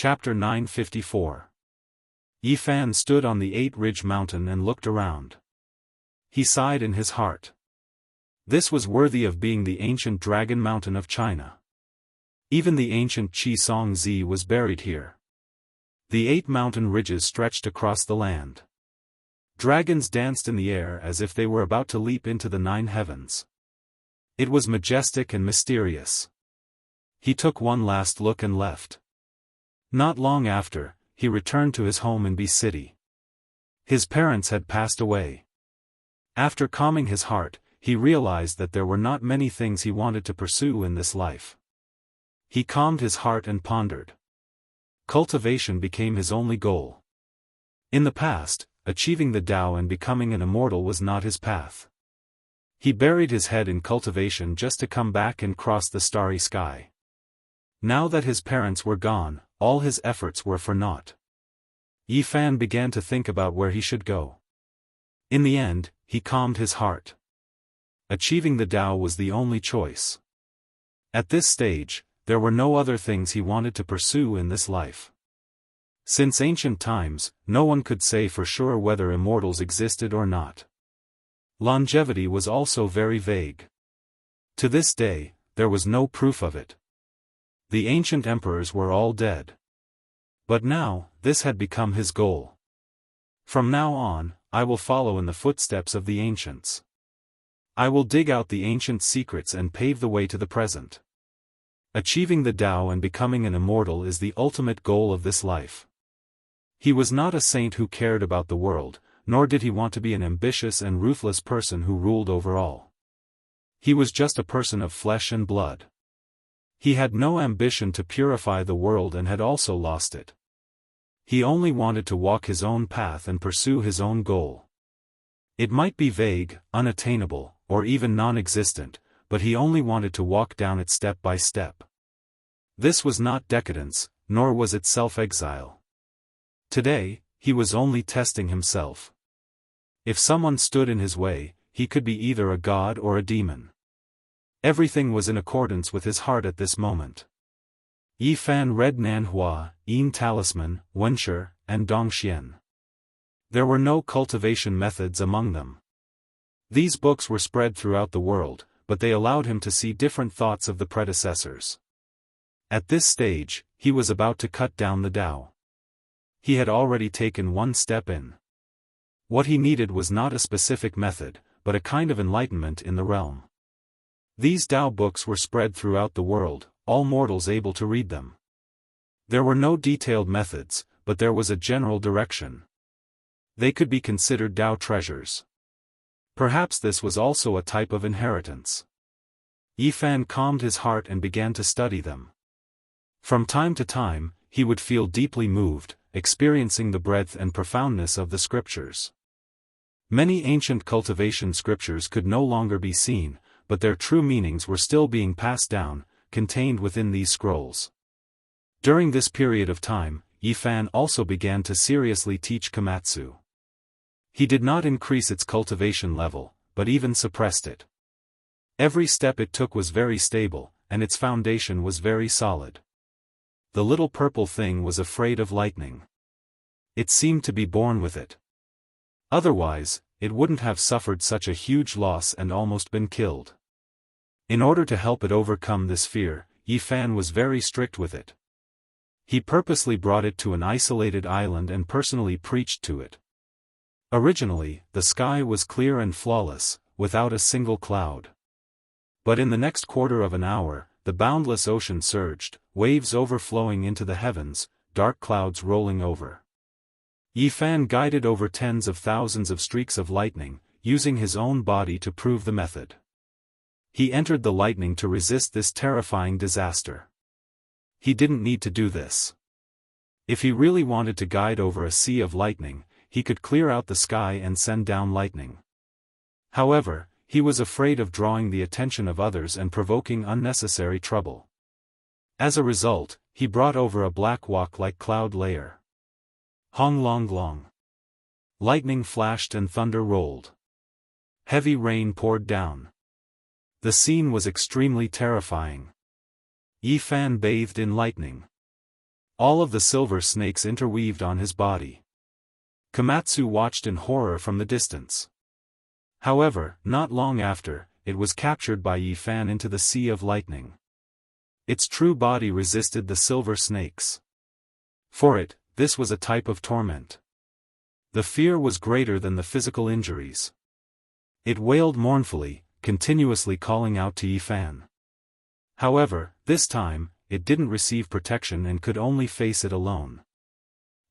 Chapter 954. Yi Fan stood on the 8-ridge mountain and looked around. He sighed in his heart. This was worthy of being the ancient dragon mountain of China. Even the ancient Qi Song Zi was buried here. The 8 mountain ridges stretched across the land. Dragons danced in the air as if they were about to leap into the 9 heavens. It was majestic and mysterious. He took one last look and left. Not long after, he returned to his home in B City. His parents had passed away. After calming his heart, he realized that there were not many things he wanted to pursue in this life. He calmed his heart and pondered. Cultivation became his only goal. In the past, achieving the Tao and becoming an immortal was not his path. He buried his head in cultivation just to come back and cross the starry sky. Now that his parents were gone, all his efforts were for naught. Yi Fan began to think about where he should go. In the end, he calmed his heart. Achieving the Tao was the only choice. At this stage, there were no other things he wanted to pursue in this life. Since ancient times, no one could say for sure whether immortals existed or not. Longevity was also very vague. To this day, there was no proof of it. The ancient emperors were all dead. But now, this had become his goal. From now on, I will follow in the footsteps of the ancients. I will dig out the ancient secrets and pave the way to the present. Achieving the Tao and becoming an immortal is the ultimate goal of this life. He was not a saint who cared about the world, nor did he want to be an ambitious and ruthless person who ruled over all. He was just a person of flesh and blood. He had no ambition to purify the world and had also lost it. He only wanted to walk his own path and pursue his own goal. It might be vague, unattainable, or even non-existent, but he only wanted to walk down it step by step. This was not decadence, nor was it self-exile. Today, he was only testing himself. If someone stood in his way, he could be either a god or a demon. Everything was in accordance with his heart at this moment. Yi Fan read Nanhua, Yin Talisman, Wenshi, and Dongxian. There were no cultivation methods among them. These books were spread throughout the world, but they allowed him to see different thoughts of the predecessors. At this stage, he was about to cut down the Tao. He had already taken one step in. What he needed was not a specific method, but a kind of enlightenment in the realm. These Tao books were spread throughout the world, all mortals able to read them. There were no detailed methods, but there was a general direction. They could be considered Tao treasures. Perhaps this was also a type of inheritance. Yi Fan calmed his heart and began to study them. From time to time, he would feel deeply moved, experiencing the breadth and profoundness of the scriptures. Many ancient cultivation scriptures could no longer be seen, but their true meanings were still being passed down, contained within these scrolls. During this period of time, Yi Fan also began to seriously teach Komatsu. He did not increase its cultivation level, but even suppressed it. Every step it took was very stable, and its foundation was very solid. The little purple thing was afraid of lightning. It seemed to be born with it. Otherwise, it wouldn't have suffered such a huge loss and almost been killed. In order to help it overcome this fear, Yi Fan was very strict with it. He purposely brought it to an isolated island and personally preached to it. Originally, the sky was clear and flawless, without a single cloud. But in the next quarter of an hour, the boundless ocean surged, waves overflowing into the heavens, dark clouds rolling over. Yi Fan guided over tens of thousands of streaks of lightning, using his own body to prove the method. He entered the lightning to resist this terrifying disaster. He didn't need to do this. If he really wanted to guide over a sea of lightning, he could clear out the sky and send down lightning. However, he was afraid of drawing the attention of others and provoking unnecessary trouble. As a result, he brought over a black walk-like cloud layer. Hong long long. Lightning flashed and thunder rolled. Heavy rain poured down. The scene was extremely terrifying. Yi Fan bathed in lightning. all of the silver snakes interweaved on his body. Komatsu watched in horror from the distance. However, not long after, it was captured by Yi Fan into the Sea of Lightning. Its true body resisted the silver snakes. For it, this was a type of torment. The fear was greater than the physical injuries. It wailed mournfully, continuously calling out to Yi Fan. However, this time, it didn't receive protection and could only face it alone.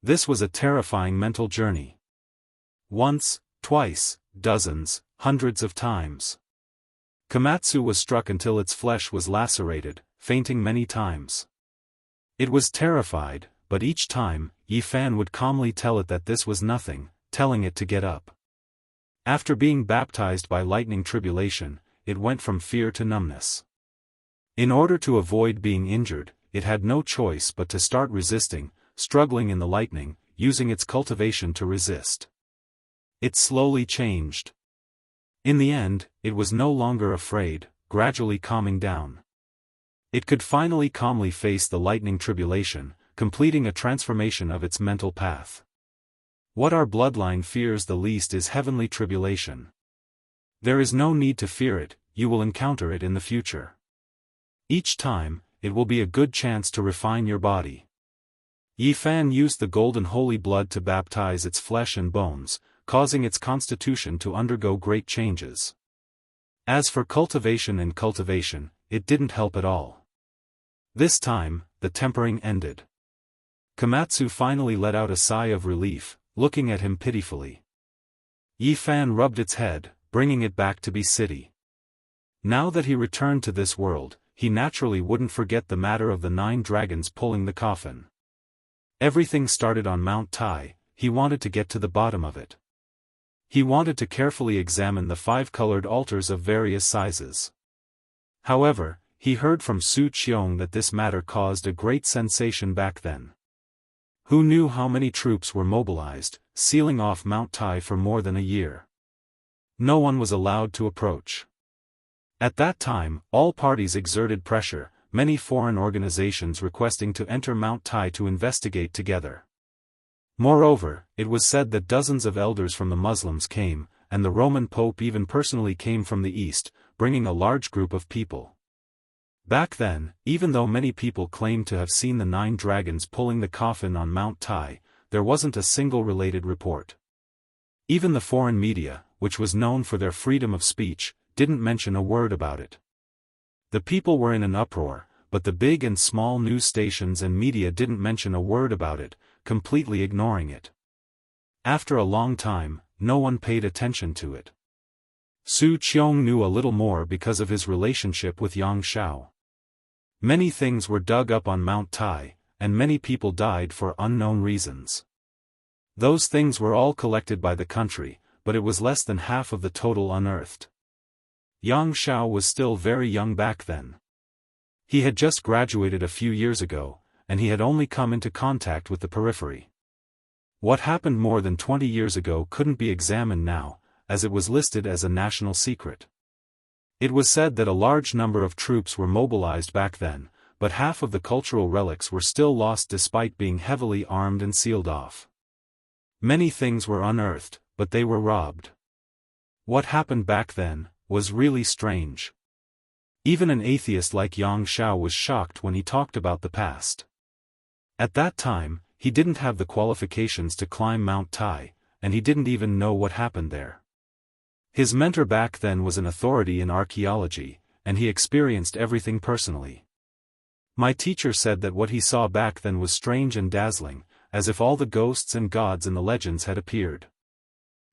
This was a terrifying mental journey. Once, twice, dozens, hundreds of times. Komatsu was struck until its flesh was lacerated, fainting many times. It was terrified, but each time, Yi Fan would calmly tell it that this was nothing, telling it to get up. After being baptized by lightning tribulation, it went from fear to numbness. In order to avoid being injured, it had no choice but to start resisting, struggling in the lightning, using its cultivation to resist. It slowly changed. In the end, it was no longer afraid, gradually calming down. It could finally calmly face the lightning tribulation, completing a transformation of its mental path. What our bloodline fears the least is heavenly tribulation. There is no need to fear it, you will encounter it in the future. Each time, it will be a good chance to refine your body. Yi Fan used the golden holy blood to baptize its flesh and bones, causing its constitution to undergo great changes. As for cultivation and cultivation, it didn't help at all. This time, the tempering ended. Komatsu finally let out a sigh of relief, looking at him pitifully. Yi Fan rubbed its head, bringing it back to Be City. Now that he returned to this world, he naturally wouldn't forget the matter of the 9 dragons pulling the coffin. Everything started on Mount Tai, he wanted to get to the bottom of it. He wanted to carefully examine the 5 colored altars of various sizes. However, he heard from Su Qiong that this matter caused a great sensation back then. Who knew how many troops were mobilized, sealing off Mount Tai for more than a year? No one was allowed to approach. At that time, all parties exerted pressure, many foreign organizations requesting to enter Mount Tai to investigate together. Moreover, it was said that dozens of elders from the Muslims came, and the Roman Pope even personally came from the east, bringing a large group of people. Back then, even though many people claimed to have seen the 9 dragons pulling the coffin on Mount Tai, there wasn't a single related report. Even the foreign media, which was known for their freedom of speech, didn't mention a word about it. The people were in an uproar, but the big and small news stations and media didn't mention a word about it, completely ignoring it. After a long time, no one paid attention to it. Su Qiong knew a little more because of his relationship with Yang Shao. Many things were dug up on Mount Tai, and many people died for unknown reasons. Those things were all collected by the country, but it was less than half of the total unearthed. Yang Shao was still very young back then. He had just graduated a few years ago, and he had only come into contact with the periphery. What happened more than 20 years ago couldn't be examined now, as it was listed as a national secret. It was said that a large number of troops were mobilized back then, but half of the cultural relics were still lost despite being heavily armed and sealed off. Many things were unearthed, but they were robbed. What happened back then was really strange. Even an atheist like Yang Shao was shocked when he talked about the past. At that time, he didn't have the qualifications to climb Mount Tai, and he didn't even know what happened there. His mentor back then was an authority in archaeology, and he experienced everything personally. My teacher said that what he saw back then was strange and dazzling, as if all the ghosts and gods in the legends had appeared.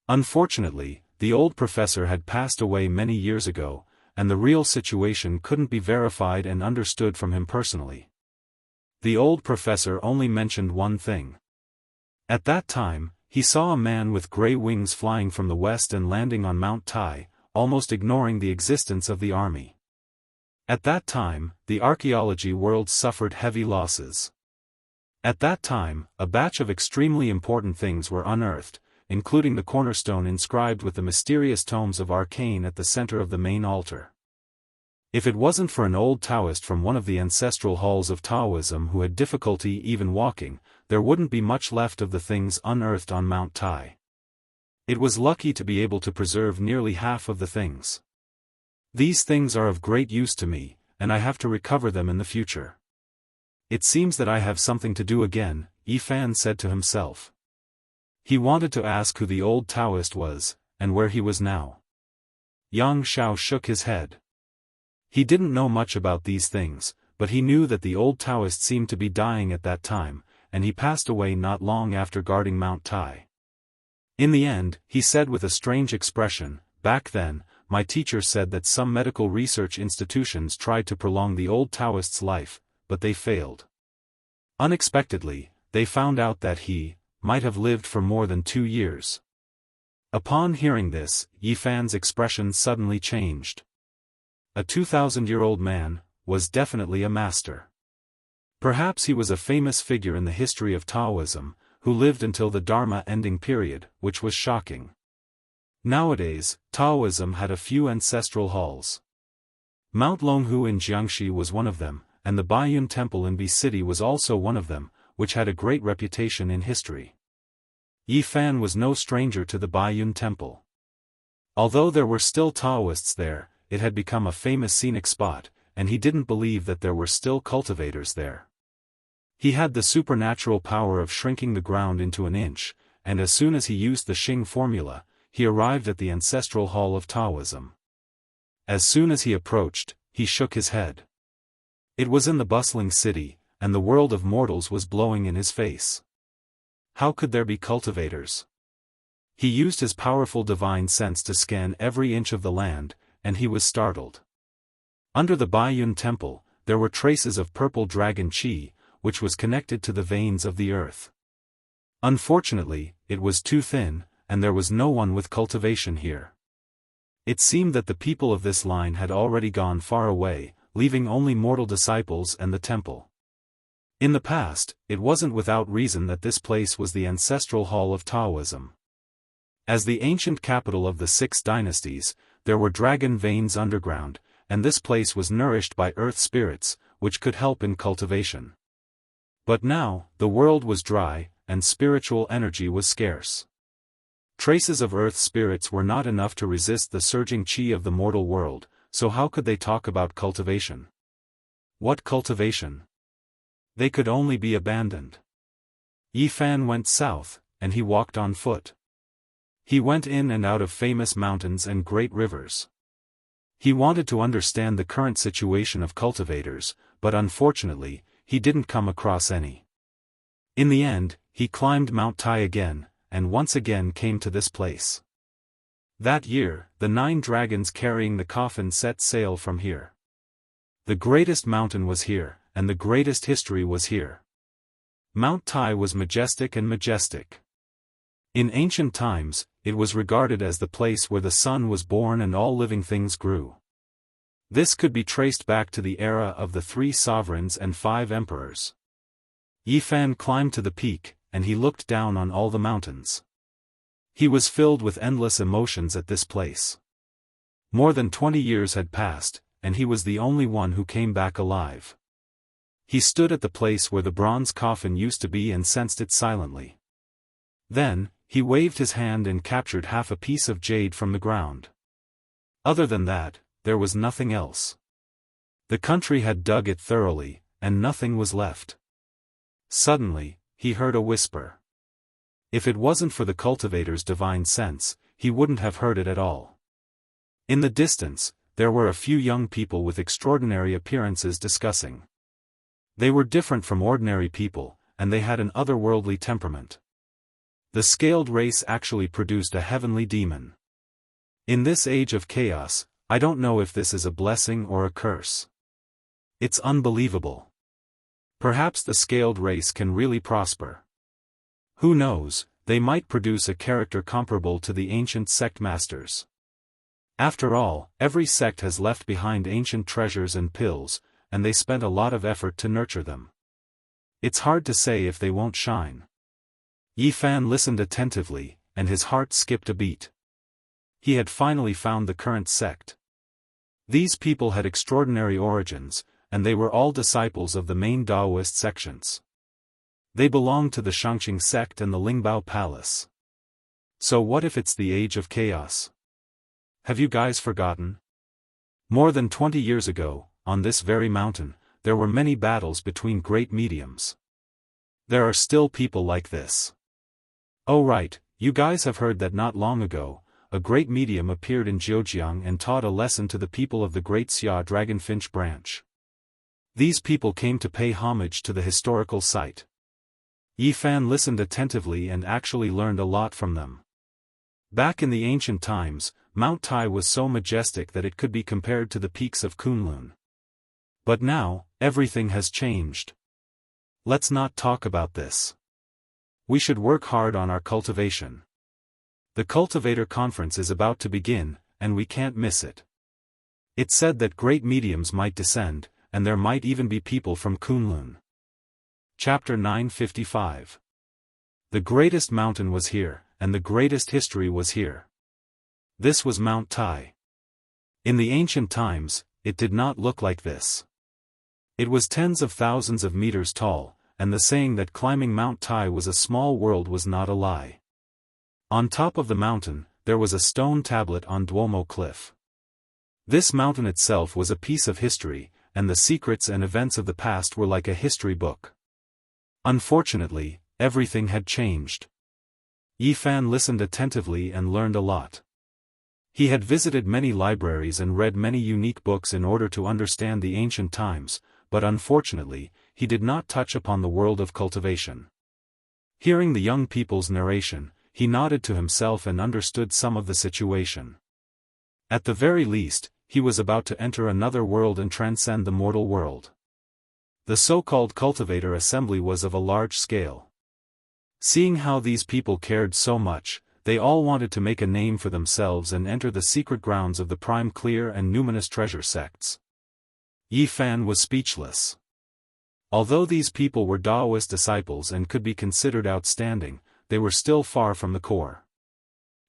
Unfortunately, the old professor had passed away many years ago, and the real situation couldn't be verified and understood from him personally. The old professor only mentioned one thing. At that time, he saw a man with gray wings flying from the west and landing on Mount Tai, almost ignoring the existence of the army. At that time, the archaeology world suffered heavy losses. At that time, a batch of extremely important things were unearthed, including the cornerstone inscribed with the mysterious tomes of arcane at the center of the main altar. If it wasn't for an old Taoist from one of the ancestral halls of Taoism who had difficulty even walking, there wouldn't be much left of the things unearthed on Mount Tai. It was lucky to be able to preserve nearly half of the things. These things are of great use to me, and I have to recover them in the future. It seems that I have something to do again, Yifan said to himself. He wanted to ask who the old Taoist was, and where he was now. Yang Xiao shook his head. He didn't know much about these things, but he knew that the old Taoist seemed to be dying at that time, and he passed away not long after guarding Mount Tai. In the end, he said with a strange expression, back then, my teacher said that some medical research institutions tried to prolong the old Taoist's life, but they failed. Unexpectedly, they found out that he might have lived for more than 2 years. Upon hearing this, Yifan's expression suddenly changed. A 2,000-year-old man was definitely a master. Perhaps he was a famous figure in the history of Taoism, who lived until the Dharma ending period, which was shocking. Nowadays, Taoism had a few ancestral halls. Mount Longhu in Jianghu was one of them, and the Baiyun Temple in B City was also one of them, which had a great reputation in history. Yifan was no stranger to the Baiyun Temple. Although there were still Taoists there, it had become a famous scenic spot, and he didn't believe that there were still cultivators there. He had the supernatural power of shrinking the ground into an inch, and as soon as he used the Xing formula, he arrived at the ancestral hall of Taoism. As soon as he approached, he shook his head. It was in the bustling city, and the world of mortals was blowing in his face. How could there be cultivators? He used his powerful divine sense to scan every inch of the land, and he was startled. Under the Baiyun Temple, there were traces of purple dragon qi, which was connected to the veins of the earth. Unfortunately, it was too thin, and there was no one with cultivation here. It seemed that the people of this line had already gone far away, leaving only mortal disciples and the temple. In the past, it wasn't without reason that this place was the ancestral hall of Taoism. As the ancient capital of the 6 dynasties, there were dragon veins underground, and this place was nourished by earth spirits, which could help in cultivation. But now, the world was dry, and spiritual energy was scarce. Traces of earth spirits were not enough to resist the surging qi of the mortal world, so how could they talk about cultivation? What cultivation? They could only be abandoned. Yifan went south, and he walked on foot. He went in and out of famous mountains and great rivers. He wanted to understand the current situation of cultivators, but unfortunately, he didn't come across any. In the end, he climbed Mount Tai again, and once again came to this place. That year, the 9 dragons carrying the coffin set sail from here. The greatest mountain was here, and the greatest history was here. Mount Tai was majestic and majestic. In ancient times, it was regarded as the place where the sun was born and all living things grew. This could be traced back to the era of the 3 sovereigns and 5 emperors. Yifan climbed to the peak, and he looked down on all the mountains. He was filled with endless emotions at this place. More than 20 years had passed, and he was the only one who came back alive. He stood at the place where the bronze coffin used to be and sensed it silently. Then, he waved his hand and captured half a piece of jade from the ground. Other than that, there was nothing else. The country had dug it thoroughly, and nothing was left. Suddenly, he heard a whisper. If it wasn't for the cultivator's divine sense, he wouldn't have heard it at all. In the distance, there were a few young people with extraordinary appearances discussing. They were different from ordinary people, and they had an otherworldly temperament. The scaled race actually produced a heavenly demon. In this age of chaos, I don't know if this is a blessing or a curse. It's unbelievable. Perhaps the scaled race can really prosper. Who knows, they might produce a character comparable to the ancient sect masters. After all, every sect has left behind ancient treasures and pills, and they spent a lot of effort to nurture them. It's hard to say if they won't shine. Yifan listened attentively, and his heart skipped a beat. He had finally found the current sect. These people had extraordinary origins, and they were all disciples of the main Daoist sections. They belonged to the Xianxia sect and the Lingbao Palace. So what if it's the age of chaos? Have you guys forgotten? More than 20 years ago, on this very mountain, there were many battles between great mediums. There are still people like this. Oh right, you guys have heard that not long ago, a great medium appeared in Zhejiang and taught a lesson to the people of the Great Xia Dragonfinch branch. These people came to pay homage to the historical site. Yi Fan listened attentively and actually learned a lot from them. Back in the ancient times, Mount Tai was so majestic that it could be compared to the peaks of Kunlun. But now, everything has changed. Let's not talk about this. We should work hard on our cultivation. The Cultivator Conference is about to begin, and we can't miss it. It's said that great mediums might descend, and there might even be people from Kunlun. Chapter 955. The greatest mountain was here, and the greatest history was here. This was Mount Tai. In the ancient times, it did not look like this. It was tens of thousands of meters tall, and the saying that climbing Mount Tai was a small world was not a lie. On top of the mountain, there was a stone tablet on Duomo Cliff. This mountain itself was a piece of history, and the secrets and events of the past were like a history book. Unfortunately, everything had changed. Yi Fan listened attentively and learned a lot. He had visited many libraries and read many unique books in order to understand the ancient times, but unfortunately, he did not touch upon the world of cultivation. Hearing the young people's narration, he nodded to himself and understood some of the situation. At the very least, he was about to enter another world and transcend the mortal world. The so-called cultivator assembly was of a large scale. Seeing how these people cared so much, they all wanted to make a name for themselves and enter the secret grounds of the prime clear and numinous treasure sects. Yi Fan was speechless. Although these people were Daoist disciples and could be considered outstanding, they were still far from the core.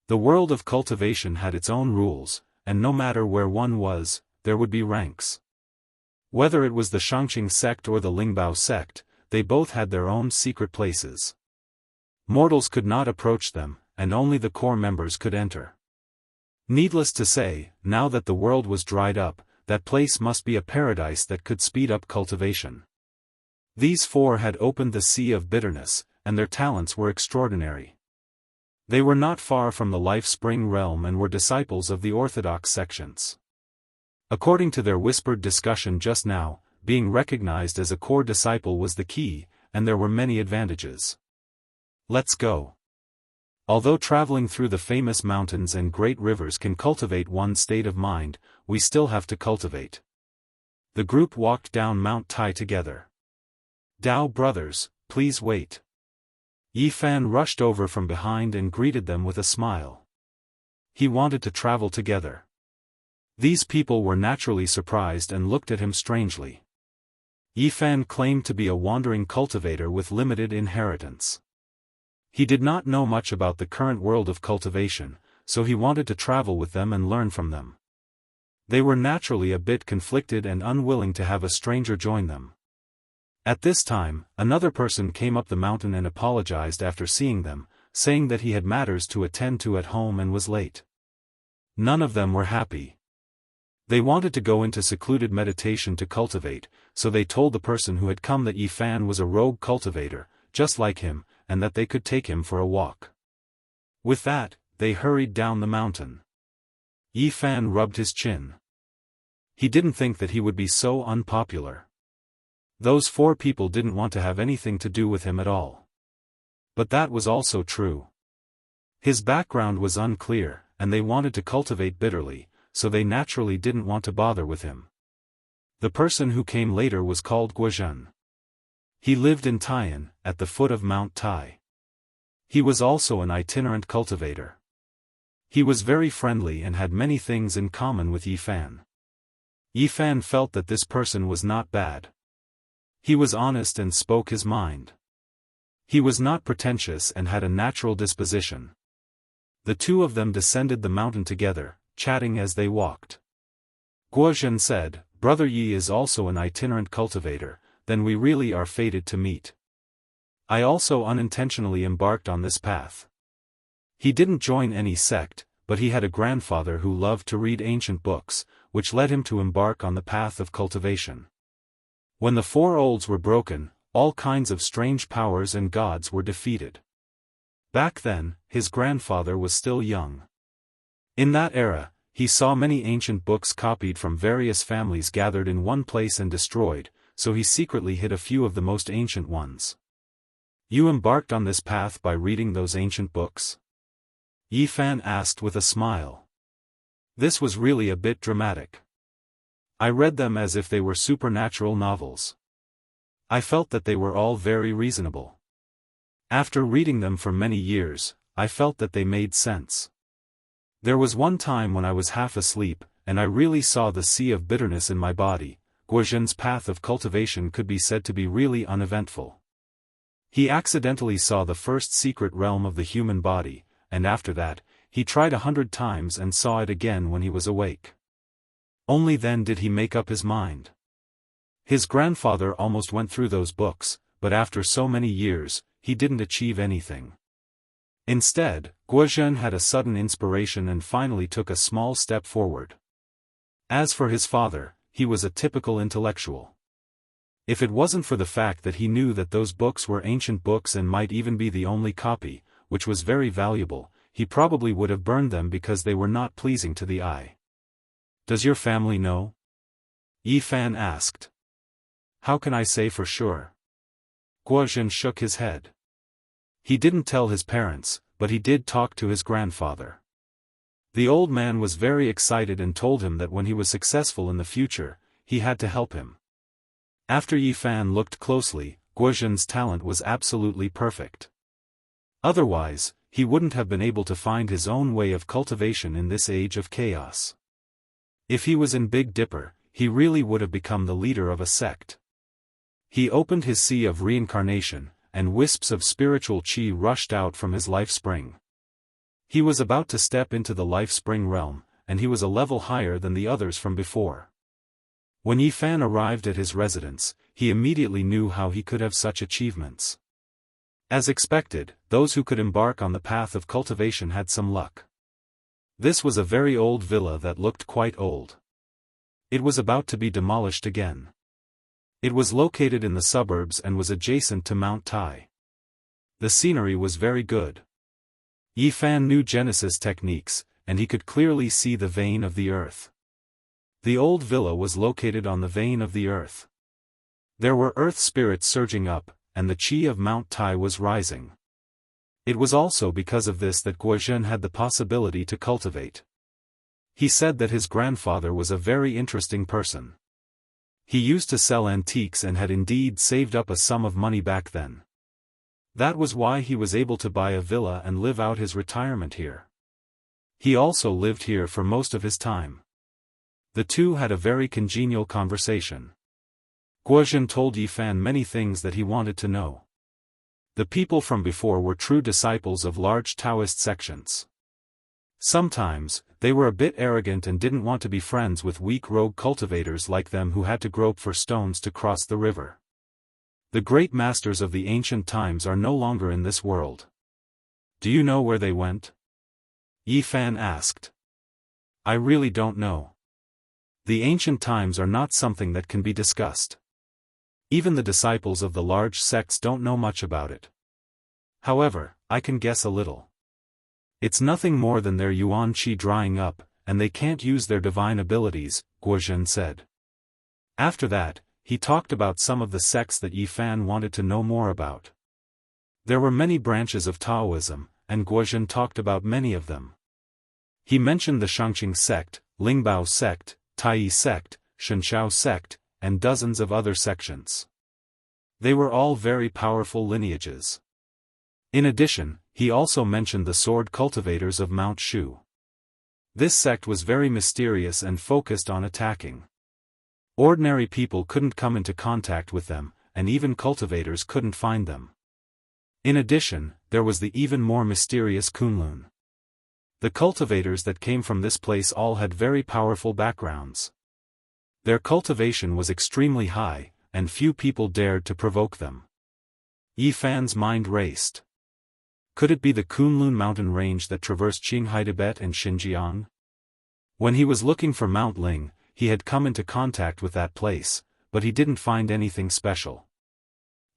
The world of cultivation had its own rules, and no matter where one was, there would be ranks. Whether it was the Xianxia sect or the Lingbao sect, they both had their own secret places. Mortals could not approach them, and only the core members could enter. Needless to say, now that the world was dried up, that place must be a paradise that could speed up cultivation. These four had opened the sea of bitterness, and their talents were extraordinary. They were not far from the life spring realm and were disciples of the orthodox sections. According to their whispered discussion just now, being recognized as a core disciple was the key, and there were many advantages. Let's go. Although traveling through the famous mountains and great rivers can cultivate one's state of mind, we still have to cultivate. The group walked down Mount Tai together. Dao brothers, please wait. Yi Fan rushed over from behind and greeted them with a smile. He wanted to travel together. These people were naturally surprised and looked at him strangely. Yi Fan claimed to be a wandering cultivator with limited inheritance. He did not know much about the current world of cultivation, so he wanted to travel with them and learn from them. They were naturally a bit conflicted and unwilling to have a stranger join them. At this time, another person came up the mountain and apologized after seeing them, saying that he had matters to attend to at home and was late. None of them were happy. They wanted to go into secluded meditation to cultivate, so they told the person who had come that Yi Fan was a rogue cultivator, just like him, and that they could take him for a walk. With that, they hurried down the mountain. Yi Fan rubbed his chin. He didn't think that he would be so unpopular. Those four people didn't want to have anything to do with him at all. But that was also true. His background was unclear, and they wanted to cultivate bitterly, so they naturally didn't want to bother with him. The person who came later was called Guozhen. He lived in Taiyan, at the foot of Mount Tai. He was also an itinerant cultivator. He was very friendly and had many things in common with Yi Fan. Yi Fan felt that this person was not bad. He was honest and spoke his mind. He was not pretentious and had a natural disposition. The two of them descended the mountain together, chatting as they walked. Guozhen said, "Brother Yi is also an itinerant cultivator, then we really are fated to meet. I also unintentionally embarked on this path." He didn't join any sect, but he had a grandfather who loved to read ancient books, which led him to embark on the path of cultivation. When the four olds were broken, all kinds of strange powers and gods were defeated. Back then, his grandfather was still young. In that era, he saw many ancient books copied from various families gathered in one place and destroyed, so he secretly hid a few of the most ancient ones. "You embarked on this path by reading those ancient books?" Yi Fan asked with a smile. This was really a bit dramatic. "I read them as if they were supernatural novels. I felt that they were all very reasonable. After reading them for many years, I felt that they made sense. There was one time when I was half asleep, and I really saw the sea of bitterness in my body." Guozhen's path of cultivation could be said to be really uneventful. He accidentally saw the first secret realm of the human body, and after that, he tried 100 times and saw it again when he was awake. Only then did he make up his mind. His grandfather almost went through those books, but after so many years, he didn't achieve anything. Instead, Guozhen had a sudden inspiration and finally took a small step forward. As for his father, he was a typical intellectual. If it wasn't for the fact that he knew that those books were ancient books and might even be the only copy, which was very valuable, he probably would have burned them because they were not pleasing to the eye. "Does your family know?" Yi Fan asked. "How can I say for sure?" Guozhen shook his head. He didn't tell his parents, but he did talk to his grandfather. The old man was very excited and told him that when he was successful in the future, he had to help him. After Yi Fan looked closely, Guozhen's talent was absolutely perfect. Otherwise, he wouldn't have been able to find his own way of cultivation in this age of chaos. If he was in Big Dipper, he really would have become the leader of a sect. He opened his sea of reincarnation, and wisps of spiritual chi rushed out from his life spring. He was about to step into the life spring realm, and he was a level higher than the others from before. When Yi Fan arrived at his residence, he immediately knew how he could have such achievements. As expected, those who could embark on the path of cultivation had some luck. This was a very old villa that looked quite old. It was about to be demolished again. It was located in the suburbs and was adjacent to Mount Tai. The scenery was very good. Yi Fan knew Genesis techniques, and he could clearly see the vein of the earth. The old villa was located on the vein of the earth. There were earth spirits surging up, and the chi of Mount Tai was rising. It was also because of this that Guozhen had the possibility to cultivate. He said that his grandfather was a very interesting person. He used to sell antiques and had indeed saved up a sum of money back then. That was why he was able to buy a villa and live out his retirement here. He also lived here for most of his time. The two had a very congenial conversation. Guozhen told Yi Fan many things that he wanted to know. The people from before were true disciples of large Daoist sections. Sometimes, they were a bit arrogant and didn't want to be friends with weak rogue cultivators like them who had to grope for stones to cross the river. The great masters of the ancient times are no longer in this world. Do you know where they went? Yi Fan asked. I really don't know. The ancient times are not something that can be discussed. Even the disciples of the large sects don't know much about it. However, I can guess a little. It's nothing more than their yuan qi drying up, and they can't use their divine abilities, Guozhen said. After that, he talked about some of the sects that Yi Fan wanted to know more about. There were many branches of Taoism, and Guozhen talked about many of them. He mentioned the Xianxia sect, Lingbao sect, Tai sect, Shenshao sect, and dozens of other sections. They were all very powerful lineages. In addition, he also mentioned the sword cultivators of Mount Shu. This sect was very mysterious and focused on attacking. Ordinary people couldn't come into contact with them, and even cultivators couldn't find them. In addition, there was the even more mysterious Kunlun. The cultivators that came from this place all had very powerful backgrounds. Their cultivation was extremely high, and few people dared to provoke them. Yi Fan's mind raced. Could it be the Kunlun mountain range that traversed Qinghai Tibet and Xinjiang? When he was looking for Mount Ling, he had come into contact with that place, but he didn't find anything special.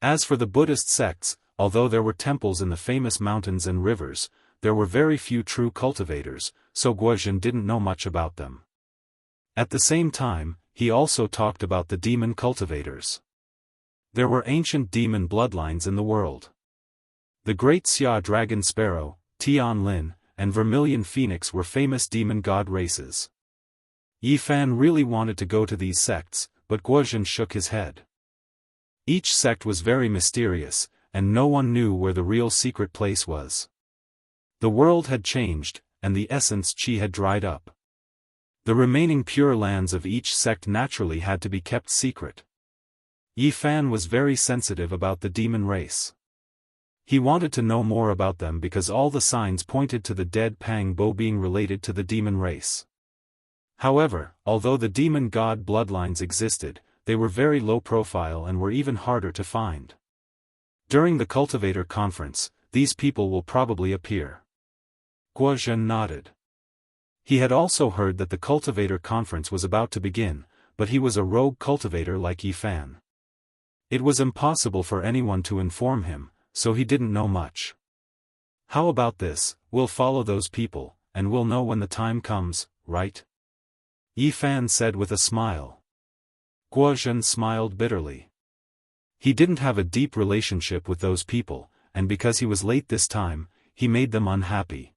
As for the Buddhist sects, although there were temples in the famous mountains and rivers, there were very few true cultivators, so Guozhen didn't know much about them. At the same time, he also talked about the demon cultivators. There were ancient demon bloodlines in the world. The Great Xia Dragon Sparrow, Tian Lin, and Vermilion Phoenix were famous demon god races. Yi Fan really wanted to go to these sects, but Guozhen shook his head. Each sect was very mysterious, and no one knew where the real secret place was. The world had changed, and the essence qi had dried up. The remaining pure lands of each sect naturally had to be kept secret. Yi Fan was very sensitive about the demon race. He wanted to know more about them because all the signs pointed to the dead Pang Bo being related to the demon race. However, although the demon god bloodlines existed, they were very low profile and were even harder to find. During the cultivator conference, these people will probably appear. Guozhen nodded. He had also heard that the cultivator conference was about to begin, but he was a rogue cultivator like Yi Fan. It was impossible for anyone to inform him, so he didn't know much. How about this, we'll follow those people, and we'll know when the time comes, right? Yi Fan said with a smile. Guozhen smiled bitterly. He didn't have a deep relationship with those people, and because he was late this time, he made them unhappy.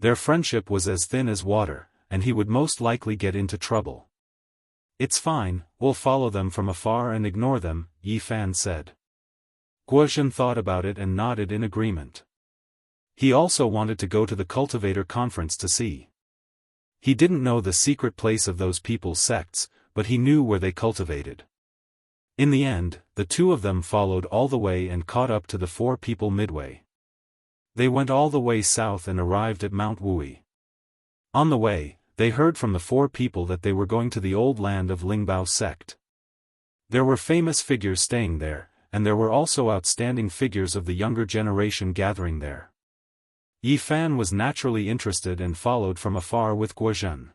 Their friendship was as thin as water, and he would most likely get into trouble. It's fine, we'll follow them from afar and ignore them, Yi Fan said. Guozhen thought about it and nodded in agreement. He also wanted to go to the cultivator conference to see. He didn't know the secret place of those people's sects, but he knew where they cultivated. In the end, the two of them followed all the way and caught up to the four people midway. They went all the way south and arrived at Mount Wui. On the way, they heard from the four people that they were going to the old land of Lingbao sect. There were famous figures staying there, and there were also outstanding figures of the younger generation gathering there. Yi Fan was naturally interested and followed from afar with Guozhen.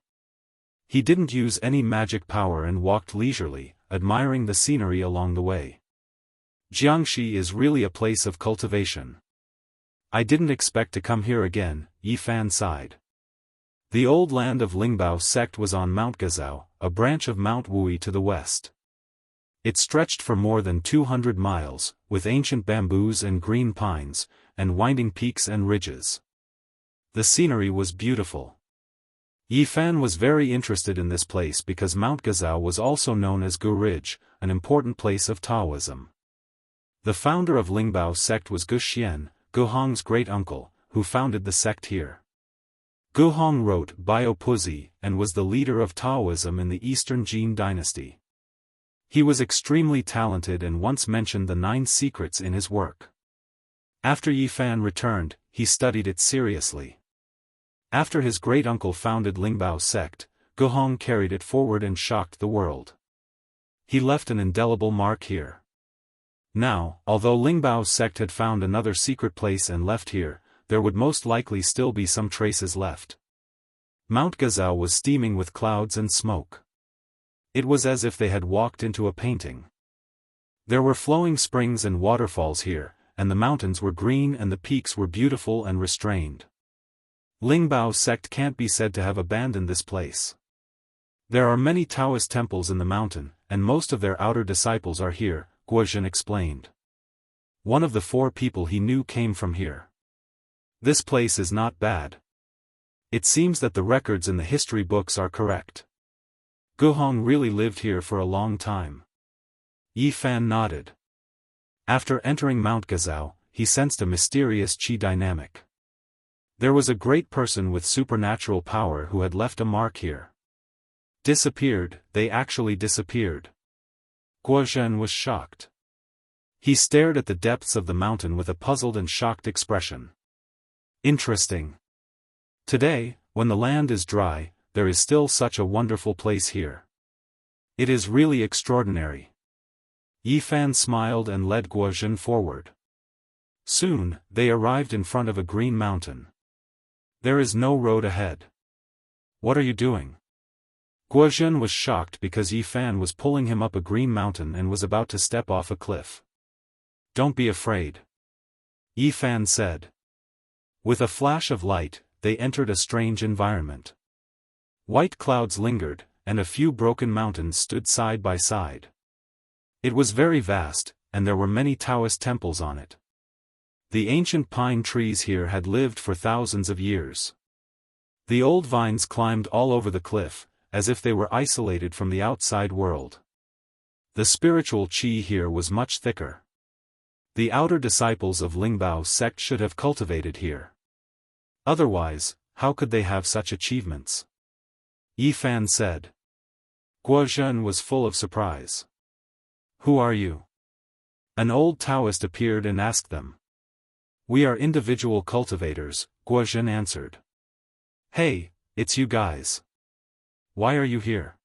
He didn't use any magic power and walked leisurely, admiring the scenery along the way. Jianghu is really a place of cultivation. I didn't expect to come here again, Yi Fan sighed. The old land of Lingbao sect was on Mount Gazao, a branch of Mount Wui to the west. It stretched for more than 200 miles, with ancient bamboos and green pines, and winding peaks and ridges. The scenery was beautiful. Yi Fan was very interested in this place because Mount Gazao was also known as Gu Ridge, an important place of Taoism. The founder of Lingbao sect was Gu Xian, Gu Hong's great-uncle, who founded the sect here. Gu Hong wrote Bio Puzi and was the leader of Taoism in the Eastern Jin dynasty. He was extremely talented and once mentioned the 9 secrets in his work. After Yi Fan returned, he studied it seriously. After his great-uncle founded Lingbao sect, Gu Hong carried it forward and shocked the world. He left an indelible mark here. Now, although Lingbao sect had found another secret place and left here, there would most likely still be some traces left. Mount Gazao was steaming with clouds and smoke. It was as if they had walked into a painting. There were flowing springs and waterfalls here, and the mountains were green and the peaks were beautiful and restrained. Lingbao sect can't be said to have abandoned this place. There are many Taoist temples in the mountain, and most of their outer disciples are here, Guozhen explained. One of the 4 people he knew came from here. This place is not bad. It seems that the records in the history books are correct. Gu Hong really lived here for a long time. Yi Fan nodded. After entering Mount Gazao, he sensed a mysterious qi dynamic. There was a great person with supernatural power who had left a mark here. Disappeared, they actually disappeared. Guozhen was shocked. He stared at the depths of the mountain with a puzzled and shocked expression. Interesting. Today, when the land is dry, there is still such a wonderful place here. It is really extraordinary. Yifan smiled and led Guozhen forward. Soon, they arrived in front of a green mountain. There is no road ahead. What are you doing? Guozhen was shocked because Yifan was pulling him up a green mountain and was about to step off a cliff. Don't be afraid. Yifan said. With a flash of light, they entered a strange environment. White clouds lingered, and a few broken mountains stood side by side. It was very vast, and there were many Daoist temples on it. The ancient pine trees here had lived for thousands of years. The old vines climbed all over the cliff, as if they were isolated from the outside world. The spiritual qi here was much thicker. The outer disciples of Lingbao sect should have cultivated here. Otherwise, how could they have such achievements? Yifan said. Guozhen was full of surprise. Who are you? An old Daoist appeared and asked them. We are individual cultivators, Guozhen answered. Hey, it's you guys. Why are you here?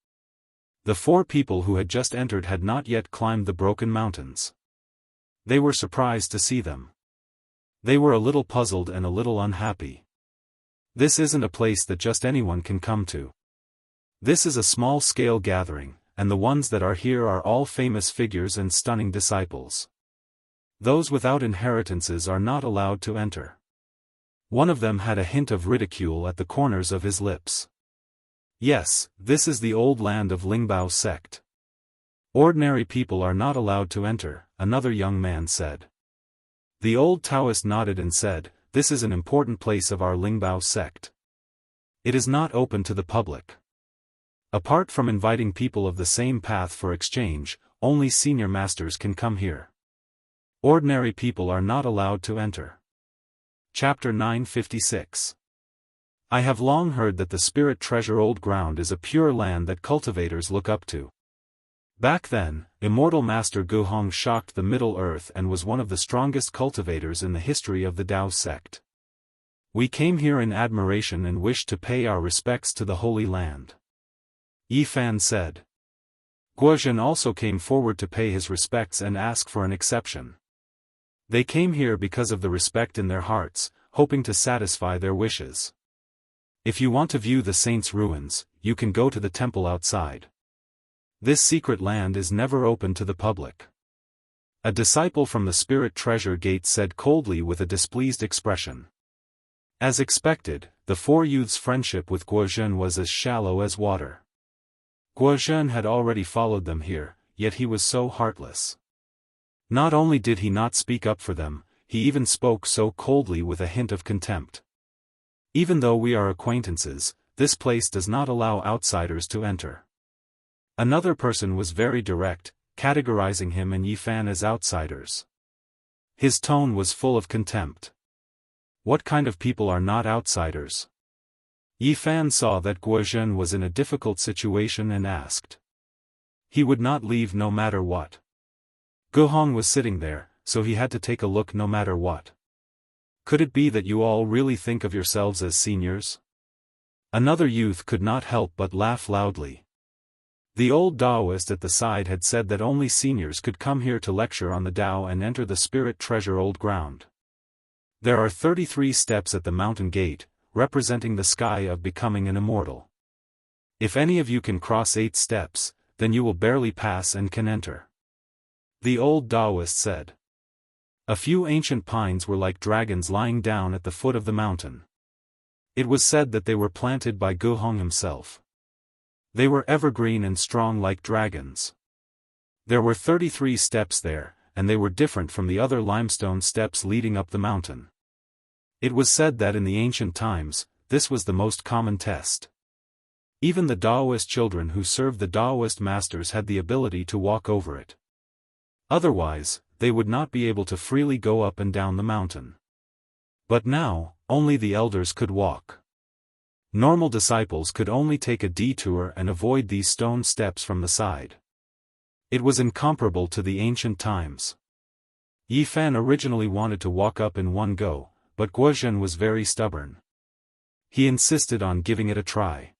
The 4 people who had just entered had not yet climbed the broken mountains. They were surprised to see them. They were a little puzzled and a little unhappy. This isn't a place that just anyone can come to. This is a small-scale gathering, and the ones that are here are all famous figures and stunning disciples. Those without inheritances are not allowed to enter. One of them had a hint of ridicule at the corners of his lips. Yes, this is the old land of Lingbao sect. Ordinary people are not allowed to enter, another young man said. The old Daoist nodded and said, this is an important place of our Lingbao sect. It is not open to the public. Apart from inviting people of the same path for exchange, only senior masters can come here. Ordinary people are not allowed to enter. Chapter 956. I have long heard that the spirit treasure old ground is a pure land that cultivators look up to. Back then, Immortal Master Guhong shocked the Middle Earth and was one of the strongest cultivators in the history of the Dao sect. We came here in admiration and wished to pay our respects to the Holy Land. Yifan said. Guozhen also came forward to pay his respects and ask for an exception. They came here because of the respect in their hearts, hoping to satisfy their wishes. If you want to view the saints' ruins, you can go to the temple outside. This secret land is never open to the public. A disciple from the Spirit Treasure Gate said coldly with a displeased expression. As expected, the 4 youths' friendship with Guozhen was as shallow as water. Guozhen had already followed them here, yet he was so heartless. Not only did he not speak up for them, he even spoke so coldly with a hint of contempt. Even though we are acquaintances, this place does not allow outsiders to enter. Another person was very direct, categorizing him and Yifan as outsiders. His tone was full of contempt. What kind of people are not outsiders? Yifan saw that Guozhen was in a difficult situation and asked. He would not leave no matter what. Guhong was sitting there, so he had to take a look no matter what. Could it be that you all really think of yourselves as seniors? Another youth could not help but laugh loudly. The old Daoist at the side had said that only seniors could come here to lecture on the Dao and enter the spirit treasure old ground. There are 33 steps at the mountain gate, representing the sky of becoming an immortal. If any of you can cross 8 steps, then you will barely pass and can enter. The old Daoist said. A few ancient pines were like dragons lying down at the foot of the mountain. It was said that they were planted by Guhong himself. They were evergreen and strong like dragons. There were 33 steps there, and they were different from the other limestone steps leading up the mountain. It was said that in the ancient times, this was the most common test. Even the Daoist children who served the Daoist masters had the ability to walk over it. Otherwise, they would not be able to freely go up and down the mountain. But now, only the elders could walk. Normal disciples could only take a detour and avoid these stone steps from the side. It was incomparable to the ancient times. Yifan originally wanted to walk up in one go, but Guozhen was very stubborn. He insisted on giving it a try.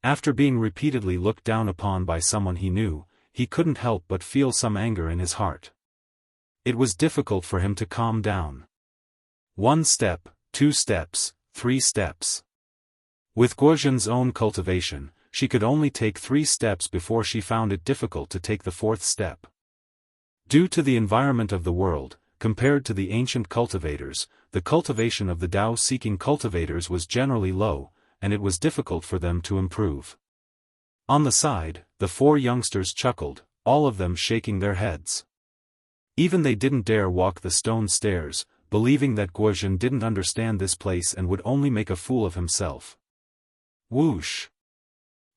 After being repeatedly looked down upon by someone he knew, he couldn't help but feel some anger in his heart. It was difficult for him to calm down. 1 step, 2 steps, 3 steps. With Guozhen's own cultivation, she could only take 3 steps before she found it difficult to take the 4th step. Due to the environment of the world, compared to the ancient cultivators, the cultivation of the Tao-seeking cultivators was generally low, and it was difficult for them to improve. On the side, the 4 youngsters chuckled, all of them shaking their heads. Even they didn't dare walk the stone stairs, believing that Guozhen didn't understand this place and would only make a fool of himself. Whoosh!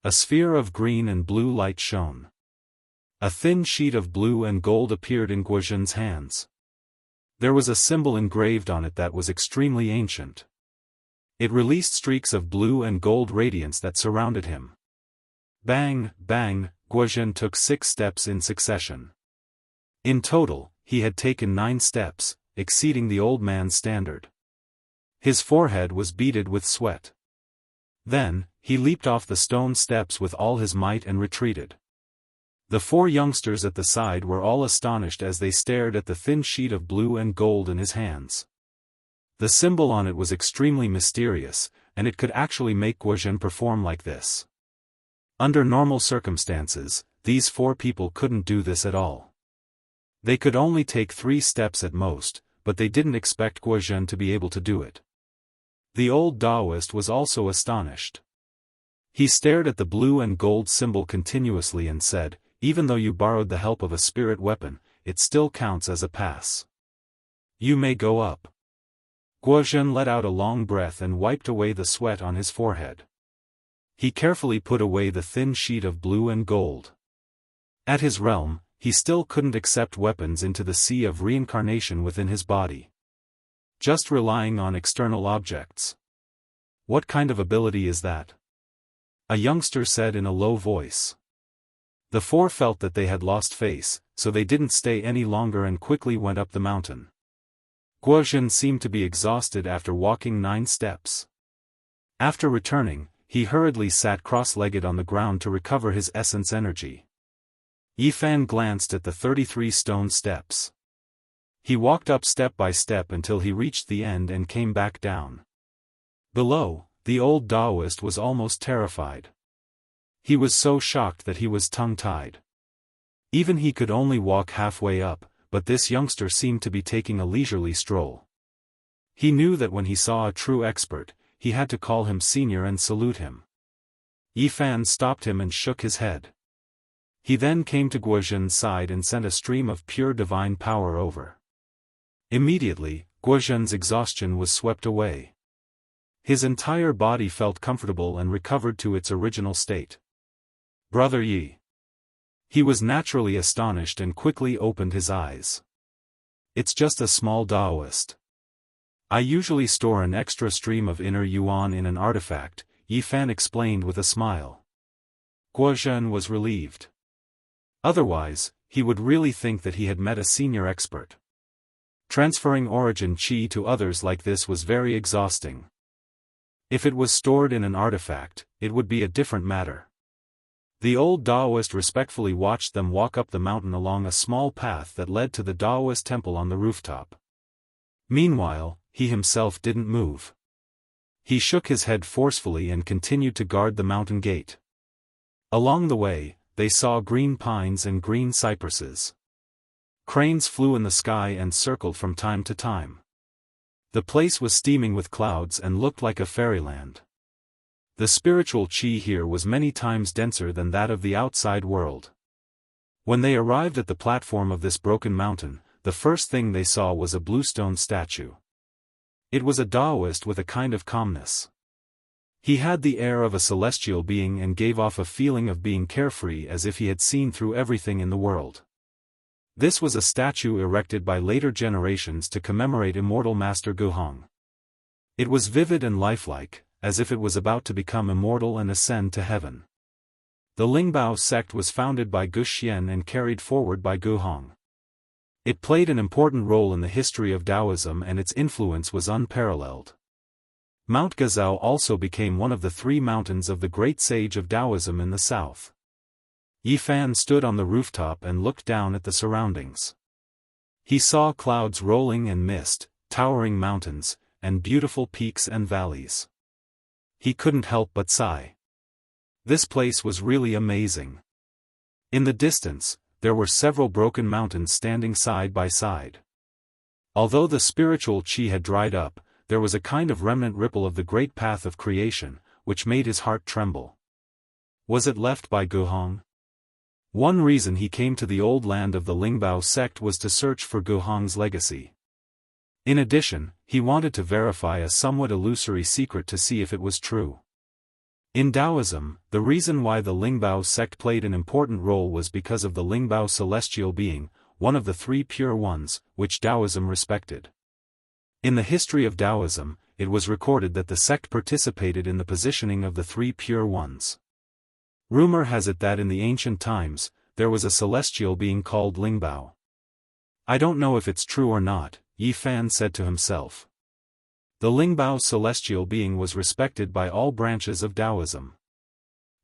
A sphere of green and blue light shone. A thin sheet of blue and gold appeared in Guozhen's hands. There was a symbol engraved on it that was extremely ancient. It released streaks of blue and gold radiance that surrounded him. Bang, bang, Guozhen took 6 steps in succession. In total, he had taken 9 steps, exceeding the old man's standard. His forehead was beaded with sweat. Then, he leaped off the stone steps with all his might and retreated. The 4 youngsters at the side were all astonished as they stared at the thin sheet of blue and gold in his hands. The symbol on it was extremely mysterious, and it could actually make Guozhen perform like this. Under normal circumstances, these 4 people couldn't do this at all. They could only take 3 steps at most, but they didn't expect Guozhen to be able to do it. The old Daoist was also astonished. He stared at the blue and gold symbol continuously and said, "Even though you borrowed the help of a spirit weapon, it still counts as a pass. You may go up." Guozhen let out a long breath and wiped away the sweat on his forehead. He carefully put away the thin sheet of blue and gold. At his realm, he still couldn't accept weapons into the sea of reincarnation within his body. Just relying on external objects. What kind of ability is that? A youngster said in a low voice. The 4 felt that they had lost face, so they didn't stay any longer and quickly went up the mountain. Guozhen seemed to be exhausted after walking 9 steps. After returning, he hurriedly sat cross-legged on the ground to recover his essence energy. Yifan glanced at the 33 stone steps. He walked up step by step until he reached the end and came back down. Below, the old Daoist was almost terrified. He was so shocked that he was tongue-tied. Even he could only walk halfway up, but this youngster seemed to be taking a leisurely stroll. He knew that when he saw a true expert, he had to call him senior and salute him. Yifan stopped him and shook his head. He then came to Guozhen's side and sent a stream of pure divine power over. Immediately, Guozhen's exhaustion was swept away. His entire body felt comfortable and recovered to its original state. "Brother Yi." He was naturally astonished and quickly opened his eyes. "It's just a small Daoist. I usually store an extra stream of inner yuan in an artifact," Yifan explained with a smile. Guozhen was relieved. Otherwise, he would really think that he had met a senior expert. Transferring origin chi to others like this was very exhausting. If it was stored in an artifact, it would be a different matter. The old Daoist respectfully watched them walk up the mountain along a small path that led to the Daoist temple on the rooftop. Meanwhile, he himself didn't move. He shook his head forcefully and continued to guard the mountain gate. Along the way, they saw green pines and green cypresses. Cranes flew in the sky and circled from time to time. The place was steaming with clouds and looked like a fairyland. The spiritual chi here was many times denser than that of the outside world. When they arrived at the platform of this broken mountain, the first thing they saw was a bluestone statue. It was a Daoist with a kind of calmness. He had the air of a celestial being and gave off a feeling of being carefree as if he had seen through everything in the world. This was a statue erected by later generations to commemorate immortal Master Guhong. It was vivid and lifelike, as if it was about to become immortal and ascend to heaven. The Lingbao sect was founded by Gu Xian and carried forward by Guhong. It played an important role in the history of Taoism and its influence was unparalleled. Mount Gazao also became one of the 3 mountains of the great sage of Taoism in the south. Yifan stood on the rooftop and looked down at the surroundings. He saw clouds rolling and mist, towering mountains, and beautiful peaks and valleys. He couldn't help but sigh. This place was really amazing. In the distance, there were several broken mountains standing side by side. Although the spiritual qi had dried up, there was a kind of remnant ripple of the great path of creation, which made his heart tremble. Was it left by Guhong? One reason he came to the old land of the Lingbao sect was to search for Guhong's legacy. In addition, he wanted to verify a somewhat illusory secret to see if it was true. In Taoism, the reason why the Lingbao sect played an important role was because of the Lingbao celestial being, one of the 3 pure ones, which Taoism respected. In the history of Taoism, it was recorded that the sect participated in the positioning of the 3 pure ones. Rumor has it that in the ancient times, there was a celestial being called Lingbao. I don't know if it's true or not, Yifan said to himself. The Lingbao celestial being was respected by all branches of Taoism.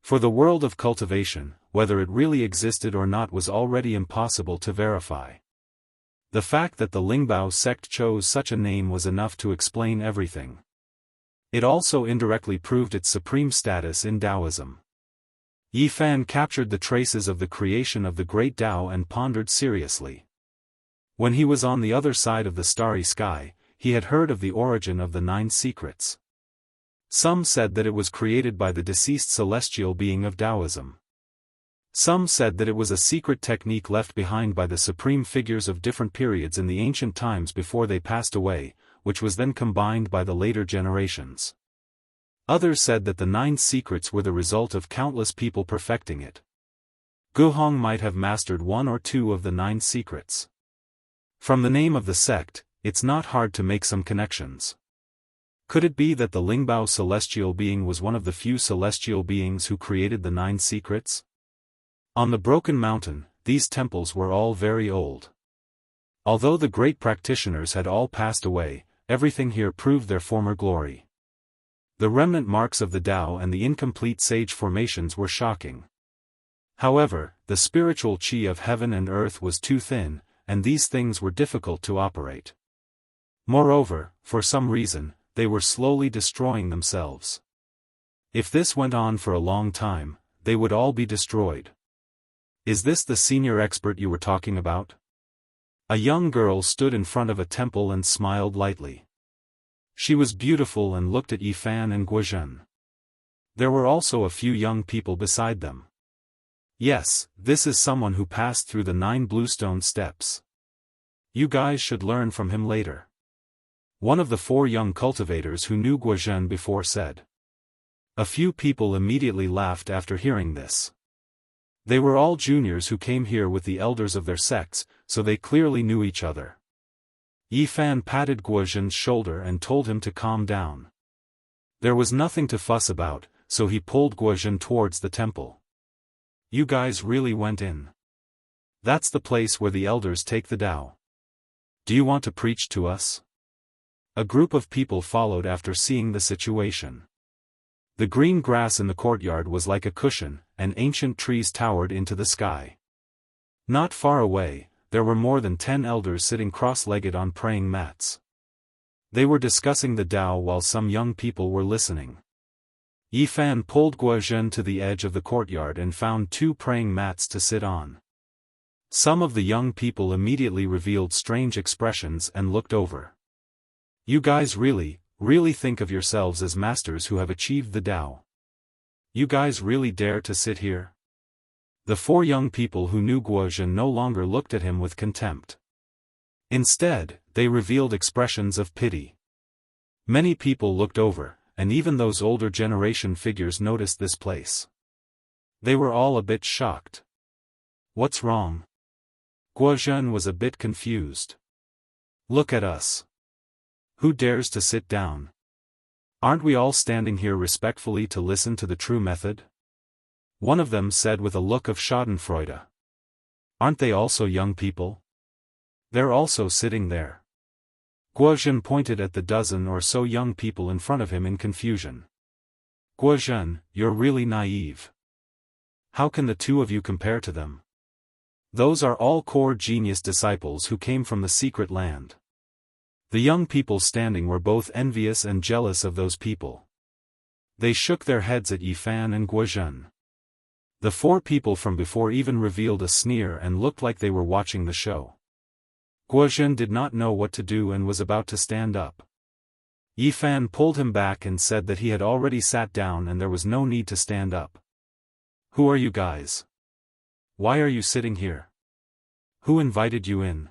For the world of cultivation, whether it really existed or not was already impossible to verify. The fact that the Lingbao sect chose such a name was enough to explain everything. It also indirectly proved its supreme status in Taoism. Yifan captured the traces of the creation of the great Tao and pondered seriously. When he was on the other side of the starry sky, he had heard of the origin of the 9 secrets. Some said that it was created by the deceased celestial being of Taoism. Some said that it was a secret technique left behind by the supreme figures of different periods in the ancient times before they passed away, which was then combined by the later generations. Others said that the 9 secrets were the result of countless people perfecting it. Guhong might have mastered 1 or 2 of the 9 secrets. From the name of the sect, it's not hard to make some connections. Could it be that the Lingbao celestial being was one of the few celestial beings who created the 9 secrets? On the broken mountain, these temples were all very old. Although the great practitioners had all passed away, everything here proved their former glory. The remnant marks of the Tao and the incomplete sage formations were shocking. However, the spiritual qi of heaven and earth was too thin, and these things were difficult to operate. Moreover, for some reason, they were slowly destroying themselves. If this went on for a long time, they would all be destroyed. Is this the senior expert you were talking about? A young girl stood in front of a temple and smiled lightly. She was beautiful and looked at Yifan and Guozhen. There were also a few young people beside them. Yes, this is someone who passed through the 9 bluestone steps. You guys should learn from him later. One of the 4 young cultivators who knew Guozhen before said. A few people immediately laughed after hearing this. They were all juniors who came here with the elders of their sects, so they clearly knew each other. Yifan patted Guozhen's shoulder and told him to calm down. There was nothing to fuss about, so he pulled Guozhen towards the temple. You guys really went in. That's the place where the elders take the Tao. Do you want to preach to us? A group of people followed after seeing the situation. The green grass in the courtyard was like a cushion, and ancient trees towered into the sky. Not far away, there were more than 10 elders sitting cross-legged on praying mats. They were discussing the Tao while some young people were listening. Yifan pulled Guozhen to the edge of the courtyard and found 2 praying mats to sit on. Some of the young people immediately revealed strange expressions and looked over. You guys really think of yourselves as masters who have achieved the Tao. You guys really dare to sit here? The 4 young people who knew Guozhen no longer looked at him with contempt. Instead, they revealed expressions of pity. Many people looked over, and even those older generation figures noticed this place. They were all a bit shocked. What's wrong? Guozhen was a bit confused. Look at us. Who dares to sit down? Aren't we all standing here respectfully to listen to the true method? One of them said with a look of schadenfreude. Aren't they also young people? They're also sitting there. Guozhen pointed at the dozen or so young people in front of him in confusion. Guozhen, you're really naive. How can the two of you compare to them? Those are all core genius disciples who came from the secret land. The young people standing were both envious and jealous of those people. They shook their heads at Yifan and Guozhen. The four people from before even revealed a sneer and looked like they were watching the show. Guozhen did not know what to do and was about to stand up. Yifan pulled him back and said that he had already sat down and there was no need to stand up. Who are you guys? Why are you sitting here? Who invited you in?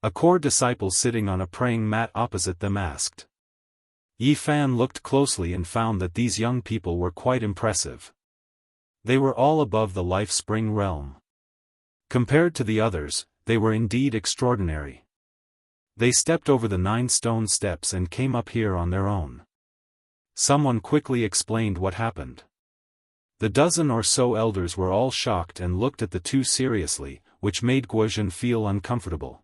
A core disciple sitting on a praying mat opposite them asked. Yifan looked closely and found that these young people were quite impressive. They were all above the life spring realm. Compared to the others, they were indeed extraordinary. They stepped over the 9 stone steps and came up here on their own. Someone quickly explained what happened. The dozen or so elders were all shocked and looked at the two seriously, which made Guozhen feel uncomfortable.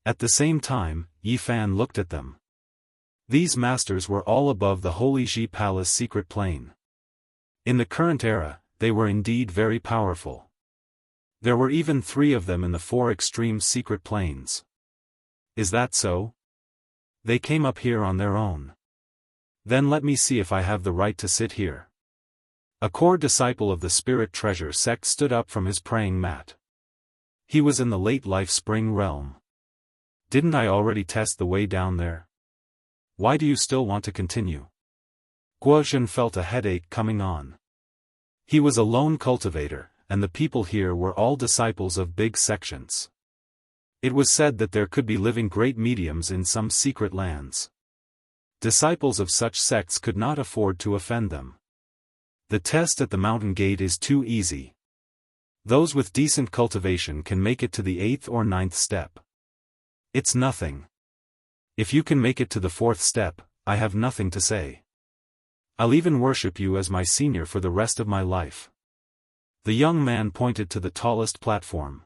At the same time, Yifan looked at them. These masters were all above the Holy Ji Palace secret plane. In the current era, they were indeed very powerful. There were even 3 of them in the 4 extreme secret planes. Is that so? They came up here on their own. Then let me see if I have the right to sit here. A core disciple of the Spirit Treasure sect stood up from his praying mat. He was in the late life spring realm. Didn't I already test the way down there? Why do you still want to continue? Guozhen felt a headache coming on. He was a lone cultivator, and the people here were all disciples of big sections. It was said that there could be living great mediums in some secret lands. Disciples of such sects could not afford to offend them. The test at the mountain gate is too easy. Those with decent cultivation can make it to the 8th or 9th step. It's nothing. If you can make it to the 4th step, I have nothing to say. I'll even worship you as my senior for the rest of my life. The young man pointed to the tallest platform.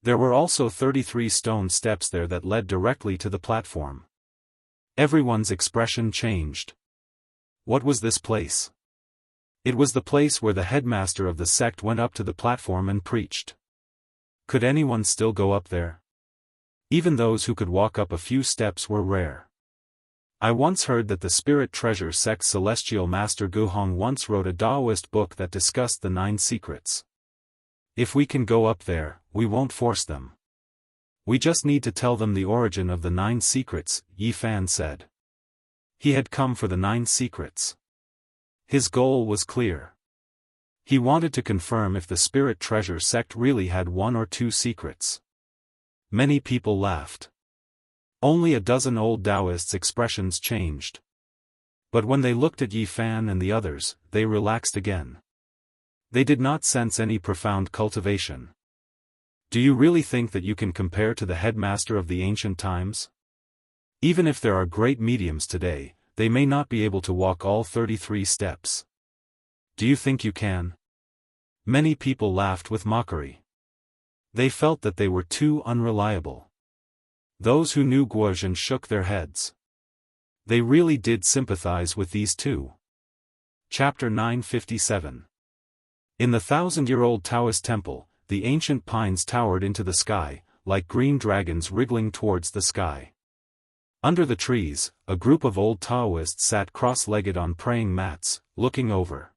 There were also 33 stone steps there that led directly to the platform. Everyone's expression changed. What was this place? It was the place where the headmaster of the sect went up to the platform and preached. Could anyone still go up there? Even those who could walk up a few steps were rare. I once heard that the Spirit Treasure sect's celestial master Guhong once wrote a Daoist book that discussed the 9 secrets. If we can go up there, we won't force them. We just need to tell them the origin of the 9 secrets, Yifan said. He had come for the 9 secrets. His goal was clear. He wanted to confirm if the Spirit Treasure sect really had 1 or 2 secrets. Many people laughed. Only a dozen old Daoists' expressions changed. But when they looked at Yifan and the others, they relaxed again. They did not sense any profound cultivation. Do you really think that you can compare to the headmaster of the ancient times? Even if there are great mediums today, they may not be able to walk all 33 steps. Do you think you can? Many people laughed with mockery. They felt that they were too unreliable. Those who knew Guozhen shook their heads. They really did sympathize with these two. Chapter 957. In the 1,000-year-old Taoist temple, the ancient pines towered into the sky, like green dragons wriggling towards the sky. Under the trees, a group of old Taoists sat cross-legged on praying mats, looking over.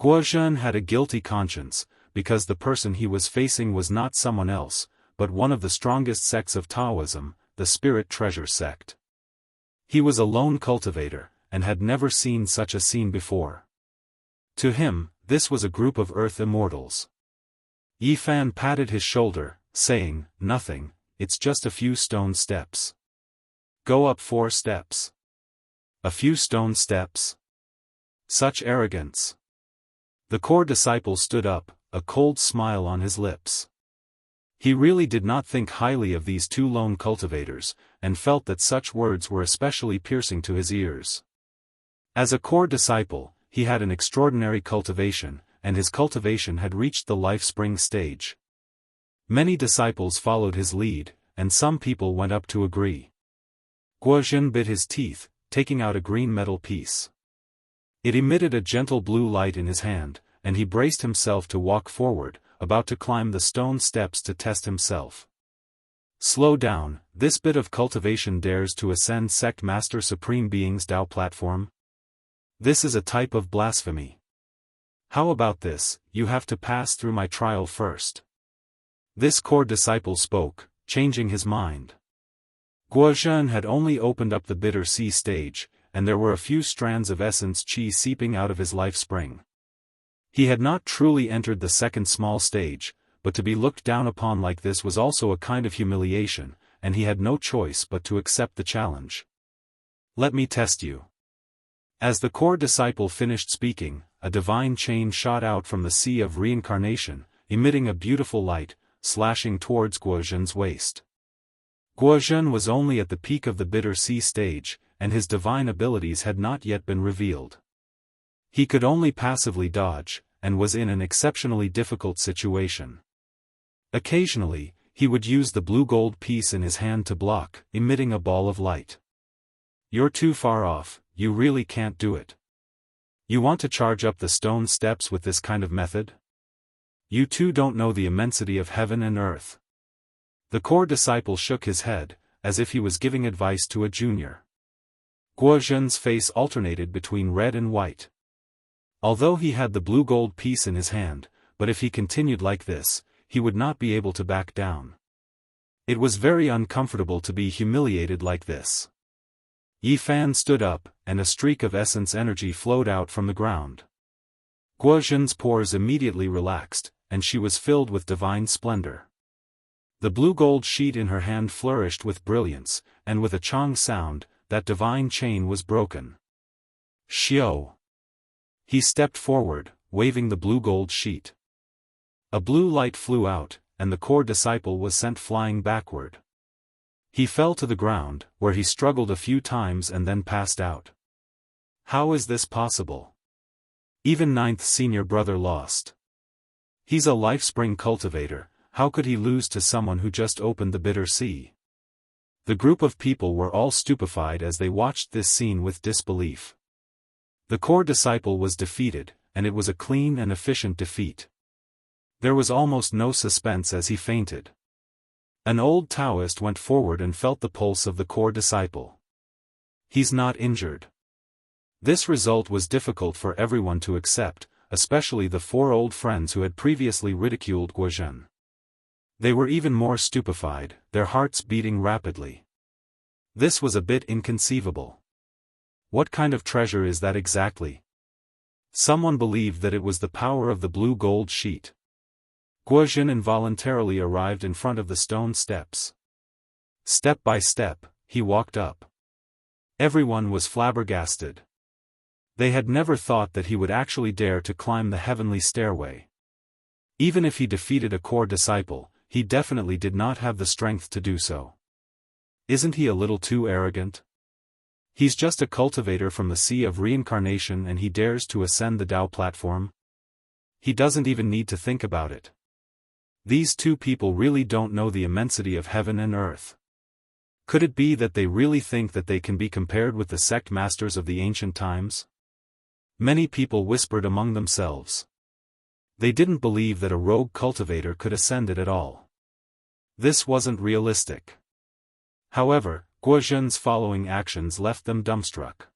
Guozhen had a guilty conscience, because the person he was facing was not someone else, but one of the strongest sects of Taoism, the Spirit Treasure sect. He was a lone cultivator, and had never seen such a scene before. To him, this was a group of earth immortals. Yifan patted his shoulder, saying, "Nothing, it's just a few stone steps. Go up 4 steps. A few stone steps? Such arrogance." The core disciple stood up, a cold smile on his lips. He really did not think highly of these 2 lone cultivators, and felt that such words were especially piercing to his ears. As a core disciple, he had an extraordinary cultivation, and his cultivation had reached the life spring stage. Many disciples followed his lead, and some people went up to agree. Guozhen bit his teeth, taking out a green metal piece. It emitted a gentle blue light in his hand, and he braced himself to walk forward, about to climb the stone steps to test himself. Slow down, this bit of cultivation dares to ascend Sect Master Supreme Being's Tao platform? This is a type of blasphemy. How about this, you have to pass through my trial first. This core disciple spoke, changing his mind. Guozhen had only opened up the bitter sea stage, and there were a few strands of essence qi seeping out of his life spring. He had not truly entered the second small stage, but to be looked down upon like this was also a kind of humiliation, and he had no choice but to accept the challenge. Let me test you. As the core disciple finished speaking, a divine chain shot out from the sea of reincarnation, emitting a beautiful light, slashing towards Guozhen's waist. Guozhen was only at the peak of the bitter sea stage, and his divine abilities had not yet been revealed. He could only passively dodge, and was in an exceptionally difficult situation. Occasionally, he would use the blue gold piece in his hand to block, emitting a ball of light. You're too far off, you really can't do it. You want to charge up the stone steps with this kind of method? You too don't know the immensity of heaven and earth. The core disciple shook his head, as if he was giving advice to a junior. Guozhen's face alternated between red and white. Although he had the blue gold piece in his hand, but if he continued like this, he would not be able to back down. It was very uncomfortable to be humiliated like this. Yi Fan stood up, and a streak of essence energy flowed out from the ground. Guozhen's pores immediately relaxed, and she was filled with divine splendor. The blue gold sheet in her hand flourished with brilliance, and with a chong sound, that divine chain was broken. Xiao. He stepped forward, waving the blue gold sheet. A blue light flew out, and the core disciple was sent flying backward. He fell to the ground, where he struggled a few times and then passed out. How is this possible? Even ninth senior brother lost. He's a lifespring cultivator, how could he lose to someone who just opened the bitter sea? The group of people were all stupefied as they watched this scene with disbelief. The core disciple was defeated, and it was a clean and efficient defeat. There was almost no suspense as he fainted. An old Daoist went forward and felt the pulse of the core disciple. He's not injured. This result was difficult for everyone to accept, especially the four old friends who had previously ridiculed Guozhen. They were even more stupefied, their hearts beating rapidly. This was a bit inconceivable. What kind of treasure is that exactly? Someone believed that it was the power of the blue gold sheet. Guozhen involuntarily arrived in front of the stone steps. Step by step, he walked up. Everyone was flabbergasted. They had never thought that he would actually dare to climb the heavenly stairway. Even if he defeated a core disciple, he definitely did not have the strength to do so. Isn't he a little too arrogant? He's just a cultivator from the sea of reincarnation and he dares to ascend the Tao platform? He doesn't even need to think about it. These two people really don't know the immensity of heaven and earth. Could it be that they really think that they can be compared with the sect masters of the ancient times? Many people whispered among themselves. They didn't believe that a rogue cultivator could ascend it at all. This wasn't realistic. However, Guozhen's following actions left them dumbstruck.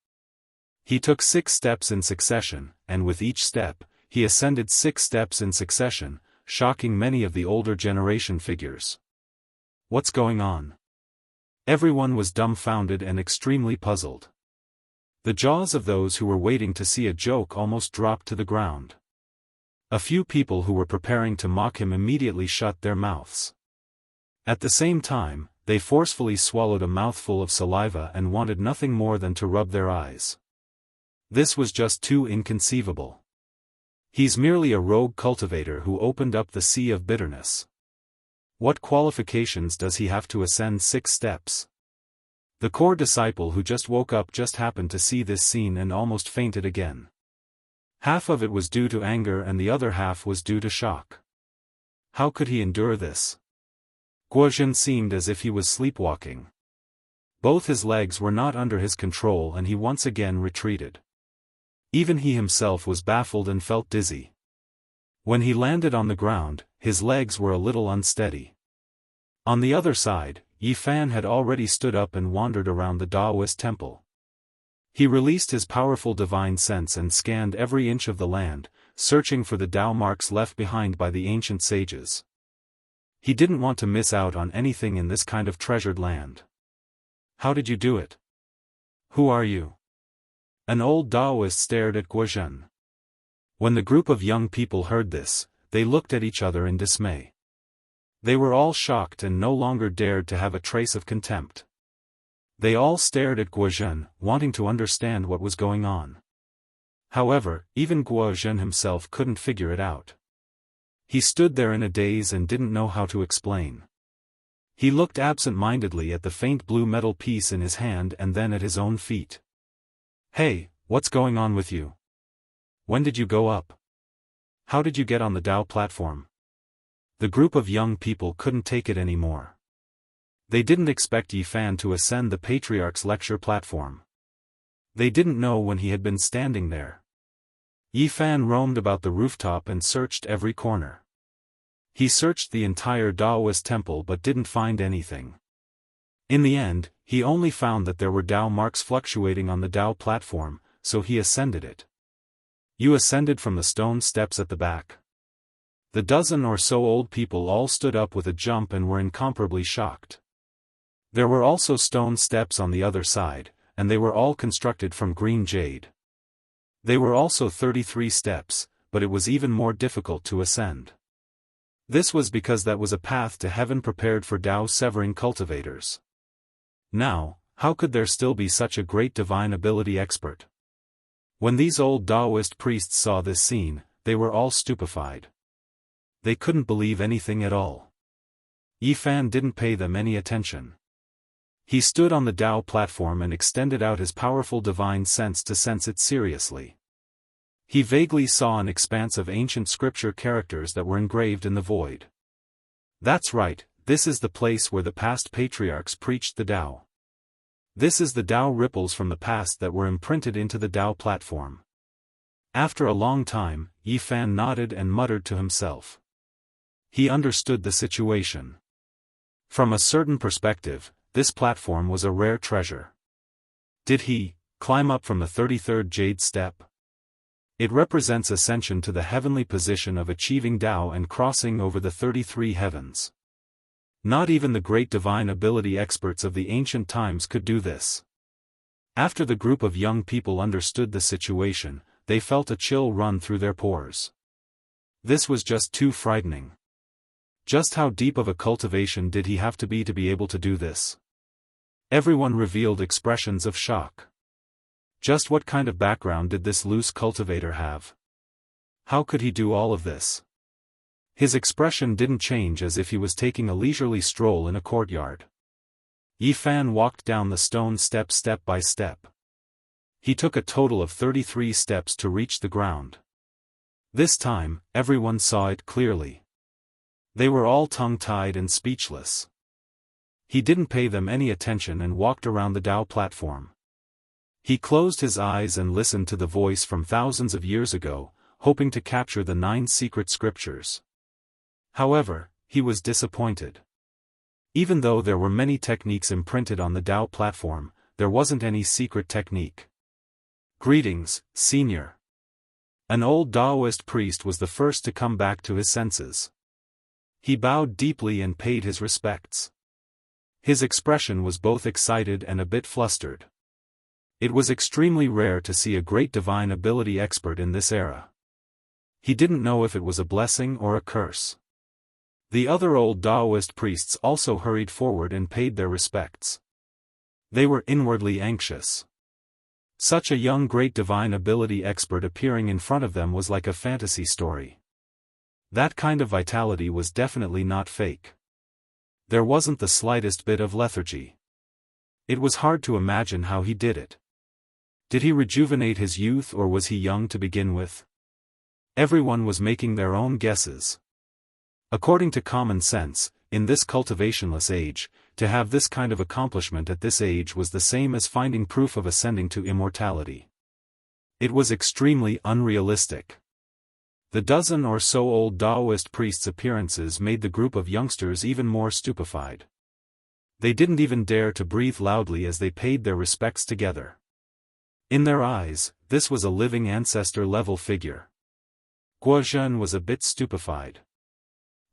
He took 6 steps in succession, and with each step, he ascended 6 steps in succession, shocking many of the older generation figures. What's going on? Everyone was dumbfounded and extremely puzzled. The jaws of those who were waiting to see a joke almost dropped to the ground. A few people who were preparing to mock him immediately shut their mouths. At the same time, they forcefully swallowed a mouthful of saliva and wanted nothing more than to rub their eyes. This was just too inconceivable. He's merely a rogue cultivator who opened up the sea of bitterness. What qualifications does he have to ascend 6 steps? The core disciple who just woke up just happened to see this scene and almost fainted again. Half of it was due to anger and the other half was due to shock. How could he endure this? Guozhen seemed as if he was sleepwalking. Both his legs were not under his control and he once again retreated. Even he himself was baffled and felt dizzy. When he landed on the ground, his legs were a little unsteady. On the other side, Yi Fan had already stood up and wandered around the Daoist temple. He released his powerful divine sense and scanned every inch of the land, searching for the Dao marks left behind by the ancient sages. He didn't want to miss out on anything in this kind of treasured land. How did you do it? Who are you? An old Daoist stared at Guozhen. When the group of young people heard this, they looked at each other in dismay. They were all shocked and no longer dared to have a trace of contempt. They all stared at Guozhen, wanting to understand what was going on. However, even Guozhen himself couldn't figure it out. He stood there in a daze and didn't know how to explain. He looked absent-mindedly at the faint blue metal piece in his hand and then at his own feet. Hey, what's going on with you? When did you go up? How did you get on the Dao platform? The group of young people couldn't take it anymore. They didn't expect Yi Fan to ascend the Patriarch's lecture platform. They didn't know when he had been standing there. Yi Fan roamed about the rooftop and searched every corner. He searched the entire Daoist temple but didn't find anything. In the end, he only found that there were Dao marks fluctuating on the Dao platform, so he ascended it. You ascended from the stone steps at the back. The dozen or so old people all stood up with a jump and were incomparably shocked. There were also stone steps on the other side, and they were all constructed from green jade. They were also 33 steps, but it was even more difficult to ascend. This was because that was a path to heaven prepared for Dao severing cultivators. Now, how could there still be such a great divine ability expert? When these old Daoist priests saw this scene, they were all stupefied. They couldn't believe anything at all. Yi Fan didn't pay them any attention. He stood on the Dao platform and extended out his powerful divine sense to sense it seriously. He vaguely saw an expanse of ancient scripture characters that were engraved in the void. That's right, this is the place where the past patriarchs preached the Dao. This is the Dao ripples from the past that were imprinted into the Dao platform. After a long time, Yi Fan nodded and muttered to himself. He understood the situation. From a certain perspective, this platform was a rare treasure. Did he climb up from the 33rd jade step? It represents ascension to the heavenly position of achieving Dao and crossing over the 33 heavens. Not even the great divine ability experts of the ancient times could do this. After the group of young people understood the situation, they felt a chill run through their pores. This was just too frightening. Just how deep of a cultivation did he have to be able to do this? Everyone revealed expressions of shock. Just what kind of background did this loose cultivator have? How could he do all of this? His expression didn't change as if he was taking a leisurely stroll in a courtyard. Yi Fan walked down the stone step by step. He took a total of 33 steps to reach the ground. This time, everyone saw it clearly. They were all tongue-tied and speechless. He didn't pay them any attention and walked around the Dao platform. He closed his eyes and listened to the voice from thousands of years ago, hoping to capture the 9 secret scriptures. However, he was disappointed. Even though there were many techniques imprinted on the Dao platform, there wasn't any secret technique. Greetings, Senior. An old Daoist priest was the first to come back to his senses. He bowed deeply and paid his respects. His expression was both excited and a bit flustered. It was extremely rare to see a great divine ability expert in this era. He didn't know if it was a blessing or a curse. The other old Daoist priests also hurried forward and paid their respects. They were inwardly anxious. Such a young great divine ability expert appearing in front of them was like a fantasy story. That kind of vitality was definitely not fake. There wasn't the slightest bit of lethargy. It was hard to imagine how he did it. Did he rejuvenate his youth or was he young to begin with? Everyone was making their own guesses. According to common sense, in this cultivationless age, To have this kind of accomplishment at this age was the same as finding proof of ascending to immortality. It was extremely unrealistic. The dozen or so old Daoist priests' appearances made the group of youngsters even more stupefied. They didn't even dare to breathe loudly as they paid their respects together. In their eyes, this was a living ancestor-level figure. Guozhen was a bit stupefied.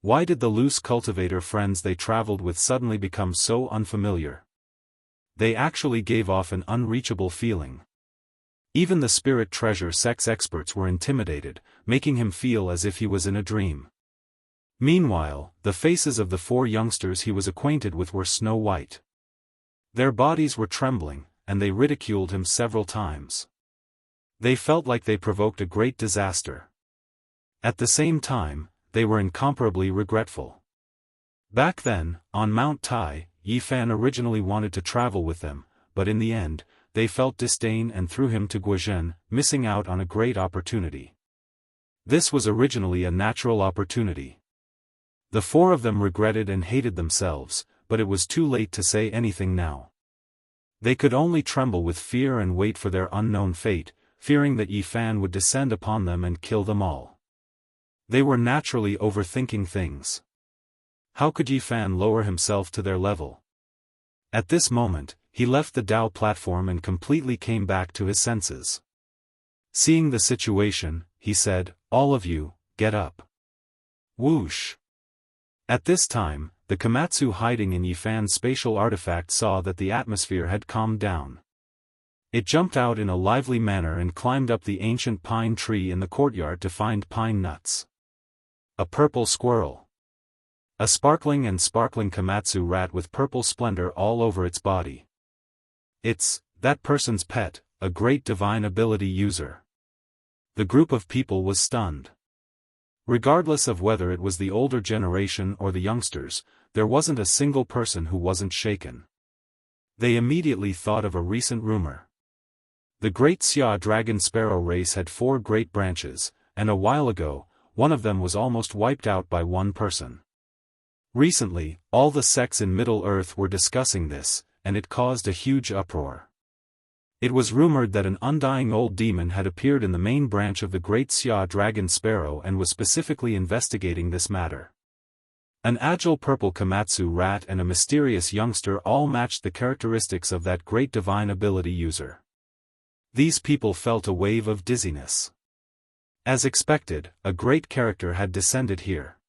Why did the loose cultivator friends they traveled with suddenly become so unfamiliar? They actually gave off an unreachable feeling. Even the spirit treasure sects experts were intimidated, making him feel as if he was in a dream. Meanwhile, the faces of the four youngsters he was acquainted with were snow white. Their bodies were trembling, and they ridiculed him several times. They felt like they provoked a great disaster. At the same time, they were incomparably regretful. Back then, on Mount Tai, Yifan originally wanted to travel with them, but in the end, they felt disdain and threw him to Guozhen, missing out on a great opportunity. This was originally a natural opportunity. The four of them regretted and hated themselves, but it was too late to say anything now. They could only tremble with fear and wait for their unknown fate, fearing that Yifan would descend upon them and kill them all. They were naturally overthinking things. How could Yifan lower himself to their level? At this moment, he left the Dao platform and completely came back to his senses. Seeing the situation, he said, "All of you, get up." Whoosh! At this time, the Komatsu hiding in Yifan's spatial artifact saw that the atmosphere had calmed down. It jumped out in a lively manner and climbed up the ancient pine tree in the courtyard to find pine nuts. A purple squirrel. A sparkling Komatsu rat with purple splendor all over its body. It's that person's pet, a great divine ability user. The group of people was stunned. Regardless of whether it was the older generation or the youngsters, there wasn't a single person who wasn't shaken. They immediately thought of a recent rumor. The Great Xia Dragon Sparrow race had 4 great branches, and a while ago, one of them was almost wiped out by one person. Recently, all the sects in Middle-earth were discussing this, and it caused a huge uproar. It was rumored that an undying old demon had appeared in the main branch of the Great Xia Dragon Sparrow and was specifically investigating this matter. An agile purple Komatsu rat and a mysterious youngster all matched the characteristics of that great divine ability user. These people felt a wave of dizziness. As expected, a great character had descended here.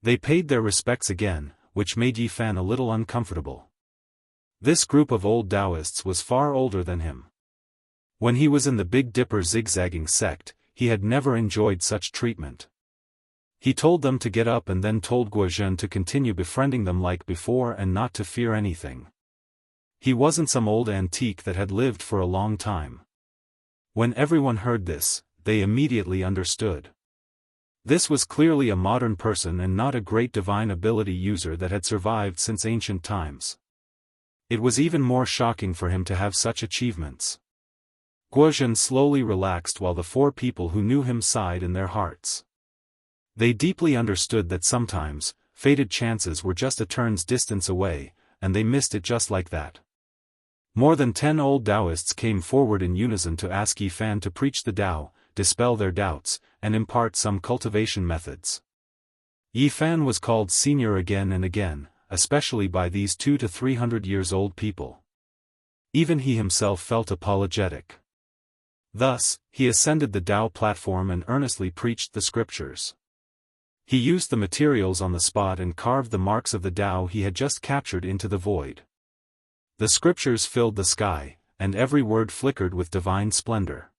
They paid their respects again, which made Yifan a little uncomfortable. This group of old Daoists was far older than him. When he was in the Big Dipper zigzagging sect, he had never enjoyed such treatment. He told them to get up and then told Guozhen to continue befriending them like before and not to fear anything. He wasn't some old antique that had lived for a long time. When everyone heard this, they immediately understood. This was clearly a modern person and not a great divine ability user that had survived since ancient times. It was even more shocking for him to have such achievements. Guozhen slowly relaxed while the 4 people who knew him sighed in their hearts. They deeply understood that sometimes, fated chances were just a turn's distance away, and they missed it just like that. More than 10 old Daoists came forward in unison to ask Yifan to preach the Dao, dispel their doubts, and impart some cultivation methods. Yifan was called senior again and again, especially by these 200 to 300 years old people. Even he himself felt apologetic. Thus, he ascended the Dao platform and earnestly preached the scriptures. He used the materials on the spot and carved the marks of the Dao he had just captured into the void. The scriptures filled the sky, and every word flickered with divine splendor.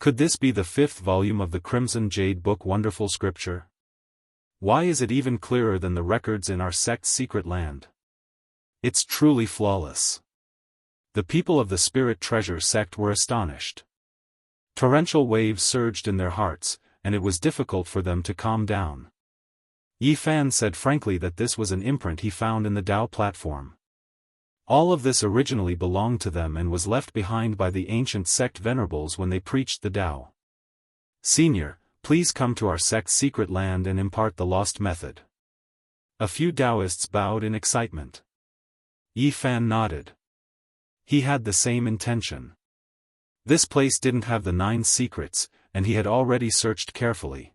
Could this be the 5th volume of the Crimson Jade Book, wonderful scripture? Why is it even clearer than the records in our sect's secret land? It's truly flawless. The people of the Spirit Treasure sect were astonished. Torrential waves surged in their hearts, and it was difficult for them to calm down. Yifan said frankly that this was an imprint he found in the Dao platform. All of this originally belonged to them and was left behind by the ancient sect venerables when they preached the Dao. Senior, please come to our sect's secret land and impart the lost method. A few Daoists bowed in excitement. Yi Fan nodded. He had the same intention. This place didn't have the 9 secrets, and he had already searched carefully.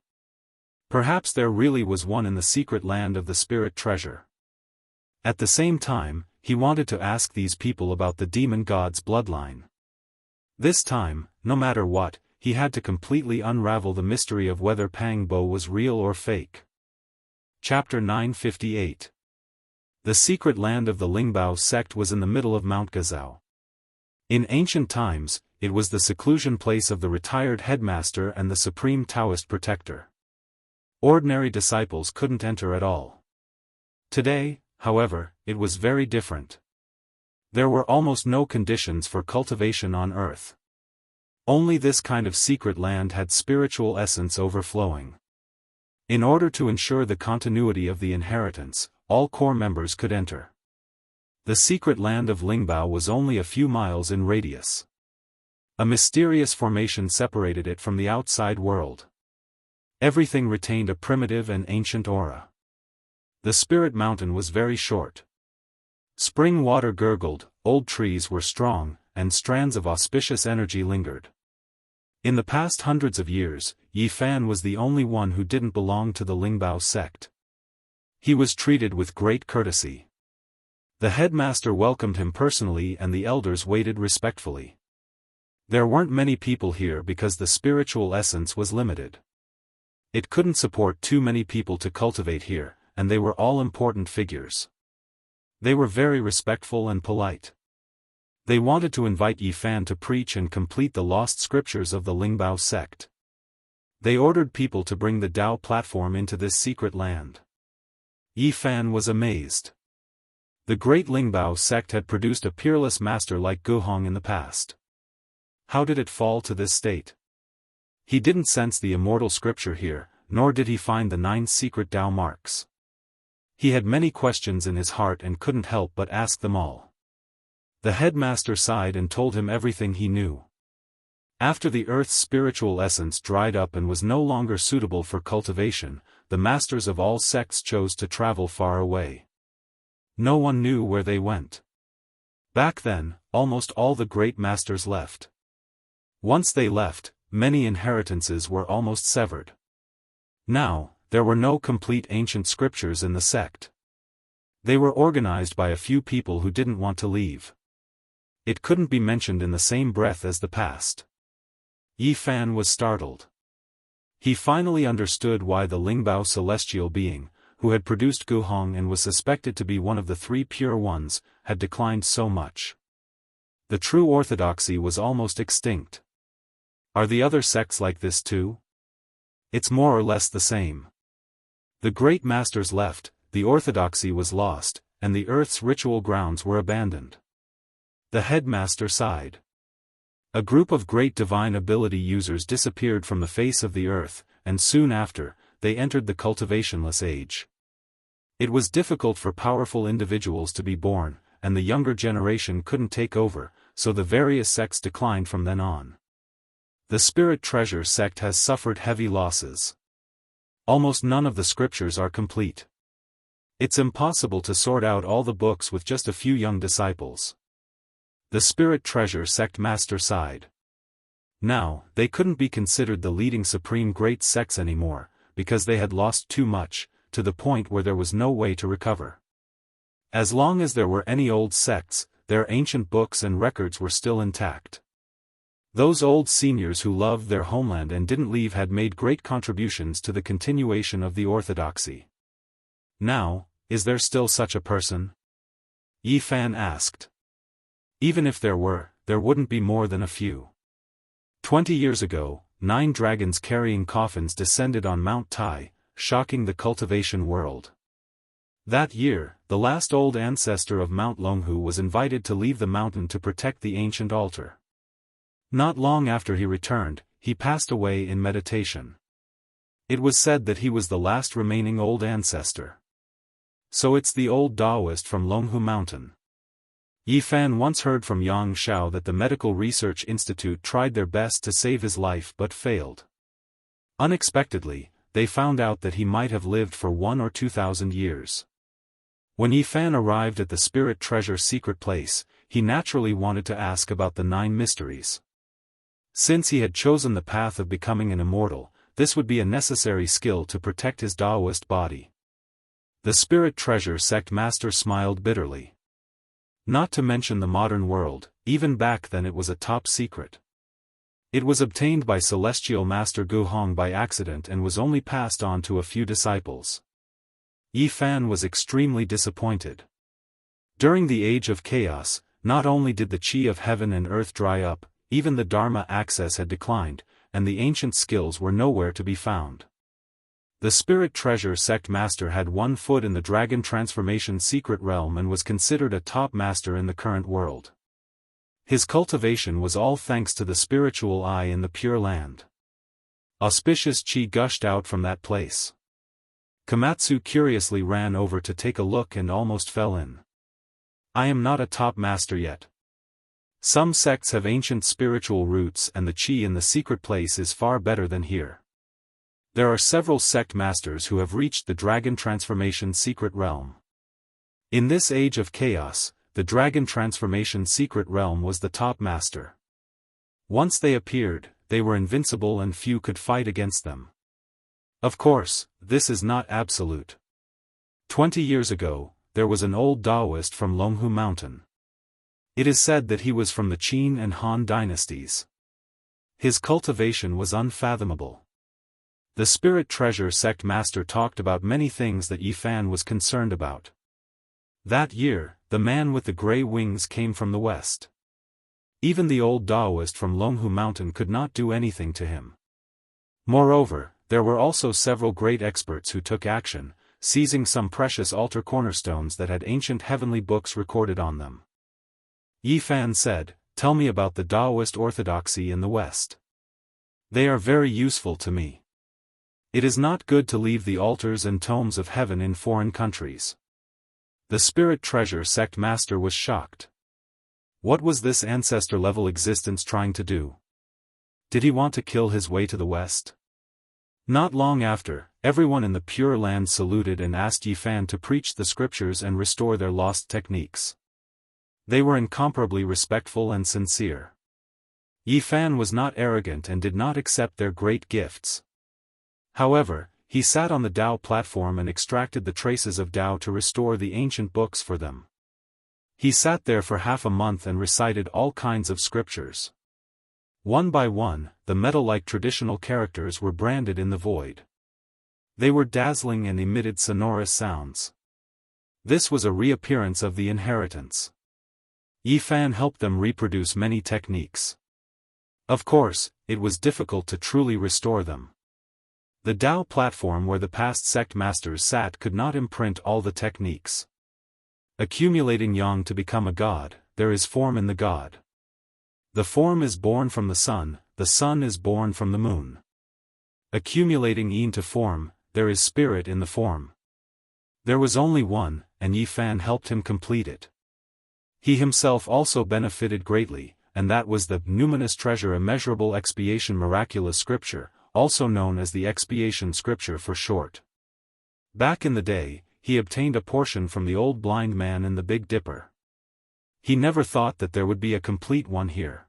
Perhaps there really was one in the secret land of the spirit treasure. At the same time, he wanted to ask these people about the demon god's bloodline. This time, no matter what, he had to completely unravel the mystery of whether Pang Bo was real or fake. Chapter 958. The secret land of the Lingbao sect was in the middle of Mount Gazao. In ancient times, it was the seclusion place of the retired headmaster and the supreme Taoist protector. Ordinary disciples couldn't enter at all. Today, however, it was very different. There were almost no conditions for cultivation on earth. Only this kind of secret land had spiritual essence overflowing. In order to ensure the continuity of the inheritance, all core members could enter. The secret land of Lingbao was only a few miles in radius. A mysterious formation separated it from the outside world. Everything retained a primitive and ancient aura. The spirit mountain was very short. Spring water gurgled, old trees were strong, and strands of auspicious energy lingered. In the past hundreds of years, Yi Fan was the only one who didn't belong to the Lingbao sect. He was treated with great courtesy. The headmaster welcomed him personally and the elders waited respectfully. There weren't many people here because the spiritual essence was limited. It couldn't support too many people to cultivate here, and they were all important figures. They were very respectful and polite. They wanted to invite Yi Fan to preach and complete the lost scriptures of the Lingbao sect. They ordered people to bring the Dao platform into this secret land. Yi Fan was amazed. The great Lingbao sect had produced a peerless master like Guhong in the past. How did it fall to this state? He didn't sense the immortal scripture here, nor did he find the 9 secret Dao marks. He had many questions in his heart and couldn't help but ask them all. The headmaster sighed and told him everything he knew. After the earth's spiritual essence dried up and was no longer suitable for cultivation, the masters of all sects chose to travel far away. No one knew where they went. Back then, almost all the great masters left. Once they left, many inheritances were almost severed. Now, there were no complete ancient scriptures in the sect. They were organized by a few people who didn't want to leave. It couldn't be mentioned in the same breath as the past. Yi Fan was startled. He finally understood why the Lingbao celestial being, who had produced Guhong and was suspected to be one of the 3 pure ones, had declined so much. The true orthodoxy was almost extinct. Are the other sects like this too? It's more or less the same. The great masters left, the orthodoxy was lost, and the earth's ritual grounds were abandoned. The headmaster sighed. A group of great divine ability users disappeared from the face of the earth, and soon after, they entered the cultivationless age. It was difficult for powerful individuals to be born, and the younger generation couldn't take over, so the various sects declined from then on. The Spirit Treasure sect has suffered heavy losses. Almost none of the scriptures are complete. It's impossible to sort out all the books with just a few young disciples. The Spirit Treasure sect master sighed. Now, they couldn't be considered the leading supreme great sects anymore, because they had lost too much, to the point where there was no way to recover. As long as there were any old sects, their ancient books and records were still intact. Those old seniors who loved their homeland and didn't leave had made great contributions to the continuation of the orthodoxy. Now, is there still such a person? Yi Fan asked. Even if there were, there wouldn't be more than a few. 20 years ago, 9 dragons carrying coffins descended on Mount Tai, shocking the cultivation world. That year, the last old ancestor of Mount Longhu was invited to leave the mountain to protect the ancient altar. Not long after he returned, he passed away in meditation. It was said that he was the last remaining old ancestor. So it's the old Daoist from Longhu Mountain. Yi Fan once heard from Yang Shao that the Medical Research Institute tried their best to save his life but failed. Unexpectedly, they found out that he might have lived for 1,000 or 2,000 years. When Yifan arrived at the spirit treasure secret place, he naturally wanted to ask about the 9 mysteries. Since he had chosen the path of becoming an immortal, this would be a necessary skill to protect his Daoist body. The spirit treasure sect master smiled bitterly. Not to mention the modern world, even back then it was a top secret. It was obtained by celestial master Gu Hong by accident and was only passed on to a few disciples. Yifan was extremely disappointed. During the Age of Chaos, not only did the qi of heaven and earth dry up, even the Dharma access had declined, and the ancient skills were nowhere to be found. The spirit treasure sect master had 1 foot in the dragon transformation secret realm and was considered a top master in the current world. His cultivation was all thanks to the spiritual eye in the Pure Land. Auspicious qi gushed out from that place. Komatsu curiously ran over to take a look and almost fell in. I am not a top master yet. Some sects have ancient spiritual roots and the qi in the secret place is far better than here. There are several sect masters who have reached the dragon transformation secret realm. In this age of chaos, the dragon transformation secret realm was the top master. Once they appeared, they were invincible and few could fight against them. Of course, this is not absolute. 20 years ago, there was an old Daoist from Longhu Mountain. It is said that he was from the Qin and Han dynasties. His cultivation was unfathomable. The spirit treasure sect master talked about many things that Yifan was concerned about. That year, the man with the gray wings came from the west. Even the old Daoist from Longhu Mountain could not do anything to him. Moreover, there were also several great experts who took action, seizing some precious altar cornerstones that had ancient heavenly books recorded on them. Yifan said, "Tell me about the Daoist orthodoxy in the West. They are very useful to me. It is not good to leave the altars and tomes of heaven in foreign countries." The spirit treasure sect master was shocked. What was this ancestor-level existence trying to do? Did he want to kill his way to the West? Not long after, everyone in the Pure Land saluted and asked Yifan to preach the scriptures and restore their lost techniques. They were incomparably respectful and sincere. Yifan was not arrogant and did not accept their great gifts. However, he sat on the Dao platform and extracted the traces of Dao to restore the ancient books for them. He sat there for half a month and recited all kinds of scriptures. One by one, the metal-like traditional characters were branded in the void. They were dazzling and emitted sonorous sounds. This was a reappearance of the inheritance. Yifan helped them reproduce many techniques. Of course, it was difficult to truly restore them. The Dao platform where the past sect masters sat could not imprint all the techniques. Accumulating yang to become a god, there is form in the god. The form is born from the sun is born from the moon. Accumulating yin to form, there is spirit in the form. There was only one, and Yifan helped him complete it. He himself also benefited greatly, and that was the numinous treasure immeasurable expiation miraculous scripture, also known as the expiation scripture for short. Back in the day, he obtained a portion from the old blind man in the Big Dipper. He never thought that there would be a complete one here.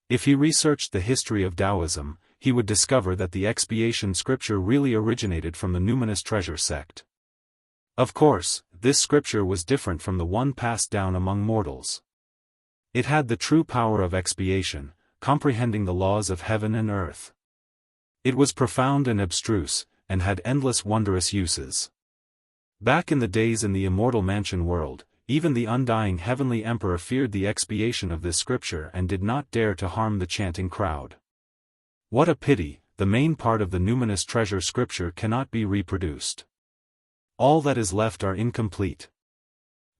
If he researched the history of Taoism, he would discover that the expiation scripture really originated from the numinous treasure sect. Of course, this scripture was different from the one passed down among mortals. It had the true power of expiation, comprehending the laws of heaven and earth. It was profound and abstruse, and had endless wondrous uses. Back in the days in the immortal mansion world, even the undying heavenly emperor feared the expiation of this scripture and did not dare to harm the chanting crowd. What a pity, the main part of the numinous treasure scripture cannot be reproduced. All that is left are incomplete.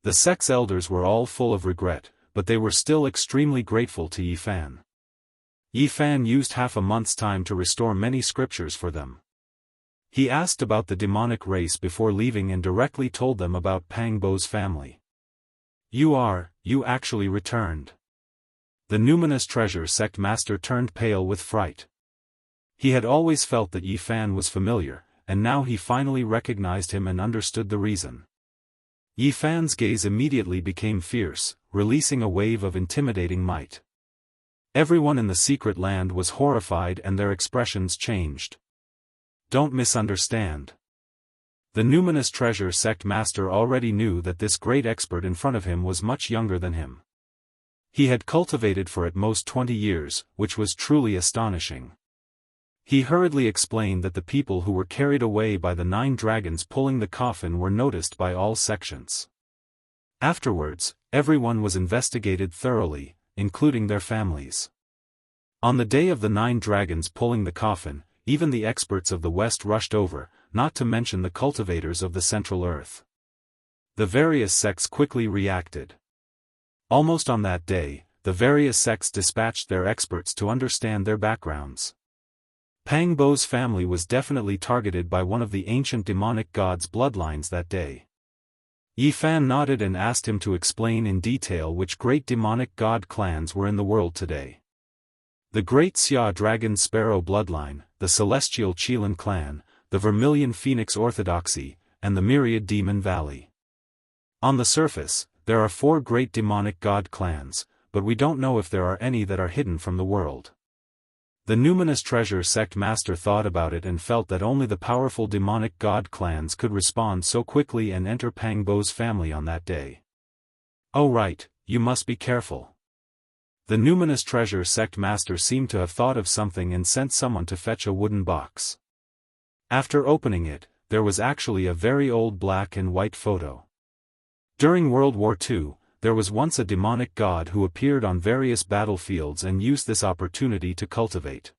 The sect's elders were all full of regret, but they were still extremely grateful to Yifan. Yifan used half a month's time to restore many scriptures for them. He asked about the demonic race before leaving and directly told them about Pang Bo's family. You actually returned. The numinous treasure sect master turned pale with fright. He had always felt that Yifan was familiar, and now he finally recognized him and understood the reason. Yi Fan's gaze immediately became fierce, releasing a wave of intimidating might. Everyone in the secret land was horrified and their expressions changed. Don't misunderstand. The numinous treasure sect master already knew that this great expert in front of him was much younger than him. He had cultivated for at most 20 years, which was truly astonishing. He hurriedly explained that the people who were carried away by the 9 dragons pulling the coffin were noticed by all sections. Afterwards, everyone was investigated thoroughly, including their families. On the day of the 9 dragons pulling the coffin, even the experts of the West rushed over, not to mention the cultivators of the Central Earth. The various sects quickly reacted. Almost on that day, the various sects dispatched their experts to understand their backgrounds. Pang Bo's family was definitely targeted by one of the ancient demonic gods' bloodlines that day. Yi Fan nodded and asked him to explain in detail which great demonic god clans were in the world today. The Great Xia Dragon Sparrow bloodline, the Celestial Qilin clan, the Vermilion Phoenix Orthodoxy, and the Myriad Demon Valley. On the surface, there are 4 great demonic god clans, but we don't know if there are any that are hidden from the world. The numinous treasure sect master thought about it and felt that only the powerful demonic god clans could respond so quickly and enter Pang Bo's family on that day. Oh right, you must be careful. The numinous treasure sect master seemed to have thought of something and sent someone to fetch a wooden box. After opening it, there was actually a very old black and white photo. During World War II, there was once a demonic god who appeared on various battlefields and used this opportunity to cultivate.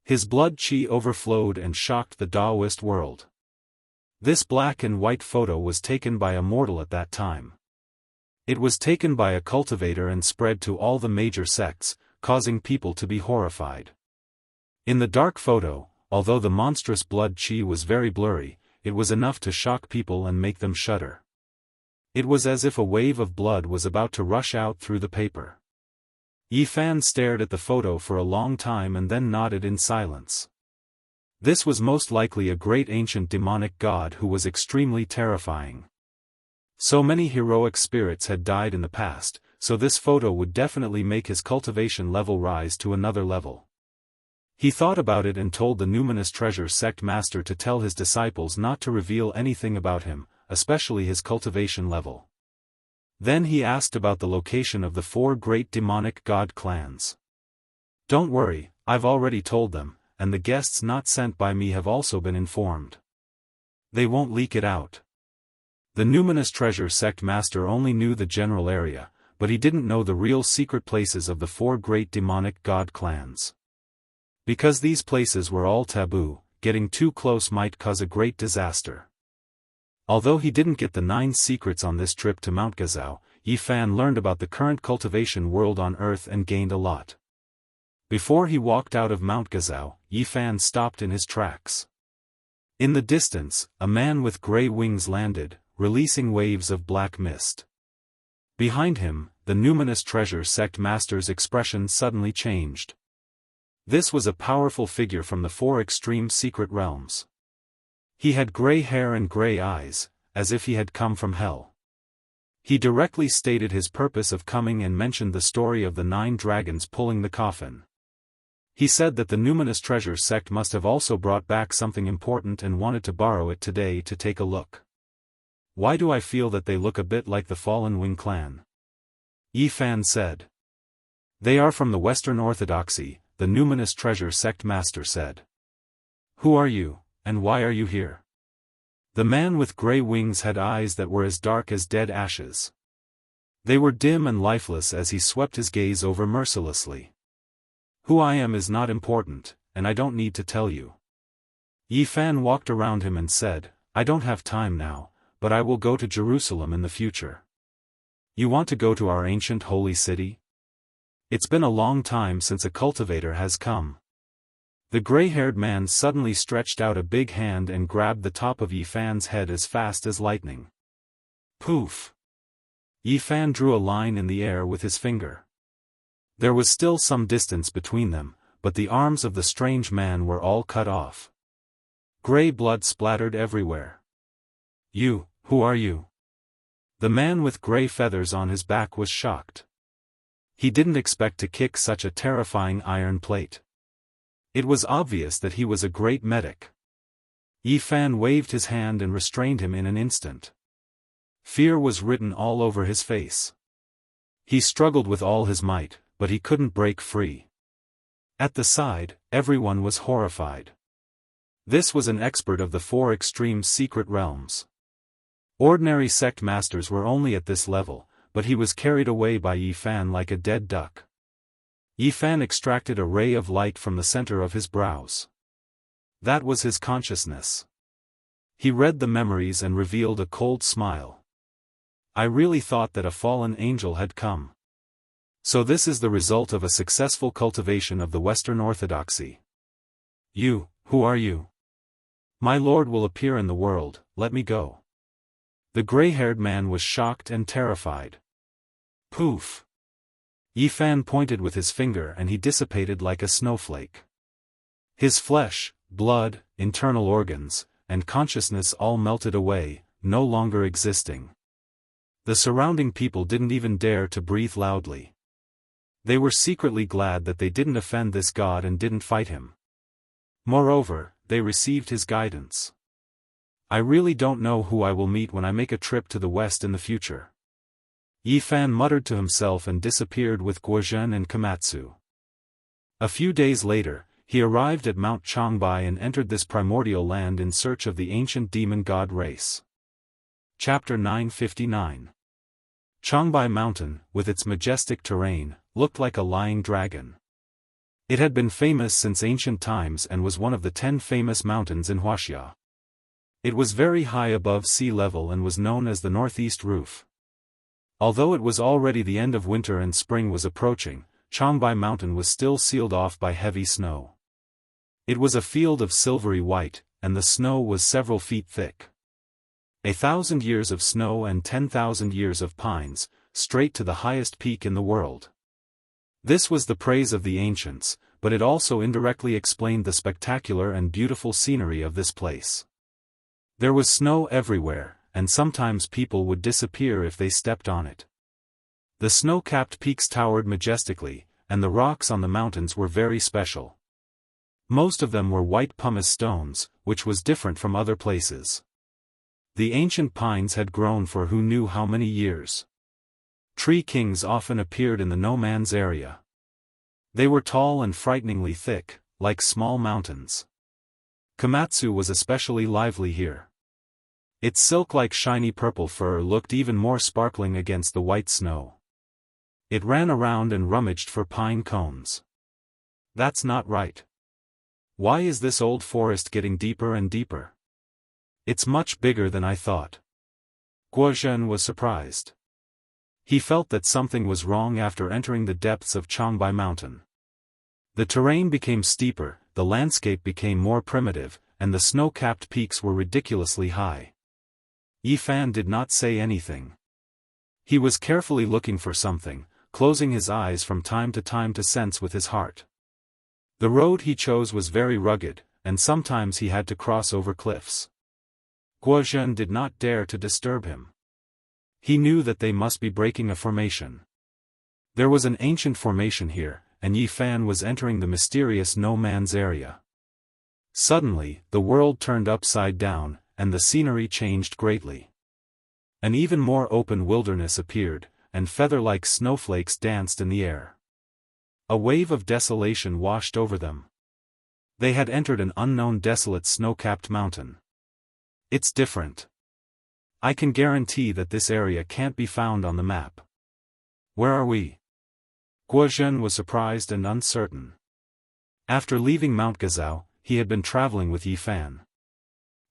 His blood qi overflowed and shocked the Daoist world. This black and white photo was taken by Immortal at that time. It was taken by a cultivator and spread to all the major sects, causing people to be horrified. In the dark photo, although the monstrous blood qi was very blurry, it was enough to shock people and make them shudder. It was as if a wave of blood was about to rush out through the paper. Yi Fan stared at the photo for a long time and then nodded in silence. This was most likely a great ancient demonic god who was extremely terrifying. So many heroic spirits had died in the past, so this photo would definitely make his cultivation level rise to another level. He thought about it and told the numinous treasure sect master to tell his disciples not to reveal anything about him, especially his cultivation level. Then he asked about the location of the 4 great demonic god clans. Don't worry, I've already told them, and the guests not sent by me have also been informed. They won't leak it out. The numinous treasure sect master only knew the general area, but he didn't know the real secret places of the 4 great demonic god clans. Because these places were all taboo, getting too close might cause a great disaster. Although he didn't get the 9 secrets on this trip to Mount Gazao, Yi Fan learned about the current cultivation world on Earth and gained a lot. Before he walked out of Mount Gazao, Yi Fan stopped in his tracks. In the distance, a man with gray wings landed, releasing waves of black mist. Behind him, the numinous treasure sect master's expression suddenly changed. This was a powerful figure from the 4 extreme secret realms. He had gray hair and gray eyes, as if he had come from hell. He directly stated his purpose of coming and mentioned the story of the 9 dragons pulling the coffin. He said that the numinous treasure sect must have also brought back something important and wanted to borrow it today to take a look. Why do I feel that they look a bit like the Fallen Wing clan? Yi Fan said. They are from the Western Orthodoxy, the numinous treasure sect master said. Who are you, and why are you here? The man with gray wings had eyes that were as dark as dead ashes. They were dim and lifeless as he swept his gaze over mercilessly. Who I am is not important, and I don't need to tell you. Yi Fan walked around him and said, I don't have time now, but I will go to Jerusalem in the future. You want to go to our ancient holy city? It's been a long time since a cultivator has come. The gray-haired man suddenly stretched out a big hand and grabbed the top of Yi Fan's head as fast as lightning. Poof! Yi Fan drew a line in the air with his finger. There was still some distance between them, but the arms of the strange man were all cut off. Gray blood splattered everywhere. You, who are you? The man with gray feathers on his back was shocked. He didn't expect to kick such a terrifying iron plate. It was obvious that he was a great medic. Yi Fan waved his hand and restrained him in an instant. Fear was written all over his face. He struggled with all his might, but he couldn't break free. At the side, everyone was horrified. This was an expert of the 4 extreme secret realms. Ordinary sect masters were only at this level, but he was carried away by Yi Fan like a dead duck. Yi Fan extracted a ray of light from the center of his brows. That was his consciousness. He read the memories and revealed a cold smile. I really thought that a fallen angel had come. So this is the result of a successful cultivation of the Western Orthodoxy. You, who are you? My lord will appear in the world, let me go. The gray-haired man was shocked and terrified. Poof! Yi Fan pointed with his finger and he dissipated like a snowflake. His flesh, blood, internal organs, and consciousness all melted away, no longer existing. The surrounding people didn't even dare to breathe loudly. They were secretly glad that they didn't offend this god and didn't fight him. Moreover, they received his guidance. I really don't know who I will meet when I make a trip to the west in the future. Yi Fan muttered to himself and disappeared with Guozhen and Komatsu. A few days later, he arrived at Mount Changbai and entered this primordial land in search of the ancient demon god race. Chapter 959. Changbai Mountain, with its majestic terrain, looked like a lying dragon. It had been famous since ancient times and was one of the 10 famous mountains in Wuxia. It was very high above sea level and was known as the Northeast Roof. Although it was already the end of winter and spring was approaching, Changbai Mountain was still sealed off by heavy snow. It was a field of silvery white, and the snow was several feet thick. 1,000 years of snow and 10,000 years of pines, straight to the highest peak in the world. This was the praise of the ancients, but it also indirectly explained the spectacular and beautiful scenery of this place. There was snow everywhere, and sometimes people would disappear if they stepped on it. The snow-capped peaks towered majestically, and the rocks on the mountains were very special. Most of them were white pumice stones, which was different from other places. The ancient pines had grown for who knew how many years. Tree kings often appeared in the no-man's area. They were tall and frighteningly thick, like small mountains. Komatsu was especially lively here. Its silk-like shiny purple fur looked even more sparkling against the white snow. It ran around and rummaged for pine cones. That's not right. Why is this old forest getting deeper and deeper? It's much bigger than I thought. Guozhen was surprised. He felt that something was wrong after entering the depths of Changbai Mountain. The terrain became steeper, the landscape became more primitive, and the snow-capped peaks were ridiculously high. Yi Fan did not say anything. He was carefully looking for something, closing his eyes from time to sense with his heart. The road he chose was very rugged, and sometimes he had to cross over cliffs. Guozhen did not dare to disturb him. He knew that they must be breaking a formation. There was an ancient formation here, and Yi Fan was entering the mysterious no-man's area. Suddenly, the world turned upside down, and the scenery changed greatly. An even more open wilderness appeared, and feather-like snowflakes danced in the air. A wave of desolation washed over them. They had entered an unknown desolate snow-capped mountain. It's different. I can guarantee that this area can't be found on the map. Where are we? Guozhen was surprised and uncertain. After leaving Mount Gazao, he had been traveling with Yi Fan.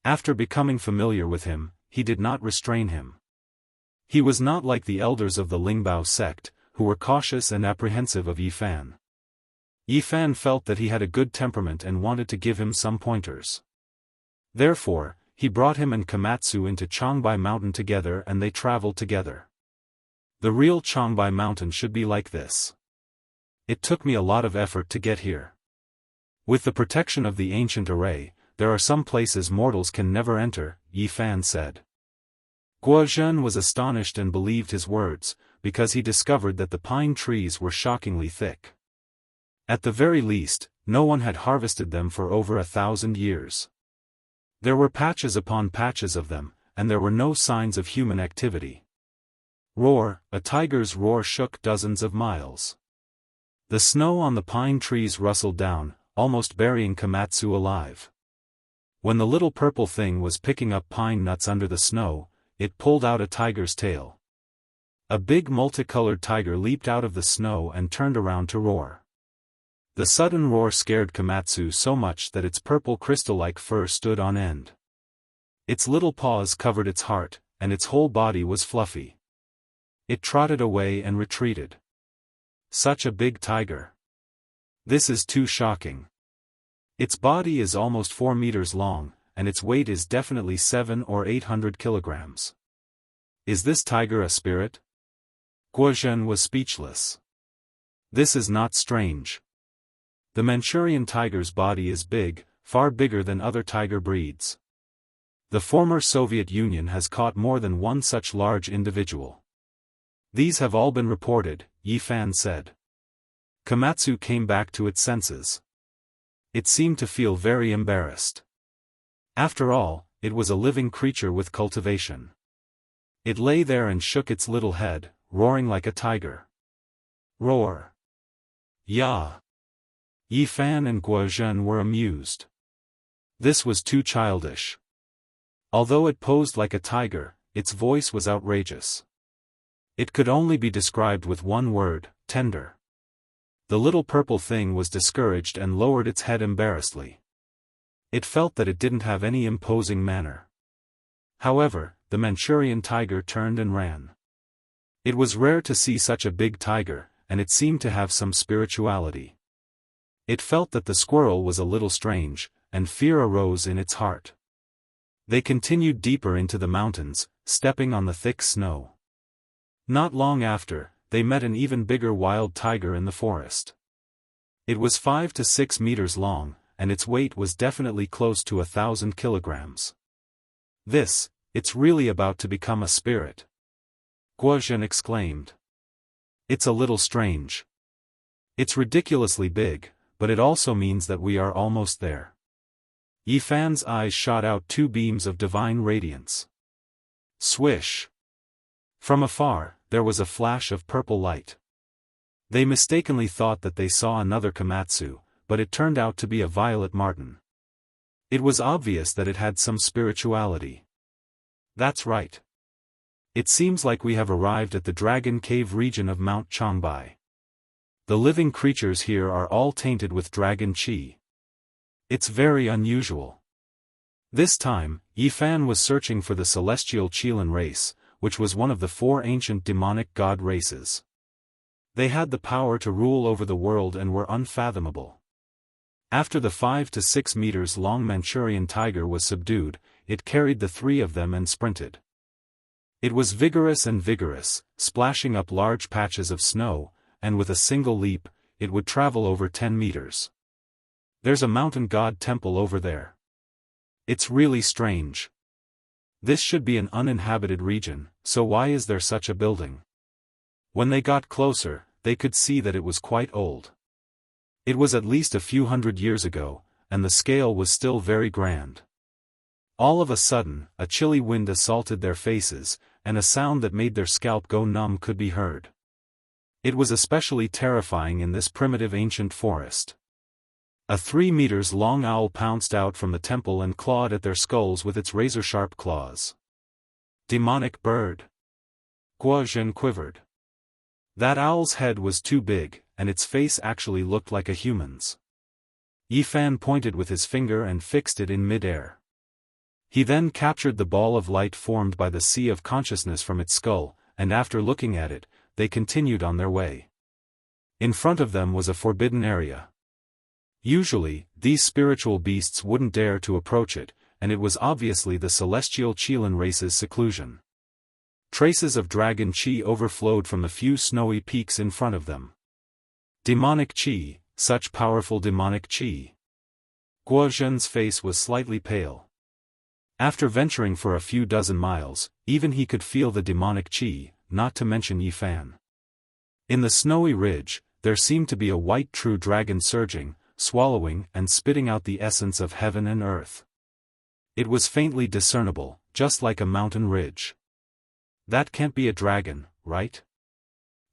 After becoming familiar with him, he did not restrain him. He was not like the elders of the Lingbao sect, who were cautious and apprehensive of Yi Fan. Yi Fan felt that he had a good temperament and wanted to give him some pointers. Therefore, he brought him and Komatsu into Changbai Mountain together and they traveled together. The real Changbai Mountain should be like this. It took me a lot of effort to get here. With the protection of the ancient array, there are some places mortals can never enter, Yi Fan said. Guozhen was astonished and believed his words, because he discovered that the pine trees were shockingly thick. At the very least, no one had harvested them for over 1,000 years. There were patches upon patches of them, and there were no signs of human activity. Roar, a tiger's roar shook dozens of miles. The snow on the pine trees rustled down, almost burying Komatsu alive. When the little purple thing was picking up pine nuts under the snow, it pulled out a tiger's tail. A big multicolored tiger leaped out of the snow and turned around to roar. The sudden roar scared Komatsu so much that its purple crystal-like fur stood on end. Its little paws covered its heart, and its whole body was fluffy. It trotted away and retreated. Such a big tiger. This is too shocking. Its body is almost 4 meters long, and its weight is definitely 700 or 800 kilograms. Is this tiger a spirit? Guozhen was speechless. This is not strange. The Manchurian tiger's body is big, far bigger than other tiger breeds. The former Soviet Union has caught more than one such large individual. These have all been reported, Yifan said. Komatsu came back to its senses. It seemed to feel very embarrassed. After all, it was a living creature with cultivation. It lay there and shook its little head, roaring like a tiger. Roar. Ya. Yifan and Guozhen were amused. This was too childish. Although it posed like a tiger, its voice was outrageous. It could only be described with one word, tender. The little purple thing was discouraged and lowered its head embarrassedly. It felt that it didn't have any imposing manner. However, the Manchurian tiger turned and ran. It was rare to see such a big tiger, and it seemed to have some spirituality. It felt that the squirrel was a little strange, and fear arose in its heart. They continued deeper into the mountains, stepping on the thick snow. Not long after, they met an even bigger wild tiger in the forest. It was 5 to 6 meters long, and its weight was definitely close to 1,000 kilograms. It's really about to become a spirit. Guozhen exclaimed. It's a little strange. It's ridiculously big, but it also means that we are almost there. Yifan's eyes shot out 2 beams of divine radiance. Swish! From afar, there was a flash of purple light. They mistakenly thought that they saw another Komatsu, but it turned out to be a violet marten. It was obvious that it had some spirituality. That's right. It seems like we have arrived at the Dragon Cave region of Mount Changbai. The living creatures here are all tainted with dragon qi. It's very unusual. This time, Yifan was searching for the celestial Qilin race, which was one of the 4 ancient demonic god races. They had the power to rule over the world and were unfathomable. After the 5 to 6 meters long Manchurian tiger was subdued, it carried the 3 of them and sprinted. It was vigorous and vigorous, splashing up large patches of snow, and with a single leap, it would travel over 10 meters. There's a mountain god temple over there. It's really strange. This should be an uninhabited region, so why is there such a building? When they got closer, they could see that it was quite old. It was at least a few hundred years ago, and the scale was still very grand. All of a sudden, a chilly wind assaulted their faces, and a sound that made their scalp go numb could be heard. It was especially terrifying in this primitive ancient forest. A 3 meters long owl pounced out from the temple and clawed at their skulls with its razor-sharp claws. Demonic bird. Guozhen quivered. That owl's head was too big, and its face actually looked like a human's. Yifan pointed with his finger and fixed it in mid-air. He then captured the ball of light formed by the sea of consciousness from its skull, and after looking at it, they continued on their way. In front of them was a forbidden area. Usually, these spiritual beasts wouldn't dare to approach it, and it was obviously the celestial Qilin race's seclusion. Traces of dragon qi overflowed from the few snowy peaks in front of them. Demonic qi, such powerful demonic qi. Guozhen's face was slightly pale. After venturing for a few dozen miles, even he could feel the demonic qi, not to mention Yifan. In the snowy ridge, there seemed to be a white true dragon surging, swallowing and spitting out the essence of heaven and earth. It was faintly discernible, just like a mountain ridge. That can't be a dragon, right?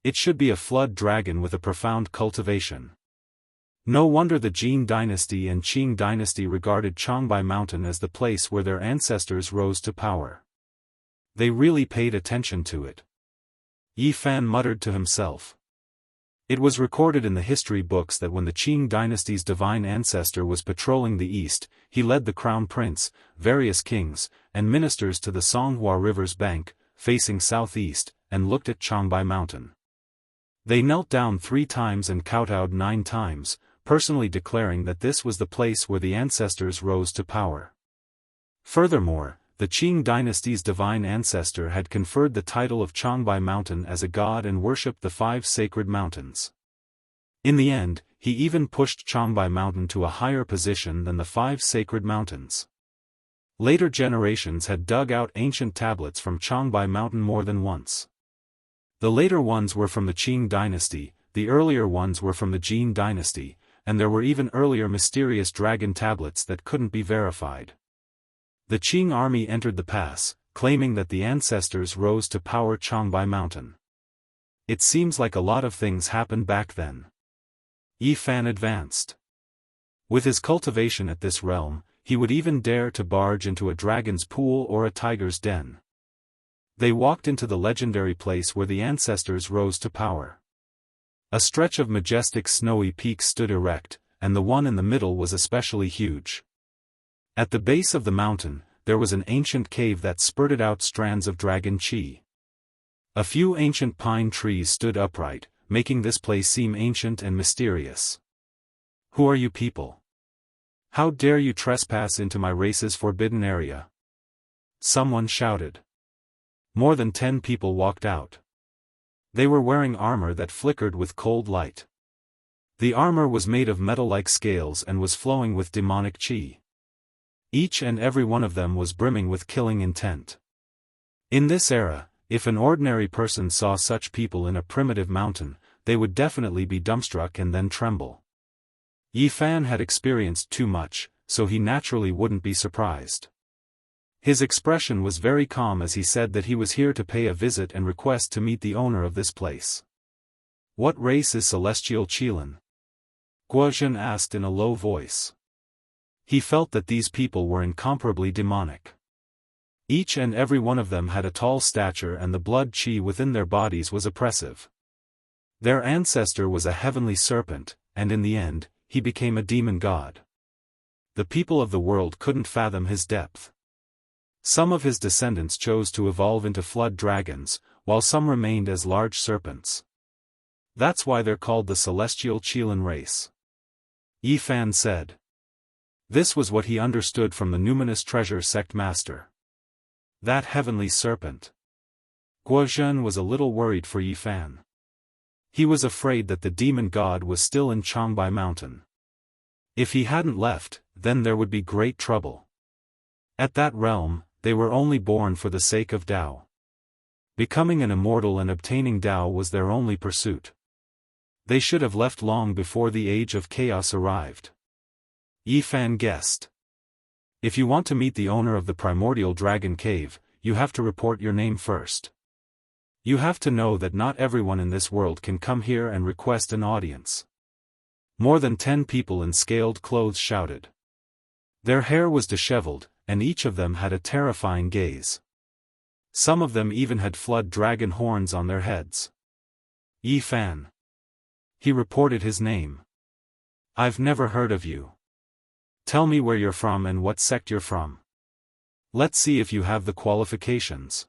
It should be a flood dragon with a profound cultivation. No wonder the Jin dynasty and Qing dynasty regarded Changbai Mountain as the place where their ancestors rose to power. They really paid attention to it. Yifan muttered to himself. It was recorded in the history books that when the Qing dynasty's divine ancestor was patrolling the east, he led the crown prince, various kings, and ministers to the Songhua River's bank, facing southeast, and looked at Changbai Mountain. They knelt down 3 times and kowtowed 9 times, personally declaring that this was the place where the ancestors rose to power. Furthermore, the Qing dynasty's divine ancestor had conferred the title of Changbai Mountain as a god and worshipped the 5 sacred mountains. In the end, he even pushed Changbai Mountain to a higher position than the 5 sacred mountains. Later generations had dug out ancient tablets from Changbai Mountain more than once. The later ones were from the Qing dynasty, the earlier ones were from the Jin dynasty, and there were even earlier mysterious dragon tablets that couldn't be verified. The Qing army entered the pass, claiming that the ancestors rose to power Changbai Mountain. It seems like a lot of things happened back then. Yifan advanced. With his cultivation at this realm, he would even dare to barge into a dragon's pool or a tiger's den. They walked into the legendary place where the ancestors rose to power. A stretch of majestic snowy peaks stood erect, and the one in the middle was especially huge. At the base of the mountain, there was an ancient cave that spurted out strands of dragon qi. A few ancient pine trees stood upright, making this place seem ancient and mysterious. "Who are you people? How dare you trespass into my race's forbidden area?" Someone shouted. More than 10 people walked out. They were wearing armor that flickered with cold light. The armor was made of metal-like scales and was flowing with demonic qi. Each and every one of them was brimming with killing intent. In this era, if an ordinary person saw such people in a primitive mountain, they would definitely be dumbstruck and then tremble. Yifan had experienced too much, so he naturally wouldn't be surprised. His expression was very calm as he said that he was here to pay a visit and request to meet the owner of this place. "What race is Celestial Qilin?" Guozhen asked in a low voice. He felt that these people were incomparably demonic. Each and every one of them had a tall stature and the blood qi within their bodies was oppressive. Their ancestor was a heavenly serpent, and in the end, he became a demon god. The people of the world couldn't fathom his depth. Some of his descendants chose to evolve into flood dragons, while some remained as large serpents. That's why they're called the Celestial Qilin race. Yifan said. This was what he understood from the numinous treasure sect master. That heavenly serpent. Guozhen was a little worried for Yifan. He was afraid that the demon god was still in Changbai Mountain. If he hadn't left, then there would be great trouble. At that realm, they were only born for the sake of Dao. Becoming an immortal and obtaining Dao was their only pursuit. They should have left long before the age of chaos arrived. Yifan guessed. If you want to meet the owner of the primordial dragon cave, you have to report your name first. You have to know that not everyone in this world can come here and request an audience. More than 10 people in scaled clothes shouted. Their hair was disheveled, and each of them had a terrifying gaze. Some of them even had flood dragon horns on their heads. Yifan. He reported his name. I've never heard of you. Tell me where you're from and what sect you're from. Let's see if you have the qualifications.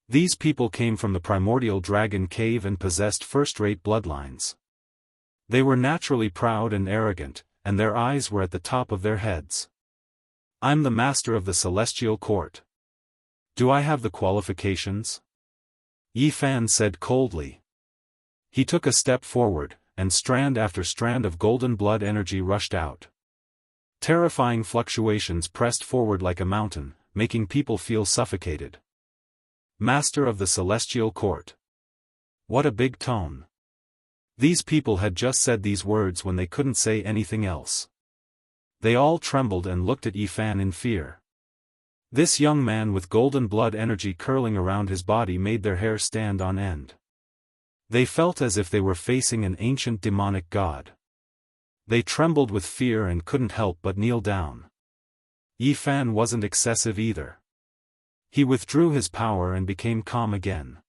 These people came from the primordial dragon cave and possessed first-rate bloodlines. They were naturally proud and arrogant, and their eyes were at the top of their heads. I'm the master of the celestial court. Do I have the qualifications? Yifan said coldly. He took a step forward, and strand after strand of golden blood energy rushed out. Terrifying fluctuations pressed forward like a mountain, making people feel suffocated. Master of the Celestial Court. What a big tone. These people had just said these words when they couldn't say anything else. They all trembled and looked at Yifan in fear. This young man with golden blood energy curling around his body made their hair stand on end. They felt as if they were facing an ancient demonic god. They trembled with fear and couldn't help but kneel down. Yifan wasn't excessive either. He withdrew his power and became calm again.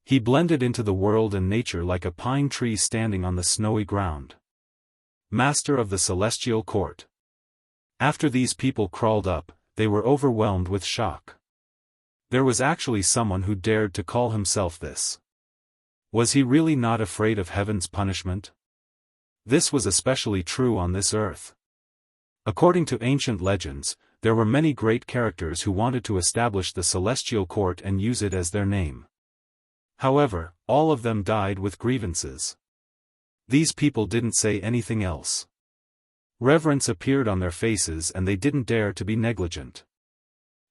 He blended into the world and nature like a pine tree standing on the snowy ground. Master of the Celestial Court. After these people crawled up, they were overwhelmed with shock. There was actually someone who dared to call himself this. Was he really not afraid of heaven's punishment? This was especially true on this earth. According to ancient legends, there were many great characters who wanted to establish the Celestial Court and use it as their name. However, all of them died with grievances. These people didn't say anything else. Reverence appeared on their faces and they didn't dare to be negligent.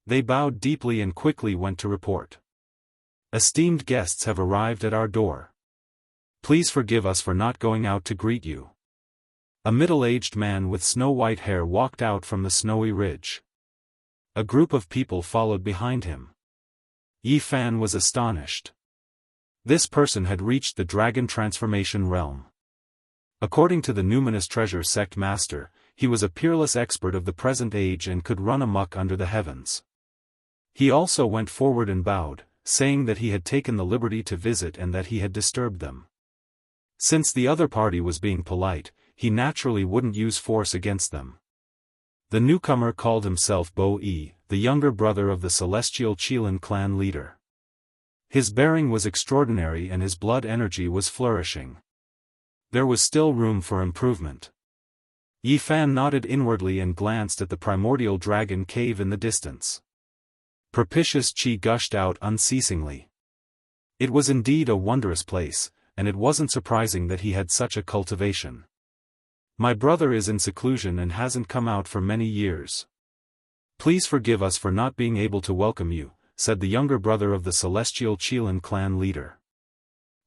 They bowed deeply and quickly went to report. Esteemed guests have arrived at our door. Please forgive us for not going out to greet you. A middle-aged man with snow-white hair walked out from the snowy ridge. A group of people followed behind him. Yifan was astonished. This person had reached the dragon transformation realm. According to the numinous treasure sect master, he was a peerless expert of the present age and could run amok under the heavens. He also went forward and bowed, saying that he had taken the liberty to visit and that he had disturbed them. Since the other party was being polite, he naturally wouldn't use force against them. The newcomer called himself Bo-E, the younger brother of the celestial Qilin clan leader. His bearing was extraordinary and his blood energy was flourishing. There was still room for improvement. Yifan nodded inwardly and glanced at the primordial dragon cave in the distance. Propitious qi gushed out unceasingly. It was indeed a wondrous place, and it wasn't surprising that he had such a cultivation. My brother is in seclusion and hasn't come out for many years. Please forgive us for not being able to welcome you, said the younger brother of the celestial Qilin clan leader.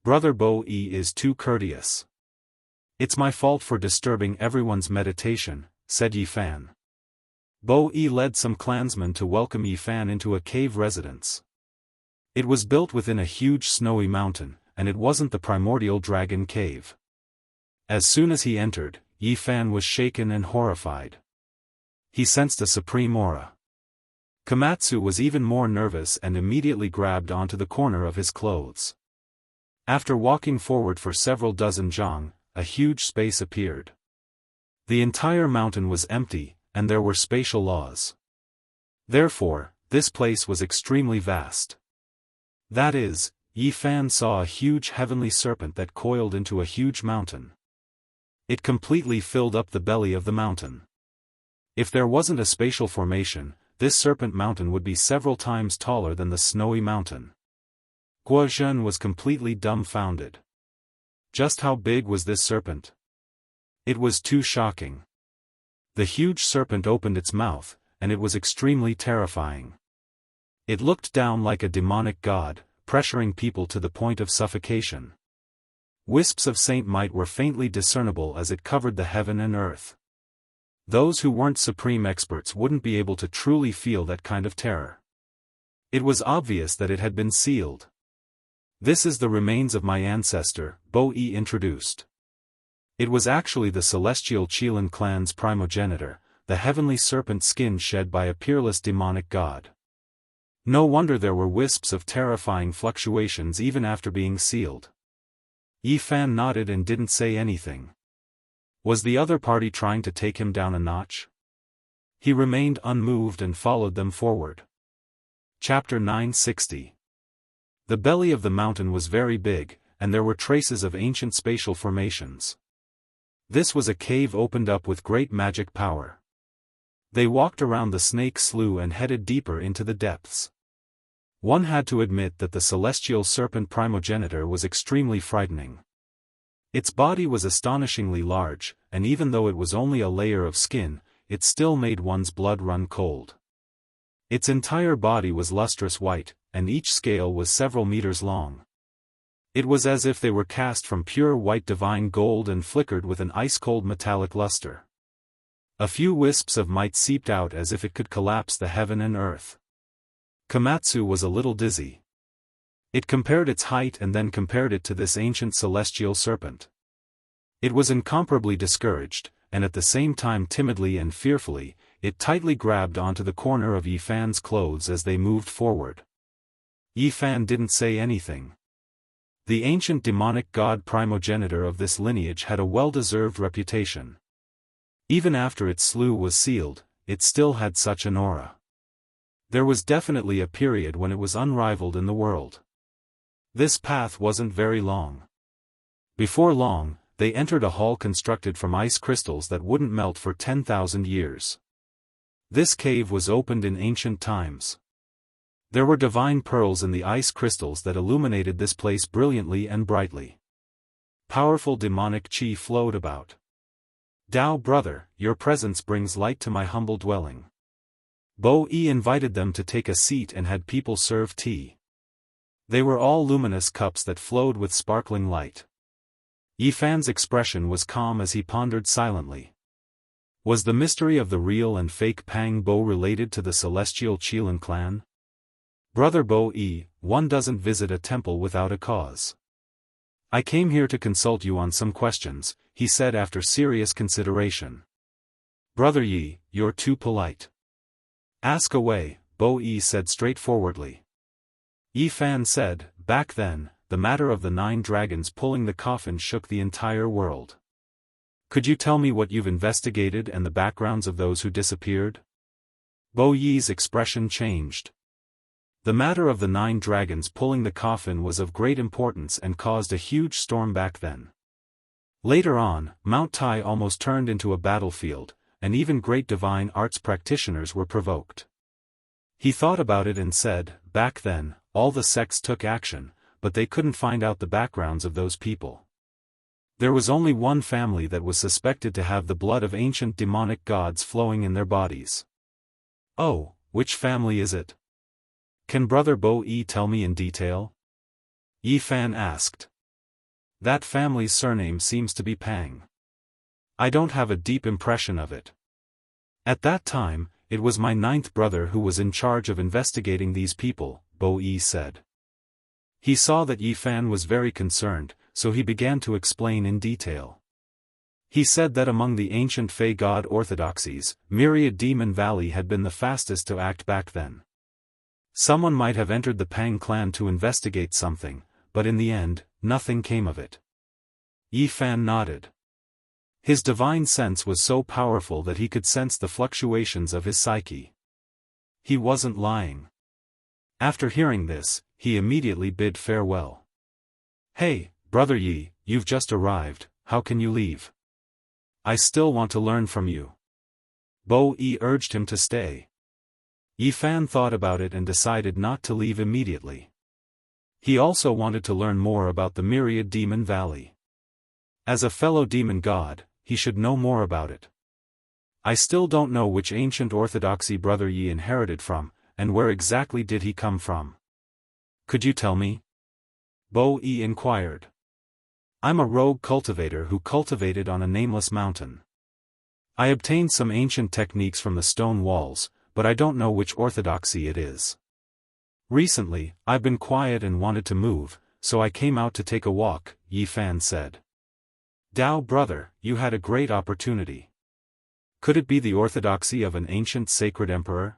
Brother Bo-E is too courteous. It's my fault for disturbing everyone's meditation, said Yifan. Bo-E led some clansmen to welcome Yifan into a cave residence. It was built within a huge snowy mountain, and it wasn't the primordial dragon cave. As soon as he entered, Yifan was shaken and horrified. He sensed a supreme aura. Komatsu was even more nervous and immediately grabbed onto the corner of his clothes. After walking forward for several dozen zhang, a huge space appeared. The entire mountain was empty, and there were spatial laws. Therefore, this place was extremely vast. That is, Yifan saw a huge heavenly serpent that coiled into a huge mountain. It completely filled up the belly of the mountain. If there wasn't a spatial formation, this serpent mountain would be several times taller than the snowy mountain. Guozhen was completely dumbfounded. Just how big was this serpent? It was too shocking. The huge serpent opened its mouth, and it was extremely terrifying. It looked down like a demonic god, pressuring people to the point of suffocation. Wisps of saint might were faintly discernible as it covered the heaven and earth. Those who weren't supreme experts wouldn't be able to truly feel that kind of terror. It was obvious that it had been sealed. This is the remains of my ancestor, Bo-E introduced. It was actually the celestial Qilin clan's primogenitor, the heavenly serpent skin shed by a peerless demonic god. No wonder there were wisps of terrifying fluctuations even after being sealed. Yifan nodded and didn't say anything. Was the other party trying to take him down a notch? He remained unmoved and followed them forward. Chapter 960. The belly of the mountain was very big, and there were traces of ancient spatial formations. This was a cave opened up with great magic power. They walked around the snake slough and headed deeper into the depths. One had to admit that the celestial serpent primogenitor was extremely frightening. Its body was astonishingly large, and even though it was only a layer of skin, it still made one's blood run cold. Its entire body was lustrous white, and each scale was several meters long. It was as if they were cast from pure white divine gold and flickered with an ice-cold metallic luster. A few wisps of might seeped out as if it could collapse the heaven and earth. Komatsu was a little dizzy. It compared its height and then compared it to this ancient celestial serpent. It was incomparably discouraged, and at the same time timidly and fearfully, it tightly grabbed onto the corner of Yi Fan's clothes as they moved forward. Yi Fan didn't say anything. The ancient demonic god primogenitor of this lineage had a well-deserved reputation. Even after its slough was sealed, it still had such an aura. There was definitely a period when it was unrivaled in the world. This path wasn't very long. Before long, they entered a hall constructed from ice crystals that wouldn't melt for 10,000 years. This cave was opened in ancient times. There were divine pearls in the ice crystals that illuminated this place brilliantly and brightly. Powerful demonic chi flowed about. Dao brother, your presence brings light to my humble dwelling. Bo-yi invited them to take a seat and had people serve tea. They were all luminous cups that flowed with sparkling light. Yi Fan's expression was calm as he pondered silently. Was the mystery of the real and fake Pang Bo related to the celestial Qilin clan? Brother Bo-yi, one doesn't visit a temple without a cause. I came here to consult you on some questions, he said after serious consideration. Brother Yi, you're too polite. Ask away, Bo-yi said straightforwardly. Yi Fan said, back then, the matter of the 9 dragons pulling the coffin shook the entire world. Could you tell me what you've investigated and the backgrounds of those who disappeared? Bo-yi's expression changed. The matter of the 9 dragons pulling the coffin was of great importance and caused a huge storm back then. Later on, Mount Tai almost turned into a battlefield, and even great divine arts practitioners were provoked. He thought about it and said, back then, all the sects took action, but they couldn't find out the backgrounds of those people. There was only one family that was suspected to have the blood of ancient demonic gods flowing in their bodies. Oh, which family is it? Can Brother Bo-yi tell me in detail? Yi Fan asked. That family's surname seems to be Pang. I don't have a deep impression of it. At that time, it was my 9th brother who was in charge of investigating these people, Bo-yi said. He saw that Yi Fan was very concerned, so he began to explain in detail. He said that among the ancient Fey god orthodoxies, Myriad Demon Valley had been the fastest to act back then. Someone might have entered the Pang clan to investigate something, but in the end, nothing came of it. Yi Fan nodded. His divine sense was so powerful that he could sense the fluctuations of his psyche. He wasn't lying. After hearing this, he immediately bid farewell. Hey, Brother Yi, you've just arrived, how can you leave? I still want to learn from you. Bo-yi urged him to stay. Yi Fan thought about it and decided not to leave immediately. He also wanted to learn more about the Myriad Demon Valley. As a fellow demon god, he should know more about it. I still don't know which ancient orthodoxy Brother Yi inherited from, and where exactly did he come from. Could you tell me? Bo-yi inquired. I'm a rogue cultivator who cultivated on a nameless mountain. I obtained some ancient techniques from the stone walls, but I don't know which orthodoxy it is. Recently, I've been quiet and wanted to move, so I came out to take a walk, Yi Fan said. Dao brother, you had a great opportunity. Could it be the orthodoxy of an ancient sacred emperor?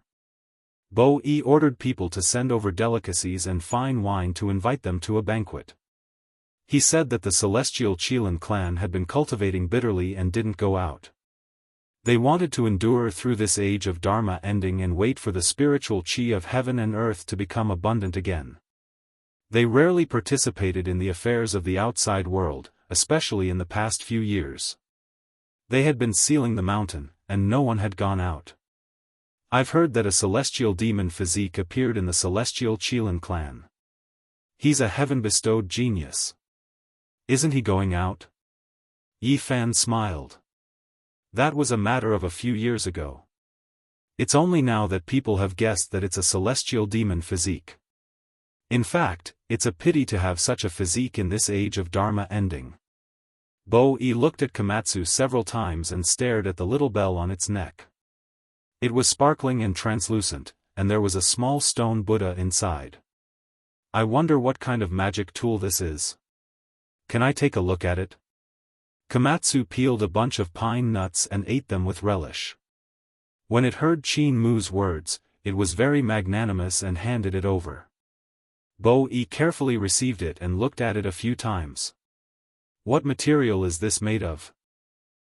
Bo-yi ordered people to send over delicacies and fine wine to invite them to a banquet. He said that the celestial Qilin clan had been cultivating bitterly and didn't go out. They wanted to endure through this age of Dharma ending and wait for the spiritual chi of heaven and earth to become abundant again. They rarely participated in the affairs of the outside world, especially in the past few years. They had been sealing the mountain, and no one had gone out. I've heard that a celestial demon physique appeared in the celestial Qilin clan. He's a heaven-bestowed genius. Isn't he going out? Yi Fan smiled. That was a matter of a few years ago. It's only now that people have guessed that it's a celestial demon physique. In fact, it's a pity to have such a physique in this age of Dharma ending. Bo-e looked at Komatsu several times and stared at the little bell on its neck. It was sparkling and translucent, and there was a small stone Buddha inside. I wonder what kind of magic tool this is. Can I take a look at it? Komatsu peeled a bunch of pine nuts and ate them with relish. When it heard Chin Mu's words, it was very magnanimous and handed it over. Bo-e carefully received it and looked at it a few times. What material is this made of?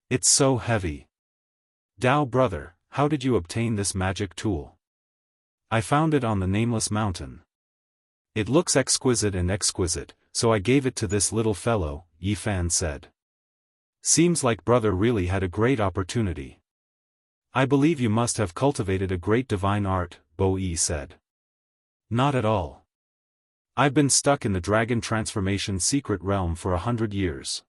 It's so heavy. Dao brother, how did you obtain this magic tool? I found it on the nameless mountain. It looks exquisite and exquisite, so I gave it to this little fellow, Yifan said. Seems like brother really had a great opportunity. I believe you must have cultivated a great divine art, Bo-e said. Not at all. I've been stuck in the dragon transformation secret realm for 100 years.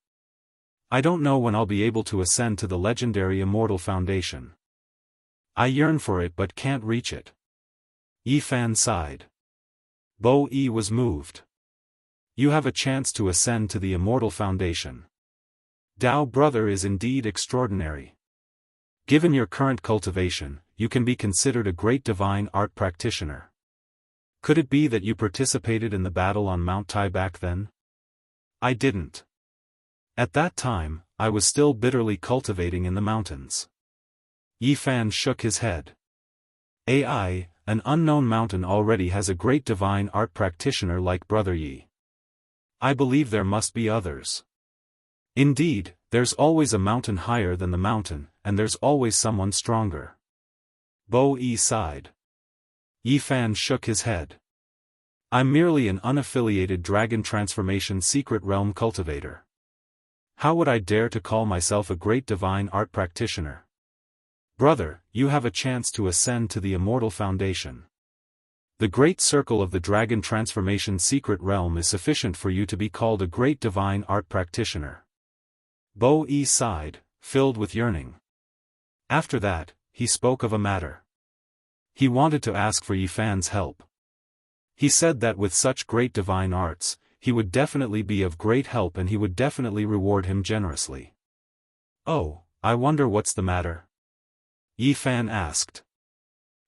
I don't know when I'll be able to ascend to the legendary Immortal Foundation. I yearn for it but can't reach it. Yifan sighed. Bo-e was moved. You have a chance to ascend to the Immortal Foundation. Dao brother is indeed extraordinary. Given your current cultivation, you can be considered a great divine art practitioner. Could it be that you participated in the battle on Mount Tai back then? I didn't. At that time, I was still bitterly cultivating in the mountains. Yifan shook his head. An unknown mountain already has a great divine art practitioner like Brother Yi. I believe there must be others. Indeed, there's always a mountain higher than the mountain, and there's always someone stronger. Bo-e sighed. Yifan shook his head. I'm merely an unaffiliated dragon transformation secret realm cultivator. How would I dare to call myself a great divine art practitioner? Brother, you have a chance to ascend to the Immortal Foundation. The great circle of the dragon transformation secret realm is sufficient for you to be called a great divine art practitioner. Bo-e sighed, filled with yearning. After that, he spoke of a matter. He wanted to ask for Yifan's help. He said that with such great divine arts, he would definitely be of great help and he would definitely reward him generously. Oh, I wonder what's the matter? Yifan asked.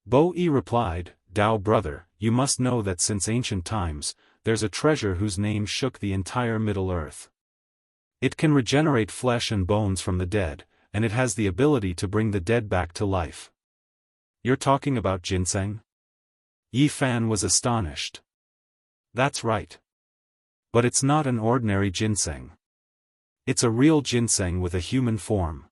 Bo-e replied, Dao brother, you must know that since ancient times, there's a treasure whose name shook the entire Middle Earth. It can regenerate flesh and bones from the dead, and it has the ability to bring the dead back to life. You're talking about ginseng? Yifan was astonished. That's right. But it's not an ordinary ginseng. It's a real ginseng with a human form.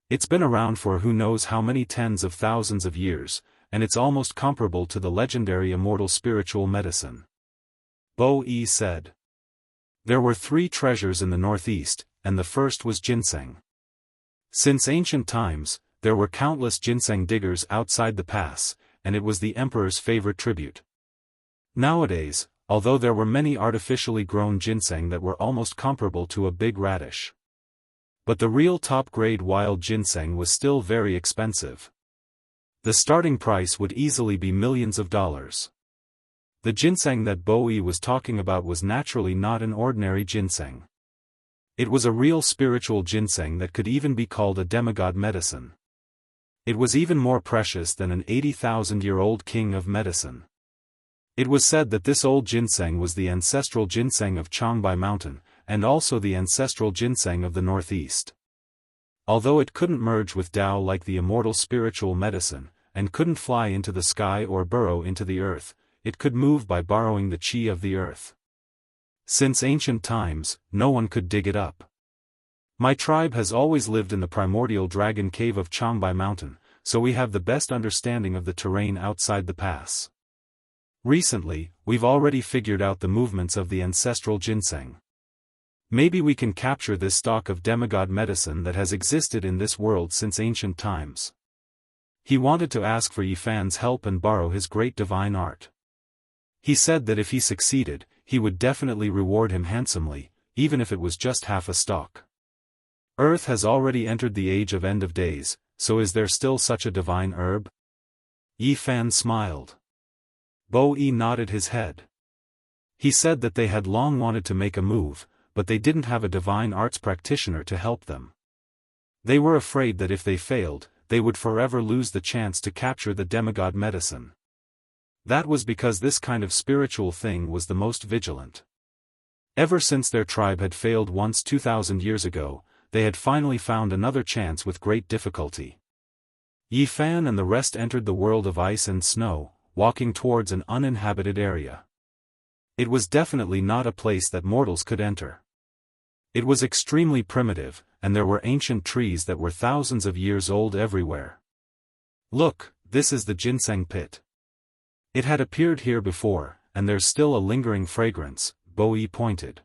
It's been around for who knows how many tens of thousands of years, and it's almost comparable to the legendary immortal spiritual medicine. Bo-e said. There were 3 treasures in the northeast, and the first was ginseng. Since ancient times, there were countless ginseng diggers outside the pass, and it was the emperor's favorite tribute. Nowadays, although there were many artificially grown ginseng that were almost comparable to a big radish. But the real top-grade wild ginseng was still very expensive. The starting price would easily be millions of dollars. The ginseng that Bo-e was talking about was naturally not an ordinary ginseng. It was a real spiritual ginseng that could even be called a demigod medicine. It was even more precious than an 80,000-year-old king of medicine. It was said that this old ginseng was the ancestral ginseng of Changbai Mountain, and also the ancestral ginseng of the northeast. Although it couldn't merge with Tao like the immortal spiritual medicine, and couldn't fly into the sky or burrow into the earth, it could move by borrowing the chi of the earth. Since ancient times, no one could dig it up. My tribe has always lived in the primordial dragon cave of Changbai Mountain, so we have the best understanding of the terrain outside the pass. Recently, we've already figured out the movements of the ancestral ginseng. Maybe we can capture this stock of demigod medicine that has existed in this world since ancient times. He wanted to ask for Yifan's help and borrow his great divine art. He said that if he succeeded, he would definitely reward him handsomely, even if it was just half a stalk. Earth has already entered the age of end of days, so is there still such a divine herb? Yi Fan smiled. Bo Yi nodded his head. He said that they had long wanted to make a move, but they didn't have a divine arts practitioner to help them. They were afraid that if they failed, they would forever lose the chance to capture the demigod medicine. That was because this kind of spiritual thing was the most vigilant. Ever since their tribe had failed once 2,000 years ago, they had finally found another chance with great difficulty. Yi Fan and the rest entered the world of ice and snow, walking towards an uninhabited area. It was definitely not a place that mortals could enter. It was extremely primitive, and there were ancient trees that were thousands of years old everywhere. Look, this is the ginseng pit. It had appeared here before, and there's still a lingering fragrance, Bo Yi pointed.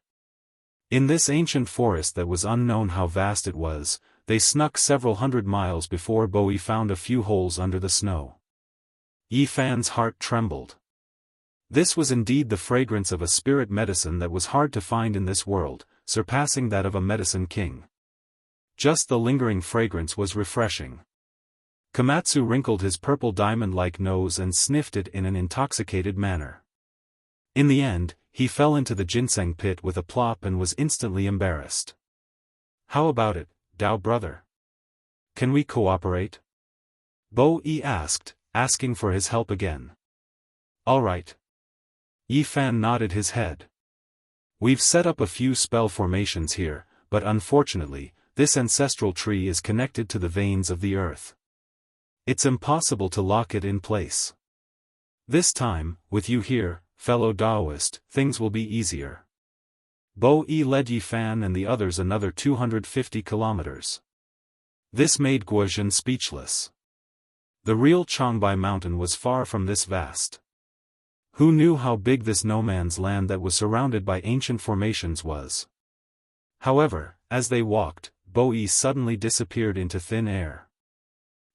In this ancient forest that was unknown how vast it was, they snuck several hundred miles before Bo Yi found a few holes under the snow. Yi Fan's heart trembled. This was indeed the fragrance of a spirit medicine that was hard to find in this world, surpassing that of a medicine king. Just the lingering fragrance was refreshing. Komatsu wrinkled his purple diamond-like nose and sniffed it in an intoxicated manner. In the end, he fell into the ginseng pit with a plop and was instantly embarrassed. How about it, Dao brother? Can we cooperate? Bo Yi asked, asking for his help again. All right. Yi Fan nodded his head. We've set up a few spell formations here, but unfortunately, this ancestral tree is connected to the veins of the earth. It's impossible to lock it in place. This time, with you here, fellow Daoist, things will be easier. Bo Yi led Yi Fan and the others another 250 kilometers. This made Guozhen speechless. The real Changbai mountain was far from this vast. Who knew how big this no-man's land that was surrounded by ancient formations was? However, as they walked, Bo Yi suddenly disappeared into thin air.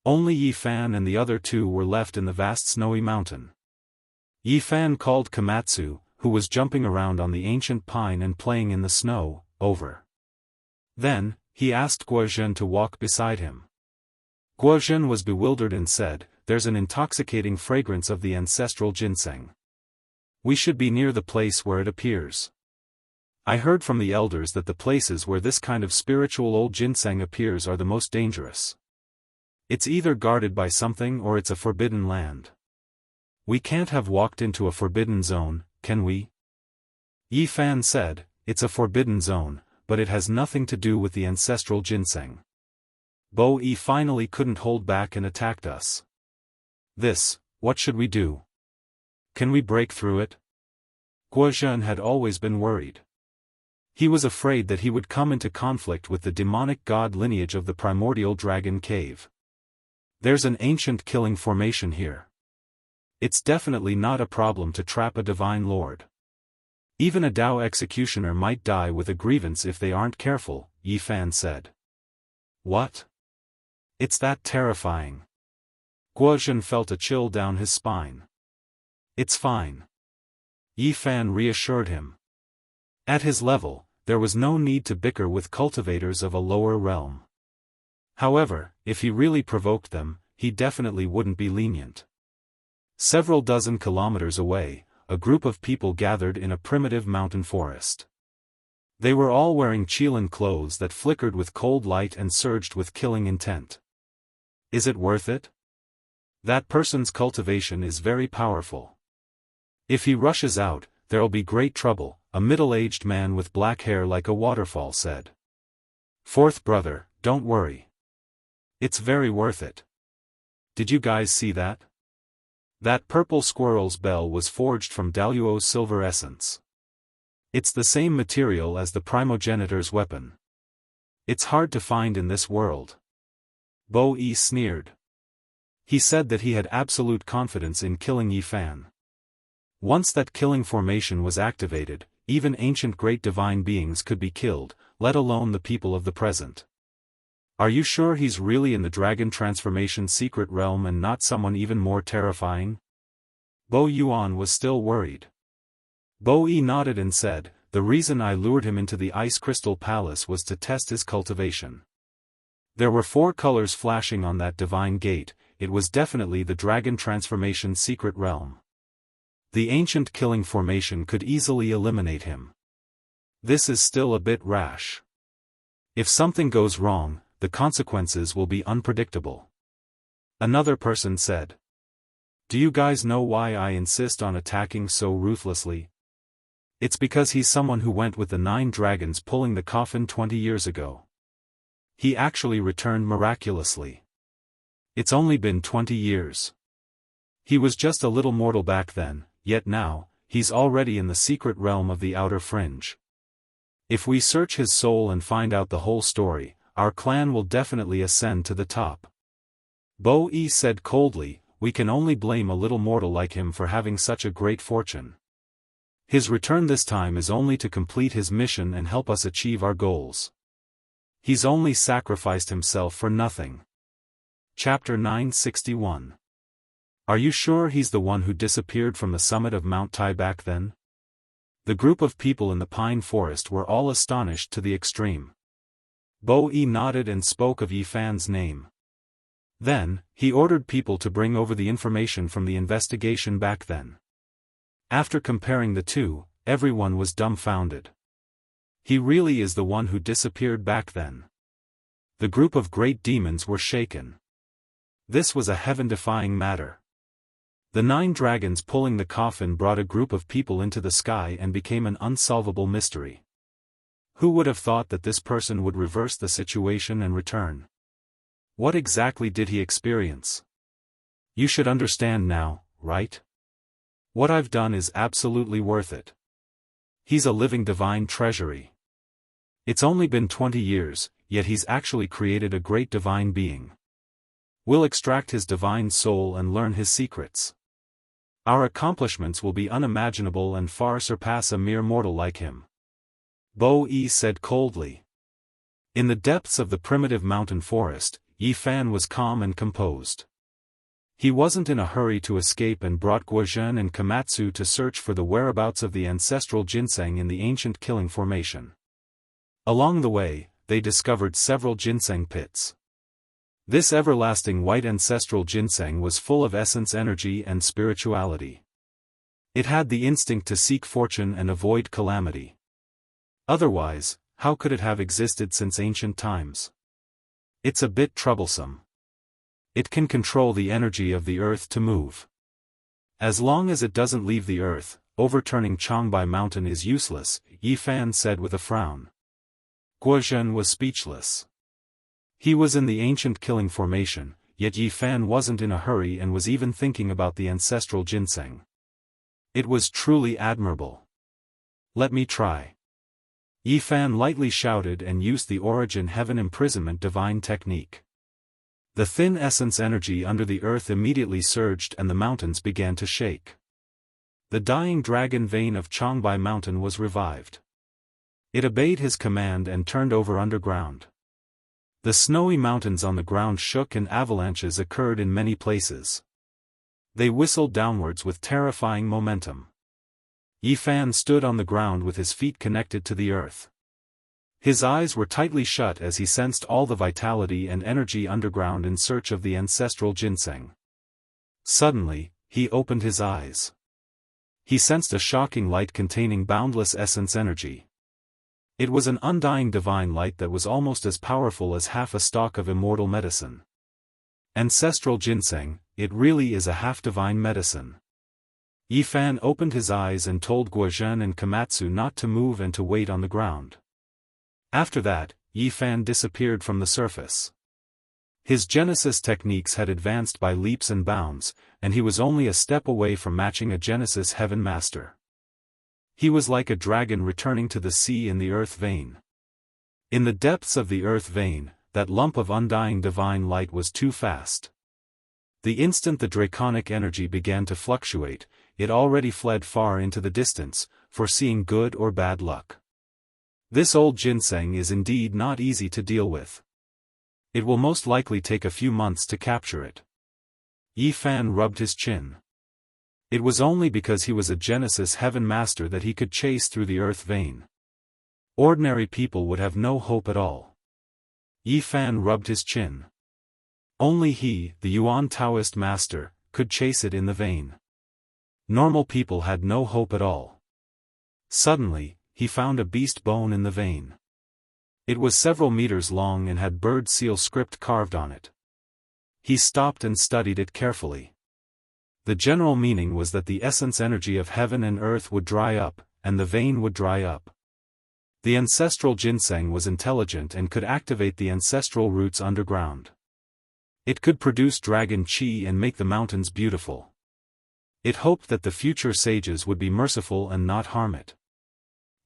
Only Yi Fan and the other two were left in the vast snowy mountain. Yi Fan called Komatsu, who was jumping around on the ancient pine and playing in the snow, over. Then, he asked Guozhen to walk beside him. Guozhen was bewildered and said, "There's an intoxicating fragrance of the ancestral ginseng. We should be near the place where it appears. I heard from the elders that the places where this kind of spiritual old ginseng appears are the most dangerous. It's either guarded by something or it's a forbidden land. We can't have walked into a forbidden zone, can we?" Yi Fan said, "It's a forbidden zone, but it has nothing to do with the ancestral ginseng. Bo Yi finally couldn't hold back and attacked us. What should we do? Can we break through it?" Guozhen had always been worried. He was afraid that he would come into conflict with the demonic god lineage of the primordial dragon cave. There's an ancient killing formation here. It's definitely not a problem to trap a divine lord. Even a Dao executioner might die with a grievance if they aren't careful, Yi Fan said. What? It's that terrifying. Guozhen felt a chill down his spine. It's fine. Yi Fan reassured him. At his level, there was no need to bicker with cultivators of a lower realm. However, if he really provoked them, he definitely wouldn't be lenient. Several dozen kilometers away, a group of people gathered in a primitive mountain forest. They were all wearing Qilin clothes that flickered with cold light and surged with killing intent. Is it worth it? That person's cultivation is very powerful. If he rushes out, there'll be great trouble, a middle-aged man with black hair like a waterfall said. Fourth brother, don't worry. It's very worth it. Did you guys see that? That purple squirrel's bell was forged from Daluo's silver essence. It's the same material as the primogenitor's weapon. It's hard to find in this world. Bo Yi sneered. He said that he had absolute confidence in killing Yi Fan. Once that killing formation was activated, even ancient great divine beings could be killed, let alone the people of the present. Are you sure he's really in the dragon transformation secret realm and not someone even more terrifying? Bo Yuan was still worried. Bo Yi nodded and said, the reason I lured him into the Ice Crystal Palace was to test his cultivation. There were 4 colors flashing on that divine gate, it was definitely the dragon transformation secret realm. The ancient killing formation could easily eliminate him. This is still a bit rash. If something goes wrong, the consequences will be unpredictable. Another person said. Do you guys know why I insist on attacking so ruthlessly? It's because he's someone who went with the 9 dragons pulling the coffin 20 years ago. He actually returned miraculously. It's only been 20 years. He was just a little mortal back then, yet now, he's already in the secret realm of the outer fringe. If we search his soul and find out the whole story, our clan will definitely ascend to the top. Bo Yi said coldly, we can only blame a little mortal like him for having such a great fortune. His return this time is only to complete his mission and help us achieve our goals. He's only sacrificed himself for nothing. Chapter 961. Are you sure he's the one who disappeared from the summit of Mount Tai back then? The group of people in the pine forest were all astonished to the extreme. Bo Yi nodded and spoke of Yi Fan's name. Then, he ordered people to bring over the information from the investigation back then. After comparing the two, everyone was dumbfounded. He really is the one who disappeared back then. The group of great demons were shaken. This was a heaven-defying matter. The 9 dragons pulling the coffin brought a group of people into the sky and became an unsolvable mystery. Who would have thought that this person would reverse the situation and return? What exactly did he experience? You should understand now, right? What I've done is absolutely worth it. He's a living divine treasury. It's only been 20 years, yet he's actually created a great divine being. We'll extract his divine soul and learn his secrets. Our accomplishments will be unimaginable and far surpass a mere mortal like him. Bo Yi said coldly. In the depths of the primitive mountain forest, Yi Fan was calm and composed. He wasn't in a hurry to escape and brought Guozhen and Komatsu to search for the whereabouts of the ancestral ginseng in the ancient killing formation. Along the way, they discovered several ginseng pits. This everlasting white ancestral ginseng was full of essence energy and spirituality. It had the instinct to seek fortune and avoid calamity. Otherwise, how could it have existed since ancient times? It's a bit troublesome. It can control the energy of the earth to move. As long as it doesn't leave the earth, overturning Changbai Mountain is useless, Yi Fan said with a frown. Guozhen was speechless. He was in the ancient killing formation, yet Yi Fan wasn't in a hurry and was even thinking about the ancestral ginseng. It was truly admirable. Let me try. Yi Fan lightly shouted and used the origin heaven imprisonment divine technique. The thin essence energy under the earth immediately surged and the mountains began to shake. The dying dragon vein of Changbai Mountain was revived. It obeyed his command and turned over underground. The snowy mountains on the ground shook and avalanches occurred in many places. They whistled downwards with terrifying momentum. Yi Fan stood on the ground with his feet connected to the earth. His eyes were tightly shut as he sensed all the vitality and energy underground in search of the ancestral ginseng. Suddenly, he opened his eyes. He sensed a shocking light containing boundless essence energy. It was an undying divine light that was almost as powerful as half a stalk of immortal medicine. Ancestral ginseng, it really is a half-divine medicine. Yi Fan opened his eyes and told Guozhen and Komatsu not to move and to wait on the ground. After that, Yi Fan disappeared from the surface. His Genesis techniques had advanced by leaps and bounds, and he was only a step away from matching a Genesis Heaven Master. He was like a dragon returning to the sea in the earth vein. In the depths of the earth vein, that lump of undying divine light was too fast. The instant the draconic energy began to fluctuate, it already fled far into the distance, foreseeing good or bad luck. This old ginseng is indeed not easy to deal with. It will most likely take a few months to capture it. Yi Fan rubbed his chin. It was only because he was a Genesis Heaven Master that he could chase through the earth vein. Ordinary people would have no hope at all. Yi Fan rubbed his chin. Only he, the Yuan Taoist master, could chase it in the vein. Normal people had no hope at all. Suddenly, he found a beast bone in the vein. It was several meters long and had bird seal script carved on it. He stopped and studied it carefully. The general meaning was that the essence energy of heaven and earth would dry up, and the vein would dry up. The ancestral ginseng was intelligent and could activate the ancestral roots underground. It could produce dragon chi and make the mountains beautiful. It hoped that the future sages would be merciful and not harm it.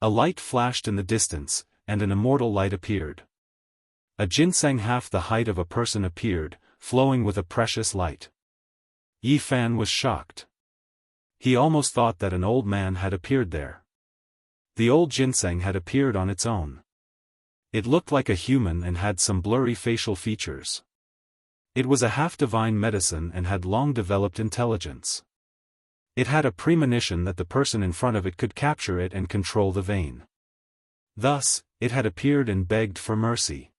A light flashed in the distance, and an immortal light appeared. A ginseng half the height of a person appeared, flowing with a precious light. Yi Fan was shocked. He almost thought that an old man had appeared there. The old ginseng had appeared on its own. It looked like a human and had some blurry facial features. It was a half-divine medicine and had long developed intelligence. It had a premonition that the person in front of it could capture it and control the vein. Thus, it had appeared and begged for mercy.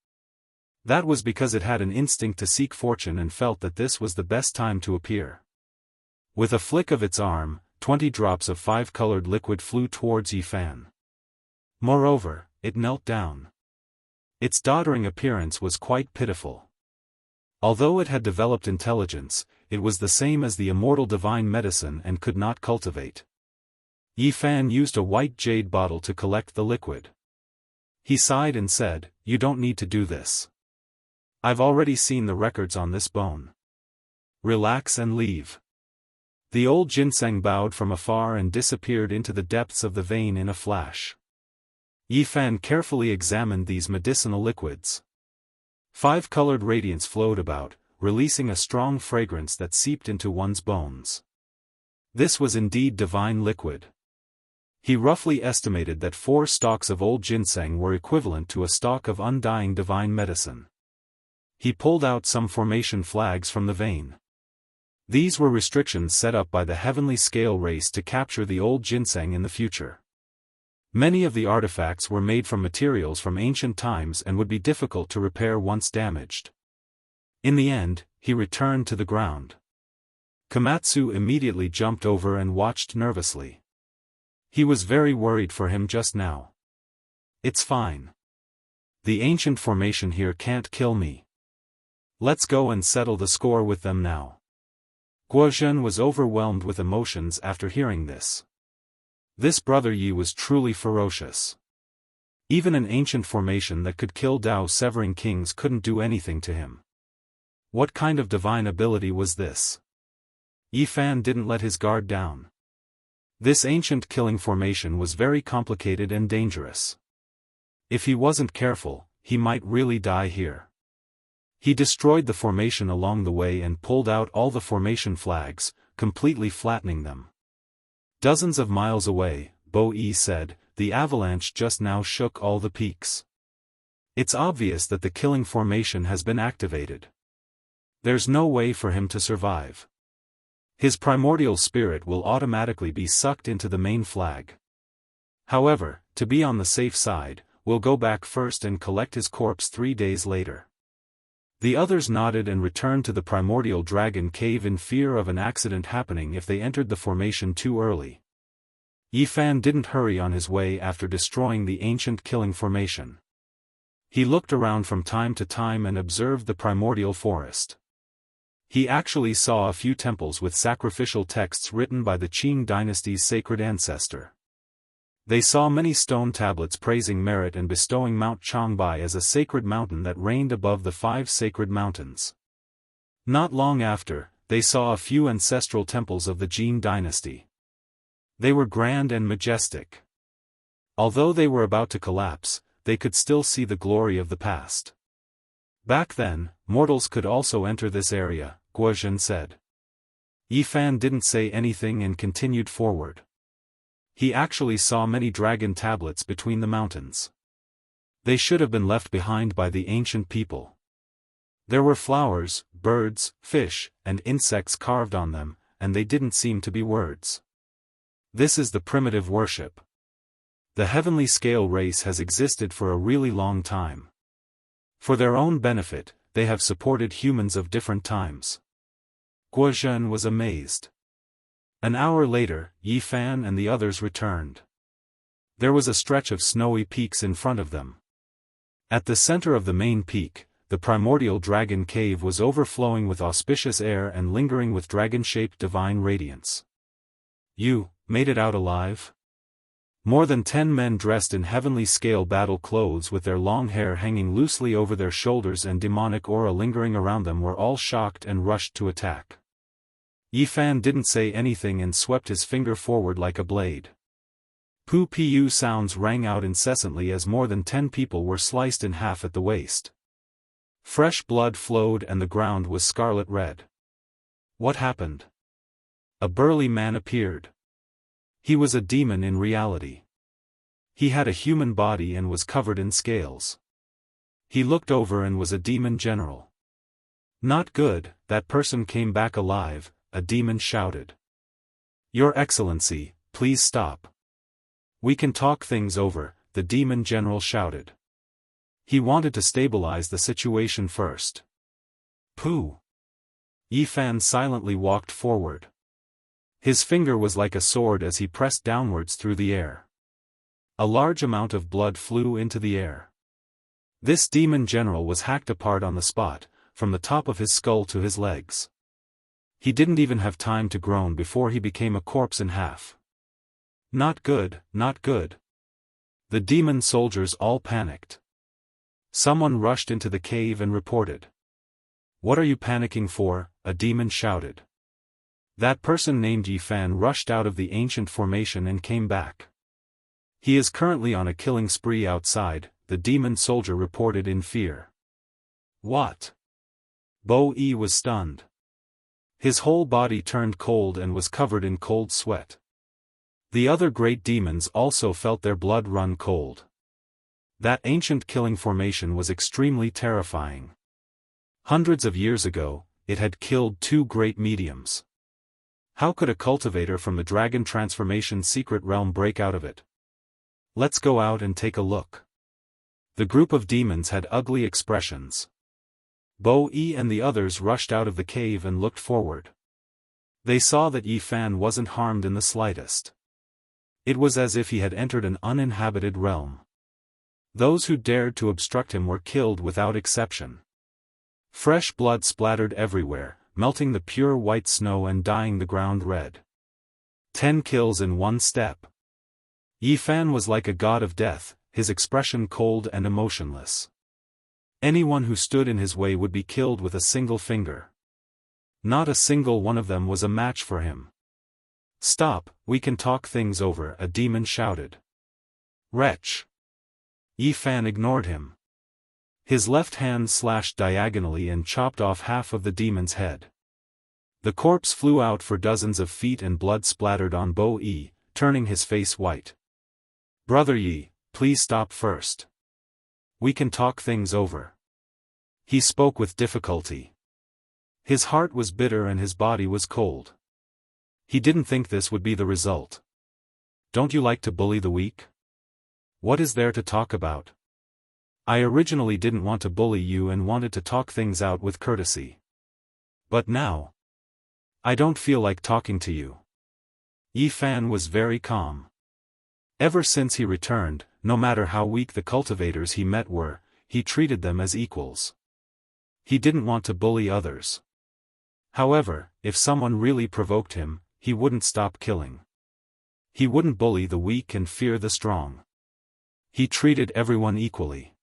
That was because it had an instinct to seek fortune and felt that this was the best time to appear. With a flick of its arm, 20 drops of 5-colored liquid flew towards Yi Fan. Moreover, it knelt down. Its doddering appearance was quite pitiful. Although it had developed intelligence, it was the same as the immortal divine medicine and could not cultivate. Yi Fan used a white jade bottle to collect the liquid. He sighed and said, "You don't need to do this. I've already seen the records on this bone. Relax and leave." The old ginseng bowed from afar and disappeared into the depths of the vein in a flash. Yi Fan carefully examined these medicinal liquids. 5-colored radiance flowed about, releasing a strong fragrance that seeped into one's bones. This was indeed divine liquid. He roughly estimated that 4 stalks of old ginseng were equivalent to a stalk of undying divine medicine. He pulled out some formation flags from the vein. These were restrictions set up by the heavenly scale race to capture the old ginseng in the future. Many of the artifacts were made from materials from ancient times and would be difficult to repair once damaged. In the end, he returned to the ground. Komatsu immediately jumped over and watched nervously. He was very worried for him just now. "It's fine. The ancient formation here can't kill me. Let's go and settle the score with them now." Guozhen was overwhelmed with emotions after hearing this. This brother Yi was truly ferocious. Even an ancient formation that could kill Dao-severing kings couldn't do anything to him. What kind of divine ability was this? Yi Fan didn't let his guard down. This ancient killing formation was very complicated and dangerous. If he wasn't careful, he might really die here. He destroyed the formation along the way and pulled out all the formation flags, completely flattening them. Dozens of miles away, Bo Yi said, the avalanche just now shook all the peaks. It's obvious that the killing formation has been activated. There's no way for him to survive. His primordial spirit will automatically be sucked into the main flag. However, to be on the safe side, we'll go back first and collect his corpse 3 days later. The others nodded and returned to the primordial dragon cave in fear of an accident happening if they entered the formation too early. Yi Fan didn't hurry on his way after destroying the ancient killing formation. He looked around from time to time and observed the primordial forest. He actually saw a few temples with sacrificial texts written by the Qing dynasty's sacred ancestor. They saw many stone tablets praising merit and bestowing Mount Changbai as a sacred mountain that reigned above the 5 sacred mountains. Not long after, they saw a few ancestral temples of the Jin dynasty. They were grand and majestic. Although they were about to collapse, they could still see the glory of the past. Back then, mortals could also enter this area, Guozhen said. Yi Fan didn't say anything and continued forward. He actually saw many dragon tablets between the mountains. They should have been left behind by the ancient people. There were flowers, birds, fish, and insects carved on them, and they didn't seem to be words. This is the primitive worship. The heavenly scale race has existed for a really long time. For their own benefit, they have supported humans of different times. Guo Zhen was amazed. An hour later, Yi Fan and the others returned. There was a stretch of snowy peaks in front of them. At the center of the main peak, the primordial dragon cave was overflowing with auspicious air and lingering with dragon-shaped divine radiance. You made it out alive? More than 10 men dressed in heavenly scale battle clothes with their long hair hanging loosely over their shoulders and demonic aura lingering around them were all shocked and rushed to attack. Yi Fan didn't say anything and swept his finger forward like a blade. Pu sounds rang out incessantly as more than 10 people were sliced in half at the waist. Fresh blood flowed and the ground was scarlet red. What happened? A burly man appeared. He was a demon in reality. He had a human body and was covered in scales. He looked over and was a demon general. Not good, that person came back alive, a demon shouted. Your Excellency, please stop. We can talk things over, the demon general shouted. He wanted to stabilize the situation first. Pooh! Yi Fan silently walked forward. His finger was like a sword as he pressed downwards through the air. A large amount of blood flew into the air. This demon general was hacked apart on the spot, from the top of his skull to his legs. He didn't even have time to groan before he became a corpse in half. Not good, not good. The demon soldiers all panicked. Someone rushed into the cave and reported. What are you panicking for? A demon shouted. That person named Yi Fan rushed out of the ancient formation and came back. He is currently on a killing spree outside, the demon soldier reported in fear. What? Bo Yi was stunned. His whole body turned cold and was covered in cold sweat. The other great demons also felt their blood run cold. That ancient killing formation was extremely terrifying. Hundreds of years ago, it had killed 2 great mediums. How could a cultivator from the dragon transformation secret realm break out of it? Let's go out and take a look. The group of demons had ugly expressions. Bo Yi and the others rushed out of the cave and looked forward. They saw that Yi Fan wasn't harmed in the slightest. It was as if he had entered an uninhabited realm. Those who dared to obstruct him were killed without exception. Fresh blood splattered everywhere, melting the pure white snow and dyeing the ground red. 10 kills in one step. Yi Fan was like a god of death, his expression cold and emotionless. Anyone who stood in his way would be killed with a single finger. Not a single one of them was a match for him. Stop, we can talk things over, a demon shouted. Wretch! Yi Fan ignored him. His left hand slashed diagonally and chopped off half of the demon's head. The corpse flew out for dozens of feet and blood splattered on Bo Yi, turning his face white. Brother Yi, please stop first. We can talk things over. He spoke with difficulty. His heart was bitter and his body was cold. He didn't think this would be the result. Don't you like to bully the weak? What is there to talk about? I originally didn't want to bully you and wanted to talk things out with courtesy. But now, I don't feel like talking to you. Yi Fan was very calm. Ever since he returned, no matter how weak the cultivators he met were, he treated them as equals. He didn't want to bully others. However, if someone really provoked him, he wouldn't stop killing. He wouldn't bully the weak and fear the strong. He treated everyone equally.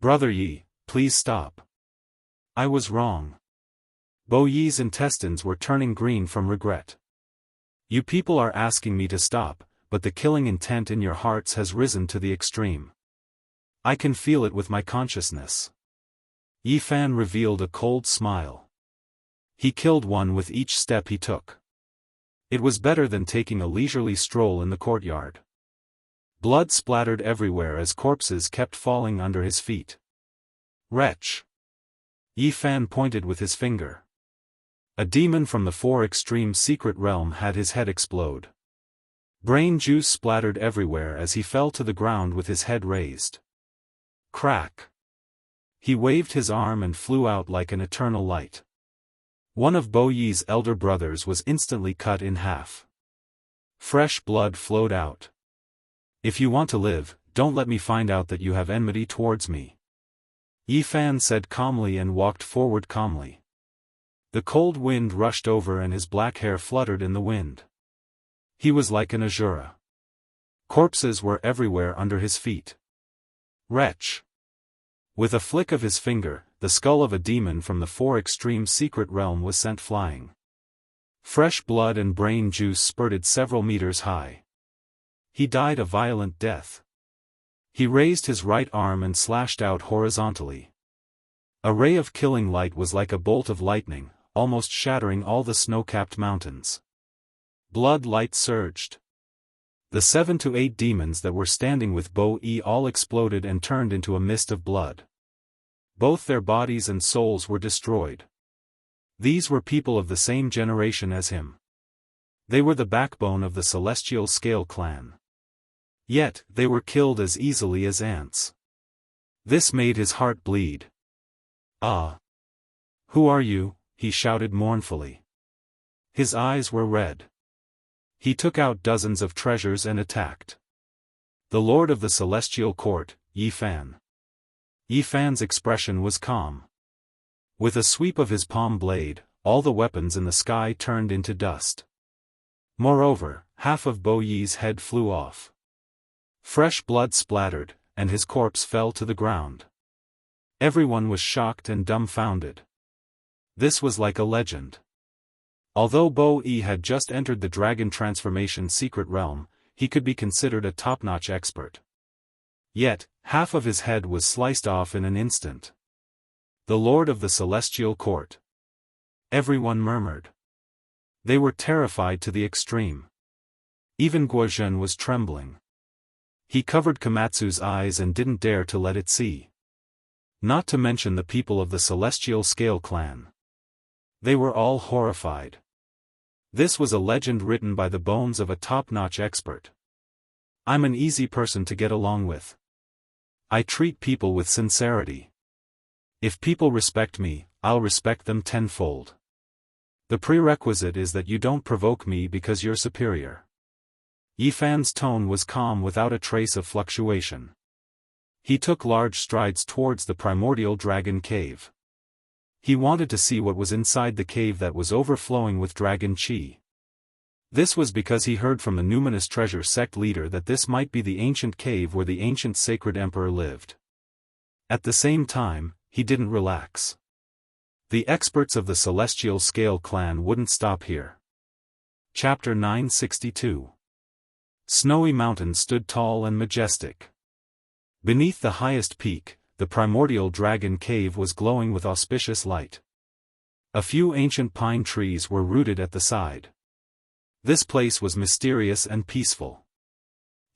Brother Yi, please stop. I was wrong. Bo Yi's intestines were turning green from regret. You people are asking me to stop, but the killing intent in your hearts has risen to the extreme. I can feel it with my consciousness. Yi Fan revealed a cold smile. He killed one with each step he took. It was better than taking a leisurely stroll in the courtyard. Blood splattered everywhere as corpses kept falling under his feet. Wretch! Yi Fan pointed with his finger. A demon from the 4 extreme secret realm had his head explode. Brain juice splattered everywhere as he fell to the ground with his head raised. Crack! He waved his arm and flew out like an eternal light. One of Bo Yi's elder brothers was instantly cut in half. Fresh blood flowed out. "If you want to live, don't let me find out that you have enmity towards me," Yi Fan said calmly and walked forward calmly. The cold wind rushed over and his black hair fluttered in the wind. He was like an Azura. Corpses were everywhere under his feet. Wretch! With a flick of his finger, the skull of a demon from the 4 Extreme Secret Realm was sent flying. Fresh blood and brain juice spurted several meters high. He died a violent death. He raised his right arm and slashed out horizontally. A ray of killing light was like a bolt of lightning, almost shattering all the snow-capped mountains. Blood light surged. The 7 to 8 demons that were standing with Bo Yi all exploded and turned into a mist of blood. Both their bodies and souls were destroyed. These were people of the same generation as him. They were the backbone of the Celestial Scale clan. Yet, they were killed as easily as ants. This made his heart bleed. "Ah! Who are you?" he shouted mournfully. His eyes were red. He took out dozens of treasures and attacked. The Lord of the Celestial Court, Yi Fan. Yi Fan's expression was calm. With a sweep of his palm blade, all the weapons in the sky turned into dust. Moreover, half of Bo Yi's head flew off. Fresh blood splattered, and his corpse fell to the ground. Everyone was shocked and dumbfounded. This was like a legend. Although Bo Yi had just entered the Dragon Transformation Secret Realm, he could be considered a top-notch expert. Yet, half of his head was sliced off in an instant. The Lord of the Celestial Court. Everyone murmured. They were terrified to the extreme. Even Guozhen was trembling. He covered Komatsu's eyes and didn't dare to let it see. Not to mention the people of the Celestial Scale clan. They were all horrified. This was a legend written by the bones of a top-notch expert. "I'm an easy person to get along with. I treat people with sincerity. If people respect me, I'll respect them tenfold. The prerequisite is that you don't provoke me because you're superior." Yi Fan's tone was calm without a trace of fluctuation. He took large strides towards the primordial dragon cave. He wanted to see what was inside the cave that was overflowing with dragon chi. This was because he heard from the numinous treasure sect leader that this might be the ancient cave where the ancient sacred emperor lived. At the same time, he didn't relax. The experts of the Celestial Scale clan wouldn't stop here. Chapter 962. Snowy Mountain stood tall and majestic. Beneath the highest peak, the primordial dragon cave was glowing with auspicious light. A few ancient pine trees were rooted at the side. This place was mysterious and peaceful.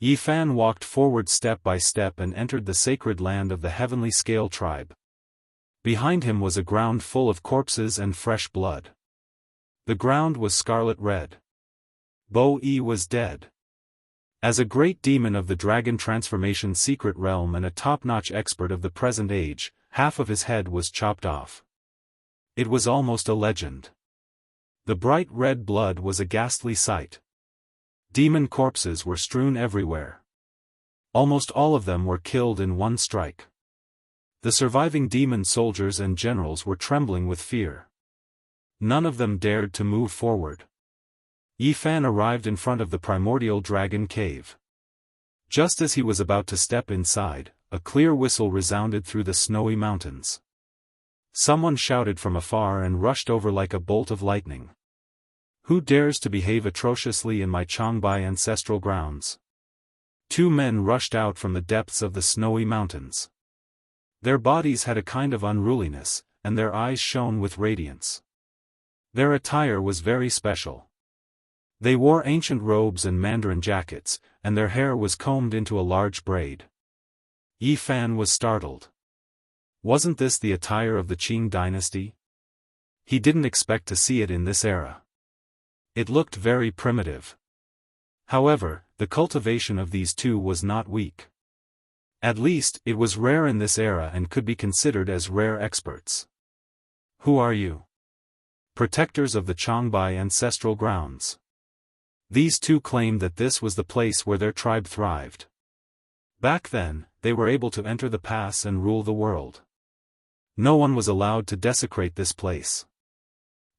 Yi Fan walked forward step by step and entered the sacred land of the Heavenly Scale tribe. Behind him was a ground full of corpses and fresh blood. The ground was scarlet red. Bo Yi was dead. As a great demon of the Dragon Transformation Secret Realm and a top-notch expert of the present age, half of his head was chopped off. It was almost a legend. The bright red blood was a ghastly sight. Demon corpses were strewn everywhere. Almost all of them were killed in one strike. The surviving demon soldiers and generals were trembling with fear. None of them dared to move forward. Yi Fan arrived in front of the primordial dragon cave. Just as he was about to step inside, a clear whistle resounded through the snowy mountains. Someone shouted from afar and rushed over like a bolt of lightning. "Who dares to behave atrociously in my Changbai ancestral grounds?" 2 men rushed out from the depths of the snowy mountains. Their bodies had a kind of unruliness, and their eyes shone with radiance. Their attire was very special. They wore ancient robes and mandarin jackets, and their hair was combed into a large braid. Yi Fan was startled. Wasn't this the attire of the Qing dynasty? He didn't expect to see it in this era. It looked very primitive. However, the cultivation of these two was not weak. At least, it was rare in this era and could be considered as rare experts. Who are you? Protectors of the Changbai ancestral grounds. These two claimed that this was the place where their tribe thrived. Back then, they were able to enter the pass and rule the world. No one was allowed to desecrate this place.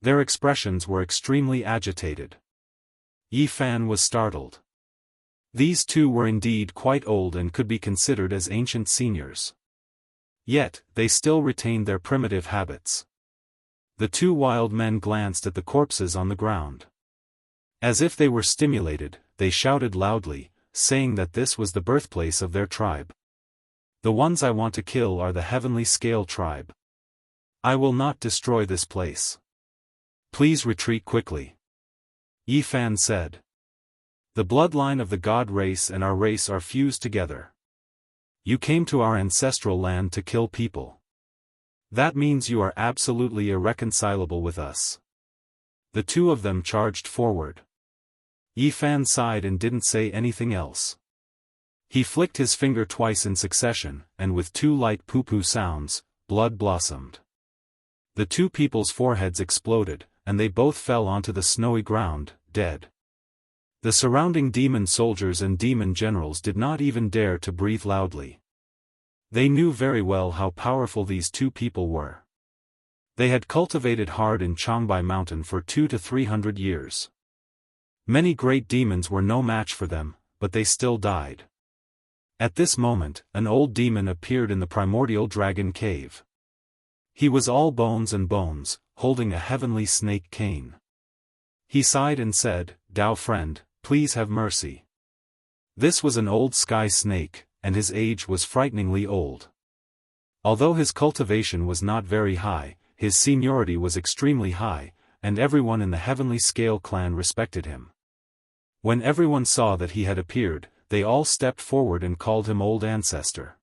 Their expressions were extremely agitated. Yi Fan was startled. These two were indeed quite old and could be considered as ancient seniors. Yet, they still retained their primitive habits. The two wild men glanced at the corpses on the ground. As if they were stimulated, they shouted loudly, saying that this was the birthplace of their tribe. The ones I want to kill are the Heavenly Scale tribe. I will not destroy this place. Please retreat quickly. Yi Fan said. The bloodline of the god race and our race are fused together. You came to our ancestral land to kill people. That means you are absolutely irreconcilable with us. The two of them charged forward. Yi Fan sighed and didn't say anything else. He flicked his finger twice in succession, and with two light poo-poo sounds, blood blossomed. The two people's foreheads exploded, and they both fell onto the snowy ground, dead. The surrounding demon soldiers and demon generals did not even dare to breathe loudly. They knew very well how powerful these two people were. They had cultivated hard in Changbai Mountain for 200 to 300 years. Many great demons were no match for them, but they still died. At this moment, an old demon appeared in the primordial dragon cave. He was all bones and bones, holding a heavenly snake cane. He sighed and said, "Dao friend, please have mercy." This was an old sky snake, and his age was frighteningly old. Although his cultivation was not very high, his seniority was extremely high, and everyone in the Heavenly Scale clan respected him. When everyone saw that he had appeared, they all stepped forward and called him Old Ancestor.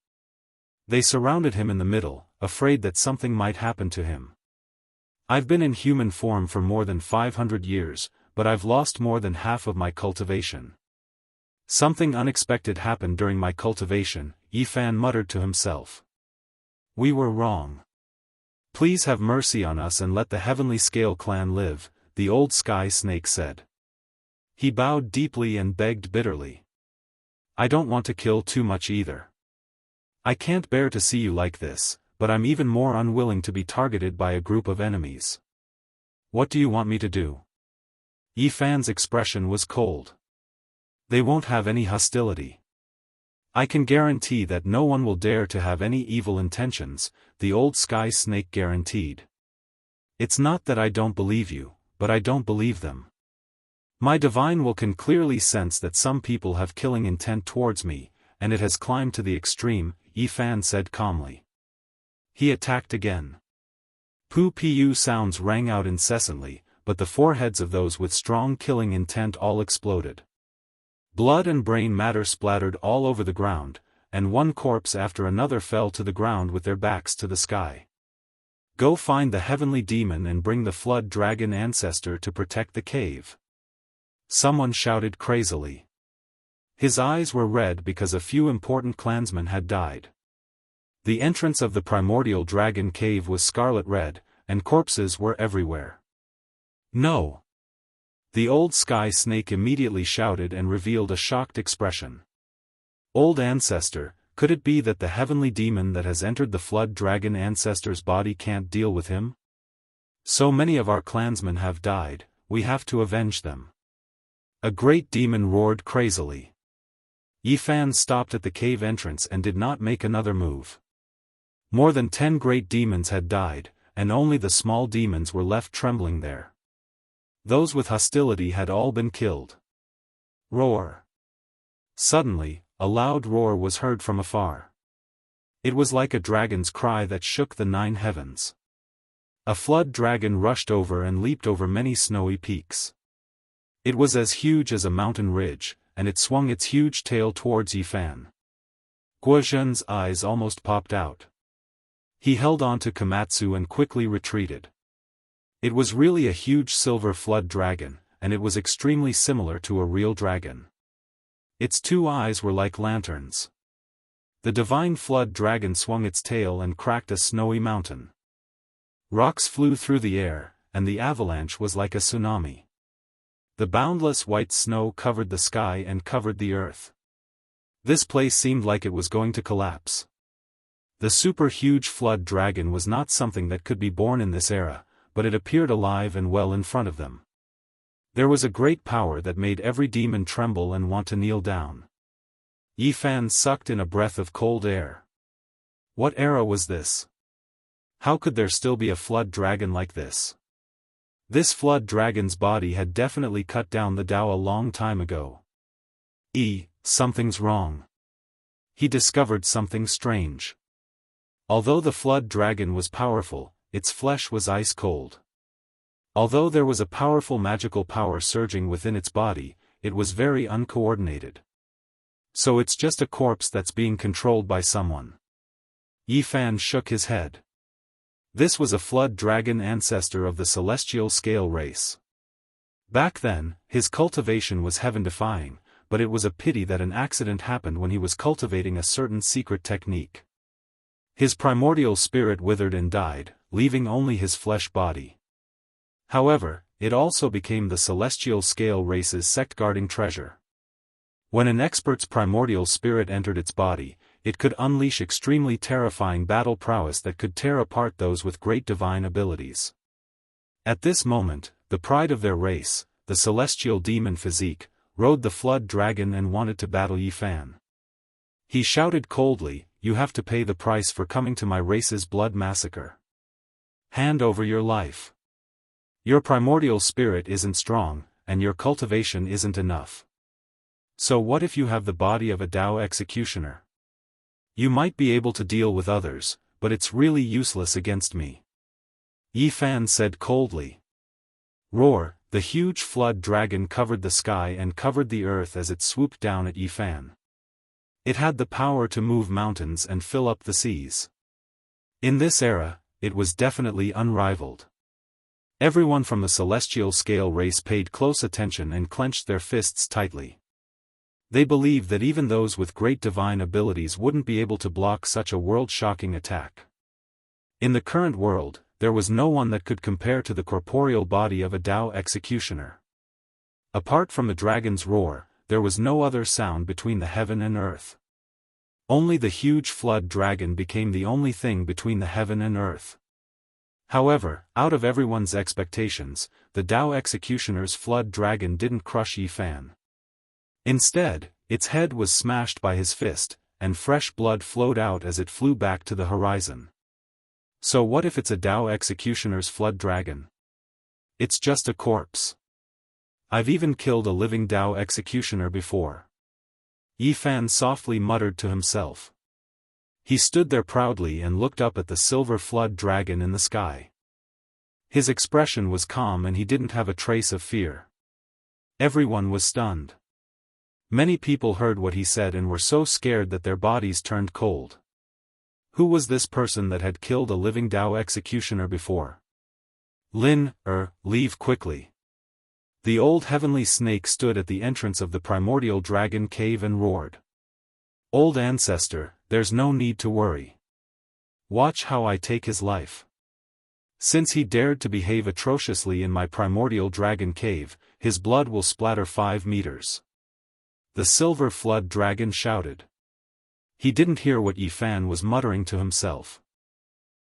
They surrounded him in the middle, afraid that something might happen to him. I've been in human form for more than 500 years, but I've lost more than half of my cultivation. Something unexpected happened during my cultivation, Yi Fan muttered to himself. We were wrong. Please have mercy on us and let the Heavenly Scale clan live, the old sky snake said. He bowed deeply and begged bitterly. I don't want to kill too much either. I can't bear to see you like this, but I'm even more unwilling to be targeted by a group of enemies. What do you want me to do? Yi Fan's expression was cold. They won't have any hostility. I can guarantee that no one will dare to have any evil intentions, the old sky snake guaranteed. It's not that I don't believe you, but I don't believe them. My divine will can clearly sense that some people have killing intent towards me, and it has climbed to the extreme, Yi Fan said calmly. He attacked again. Poo-poo sounds rang out incessantly, but the foreheads of those with strong killing intent all exploded. Blood and brain matter splattered all over the ground, and one corpse after another fell to the ground with their backs to the sky. Go find the heavenly demon and bring the flood dragon ancestor to protect the cave. Someone shouted crazily. His eyes were red because a few important clansmen had died. The entrance of the primordial dragon cave was scarlet red, and corpses were everywhere. No! The old sky snake immediately shouted and revealed a shocked expression. Old ancestor, could it be that the heavenly demon that has entered the flood dragon ancestor's body can't deal with him? So many of our clansmen have died, we have to avenge them. A great demon roared crazily. Yi Fan stopped at the cave entrance and did not make another move. More than 10 great demons had died, and only the small demons were left trembling there. Those with hostility had all been killed. Roar! Suddenly, a loud roar was heard from afar. It was like a dragon's cry that shook the 9 heavens. A flood dragon rushed over and leaped over many snowy peaks. It was as huge as a mountain ridge, and it swung its huge tail towards Yi Fan. Guo Zhen's eyes almost popped out. He held on to Komatsu and quickly retreated. It was really a huge silver flood dragon, and it was extremely similar to a real dragon. Its 2 eyes were like lanterns. The divine flood dragon swung its tail and cracked a snowy mountain. Rocks flew through the air, and the avalanche was like a tsunami. The boundless white snow covered the sky and covered the earth. This place seemed like it was going to collapse. The super-huge flood dragon was not something that could be born in this era, but it appeared alive and well in front of them. There was a great power that made every demon tremble and want to kneel down. Yifan sucked in a breath of cold air. What era was this? How could there still be a flood dragon like this? This flood dragon's body had definitely cut down the Dao a long time ago. Something's wrong. He discovered something strange. Although the flood dragon was powerful, its flesh was ice cold. Although there was a powerful magical power surging within its body, it was very uncoordinated. So it's just a corpse that's being controlled by someone. Yifan shook his head. This was a flood dragon ancestor of the celestial scale race. Back then, his cultivation was heaven-defying, but it was a pity that an accident happened when he was cultivating a certain secret technique. His primordial spirit withered and died, leaving only his flesh body. However, it also became the celestial scale race's sect-guarding treasure. When an expert's primordial spirit entered its body, it could unleash extremely terrifying battle prowess that could tear apart those with great divine abilities. At this moment, the pride of their race, the celestial demon physique, rode the flood dragon and wanted to battle Yifan. He shouted coldly, "You have to pay the price for coming to my race's blood massacre. Hand over your life. Your primordial spirit isn't strong, and your cultivation isn't enough. So what if you have the body of a Dao executioner? You might be able to deal with others, but it's really useless against me." Yifan said coldly. Roar! The huge flood dragon covered the sky and covered the earth as it swooped down at Yifan. It had the power to move mountains and fill up the seas. In this era, it was definitely unrivaled. Everyone from the celestial scale race paid close attention and clenched their fists tightly. They believed that even those with great divine abilities wouldn't be able to block such a world-shocking attack. In the current world, there was no one that could compare to the corporeal body of a Dao executioner. Apart from the dragon's roar, there was no other sound between the heaven and earth. Only the huge flood dragon became the only thing between the heaven and earth. However, out of everyone's expectations, the Dao executioner's flood dragon didn't crush Yifan. Instead, its head was smashed by his fist, and fresh blood flowed out as it flew back to the horizon. So what if it's a Dao executioner's flood dragon? It's just a corpse. I've even killed a living Dao executioner before. Yifan softly muttered to himself. He stood there proudly and looked up at the silver flood dragon in the sky. His expression was calm and he didn't have a trace of fear. Everyone was stunned. Many people heard what he said and were so scared that their bodies turned cold. Who was this person that had killed a living Dao executioner before? Leave quickly. The old heavenly snake stood at the entrance of the primordial dragon cave and roared. Old ancestor, there's no need to worry. Watch how I take his life. Since he dared to behave atrociously in my primordial dragon cave, his blood will splatter 5 meters. The silver flood dragon shouted. He didn't hear what Yifan was muttering to himself.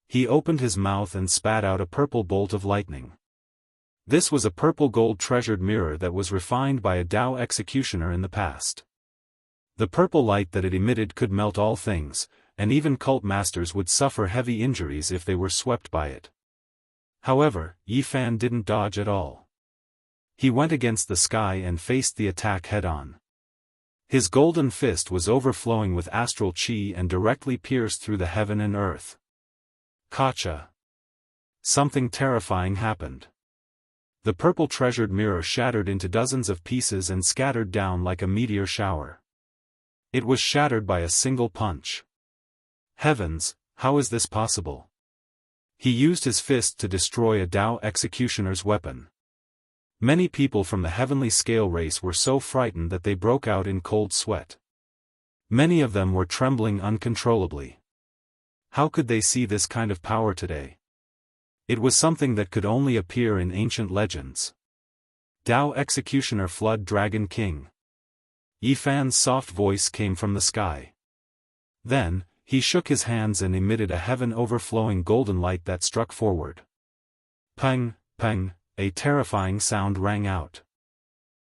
He opened his mouth and spat out a purple bolt of lightning. This was a purple gold treasured mirror that was refined by a Dao executioner in the past. The purple light that it emitted could melt all things, and even cult masters would suffer heavy injuries if they were swept by it. However, Yifan didn't dodge at all. He went against the sky and faced the attack head-on. His golden fist was overflowing with astral chi and directly pierced through the heaven and earth. Gotcha! Something terrifying happened. The purple treasured mirror shattered into dozens of pieces and scattered down like a meteor shower. It was shattered by a single punch. Heavens, how is this possible? He used his fist to destroy a Dao executioner's weapon. Many people from the heavenly scale race were so frightened that they broke out in cold sweat. Many of them were trembling uncontrollably. How could they see this kind of power today? It was something that could only appear in ancient legends. Dao Executioner Flood Dragon King. Yifan's soft voice came from the sky. Then, he shook his hands and emitted a heaven-overflowing golden light that struck forward. Peng, peng, a terrifying sound rang out.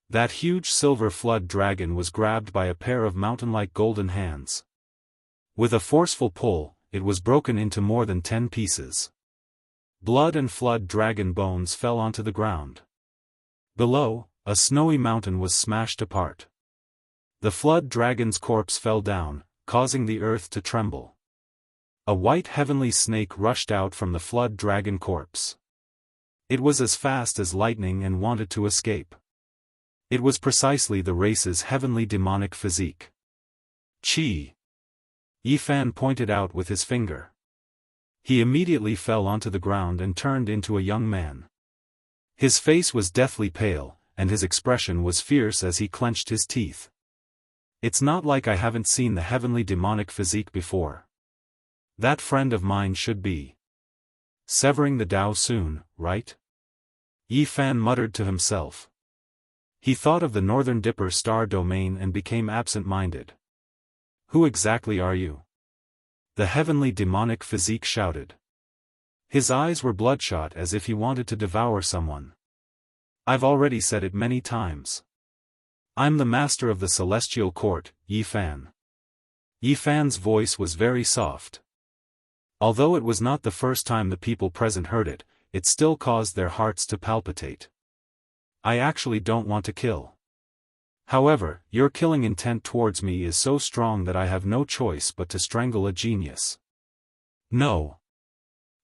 That huge silver flood dragon was grabbed by a pair of mountain-like golden hands. With a forceful pull, it was broken into more than 10 pieces. Blood and flood dragon bones fell onto the ground. Below, a snowy mountain was smashed apart. The flood dragon's corpse fell down, causing the earth to tremble. A white heavenly snake rushed out from the flood dragon corpse. It was as fast as lightning and wanted to escape. It was precisely the race's heavenly demonic physique. Qi. Yifan pointed out with his finger. He immediately fell onto the ground and turned into a young man. His face was deathly pale, and his expression was fierce as he clenched his teeth. It's not like I haven't seen the heavenly demonic physique before. That friend of mine should be severing the Tao soon, right? Yifan muttered to himself. He thought of the Northern Dipper star domain and became absent-minded. Who exactly are you? The heavenly demonic physique shouted. His eyes were bloodshot as if he wanted to devour someone. I've already said it many times. I'm the master of the celestial court, Yifan. Yifan's voice was very soft. Although it was not the first time the people present heard it, it still caused their hearts to palpitate. I actually don't want to kill. However, your killing intent towards me is so strong that I have no choice but to strangle a genius. No.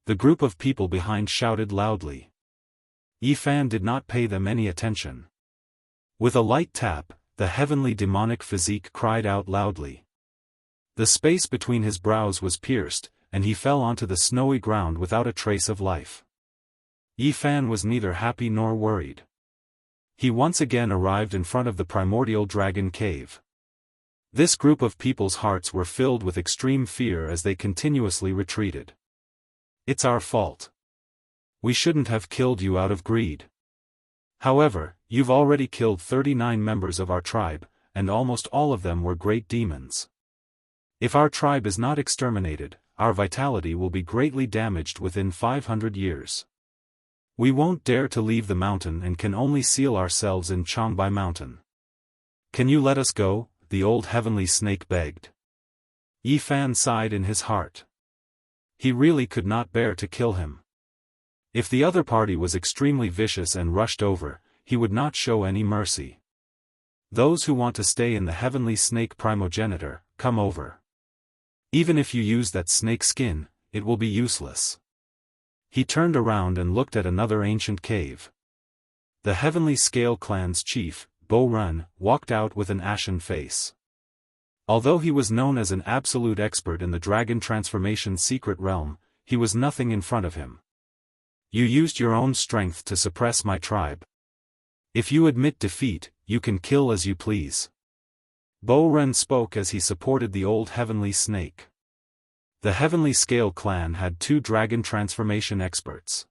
The group of people behind shouted loudly. Yifan did not pay them any attention. With a light tap, the heavenly demonic physique cried out loudly. The space between his brows was pierced, and he fell onto the snowy ground without a trace of life. Yifan was neither happy nor worried. He once again arrived in front of the primordial dragon cave. This group of people's hearts were filled with extreme fear as they continuously retreated. It's our fault. We shouldn't have killed you out of greed. However, you've already killed 39 members of our tribe, and almost all of them were great demons. If our tribe is not exterminated, our vitality will be greatly damaged within 500 years. We won't dare to leave the mountain and can only seal ourselves in Changbai Mountain. Can you let us go? The old heavenly snake begged. Yifan sighed in his heart. He really could not bear to kill him. If the other party was extremely vicious and rushed over, he would not show any mercy. Those who want to stay in the heavenly snake primogenitor, come over. Even if you use that snake skin, it will be useless. He turned around and looked at another ancient cave. The heavenly scale clan's chief, Bo Run, walked out with an ashen face. Although he was known as an absolute expert in the dragon transformation secret realm, he was nothing in front of him. You used your own strength to suppress my tribe. If you admit defeat, you can kill as you please. Bo Run spoke as he supported the old heavenly snake. The heavenly scale clan had 2 dragon transformation experts.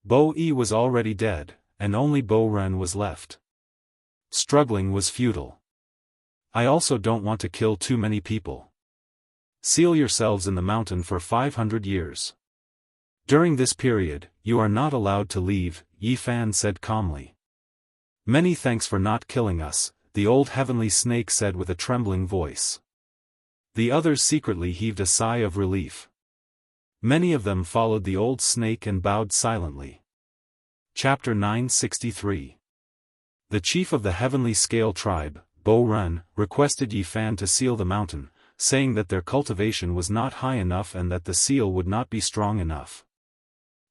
Bo Yi was already dead, and only Bo Ren was left. Struggling was futile. I also don't want to kill too many people. Seal yourselves in the mountain for 500 years. During this period, you are not allowed to leave, Yifan said calmly. Many thanks for not killing us, the old heavenly snake said with a trembling voice. The others secretly heaved a sigh of relief. Many of them followed the old snake and bowed silently. Chapter 963. The chief of the heavenly scale tribe, Bo Run, requested Yifan to seal the mountain, saying that their cultivation was not high enough and that the seal would not be strong enough.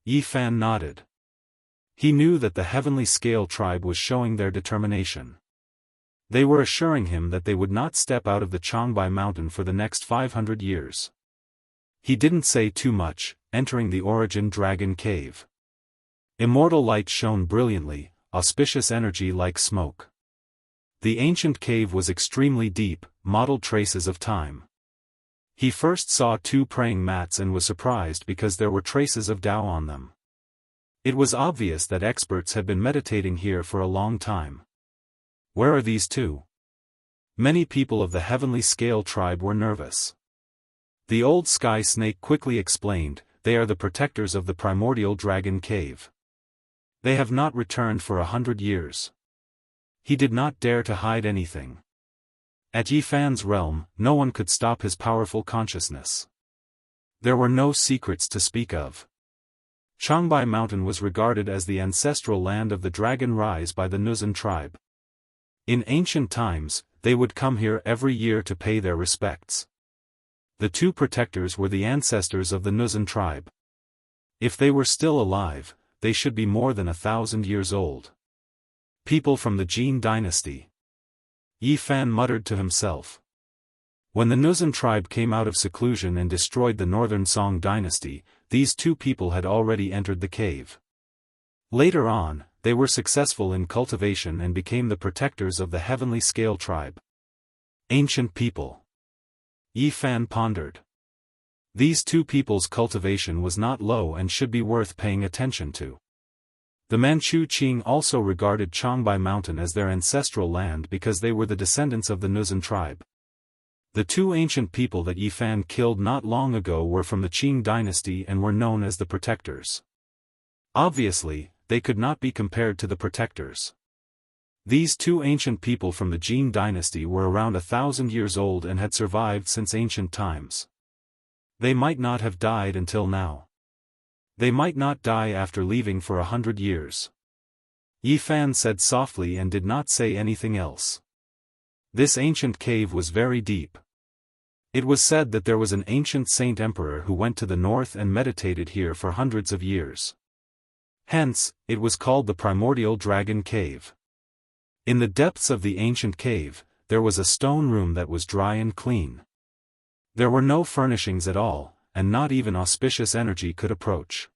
Yifan nodded. He knew that the heavenly scale tribe was showing their determination. They were assuring him that they would not step out of the Changbai mountain for the next 500 years. He didn't say too much, entering the origin dragon cave. Immortal light shone brilliantly, auspicious energy like smoke. The ancient cave was extremely deep, mottled traces of time. He first saw 2 praying mats and was surprised because there were traces of Tao on them. It was obvious that experts had been meditating here for a long time. Where are these 2? Many people of the heavenly scale tribe were nervous. The old sky snake quickly explained, they are the protectors of the primordial dragon cave. They have not returned for 100 years. He did not dare to hide anything. At Yifan's realm, no one could stop his powerful consciousness. There were no secrets to speak of. Changbai Mountain was regarded as the ancestral land of the dragon rise by the Nuzan tribe. In ancient times, they would come here every year to pay their respects. The 2 protectors were the ancestors of the Nuzan tribe. If they were still alive, they should be more than 1,000 years old. People from the Jin dynasty. Yifan muttered to himself. When the Nuzan tribe came out of seclusion and destroyed the northern Song dynasty, these 2 people had already entered the cave. Later on, they were successful in cultivation and became the protectors of the heavenly scale tribe. Ancient people. Yifan pondered. These 2 people's cultivation was not low and should be worth paying attention to. The Manchu Qing also regarded Changbai Mountain as their ancestral land because they were the descendants of the Nuzan tribe. The 2 ancient people that Yifan killed not long ago were from the Qing dynasty and were known as the protectors. Obviously, they could not be compared to the protectors. These 2 ancient people from the Jin dynasty were around 1,000 years old and had survived since ancient times. They might not have died until now. They might not die after leaving for 100 years. Yifan said softly and did not say anything else. This ancient cave was very deep. It was said that there was an ancient saint emperor who went to the north and meditated here for hundreds of years. Hence, it was called the primordial dragon cave. In the depths of the ancient cave, there was a stone room that was dry and clean. There were no furnishings at all, and not even auspicious energy could approach.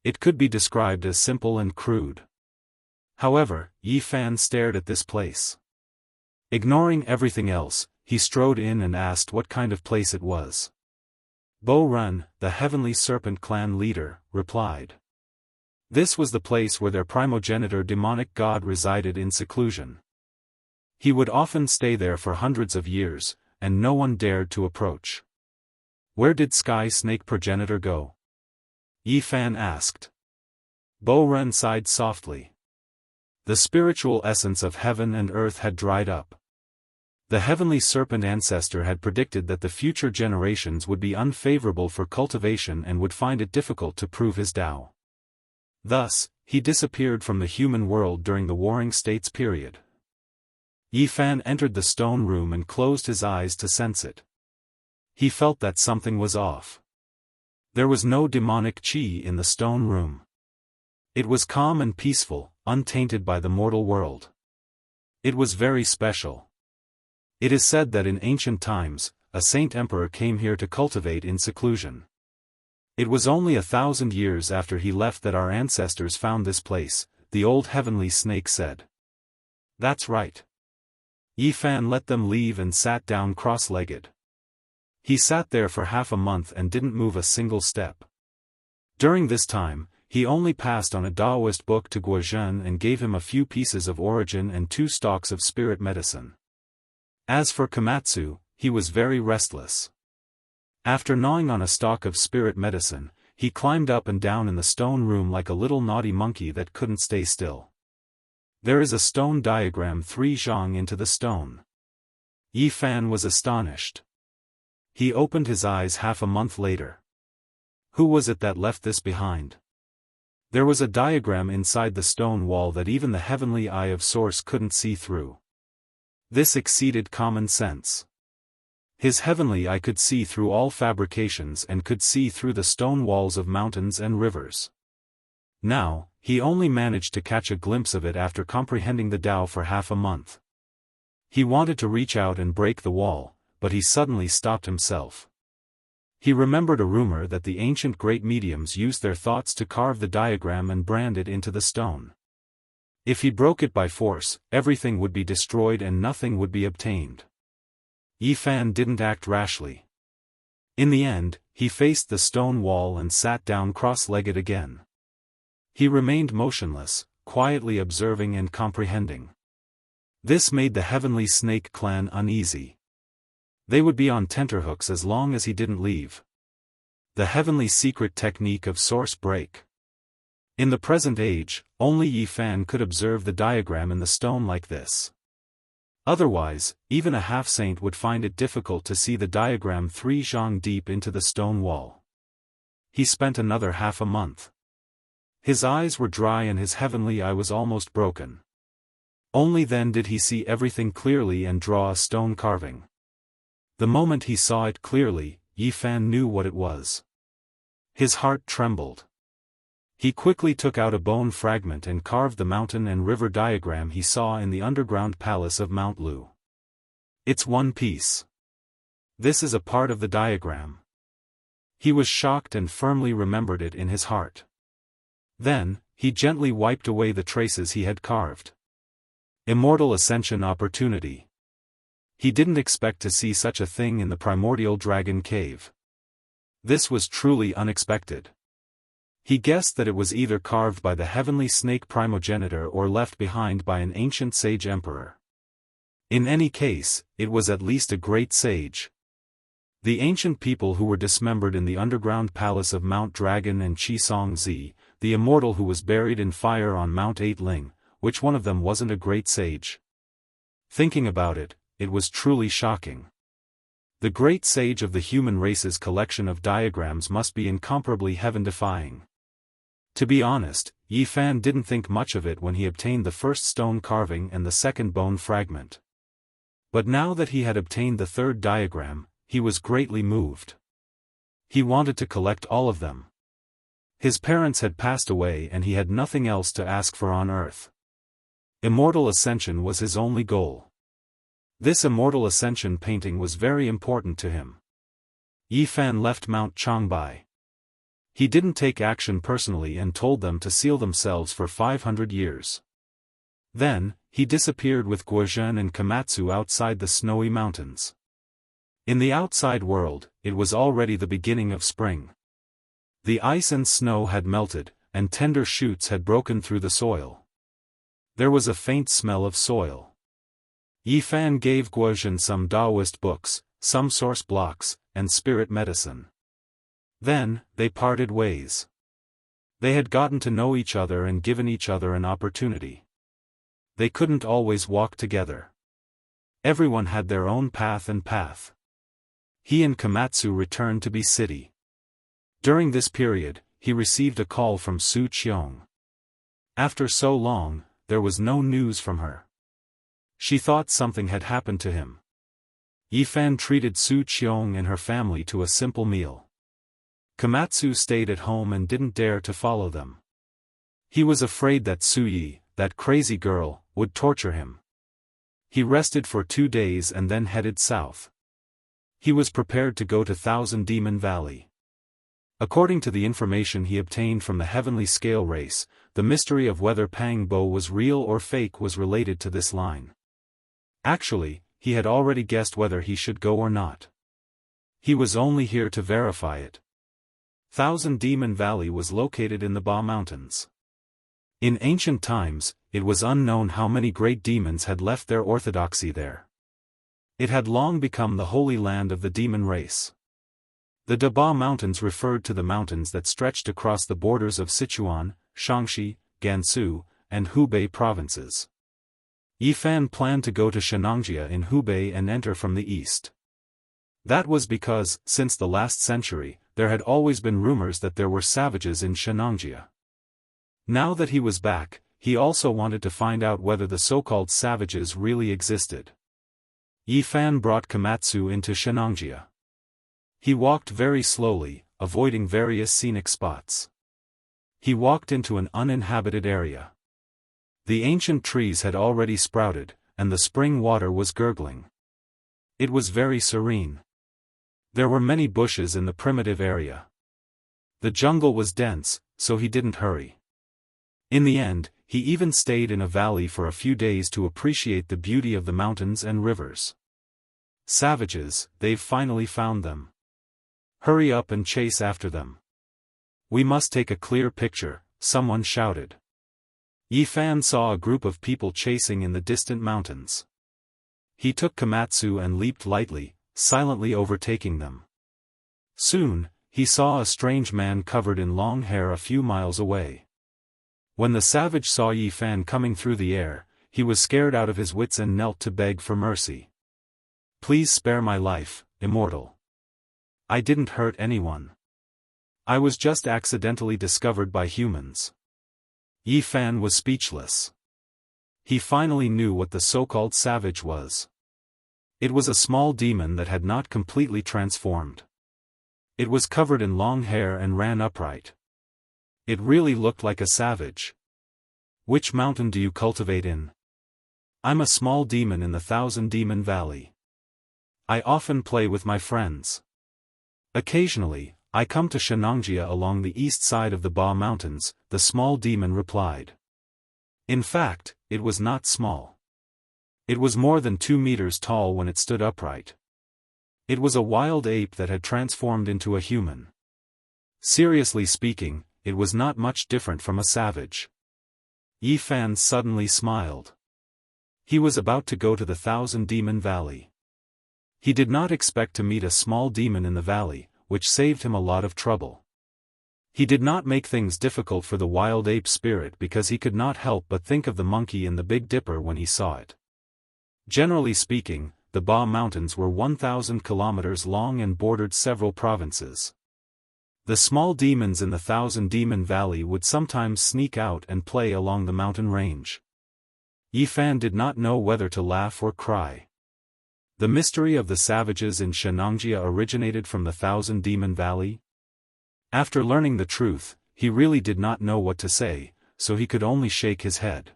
It could be described as simple and crude. However, Yifan stared at this place. Ignoring everything else, he strode in and asked what kind of place it was. Bo Run, the heavenly serpent clan leader, replied. This was the place where their primogenitor demonic god resided in seclusion. He would often stay there for hundreds of years, and no one dared to approach. Where did Sky Snake progenitor go? Yifan asked. Bo Ren sighed softly. The spiritual essence of heaven and earth had dried up. The heavenly serpent ancestor had predicted that the future generations would be unfavorable for cultivation and would find it difficult to prove his Tao. Thus, he disappeared from the human world during the Warring States period. Yifan entered the stone room and closed his eyes to sense it. He felt that something was off. There was no demonic qi in the stone room. It was calm and peaceful, untainted by the mortal world. It was very special. It is said that in ancient times, a saint emperor came here to cultivate in seclusion. It was only 1,000 years after he left that our ancestors found this place, the old heavenly snake said. That's right. Yifan let them leave and sat down cross-legged. He sat there for half a month and didn't move a single step. During this time, he only passed on a Daoist book to Guozhen and gave him a few pieces of origin and 2 stalks of spirit medicine. As for Komatsu, he was very restless. After gnawing on a stalk of spirit medicine, he climbed up and down in the stone room like a little naughty monkey that couldn't stay still. There is a stone diagram 3 zhang into the stone. Yifan was astonished. He opened his eyes half a month later. Who was it that left this behind? There was a diagram inside the stone wall that even the heavenly eye of Source couldn't see through. This exceeded common sense. His heavenly eye could see through all fabrications and could see through the stone walls of mountains and rivers. Now, he only managed to catch a glimpse of it after comprehending the Tao for half a month. He wanted to reach out and break the wall, but he suddenly stopped himself. He remembered a rumor that the ancient great mediums used their thoughts to carve the diagram and brand it into the stone. If he broke it by force, everything would be destroyed and nothing would be obtained. Yi Fan didn't act rashly. In the end, he faced the stone wall and sat down cross-legged again. He remained motionless, quietly observing and comprehending. This made the Heavenly Snake clan uneasy. They would be on tenterhooks as long as he didn't leave. The heavenly secret technique of source break. In the present age, only Yi Fan could observe the diagram in the stone like this. Otherwise, even a half-saint would find it difficult to see the diagram 3 zhang deep into the stone wall. He spent another half a month. His eyes were dry and his heavenly eye was almost broken. Only then did he see everything clearly and draw a stone carving. The moment he saw it clearly, Yi Fan knew what it was. His heart trembled. He quickly took out a bone fragment and carved the mountain and river diagram he saw in the underground palace of Mount Lu. It's one piece. This is a part of the diagram. He was shocked and firmly remembered it in his heart. Then, he gently wiped away the traces he had carved. Immortal Ascension opportunity. He didn't expect to see such a thing in the primordial dragon cave. This was truly unexpected. He guessed that it was either carved by the heavenly snake primogenitor or left behind by an ancient sage emperor. In any case, it was at least a great sage. The ancient people who were dismembered in the underground palace of Mount Dragon and Qisong Zi, the immortal who was buried in fire on Mount Eightling, which one of them wasn't a great sage? Thinking about it, it was truly shocking. The great sage of the human race's collection of diagrams must be incomparably heaven-defying. To be honest, Yi Fan didn't think much of it when he obtained the first stone carving and the second bone fragment. But now that he had obtained the third diagram, he was greatly moved. He wanted to collect all of them. His parents had passed away and he had nothing else to ask for on earth. Immortal Ascension was his only goal. This Immortal Ascension painting was very important to him. Yi Fan left Mount Changbai. He didn't take action personally and told them to seal themselves for 500 years. Then, he disappeared with Guozhen and Komatsu outside the snowy mountains. In the outside world, it was already the beginning of spring. The ice and snow had melted, and tender shoots had broken through the soil. There was a faint smell of soil. Yi Fan gave Guozhen some Daoist books, some source blocks, and spirit medicine. Then, they parted ways. They had gotten to know each other and given each other an opportunity. They couldn't always walk together. Everyone had their own path. He and Komatsu returned to Bi City. During this period, he received a call from Su Qiong. After so long, there was no news from her. She thought something had happened to him. Yi Fan treated Su Qiong and her family to a simple meal. Komatsu stayed at home and didn't dare to follow them. He was afraid that Su Yi, that crazy girl, would torture him. He rested for 2 days and then headed south. He was prepared to go to Thousand Demon Valley. According to the information he obtained from the heavenly scale race, the mystery of whether Pang Bo was real or fake was related to this line. Actually, he had already guessed whether he should go or not. He was only here to verify it. Thousand Demon Valley was located in the Ba Mountains. In ancient times, it was unknown how many great demons had left their orthodoxy there. It had long become the holy land of the demon race. The Daba Mountains referred to the mountains that stretched across the borders of Sichuan, Shaanxi, Gansu, and Hubei provinces. Yi Fan planned to go to Xianxia in Hubei and enter from the east. That was because, since the last century, there had always been rumors that there were savages in Xianxia. Now that he was back, he also wanted to find out whether the so-called savages really existed. Yi Fan brought Komatsu into Xianxia. He walked very slowly, avoiding various scenic spots. He walked into an uninhabited area. The ancient trees had already sprouted, and the spring water was gurgling. It was very serene. There were many bushes in the primitive area. The jungle was dense, so he didn't hurry. In the end, He even stayed in a valley for a few days to appreciate the beauty of the mountains and rivers. Savages, they've finally found them. Hurry up and chase after them. We must take a clear picture, someone shouted. Yi Fan saw a group of people chasing in the distant mountains. He took Komatsu and leaped lightly, silently overtaking them. Soon, he saw a strange man covered in long hair a few miles away. When the savage saw Yi Fan coming through the air, he was scared out of his wits and knelt to beg for mercy. Please spare my life, Immortal. I didn't hurt anyone. I was just accidentally discovered by humans. Yi Fan was speechless. He finally knew what the so-called savage was. It was a small demon that had not completely transformed. It was covered in long hair and ran upright. It really looked like a savage. Which mountain do you cultivate in? I'm a small demon in the Thousand Demon Valley. I often play with my friends. Occasionally, I come to Xianxia along the east side of the Ba Mountains, the small demon replied. In fact, it was not small. It was more than 2 meters tall when it stood upright. It was a wild ape that had transformed into a human. Seriously speaking, it was not much different from a savage. Yi Fan suddenly smiled. He was about to go to the Thousand Demon Valley. He did not expect to meet a small demon in the valley, which saved him a lot of trouble. He did not make things difficult for the wild ape spirit because he could not help but think of the monkey in the Big Dipper when he saw it. Generally speaking, the Ba Mountains were 1,000 kilometers long and bordered several provinces. The small demons in the Thousand Demon Valley would sometimes sneak out and play along the mountain range. Yi Fan did not know whether to laugh or cry. The mystery of the savages in Xianxia originated from the Thousand Demon Valley? After learning the truth, he really did not know what to say, so he could only shake his head.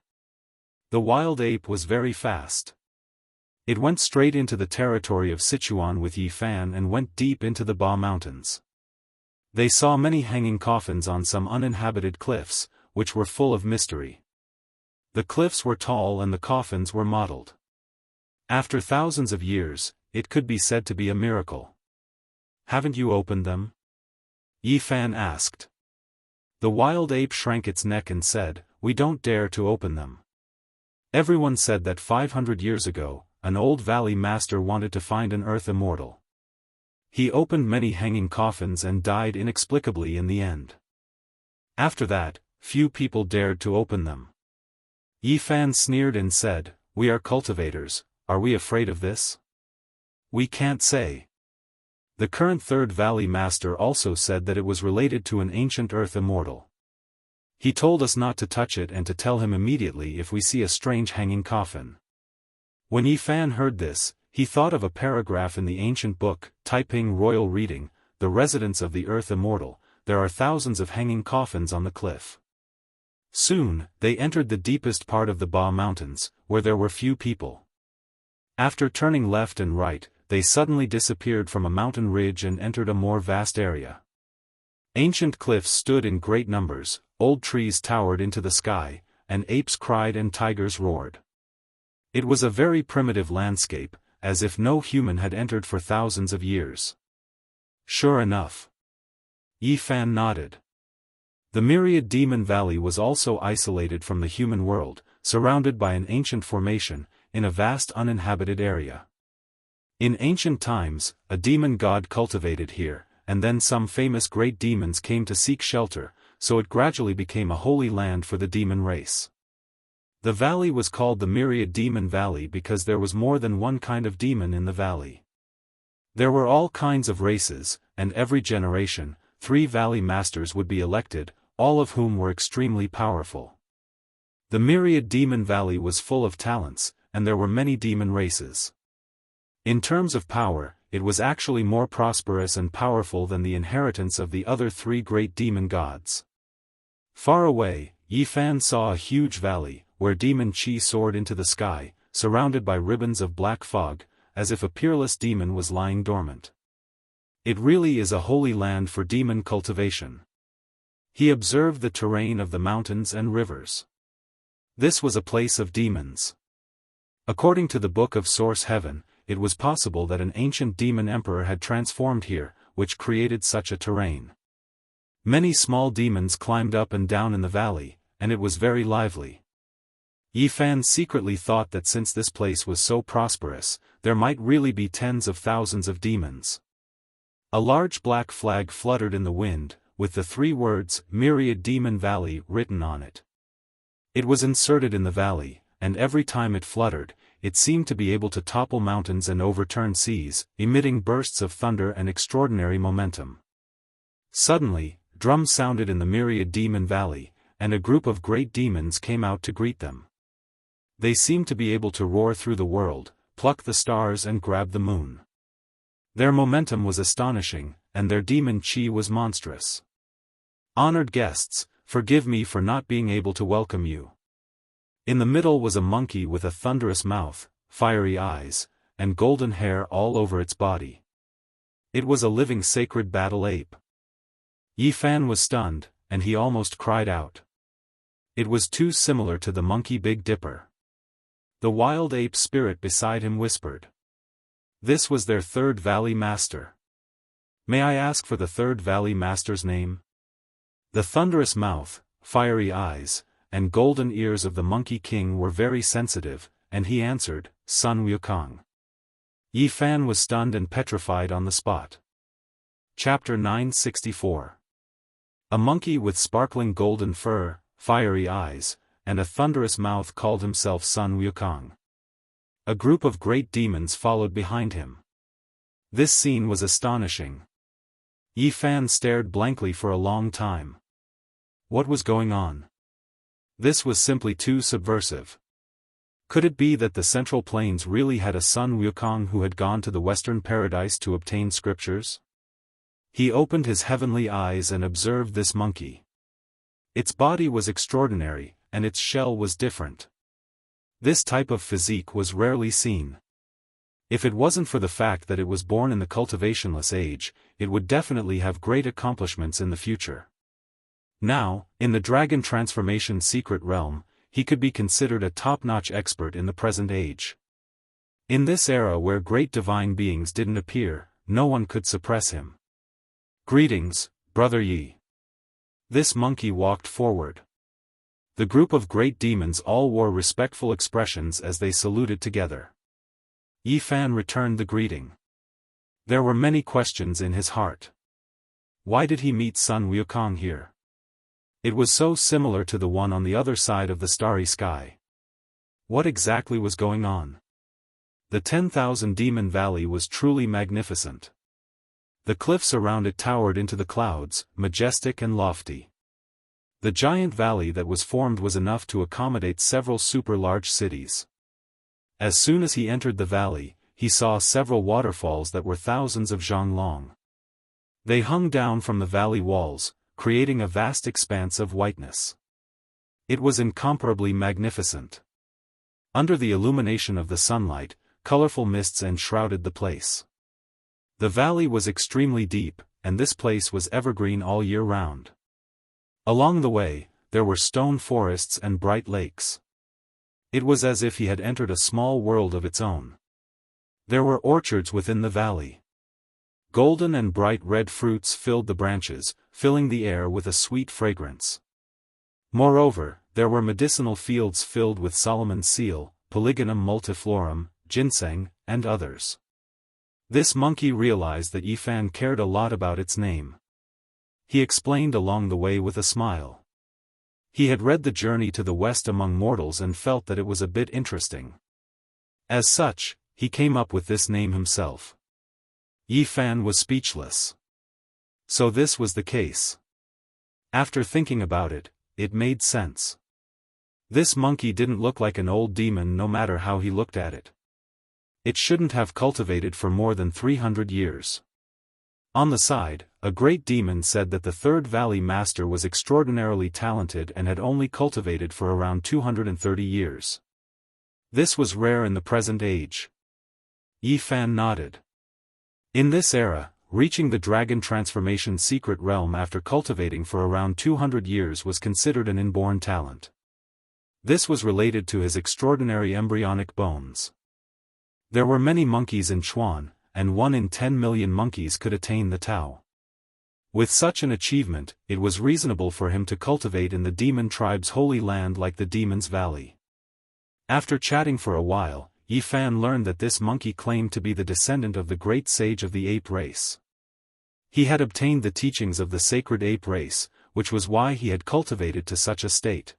The wild ape was very fast. It went straight into the territory of Sichuan with Yi Fan and went deep into the Ba Mountains. They saw many hanging coffins on some uninhabited cliffs, which were full of mystery. The cliffs were tall and the coffins were mottled. After thousands of years, it could be said to be a miracle. Haven't you opened them? Yi Fan asked. The wild ape shrank its neck and said, We don't dare to open them. Everyone said that 500 years ago, an old valley master wanted to find an earth immortal. He opened many hanging coffins and died inexplicably in the end. After that, few people dared to open them. Yi Fan sneered and said, We are cultivators, are we afraid of this? We can't say. The current third valley master also said that it was related to an ancient earth immortal. He told us not to touch it and to tell him immediately if we see a strange hanging coffin. When Yi Fan heard this, he thought of a paragraph in the ancient book, Taiping Royal Reading, The Residents of the Earth Immortal. There are thousands of hanging coffins on the cliff. Soon, they entered the deepest part of the Ba Mountains, where there were few people. After turning left and right, they suddenly disappeared from a mountain ridge and entered a more vast area. Ancient cliffs stood in great numbers, old trees towered into the sky, and apes cried and tigers roared. It was a very primitive landscape, as if no human had entered for thousands of years. Sure enough. Yi Fan nodded. The Myriad Demon Valley was also isolated from the human world, surrounded by an ancient formation, in a vast uninhabited area. In ancient times, a demon god cultivated here, and then some famous great demons came to seek shelter, so it gradually became a holy land for the demon race. The valley was called the Myriad Demon Valley because there was more than one kind of demon in the valley. There were all kinds of races, and every generation, 3 valley masters would be elected, all of whom were extremely powerful. The Myriad Demon Valley was full of talents, and there were many demon races. In terms of power, it was actually more prosperous and powerful than the inheritance of the other 3 great demon gods. Far away, Yi Fan saw a huge valley, where demon Qi soared into the sky, surrounded by ribbons of black fog, as if a peerless demon was lying dormant. It really is a holy land for demon cultivation. He observed the terrain of the mountains and rivers. This was a place of demons. According to the Book of Source Heaven, it was possible that an ancient demon emperor had transformed here, which created such a terrain. Many small demons climbed up and down in the valley, and it was very lively. Yi Fan secretly thought that since this place was so prosperous, there might really be tens of thousands of demons. A large black flag fluttered in the wind, with the 3 words, Myriad Demon Valley, written on it. It was inserted in the valley, and every time it fluttered, it seemed to be able to topple mountains and overturn seas, emitting bursts of thunder and extraordinary momentum. Suddenly, drums sounded in the Myriad Demon Valley, and a group of great demons came out to greet them. They seemed to be able to roar through the world, pluck the stars and grab the moon. Their momentum was astonishing, and their demon chi was monstrous. Honored guests, forgive me for not being able to welcome you. In the middle was a monkey with a thunderous mouth, fiery eyes, and golden hair all over its body. It was a living sacred battle ape. Yi Fan was stunned, and he almost cried out. It was too similar to the monkey Big Dipper. The wild ape spirit beside him whispered. This was their 3rd Valley Master. May I ask for the 3rd Valley Master's name? The thunderous mouth, fiery eyes, and golden ears of the Monkey King were very sensitive, and he answered, Sun Wukong. Yi Fan was stunned and petrified on the spot. Chapter 964. A monkey with sparkling golden fur, fiery eyes, and a thunderous mouth called himself Sun Wukong. A group of great demons followed behind him. This scene was astonishing. Yi Fan stared blankly for a long time. What was going on? This was simply too subversive. Could it be that the Central Plains really had a Sun Wukong who had gone to the Western Paradise to obtain scriptures? He opened his heavenly eyes and observed this monkey. Its body was extraordinary, and its shell was different. This type of physique was rarely seen. If it wasn't for the fact that it was born in the cultivationless age, it would definitely have great accomplishments in the future. Now, in the dragon transformation secret realm, he could be considered a top-notch expert in the present age. In this era where great divine beings didn't appear, no one could suppress him. Greetings, Brother Yi. This monkey walked forward. The group of great demons all wore respectful expressions as they saluted together. Yi Fan returned the greeting. There were many questions in his heart. Why did he meet Sun Wukong here? It was so similar to the one on the other side of the starry sky. What exactly was going on? The 10,000 Demon Valley was truly magnificent. The cliffs around it towered into the clouds, majestic and lofty. The giant valley that was formed was enough to accommodate several super-large cities. As soon as he entered the valley, he saw several waterfalls that were thousands of zhang long. They hung down from the valley walls, creating a vast expanse of whiteness. It was incomparably magnificent. Under the illumination of the sunlight, colorful mists enshrouded the place. The valley was extremely deep, and this place was evergreen all year round. Along the way, there were stone forests and bright lakes. It was as if he had entered a small world of its own. There were orchards within the valley. Golden and bright red fruits filled the branches, filling the air with a sweet fragrance. Moreover, there were medicinal fields filled with Solomon's seal, Polygonum multiflorum, ginseng, and others. This monkey realized that Yi Fan cared a lot about its name. He explained along the way with a smile. He had read The Journey to the West Among Mortals and felt that it was a bit interesting. As such, he came up with this name himself. Yi Fan was speechless. So this was the case. After thinking about it, it made sense. This monkey didn't look like an old demon no matter how he looked at it. It shouldn't have cultivated for more than 300 years. On the side, a great demon said that the 3rd Valley Master was extraordinarily talented and had only cultivated for around 230 years. This was rare in the present age. Yi Fan nodded. In this era, reaching the dragon transformation secret realm after cultivating for around 200 years was considered an inborn talent. This was related to his extraordinary embryonic bones. There were many monkeys in Chuan, and 1 in 10 million monkeys could attain the Tao. With such an achievement, it was reasonable for him to cultivate in the demon tribe's holy land like the Demon's Valley. After chatting for a while, Yi Fan learned that this monkey claimed to be the descendant of the great sage of the ape race. He had obtained the teachings of the sacred ape race, which was why he had cultivated to such a state.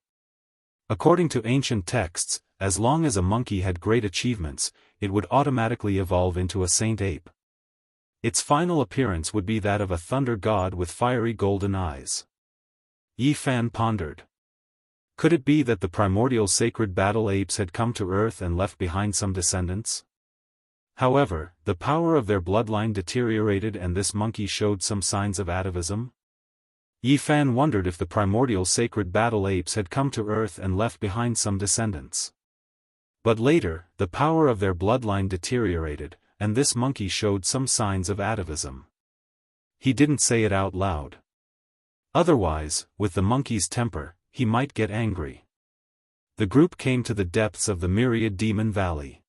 According to ancient texts, as long as a monkey had great achievements, it would automatically evolve into a saint ape. Its final appearance would be that of a thunder god with fiery golden eyes. Yi Fan pondered. Could it be that the primordial sacred battle apes had come to Earth and left behind some descendants? However, the power of their bloodline deteriorated and this monkey showed some signs of atavism. Yi Fan wondered if the primordial sacred battle apes had come to Earth and left behind some descendants. But later, the power of their bloodline deteriorated, and this monkey showed some signs of atavism. He didn't say it out loud. Otherwise, with the monkey's temper, he might get angry. The group came to the depths of the myriad demon valley.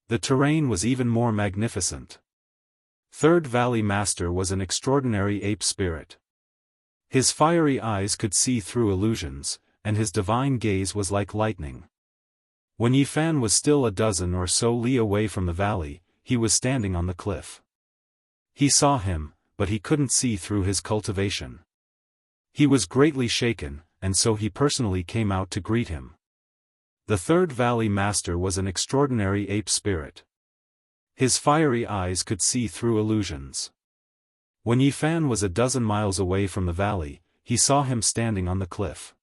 The terrain was even more magnificent. Third Valley Master was an extraordinary ape spirit. His fiery eyes could see through illusions, and his divine gaze was like lightning. When Yi Fan was still a dozen or so li away from the valley, he was standing on the cliff. He saw him, but he couldn't see through his cultivation. He was greatly shaken, and so he personally came out to greet him. The Third Valley Master was an extraordinary ape spirit. His fiery eyes could see through illusions. When Yi Fan was a dozen miles away from the valley, he saw him standing on the cliff.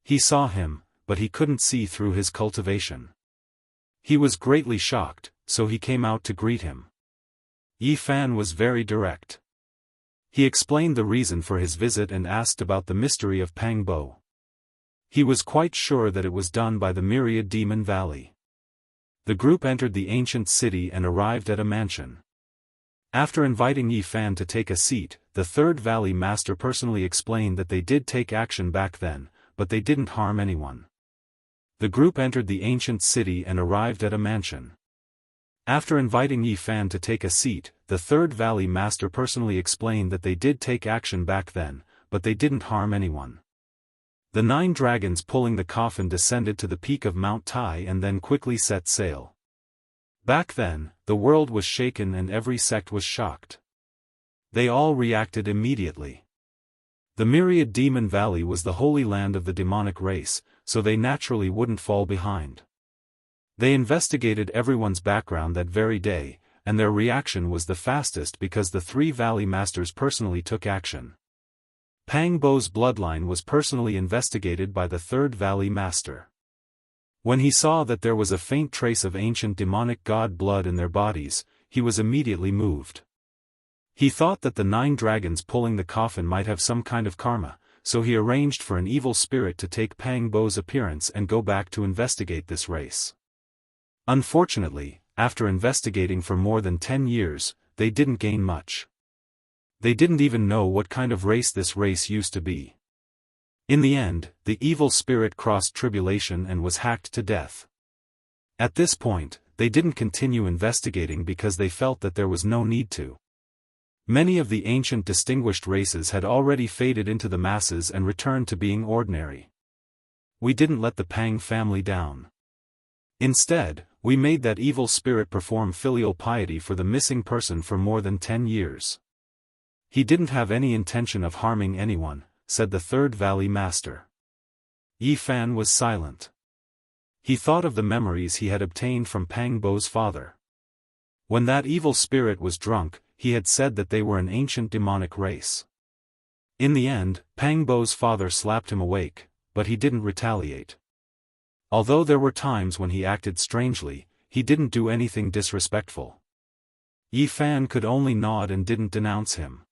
He saw him, but he couldn't see through his cultivation. He was greatly shocked, so he came out to greet him. Yi Fan was very direct. He explained the reason for his visit and asked about the mystery of Pang Bo. He was quite sure that it was done by the myriad demon valley. The group entered the ancient city and arrived at a mansion. After inviting Yi Fan to take a seat, the Third Valley Master personally explained that they did take action back then, but they didn't harm anyone. The group entered the ancient city and arrived at a mansion. After inviting Yi Fan to take a seat, the Third Valley Master personally explained that they did take action back then, but they didn't harm anyone. The 9 dragons pulling the coffin descended to the peak of Mount Tai and then quickly set sail. Back then, the world was shaken and every sect was shocked. They all reacted immediately. The myriad demon valley was the holy land of the demonic race, so they naturally wouldn't fall behind. They investigated everyone's background that very day, and their reaction was the fastest because the 3 Valley Masters personally took action. Pang Bo's bloodline was personally investigated by the Third Valley Master. When he saw that there was a faint trace of ancient demonic god blood in their bodies, he was immediately moved. He thought that the 9 dragons pulling the coffin might have some kind of karma, so he arranged for an evil spirit to take Pang Bo's appearance and go back to investigate this race. Unfortunately, after investigating for more than 10 years, they didn't gain much. They didn't even know what kind of race this race used to be. In the end, the evil spirit crossed tribulation and was hacked to death. At this point, they didn't continue investigating because they felt that there was no need to. Many of the ancient distinguished races had already faded into the masses and returned to being ordinary. We didn't let the Pang family down. Instead, we made that evil spirit perform filial piety for the missing person for more than 10 years. He didn't have any intention of harming anyone, said the Third Valley Master. Yi Fan was silent. He thought of the memories he had obtained from Pang Bo's father. When that evil spirit was drunk, he had said that they were an ancient demonic race. In the end, Pang Bo's father slapped him awake, but he didn't retaliate. Although there were times when he acted strangely, he didn't do anything disrespectful. Yi Fan could only nod and didn't denounce him.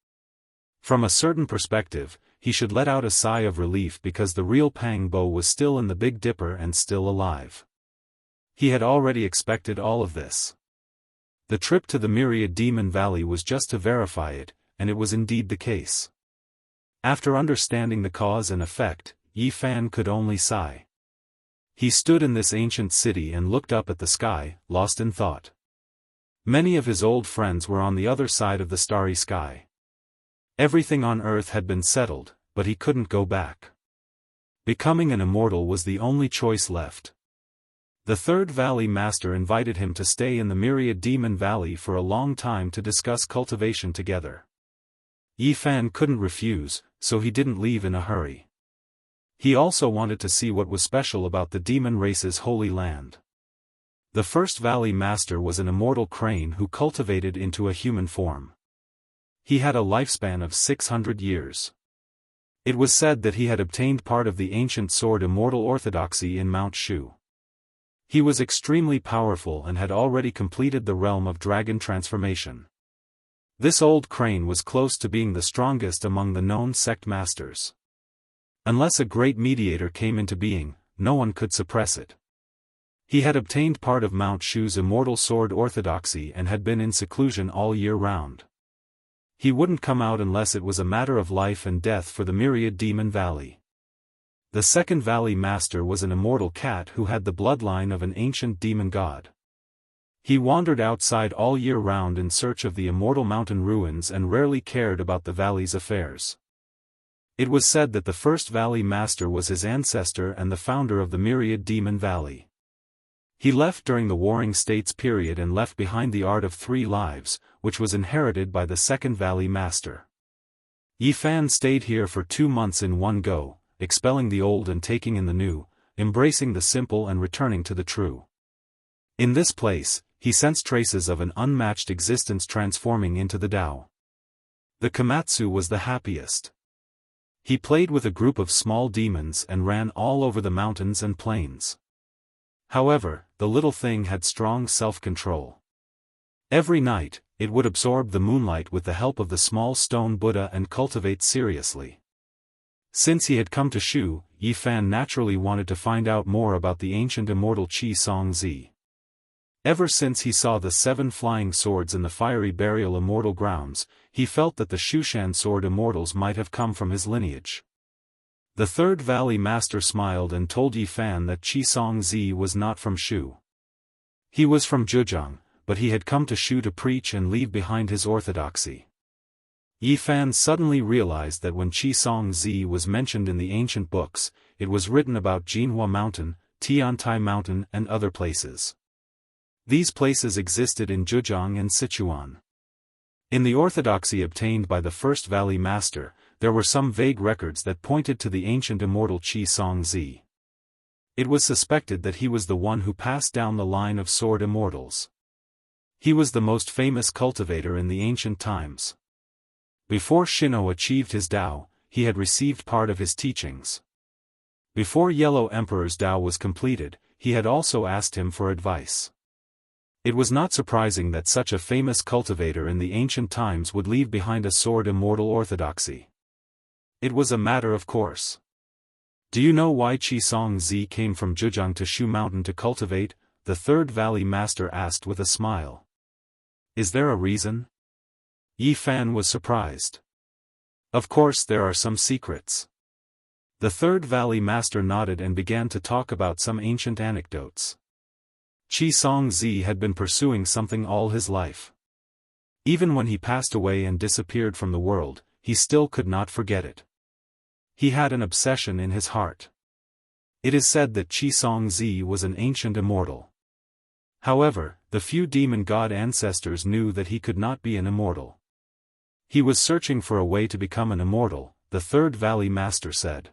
From a certain perspective, he should let out a sigh of relief because the real Pang Bo was still in the Big Dipper and still alive. He had already expected all of this. The trip to the Myriad Demon Valley was just to verify it, and it was indeed the case. After understanding the cause and effect, Yi Fan could only sigh. He stood in this ancient city and looked up at the sky, lost in thought. Many of his old friends were on the other side of the starry sky. Everything on earth had been settled, but he couldn't go back. Becoming an immortal was the only choice left. The Third Valley Master invited him to stay in the Myriad Demon Valley for a long time to discuss cultivation together. Yi Fan couldn't refuse, so he didn't leave in a hurry. He also wanted to see what was special about the demon race's holy land. The First Valley Master was an immortal crane who cultivated into a human form. He had a lifespan of 600 years. It was said that he had obtained part of the ancient sword Immortal orthodoxy in Mount Shu. He was extremely powerful and had already completed the realm of dragon transformation. This old crane was close to being the strongest among the known sect masters. Unless a great mediator came into being, no one could suppress it. He had obtained part of Mount Shu's immortal sword orthodoxy and had been in seclusion all year round. He wouldn't come out unless it was a matter of life and death for the Myriad Demon Valley. The Second Valley Master was an immortal cat who had the bloodline of an ancient demon god. He wandered outside all year round in search of the immortal mountain ruins and rarely cared about the valley's affairs. It was said that the First Valley Master was his ancestor and the founder of the Myriad Demon Valley. He left during the Warring States period and left behind the art of 3 lives, which was inherited by the Second Valley Master. Yi Fan stayed here for 2 months in one go, expelling the old and taking in the new, embracing the simple and returning to the true. In this place, he sensed traces of an unmatched existence transforming into the Tao. The Komatsu was the happiest. He played with a group of small demons and ran all over the mountains and plains. However, the little thing had strong self-control. Every night, it would absorb the moonlight with the help of the small stone Buddha and cultivate seriously. Since he had come to Shu, Yi Fan naturally wanted to find out more about the ancient immortal Qi Song Zi. Ever since he saw the 7 flying swords in the fiery burial immortal grounds, he felt that the Shushan sword immortals might have come from his lineage. The Third Valley Master smiled and told Yi Fan that Qi Song Zi was not from Shu. He was from Zhejiang, but he had come to Shu to preach and leave behind his orthodoxy. Yi Fan suddenly realized that when Qi Song Zi was mentioned in the ancient books, it was written about Jinhua Mountain, Tiantai Mountain and other places. These places existed in Zhejiang and Sichuan. In the orthodoxy obtained by the First Valley Master, there were some vague records that pointed to the ancient immortal Qi Song Zi. It was suspected that he was the one who passed down the line of sword immortals. He was the most famous cultivator in the ancient times. Before Shino achieved his Tao, he had received part of his teachings. Before Yellow Emperor's Tao was completed, he had also asked him for advice. It was not surprising that such a famous cultivator in the ancient times would leave behind a sword immortal orthodoxy. It was a matter of course. Do you know why Qi Song Zi came from Zhejiang to Shu Mountain to cultivate? The Third Valley Master asked with a smile. Is there a reason? Yi Fan was surprised. Of course there are some secrets. The Third Valley Master nodded and began to talk about some ancient anecdotes. Qi Song Zi had been pursuing something all his life. Even when he passed away and disappeared from the world, he still could not forget it. He had an obsession in his heart. It is said that Qi Song Zi was an ancient immortal. However, the few demon god ancestors knew that he could not be an immortal. He was searching for a way to become an immortal, the Third Valley Master said.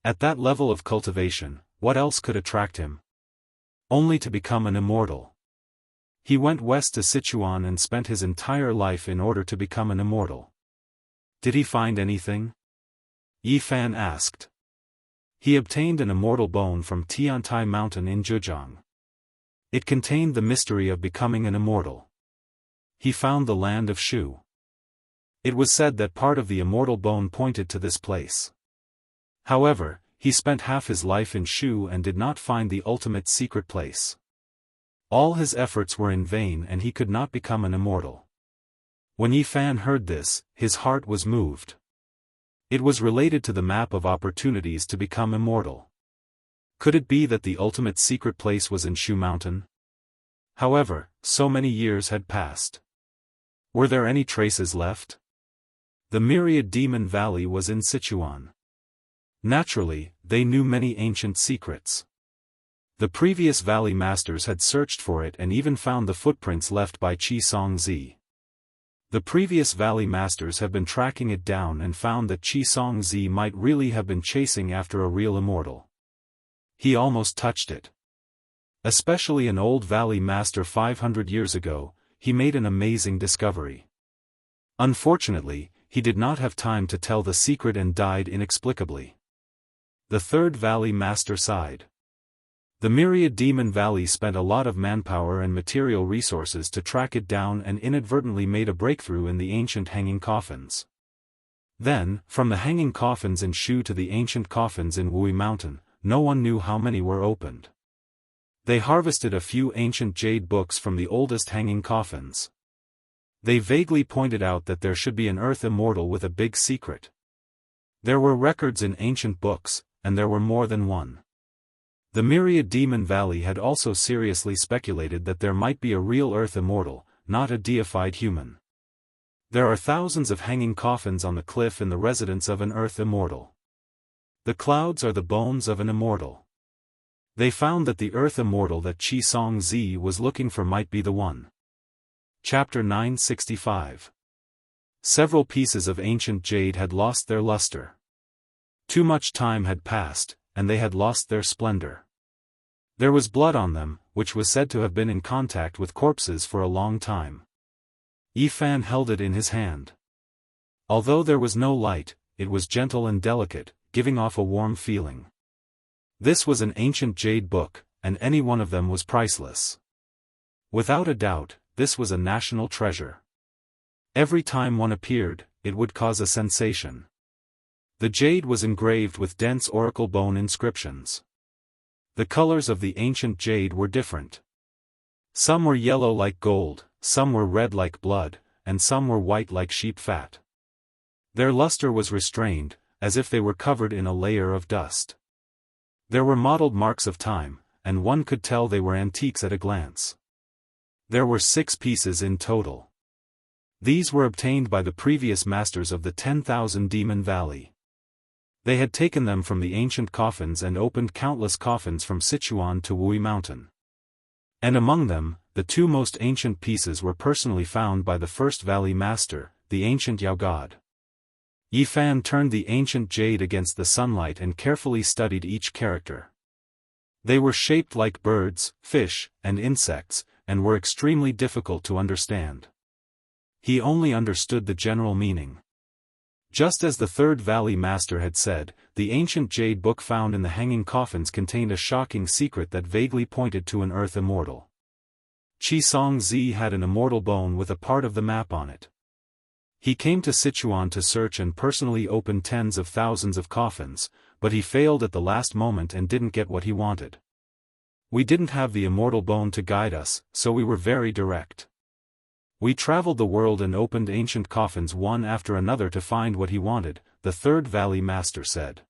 At that level of cultivation, what else could attract him? Only to become an immortal. He went west to Sichuan and spent his entire life in order to become an immortal. Did he find anything? Yi Fan asked. He obtained an immortal bone from Tiantai Mountain in Zhejiang. It contained the mystery of becoming an immortal. He found the land of Shu. It was said that part of the immortal bone pointed to this place. However, he spent half his life in Shu and did not find the ultimate secret place. All his efforts were in vain and he could not become an immortal. When Yi Fan heard this, his heart was moved. It was related to the map of opportunities to become immortal. Could it be that the ultimate secret place was in Shu Mountain? However, so many years had passed. Were there any traces left? The myriad demon valley was in Sichuan. Naturally, they knew many ancient secrets. The previous valley masters had searched for it and even found the footprints left by Qi Songzi. The previous valley masters have been tracking it down and found that Qi Songzi might really have been chasing after a real immortal. He almost touched it. Especially an old valley master 500 years ago, he made an amazing discovery. Unfortunately, he did not have time to tell the secret and died inexplicably. The third valley master sighed. The myriad demon valley spent a lot of manpower and material resources to track it down and inadvertently made a breakthrough in the ancient hanging coffins. Then, from the hanging coffins in Shu to the ancient coffins in Wuxia Mountain, no one knew how many were opened. They harvested a few ancient jade books from the oldest hanging coffins. They vaguely pointed out that there should be an earth immortal with a big secret. There were records in ancient books, and there were more than one. The myriad demon valley had also seriously speculated that there might be a real earth immortal, not a deified human. There are thousands of hanging coffins on the cliff in the residence of an earth immortal. The clouds are the bones of an immortal. They found that the earth immortal that Qi Songzi was looking for might be the one. Chapter 965. Several pieces of ancient jade had lost their luster. Too much time had passed, and they had lost their splendor. There was blood on them, which was said to have been in contact with corpses for a long time. Yifan held it in his hand. Although there was no light, it was gentle and delicate, giving off a warm feeling. This was an ancient jade book, and any one of them was priceless. Without a doubt, this was a national treasure. Every time one appeared, it would cause a sensation. The jade was engraved with dense oracle bone inscriptions. The colors of the ancient jade were different. Some were yellow like gold, some were red like blood, and some were white like sheep fat. Their luster was restrained, as if they were covered in a layer of dust. There were mottled marks of time, and one could tell they were antiques at a glance. There were 6 pieces in total. These were obtained by the previous masters of the 10,000 Demon Valley. They had taken them from the ancient coffins and opened countless coffins from Sichuan to Wuxia Mountain. And among them, the 2 most ancient pieces were personally found by the first valley master, the ancient Yao God. Yifan turned the ancient jade against the sunlight and carefully studied each character. They were shaped like birds, fish, and insects, and were extremely difficult to understand. He only understood the general meaning. Just as the third valley master had said, the ancient jade book found in the hanging coffins contained a shocking secret that vaguely pointed to an earth immortal. Qi Songzi had an immortal bone with a part of the map on it. He came to Sichuan to search and personally open tens of thousands of coffins, but he failed at the last moment and didn't get what he wanted. We didn't have the immortal bone to guide us, so we were very direct. We traveled the world and opened ancient coffins one after another to find what he wanted, the third valley master said.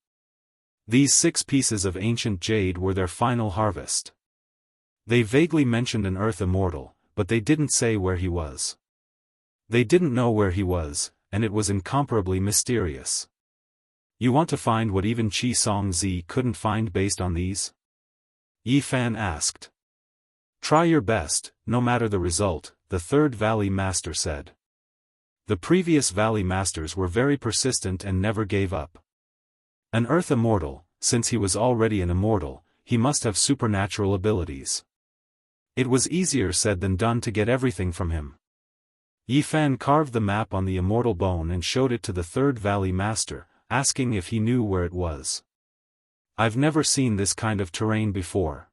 These 6 pieces of ancient jade were their final harvest. They vaguely mentioned an earth immortal, but they didn't say where he was. They didn't know where he was, and it was incomparably mysterious. You want to find what even Qi Songzi couldn't find based on these? Yifan asked. Try your best, no matter the result, the third valley master said. The previous valley masters were very persistent and never gave up. An earth immortal, since he was already an immortal, he must have supernatural abilities. It was easier said than done to get everything from him. Yifan carved the map on the immortal bone and showed it to the third valley master, asking if he knew where it was. I've never seen this kind of terrain before.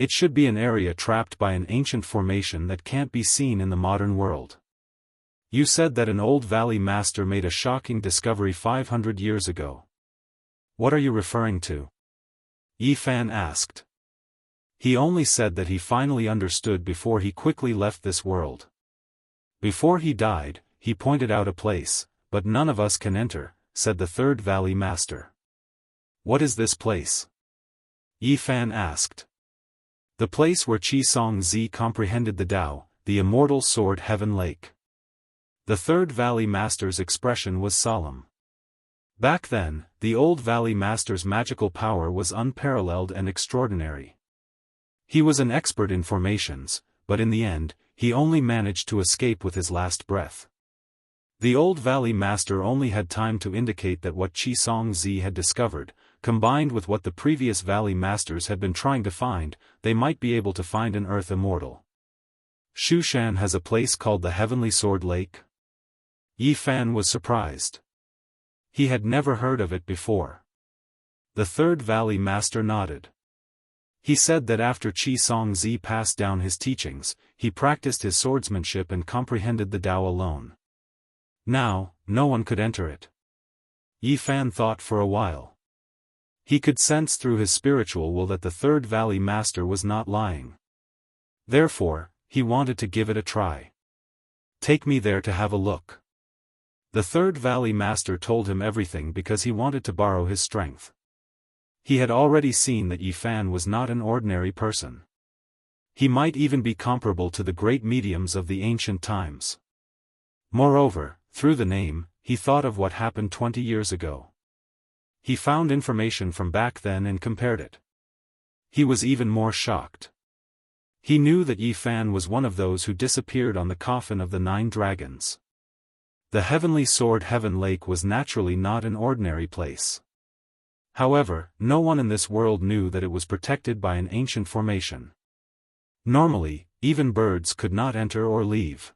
It should be an area trapped by an ancient formation that can't be seen in the modern world. You said that an old valley master made a shocking discovery 500 years ago. What are you referring to? Yifan asked. He only said that he finally understood before he quickly left this world. Before he died, he pointed out a place, but none of us can enter, said the third valley master. What is this place? Yi Fan asked. The place where Xianxia comprehended the Tao, the immortal sword heaven lake. The third Valley Master's expression was solemn. Back then, the old Valley Master's magical power was unparalleled and extraordinary. He was an expert in formations, but in the end, he only managed to escape with his last breath. The old Valley Master only had time to indicate that what Xianxia had discovered, combined with what the previous Valley Masters had been trying to find, they might be able to find an Earth Immortal. Shushan has a place called the Heavenly Sword Lake? Yi Fan was surprised. He had never heard of it before. The third Valley Master nodded. He said that after Xianxia passed down his teachings, he practiced his swordsmanship and comprehended the Tao alone. Now, no one could enter it. Yi Fan thought for a while. He could sense through his spiritual will that the third Valley Master was not lying. Therefore, he wanted to give it a try. Take me there to have a look. The third Valley Master told him everything because he wanted to borrow his strength. He had already seen that Yi Fan was not an ordinary person. He might even be comparable to the great mediums of the ancient times. Moreover, through the name, he thought of what happened 20 years ago. He found information from back then and compared it. He was even more shocked. He knew that Yi Fan was one of those who disappeared on the coffin of the 9 dragons. The Heavenly Sword Heaven Lake was naturally not an ordinary place. However, no one in this world knew that it was protected by an ancient formation. Normally, even birds could not enter or leave.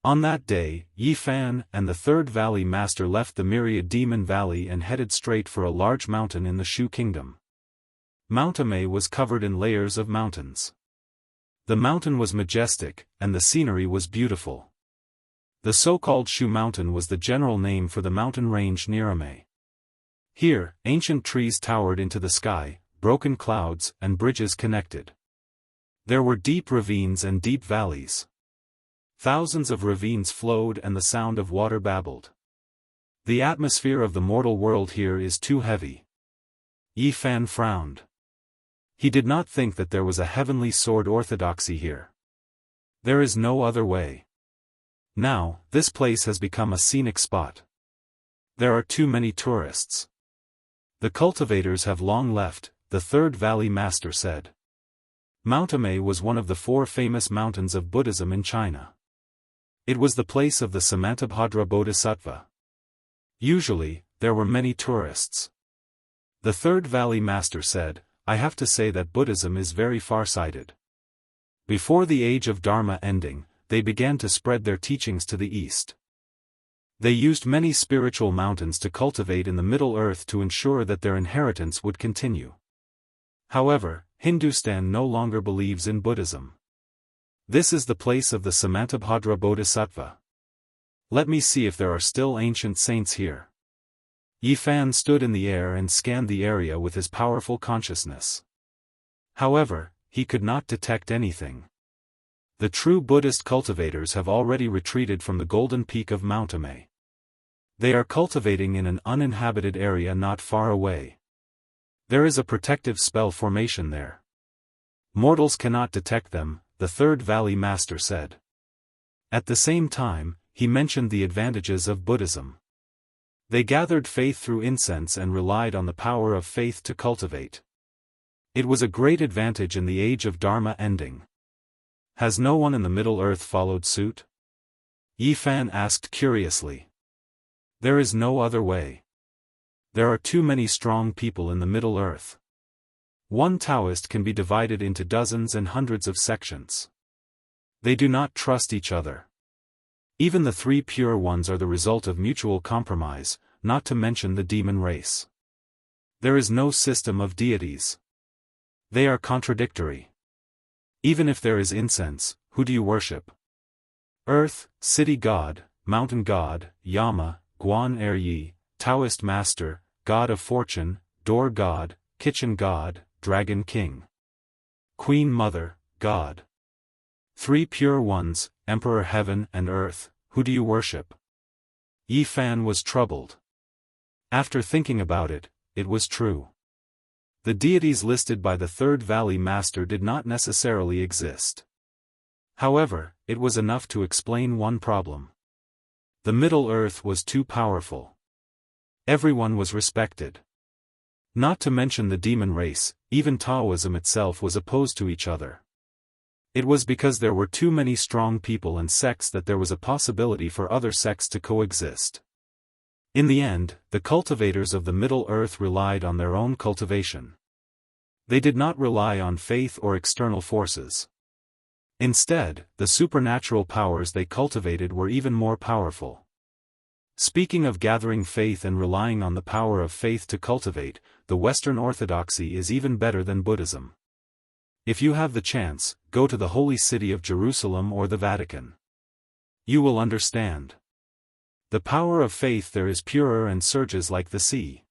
On that day, Yi Fan and the third Valley Master left the Myriad Demon Valley and headed straight for a large mountain in the Shu Kingdom. Mount Amei was covered in layers of mountains. The mountain was majestic, and the scenery was beautiful. The so-called Shu Mountain was the general name for the mountain range near Amei. Here, ancient trees towered into the sky, broken clouds and bridges connected. There were deep ravines and deep valleys. Thousands of ravines flowed and the sound of water babbled. The atmosphere of the mortal world here is too heavy. Yi Fan frowned. He did not think that there was a heavenly sword orthodoxy here. There is no other way. Now, this place has become a scenic spot. There are too many tourists. The cultivators have long left, the third Valley Master said. Mount Amei was one of the 4 famous mountains of Buddhism in China. It was the place of the Samantabhadra Bodhisattva. Usually, there were many tourists. The third Valley Master said, I have to say that Buddhism is very far-sighted. Before the age of Dharma ending, they began to spread their teachings to the east. They used many spiritual mountains to cultivate in the Middle Earth to ensure that their inheritance would continue. However, Hindustan no longer believes in Buddhism. This is the place of the Samantabhadra Bodhisattva. Let me see if there are still ancient saints here. Yi Fan stood in the air and scanned the area with his powerful consciousness. However, he could not detect anything. The true Buddhist cultivators have already retreated from the golden peak of Mount Amei. They are cultivating in an uninhabited area not far away. There is a protective spell formation there. Mortals cannot detect them, the third Valley Master said. At the same time, he mentioned the advantages of Buddhism. They gathered faith through incense and relied on the power of faith to cultivate. It was a great advantage in the age of Dharma ending. Has no one in the Middle Earth followed suit? Yi Fan asked curiously. There is no other way. There are too many strong people in the Middle Earth. One Daoist can be divided into dozens and hundreds of sections. They do not trust each other. Even the 3 pure ones are the result of mutual compromise, not to mention the demon race. There is no system of deities. They are contradictory. Even if there is incense, who do you worship? Earth, city god, mountain god, Yama, Guan Eryi, Taoist master, god of fortune, door god, kitchen god, dragon king. Queen mother, god. 3 pure ones, emperor heaven and earth, who do you worship? Yi Fan was troubled. After thinking about it, it was true. The deities listed by the Third Valley Master did not necessarily exist. However, it was enough to explain one problem. The Middle Earth was too powerful. Everyone was respected. Not to mention the demon race, even Taoism itself was opposed to each other. It was because there were too many strong people and sects that there was a possibility for other sects to coexist. In the end, the cultivators of the Middle Earth relied on their own cultivation. They did not rely on faith or external forces. Instead, the supernatural powers they cultivated were even more powerful. Speaking of gathering faith and relying on the power of faith to cultivate, the Western Orthodoxy is even better than Buddhism. If you have the chance, go to the holy city of Jerusalem or the Vatican. You will understand. The power of faith there is purer and surges like the sea.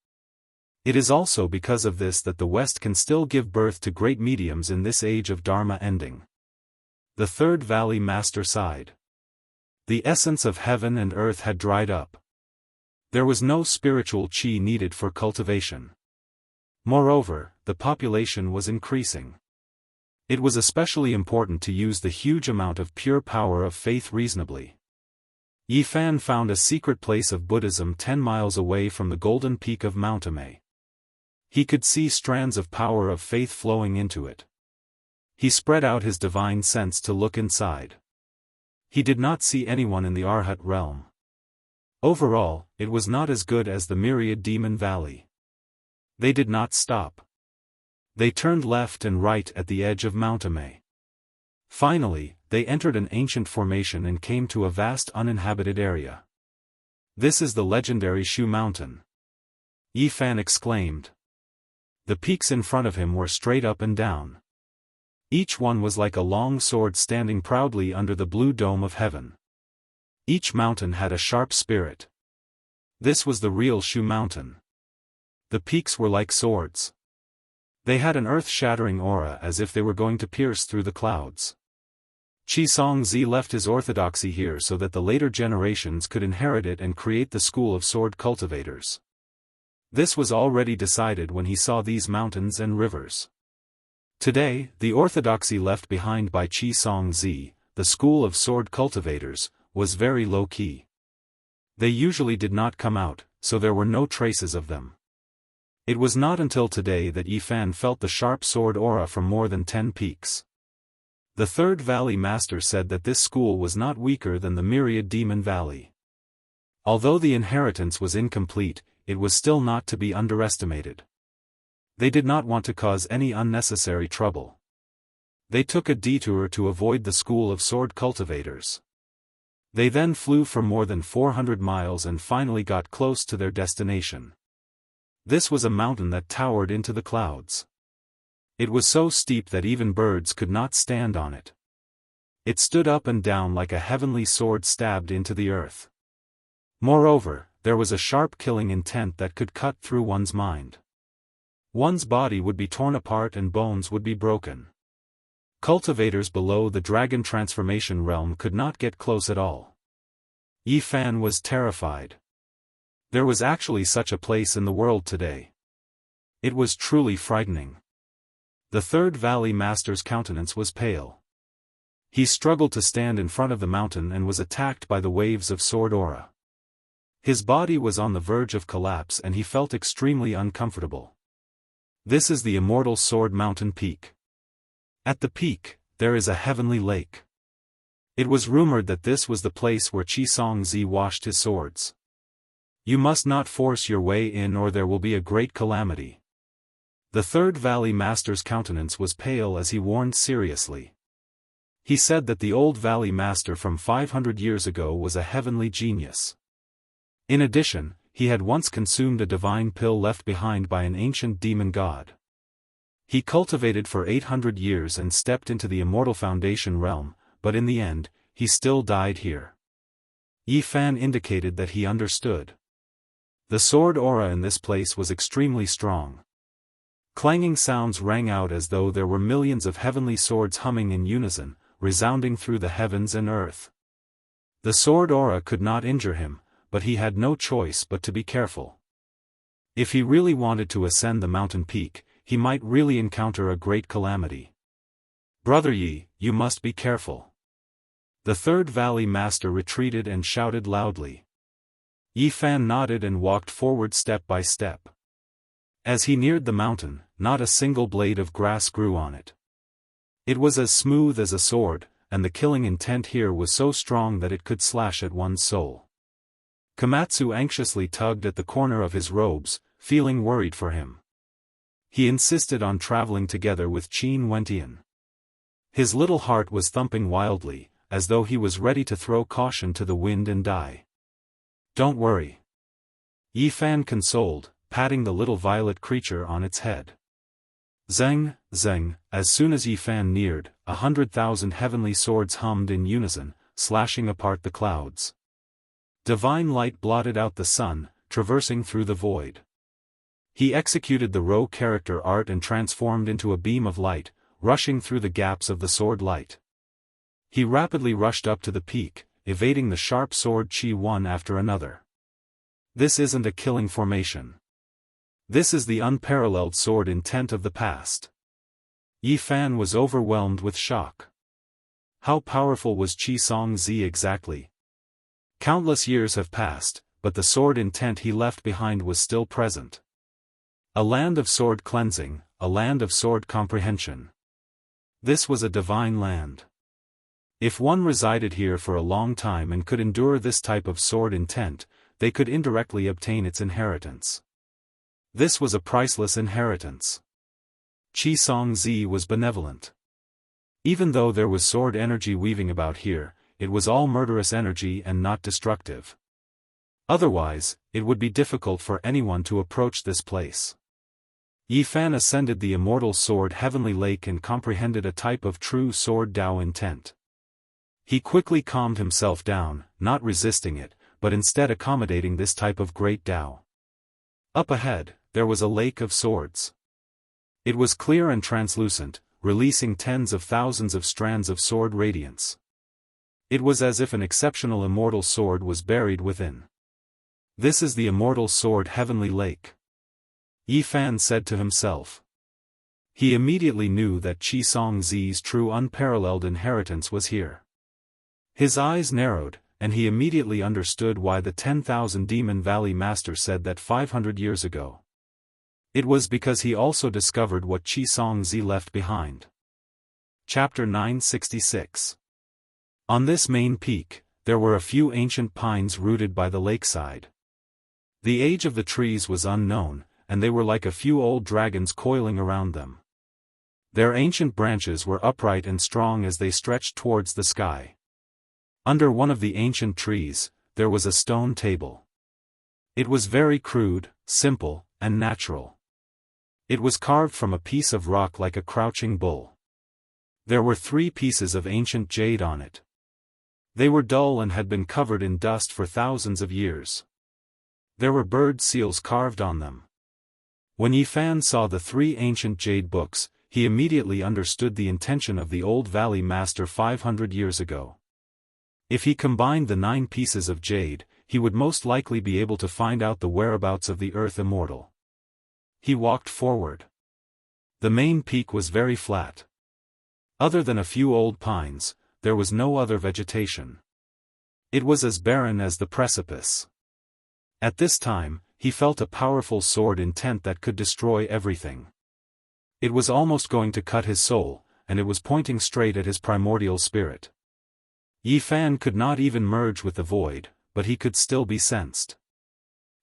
It is also because of this that the West can still give birth to great mediums in this age of Dharma ending. The Third Valley Master sighed. The essence of heaven and earth had dried up. There was no spiritual chi needed for cultivation. Moreover, the population was increasing. It was especially important to use the huge amount of pure power of faith reasonably. Yi Fan found a secret place of Buddhism 10 miles away from the golden peak of Mount Amei. He could see strands of power of faith flowing into it. He spread out his divine sense to look inside. He did not see anyone in the Arhat realm. Overall, it was not as good as the Myriad Demon Valley. They did not stop. They turned left and right at the edge of Mount Amei. Finally, they entered an ancient formation and came to a vast uninhabited area. This is the legendary Shu Mountain. Yi Fan exclaimed. The peaks in front of him were straight up and down. Each one was like a long sword standing proudly under the blue dome of heaven. Each mountain had a sharp spirit. This was the real Shu Mountain. The peaks were like swords. They had an earth-shattering aura as if they were going to pierce through the clouds. Xianxia left his orthodoxy here so that the later generations could inherit it and create the school of sword cultivators. This was already decided when he saw these mountains and rivers. Today, the orthodoxy left behind by Xianxia, the school of sword cultivators, was very low-key. They usually did not come out, so there were no traces of them. It was not until today that Yi Fan felt the sharp sword aura from more than 10 peaks. The Third Valley Master said that this school was not weaker than the Myriad Demon Valley. Although the inheritance was incomplete, it was still not to be underestimated. They did not want to cause any unnecessary trouble. They took a detour to avoid the school of sword cultivators. They then flew for more than 400 miles and finally got close to their destination. This was a mountain that towered into the clouds. It was so steep that even birds could not stand on it. It stood up and down like a heavenly sword stabbed into the earth. Moreover, there was a sharp killing intent that could cut through one's mind. One's body would be torn apart and bones would be broken. Cultivators below the dragon transformation realm could not get close at all. Yi Fan was terrified. There was actually such a place in the world today. It was truly frightening. The Third Valley Master's countenance was pale. He struggled to stand in front of the mountain and was attacked by the waves of sword aura. His body was on the verge of collapse and he felt extremely uncomfortable. This is the Immortal Sword Mountain Peak. At the peak, there is a heavenly lake. It was rumored that this was the place where Xianxia washed his swords. You must not force your way in or there will be a great calamity. The Third Valley Master's countenance was pale as he warned seriously. He said that the old Valley Master from 500 years ago was a heavenly genius. In addition, he had once consumed a divine pill left behind by an ancient demon god. He cultivated for 800 years and stepped into the Immortal Foundation realm, but in the end, he still died here. Yi Fan indicated that he understood. The sword aura in this place was extremely strong. Clanging sounds rang out as though there were millions of heavenly swords humming in unison, resounding through the heavens and earth. The sword aura could not injure him, but he had no choice but to be careful. If he really wanted to ascend the mountain peak, he might really encounter a great calamity. "Brother Yi, you must be careful." The third valley master retreated and shouted loudly. Yi Fan nodded and walked forward step by step. As he neared the mountain, not a single blade of grass grew on it. It was as smooth as a sword, and the killing intent here was so strong that it could slash at one's soul. Komatsu anxiously tugged at the corner of his robes, feeling worried for him. He insisted on traveling together with Qin Wentian. His little heart was thumping wildly, as though he was ready to throw caution to the wind and die. "Don't worry," Yi Fan consoled, patting the little violet creature on its head. Zeng, zeng, as soon as Yi Fan neared, 100,000 heavenly swords hummed in unison, slashing apart the clouds. Divine light blotted out the sun, traversing through the void. He executed the Ro character art and transformed into a beam of light, rushing through the gaps of the sword light. He rapidly rushed up to the peak, evading the sharp sword chi one after another. This isn't a killing formation. This is the unparalleled sword intent of the past. Yi Fan was overwhelmed with shock. How powerful was Qi Song Zi exactly? Countless years have passed, but the sword intent he left behind was still present. A land of sword cleansing, a land of sword comprehension. This was a divine land. If one resided here for a long time and could endure this type of sword intent, they could indirectly obtain its inheritance. This was a priceless inheritance. Qi Song Zi was benevolent. Even though there was sword energy weaving about here, it was all murderous energy and not destructive. Otherwise, it would be difficult for anyone to approach this place. Yi Fan ascended the immortal sword heavenly lake and comprehended a type of true sword Dao intent. He quickly calmed himself down, not resisting it, but instead accommodating this type of great Dao. Up ahead, there was a lake of swords. It was clear and translucent, releasing tens of thousands of strands of sword radiance. It was as if an exceptional immortal sword was buried within. "This is the immortal sword heavenly lake," Yi Fan said to himself. He immediately knew that Qi Song Zi's true unparalleled inheritance was here. His eyes narrowed, and he immediately understood why the 10,000 Demon Valley Master said that 500 years ago. It was because he also discovered what Qi Song Zi left behind. Chapter 966. On this main peak, there were a few ancient pines rooted by the lakeside. The age of the trees was unknown, and they were like a few old dragons coiling around them. Their ancient branches were upright and strong as they stretched towards the sky. Under one of the ancient trees, there was a stone table. It was very crude, simple, and natural. It was carved from a piece of rock like a crouching bull. There were 3 pieces of ancient jade on it. They were dull and had been covered in dust for thousands of years. There were bird seals carved on them. When Yi Fan saw the 3 ancient jade books, he immediately understood the intention of the old valley master 500 years ago. If he combined the 9 pieces of jade, he would most likely be able to find out the whereabouts of the earth immortal. He walked forward. The main peak was very flat. Other than a few old pines, there was no other vegetation. It was as barren as the precipice. At this time, he felt a powerful sword intent that could destroy everything. It was almost going to cut his soul, and it was pointing straight at his primordial spirit. Yi Fan could not even merge with the void, but he could still be sensed.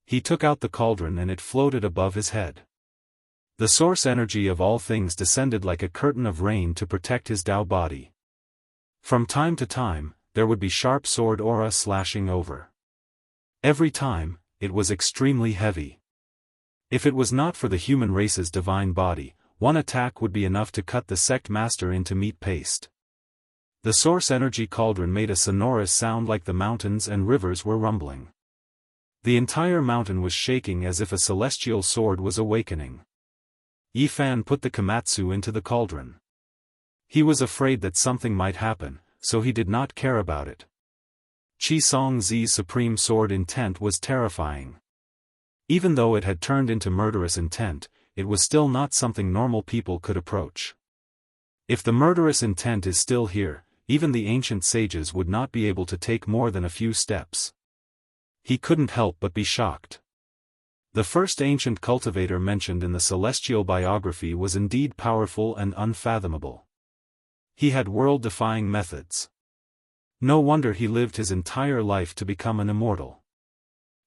He took out the cauldron and it floated above his head. The source energy of all things descended like a curtain of rain to protect his Dao body. From time to time, there would be sharp sword aura slashing over. Every time, it was extremely heavy. If it was not for the human race's divine body, one attack would be enough to cut the sect master into meat paste. The source energy cauldron made a sonorous sound like the mountains and rivers were rumbling. The entire mountain was shaking as if a celestial sword was awakening. Yi Fan put the Komatsu into the cauldron. He was afraid that something might happen, so he did not care about it. Qi Song Zi's supreme sword intent was terrifying. Even though it had turned into murderous intent, it was still not something normal people could approach. If the murderous intent is still here, even the ancient sages would not be able to take more than a few steps. He couldn't help but be shocked. The first ancient cultivator mentioned in the celestial biography was indeed powerful and unfathomable. He had world-defying methods. No wonder he lived his entire life to become an immortal.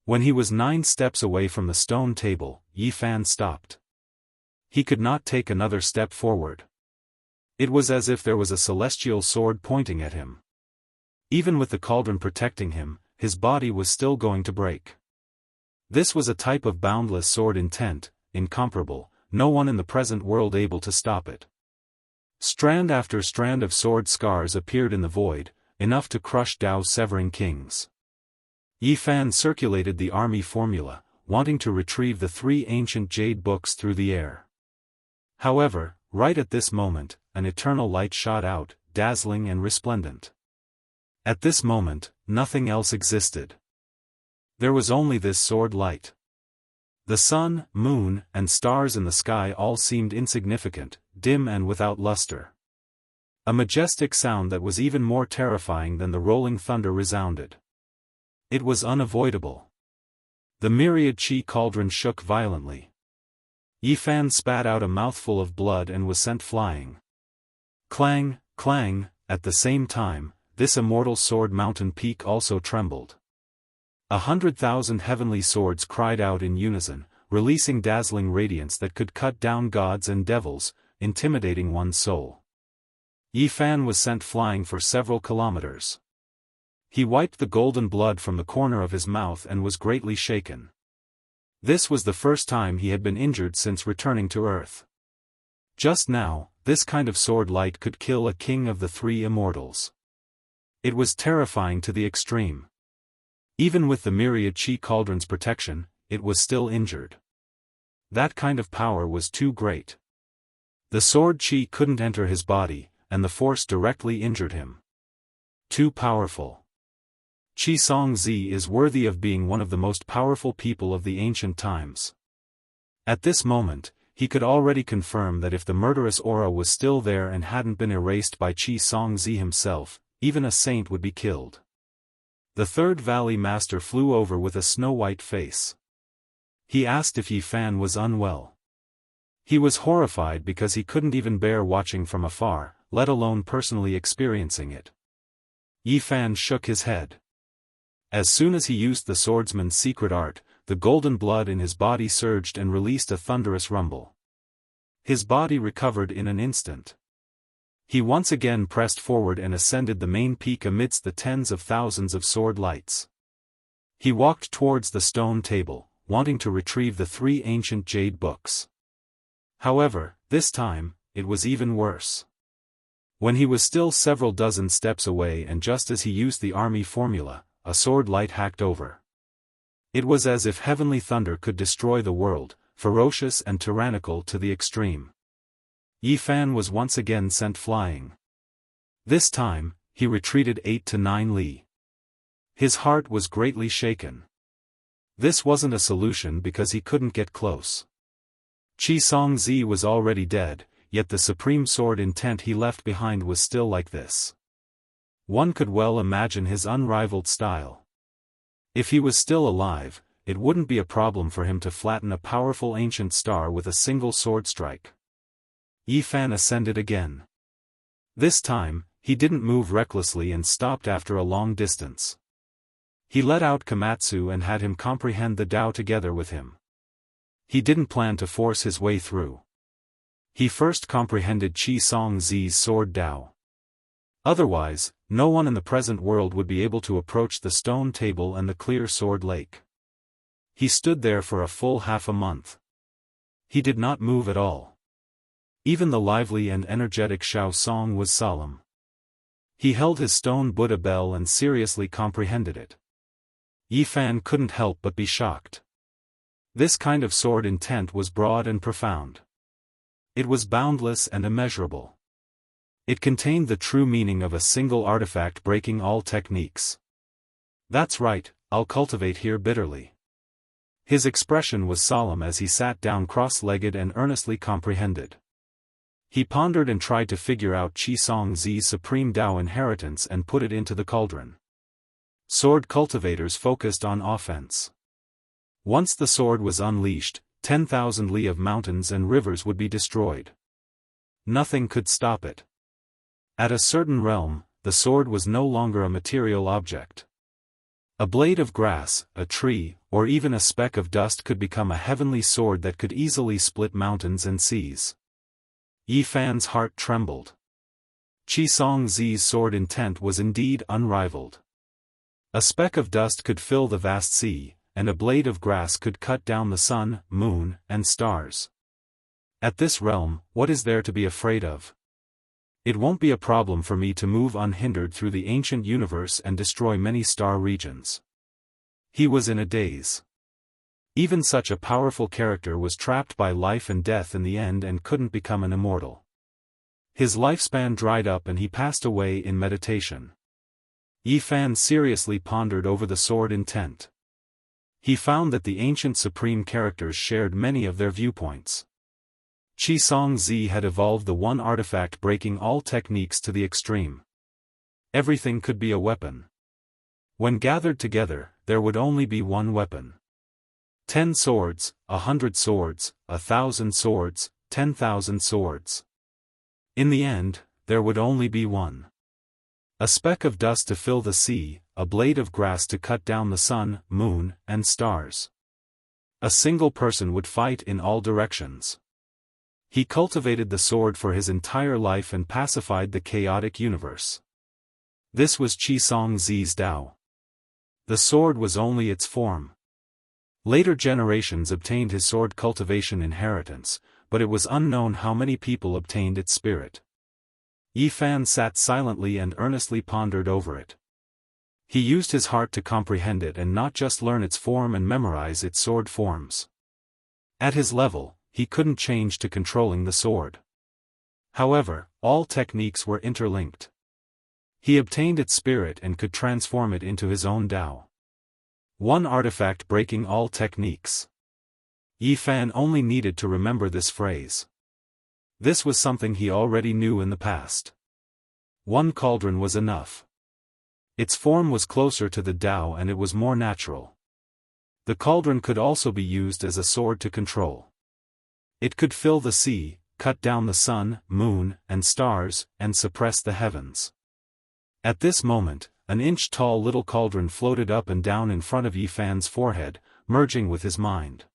When he was 9 steps away from the stone table, Yi Fan stopped. He could not take another step forward. It was as if there was a celestial sword pointing at him. Even with the cauldron protecting him, his body was still going to break. This was a type of boundless sword intent, incomparable, no one in the present world able to stop it. Strand after strand of sword scars appeared in the void, enough to crush Dao's severing kings. Yi Fan circulated the army formula, wanting to retrieve the 3 ancient jade books through the air. However, right at this moment, an eternal light shot out, dazzling and resplendent. At this moment, nothing else existed. There was only this sword light. The sun, moon, and stars in the sky all seemed insignificant, dim and without luster. A majestic sound that was even more terrifying than the rolling thunder resounded. It was unavoidable. The myriad chi cauldron shook violently. Yi Fan spat out a mouthful of blood and was sent flying. Clang, clang, at the same time, this immortal sword mountain peak also trembled. 100,000 heavenly swords cried out in unison, releasing dazzling radiance that could cut down gods and devils, intimidating one's soul. Yi Fan was sent flying for several kilometers. He wiped the golden blood from the corner of his mouth and was greatly shaken. This was the first time he had been injured since returning to Earth. Just now, this kind of sword light could kill a king of the 3 immortals. It was terrifying to the extreme. Even with the myriad chi cauldron's protection, it was still injured. That kind of power was too great. The sword chi couldn't enter his body, and the force directly injured him. Too powerful. Qi Songzi is worthy of being one of the most powerful people of the ancient times. At this moment, he could already confirm that if the murderous aura was still there and hadn't been erased by Qi Songzi himself, even a saint would be killed. The third valley master flew over with a snow-white face. He asked if Yi Fan was unwell. He was horrified because he couldn't even bear watching from afar, let alone personally experiencing it. Yi Fan shook his head. As soon as he used the swordsman's secret art, the golden blood in his body surged and released a thunderous rumble. His body recovered in an instant. He once again pressed forward and ascended the main peak amidst the tens of thousands of sword lights. He walked towards the stone table, wanting to retrieve the 3 ancient jade books. However, this time, it was even worse. When he was still several dozen steps away and just as he used the army formula, a sword light hacked over. It was as if heavenly thunder could destroy the world, ferocious and tyrannical to the extreme. Yi Fan was once again sent flying. This time, he retreated 8 to 9 li. His heart was greatly shaken. This wasn't a solution because he couldn't get close. Qi Songzi was already dead, yet the supreme sword intent he left behind was still like this. One could well imagine his unrivaled style. If he was still alive, it wouldn't be a problem for him to flatten a powerful ancient star with a single sword strike. Yi Fan ascended again. This time, he didn't move recklessly and stopped after a long distance. He let out Komatsu and had him comprehend the Tao together with him. He didn't plan to force his way through. He first comprehended Qi Songzi's sword Tao. Otherwise, no one in the present world would be able to approach the stone table and the clear sword lake. He stood there for a full half a month. He did not move at all. Even the lively and energetic Xiao Song was solemn. He held his stone Buddha bell and seriously comprehended it. Yi Fan couldn't help but be shocked. This kind of sword intent was broad and profound. It was boundless and immeasurable. It contained the true meaning of a single artifact breaking all techniques. That's right, I'll cultivate here bitterly. His expression was solemn as he sat down cross-legged and earnestly comprehended. He pondered and tried to figure out Xianxia's supreme Tao inheritance and put it into the cauldron. Sword cultivators focused on offense. Once the sword was unleashed, 10,000 li of mountains and rivers would be destroyed. Nothing could stop it. At a certain realm, the sword was no longer a material object. A blade of grass, a tree, or even a speck of dust could become a heavenly sword that could easily split mountains and seas. Yi Fan's heart trembled. Xianxia's sword intent was indeed unrivaled. A speck of dust could fill the vast sea, and a blade of grass could cut down the sun, moon, and stars. At this realm, what is there to be afraid of? It won't be a problem for me to move unhindered through the ancient universe and destroy many star regions. He was in a daze. Even such a powerful character was trapped by life and death in the end and couldn't become an immortal. His lifespan dried up and he passed away in meditation. Yi Fan seriously pondered over the sword intent. He found that the ancient supreme characters shared many of their viewpoints. Xianxia had evolved the one artifact breaking all techniques to the extreme. Everything could be a weapon. When gathered together, there would only be one weapon. 10 swords, 100 swords, 1,000 swords, 10,000 swords. In the end, there would only be one. A speck of dust to fill the sea, a blade of grass to cut down the sun, moon, and stars. A single person would fight in all directions. He cultivated the sword for his entire life and pacified the chaotic universe. This was Xianxia's Tao. The sword was only its form. Later generations obtained his sword cultivation inheritance, but it was unknown how many people obtained its spirit. Yi Fan sat silently and earnestly pondered over it. He used his heart to comprehend it and not just learn its form and memorize its sword forms. At his level, he couldn't change to controlling the sword. However, all techniques were interlinked. He obtained its spirit and could transform it into his own Tao. One artifact breaking all techniques. Yi Fan only needed to remember this phrase. This was something he already knew in the past. One cauldron was enough. Its form was closer to the Tao and it was more natural. The cauldron could also be used as a sword to control. It could fill the sea, cut down the sun, moon, and stars, and suppress the heavens. At this moment, an inch-tall little cauldron floated up and down in front of Yi Fan's forehead, merging with his mind.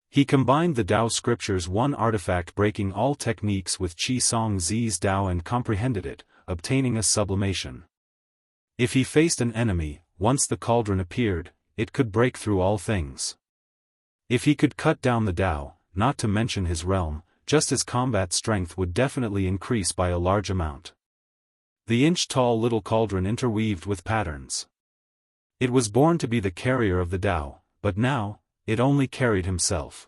He combined the Tao scriptures one artifact breaking all techniques with Xianxia's Tao and comprehended it, obtaining a sublimation. If he faced an enemy, once the cauldron appeared, it could break through all things. If he could cut down the Tao, not to mention his realm, just his combat strength would definitely increase by a large amount. The inch-tall little cauldron interweaved with patterns. It was born to be the carrier of the Tao, but now, it only carried himself.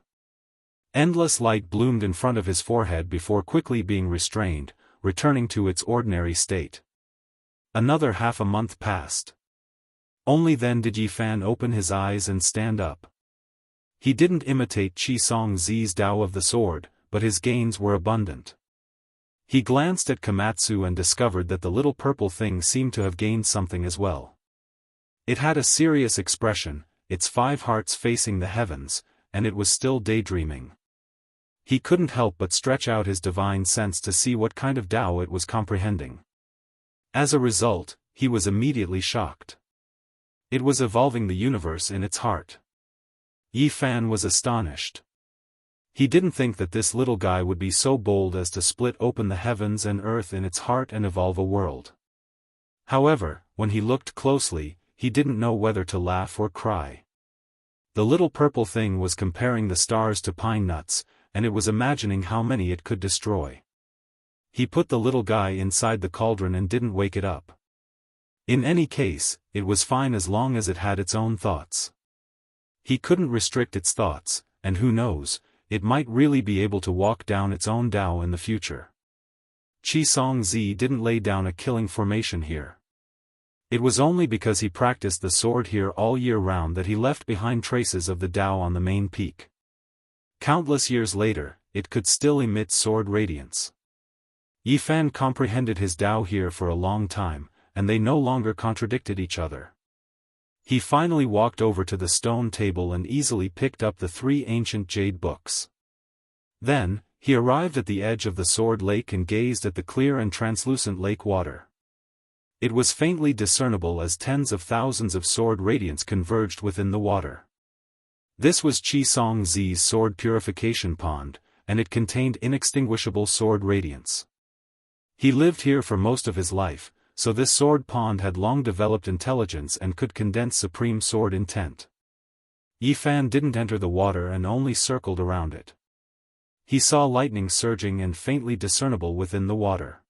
Endless light bloomed in front of his forehead before quickly being restrained, returning to its ordinary state. Another half a month passed. Only then did Yi Fan open his eyes and stand up. He didn't imitate Xianxia's Tao of the sword, but his gains were abundant. He glanced at Komatsu and discovered that the little purple thing seemed to have gained something as well. It had a serious expression, its 5 hearts facing the heavens, and it was still daydreaming. He couldn't help but stretch out his divine sense to see what kind of Tao it was comprehending. As a result, he was immediately shocked. It was evolving the universe in its heart. Yi Fan was astonished. He didn't think that this little guy would be so bold as to split open the heavens and earth in its heart and evolve a world. However, when he looked closely, he didn't know whether to laugh or cry. The little purple thing was comparing the stars to pine nuts, and it was imagining how many it could destroy. He put the little guy inside the cauldron and didn't wake it up. In any case, it was fine as long as it had its own thoughts. He couldn't restrict its thoughts, and who knows, it might really be able to walk down its own Tao in the future. Xianxia didn't lay down a killing formation here. It was only because he practiced the sword here all year round that he left behind traces of the Tao on the main peak. Countless years later, it could still emit sword radiance. Yi Fan comprehended his Tao here for a long time, and they no longer contradicted each other. He finally walked over to the stone table and easily picked up the 3 ancient jade books. Then, he arrived at the edge of the sword lake and gazed at the clear and translucent lake water. It was faintly discernible as tens of thousands of sword radiance converged within the water. This was Qi Songzi's sword purification pond, and it contained inextinguishable sword radiance. He lived here for most of his life, so this sword pond had long developed intelligence and could condense supreme sword intent. Yi Fan didn't enter the water and only circled around it. He saw lightning surging and faintly discernible within the water.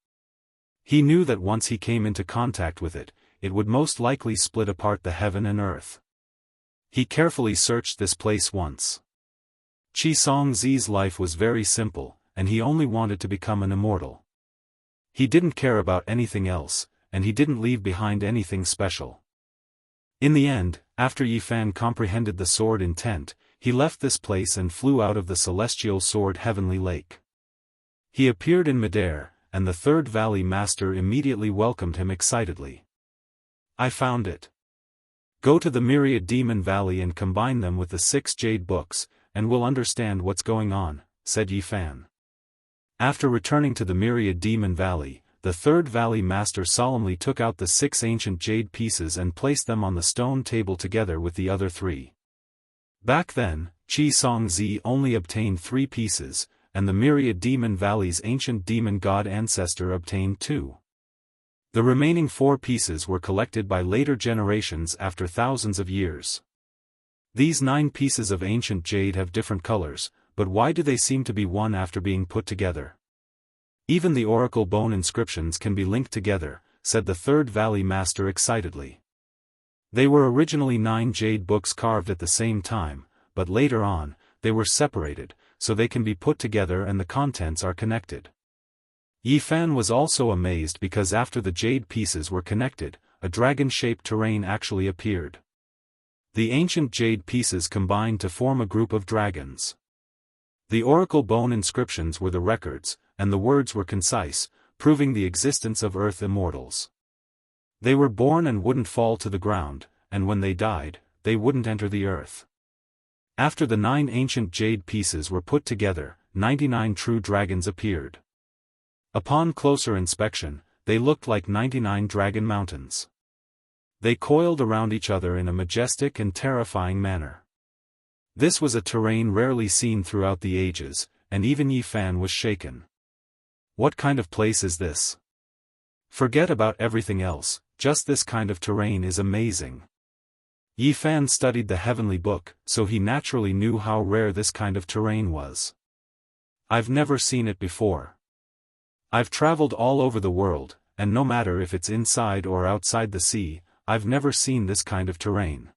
He knew that once he came into contact with it, it would most likely split apart the heaven and earth. He carefully searched this place once. Qi Songzi's life was very simple, and he only wanted to become an immortal. He didn't care about anything else, and he didn't leave behind anything special. In the end, after Yi Fan comprehended the sword intent, he left this place and flew out of the celestial sword heavenly lake. He appeared in midair, and the Third Valley Master immediately welcomed him excitedly. "I found it. Go to the Myriad Demon Valley and combine them with the 6 jade books, and we'll understand what's going on," said Yi Fan. After returning to the Myriad Demon Valley, the Third Valley Master solemnly took out the 6 ancient jade pieces and placed them on the stone table together with the other 3. Back then, Qi Songzi only obtained 3 pieces, and the Myriad Demon Valley's ancient demon god ancestor obtained 2. The remaining 4 pieces were collected by later generations after thousands of years. These 9 pieces of ancient jade have different colors, but why do they seem to be one after being put together? Even the oracle bone inscriptions can be linked together, said the Third Valley Master excitedly. They were originally 9 jade books carved at the same time, but later on, they were separated, so they can be put together and the contents are connected. Yi Fan was also amazed because after the jade pieces were connected, a dragon-shaped terrain actually appeared. The ancient jade pieces combined to form a group of dragons. The oracle bone inscriptions were the records, and the words were concise, proving the existence of earth immortals. They were born and wouldn't fall to the ground, and when they died, they wouldn't enter the earth. After the 9 ancient jade pieces were put together, 99 true dragons appeared. Upon closer inspection, they looked like 99 dragon mountains. They coiled around each other in a majestic and terrifying manner. This was a terrain rarely seen throughout the ages, and even Yi Fan was shaken. What kind of place is this? Forget about everything else, just this kind of terrain is amazing. Yi Fan studied the heavenly book, so he naturally knew how rare this kind of terrain was. I've never seen it before. I've traveled all over the world, and no matter if it's inside or outside the sea, I've never seen this kind of terrain.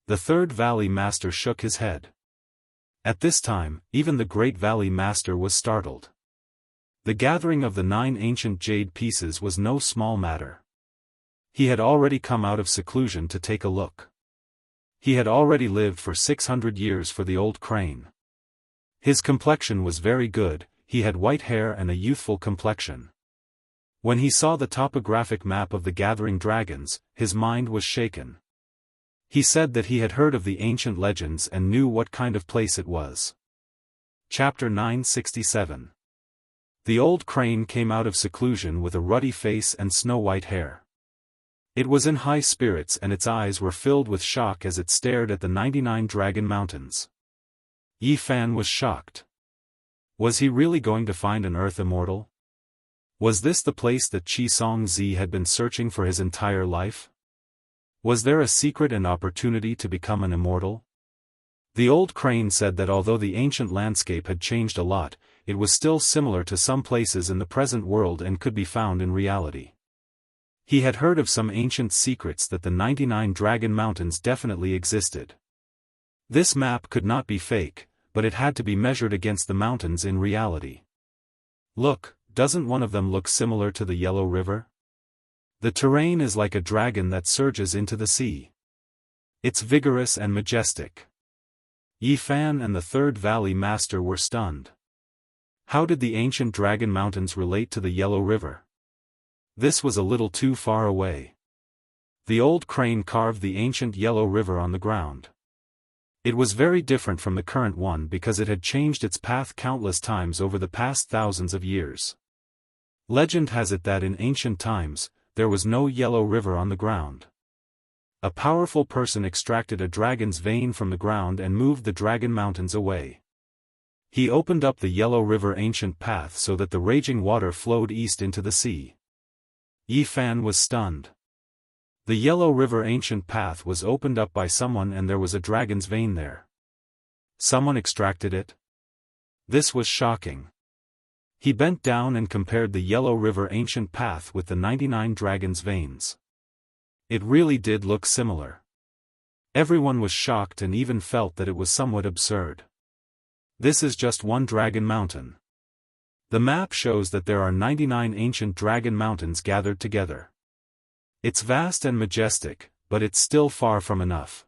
The Third Valley Master shook his head. At this time, even the Great Valley Master was startled. The gathering of the 9 ancient jade pieces was no small matter. He had already come out of seclusion to take a look. He had already lived for 600 years for the old crane. His complexion was very good, he had white hair and a youthful complexion. When he saw the topographic map of the gathering dragons, his mind was shaken. He said that he had heard of the ancient legends and knew what kind of place it was. Chapter 967. The old crane came out of seclusion with a ruddy face and snow-white hair. It was in high spirits and its eyes were filled with shock as it stared at the 99 dragon mountains. Yi Fan was shocked. Was he really going to find an earth immortal? Was this the place that Qi Songzi had been searching for his entire life? Was there a secret and opportunity to become an immortal? The old crane said that although the ancient landscape had changed a lot, it was still similar to some places in the present world and could be found in reality. He had heard of some ancient secrets that the 99 Dragon Mountains definitely existed. This map could not be fake, but it had to be measured against the mountains in reality. Look, doesn't one of them look similar to the Yellow River? The terrain is like a dragon that surges into the sea. It's vigorous and majestic. Yifan and the Third Valley Master were stunned. How did the ancient dragon mountains relate to the Yellow River? This was a little too far away. The old crane carved the ancient Yellow River on the ground. It was very different from the current one because it had changed its path countless times over the past thousands of years. Legend has it that in ancient times, there was no Yellow River on the ground. A powerful person extracted a dragon's vein from the ground and moved the dragon mountains away. He opened up the Yellow River ancient path so that the raging water flowed east into the sea. Yifan was stunned. The Yellow River ancient path was opened up by someone and there was a dragon's vein there. Someone extracted it? This was shocking. He bent down and compared the Yellow River ancient path with the 99 dragon's veins. It really did look similar. Everyone was shocked and even felt that it was somewhat absurd. This is just one dragon mountain. The map shows that there are 99 ancient dragon mountains gathered together. It's vast and majestic, but it's still far from enough.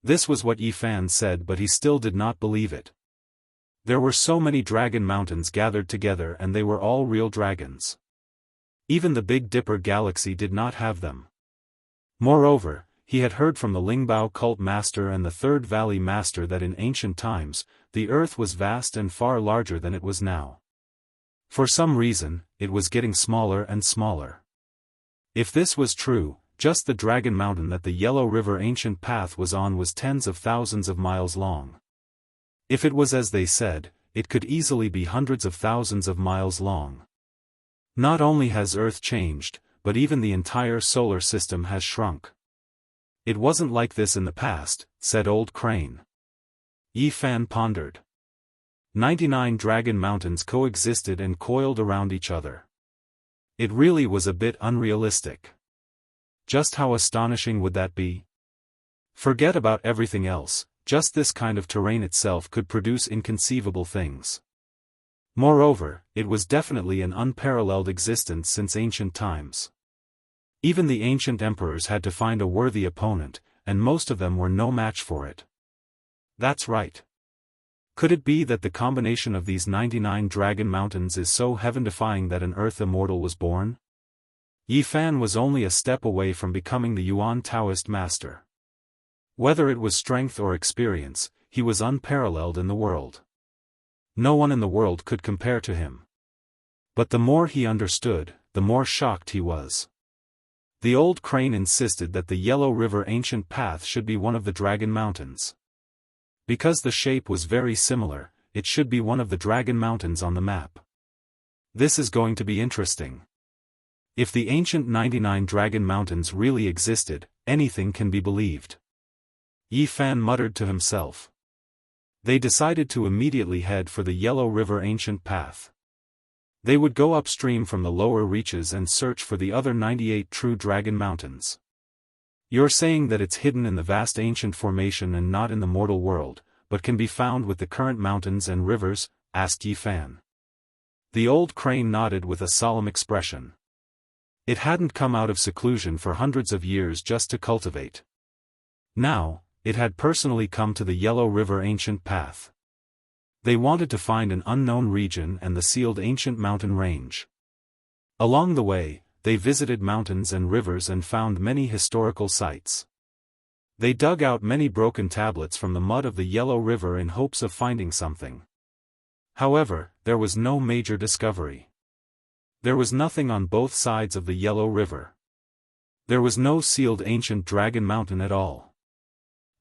This was what Yifan said, but he still did not believe it. There were so many dragon mountains gathered together and they were all real dragons. Even the Big Dipper galaxy did not have them. Moreover, he had heard from the Lingbao cult master and the Third Valley master that in ancient times, the earth was vast and far larger than it was now. For some reason, it was getting smaller and smaller. If this was true, just the dragon mountain that the Yellow River ancient path was on was tens of thousands of miles long. If it was as they said, it could easily be hundreds of thousands of miles long. Not only has Earth changed, but even the entire solar system has shrunk. It wasn't like this in the past, said Old Crane. Yifan pondered. 99 dragon mountains coexisted and coiled around each other. It really was a bit unrealistic. Just how astonishing would that be? Forget about everything else, just this kind of terrain itself could produce inconceivable things. Moreover, it was definitely an unparalleled existence since ancient times. Even the ancient emperors had to find a worthy opponent, and most of them were no match for it. That's right. Could it be that the combination of these 99 dragon mountains is so heaven-defying that an earth immortal was born? Yifan was only a step away from becoming the Yuan Taoist master. Whether it was strength or experience, he was unparalleled in the world. No one in the world could compare to him. But the more he understood, the more shocked he was. The old crane insisted that the Yellow River ancient path should be one of the dragon mountains. Because the shape was very similar, it should be one of the dragon mountains on the map. This is going to be interesting. If the ancient 99 dragon mountains really existed, anything can be believed. Yifan muttered to himself. They decided to immediately head for the Yellow River ancient path. They would go upstream from the lower reaches and search for the other 98 true dragon mountains. You're saying that it's hidden in the vast ancient formation and not in the mortal world, but can be found with the current mountains and rivers? Asked Yifan. The old crane nodded with a solemn expression. It hadn't come out of seclusion for hundreds of years just to cultivate. Now, it had personally come to the Yellow River ancient path. They wanted to find an unknown region and the sealed ancient mountain range. Along the way, they visited mountains and rivers and found many historical sites. They dug out many broken tablets from the mud of the Yellow River in hopes of finding something. However, there was no major discovery. There was nothing on both sides of the Yellow River. There was no sealed ancient dragon mountain at all.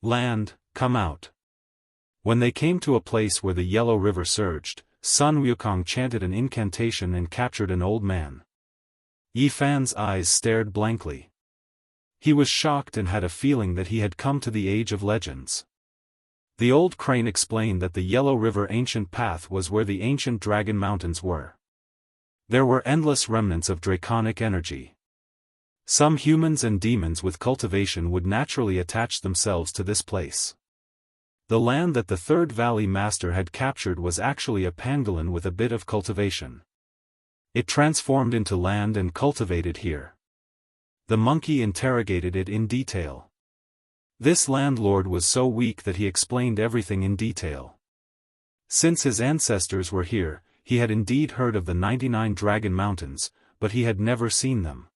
Land, come out. When they came to a place where the Yellow River surged, Sun Wukong chanted an incantation and captured an old man. Yifan's eyes stared blankly. He was shocked and had a feeling that he had come to the age of legends. The old crane explained that the Yellow River ancient path was where the ancient dragon mountains were. There were endless remnants of draconic energy. Some humans and demons with cultivation would naturally attach themselves to this place. The land that the Third Valley Master had captured was actually a pangolin with a bit of cultivation. It transformed into land and cultivated here. The monkey interrogated it in detail. This landlord was so weak that he explained everything in detail. Since his ancestors were here, he had indeed heard of the 99 Dragon Mountains, but he had never seen them.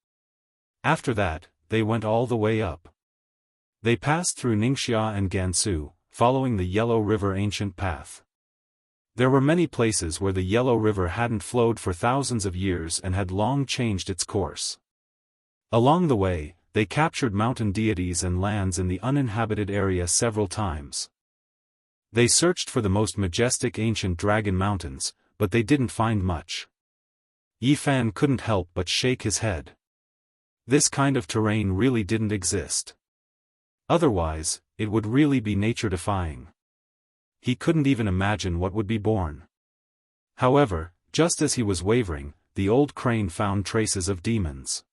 After that, they went all the way up. They passed through Ningxia and Gansu, following the Yellow River ancient path. There were many places where the Yellow River hadn't flowed for thousands of years and had long changed its course. Along the way, they captured mountain deities and lands in the uninhabited area several times. They searched for the most majestic ancient dragon mountains, but they didn't find much. Yi Fan couldn't help but shake his head. This kind of terrain really didn't exist. Otherwise, it would really be nature-defying. He couldn't even imagine what would be born. However, just as he was wavering, the old crane found traces of demons.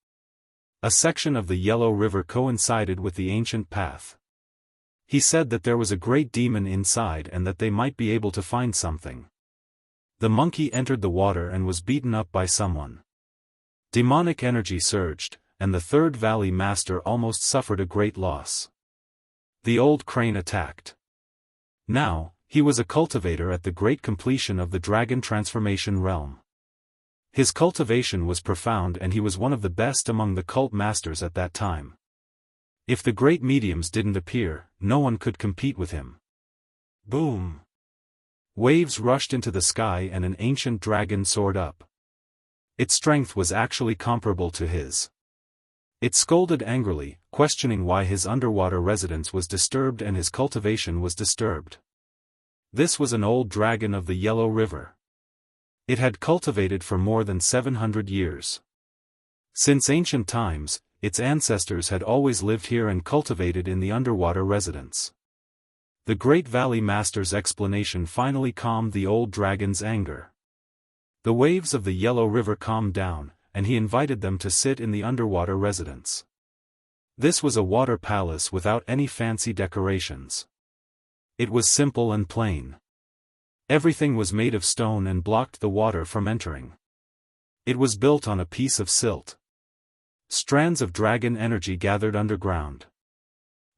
A section of the Yellow River coincided with the ancient path. He said that there was a great demon inside and that they might be able to find something. The monkey entered the water and was beaten up by someone. Demonic energy surged, and the Third Valley Master almost suffered a great loss. The old crane attacked. Now, he was a cultivator at the great completion of the dragon transformation realm. His cultivation was profound and he was one of the best among the cult masters at that time. If the great mediums didn't appear, no one could compete with him. Boom! Waves rushed into the sky and an ancient dragon soared up. Its strength was actually comparable to his. It scolded angrily, questioning why his underwater residence was disturbed and his cultivation was disturbed. This was an old dragon of the Yellow River. It had cultivated for more than 700 years. Since ancient times, its ancestors had always lived here and cultivated in the underwater residence. The Great Valley Master's explanation finally calmed the old dragon's anger. The waves of the Yellow River calmed down, and he invited them to sit in the underwater residence. This was a water palace without any fancy decorations. It was simple and plain. Everything was made of stone and blocked the water from entering. It was built on a piece of silt. Strands of dragon energy gathered underground.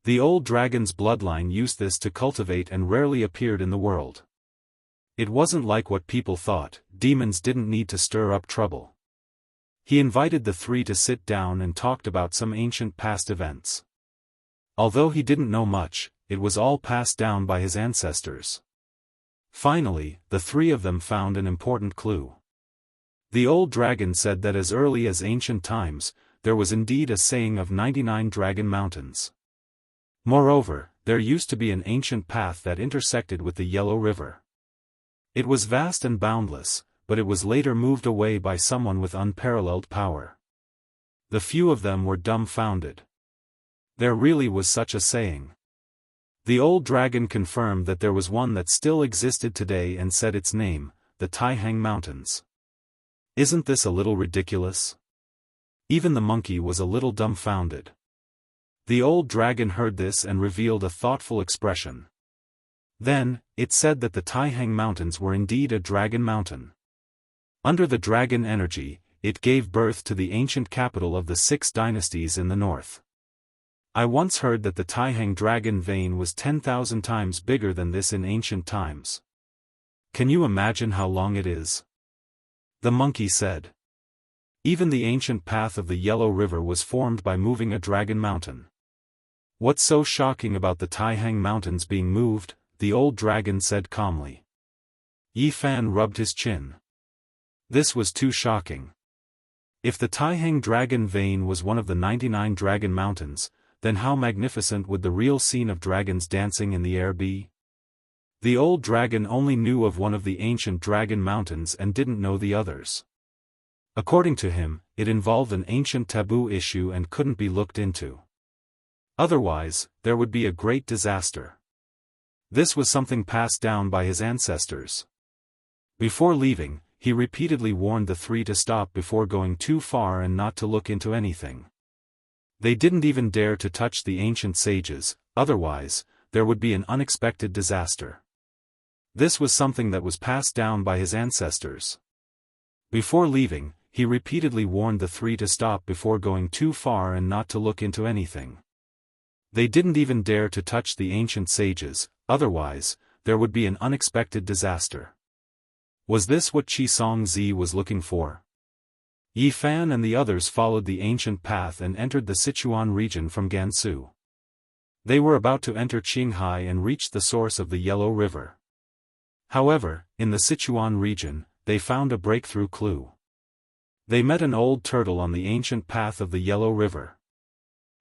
The old dragon's bloodline used this to cultivate and rarely appeared in the world. It wasn't like what people thought, demons didn't need to stir up trouble. He invited the three to sit down and talked about some ancient past events. Although he didn't know much, it was all passed down by his ancestors. Finally, the three of them found an important clue. The old dragon said that as early as ancient times, there was indeed a saying of 99 dragon mountains. Moreover, there used to be an ancient path that intersected with the Yellow River. It was vast and boundless, but it was later moved away by someone with unparalleled power. The few of them were dumbfounded. There really was such a saying. The old dragon confirmed that there was one that still existed today and said its name, the Taihang Mountains. Isn't this a little ridiculous? Even the monkey was a little dumbfounded. The old dragon heard this and revealed a thoughtful expression. Then, it said that the Taihang Mountains were indeed a dragon mountain. Under the dragon energy, it gave birth to the ancient capital of the 6 dynasties in the north. I once heard that the Taihang dragon vein was 10,000 times bigger than this in ancient times. Can you imagine how long it is? The monkey said. Even the ancient path of the Yellow River was formed by moving a dragon mountain. What's so shocking about the Taihang Mountains being moved? The old dragon said calmly. Yi Fan rubbed his chin. This was too shocking. If the Taihang dragon vein was one of the 99 dragon mountains, then how magnificent would the real scene of dragons dancing in the air be? The old dragon only knew of one of the ancient dragon mountains and didn't know the others. According to him, it involved an ancient taboo issue and couldn't be looked into. Otherwise, there would be a great disaster. This was something passed down by his ancestors. Before leaving, he repeatedly warned the three to stop before going too far and not to look into anything. They didn't even dare to touch the ancient sages, otherwise, there would be an unexpected disaster. This was something that was passed down by his ancestors. Before leaving, he repeatedly warned the three to stop before going too far and not to look into anything. They didn't even dare to touch the ancient sages, otherwise, there would be an unexpected disaster. Was this what Qi Songzi was looking for? Yi Fan and the others followed the ancient path and entered the Sichuan region from Gansu. They were about to enter Qinghai and reach the source of the Yellow River. However, in the Sichuan region, they found a breakthrough clue. They met an old turtle on the ancient path of the Yellow River.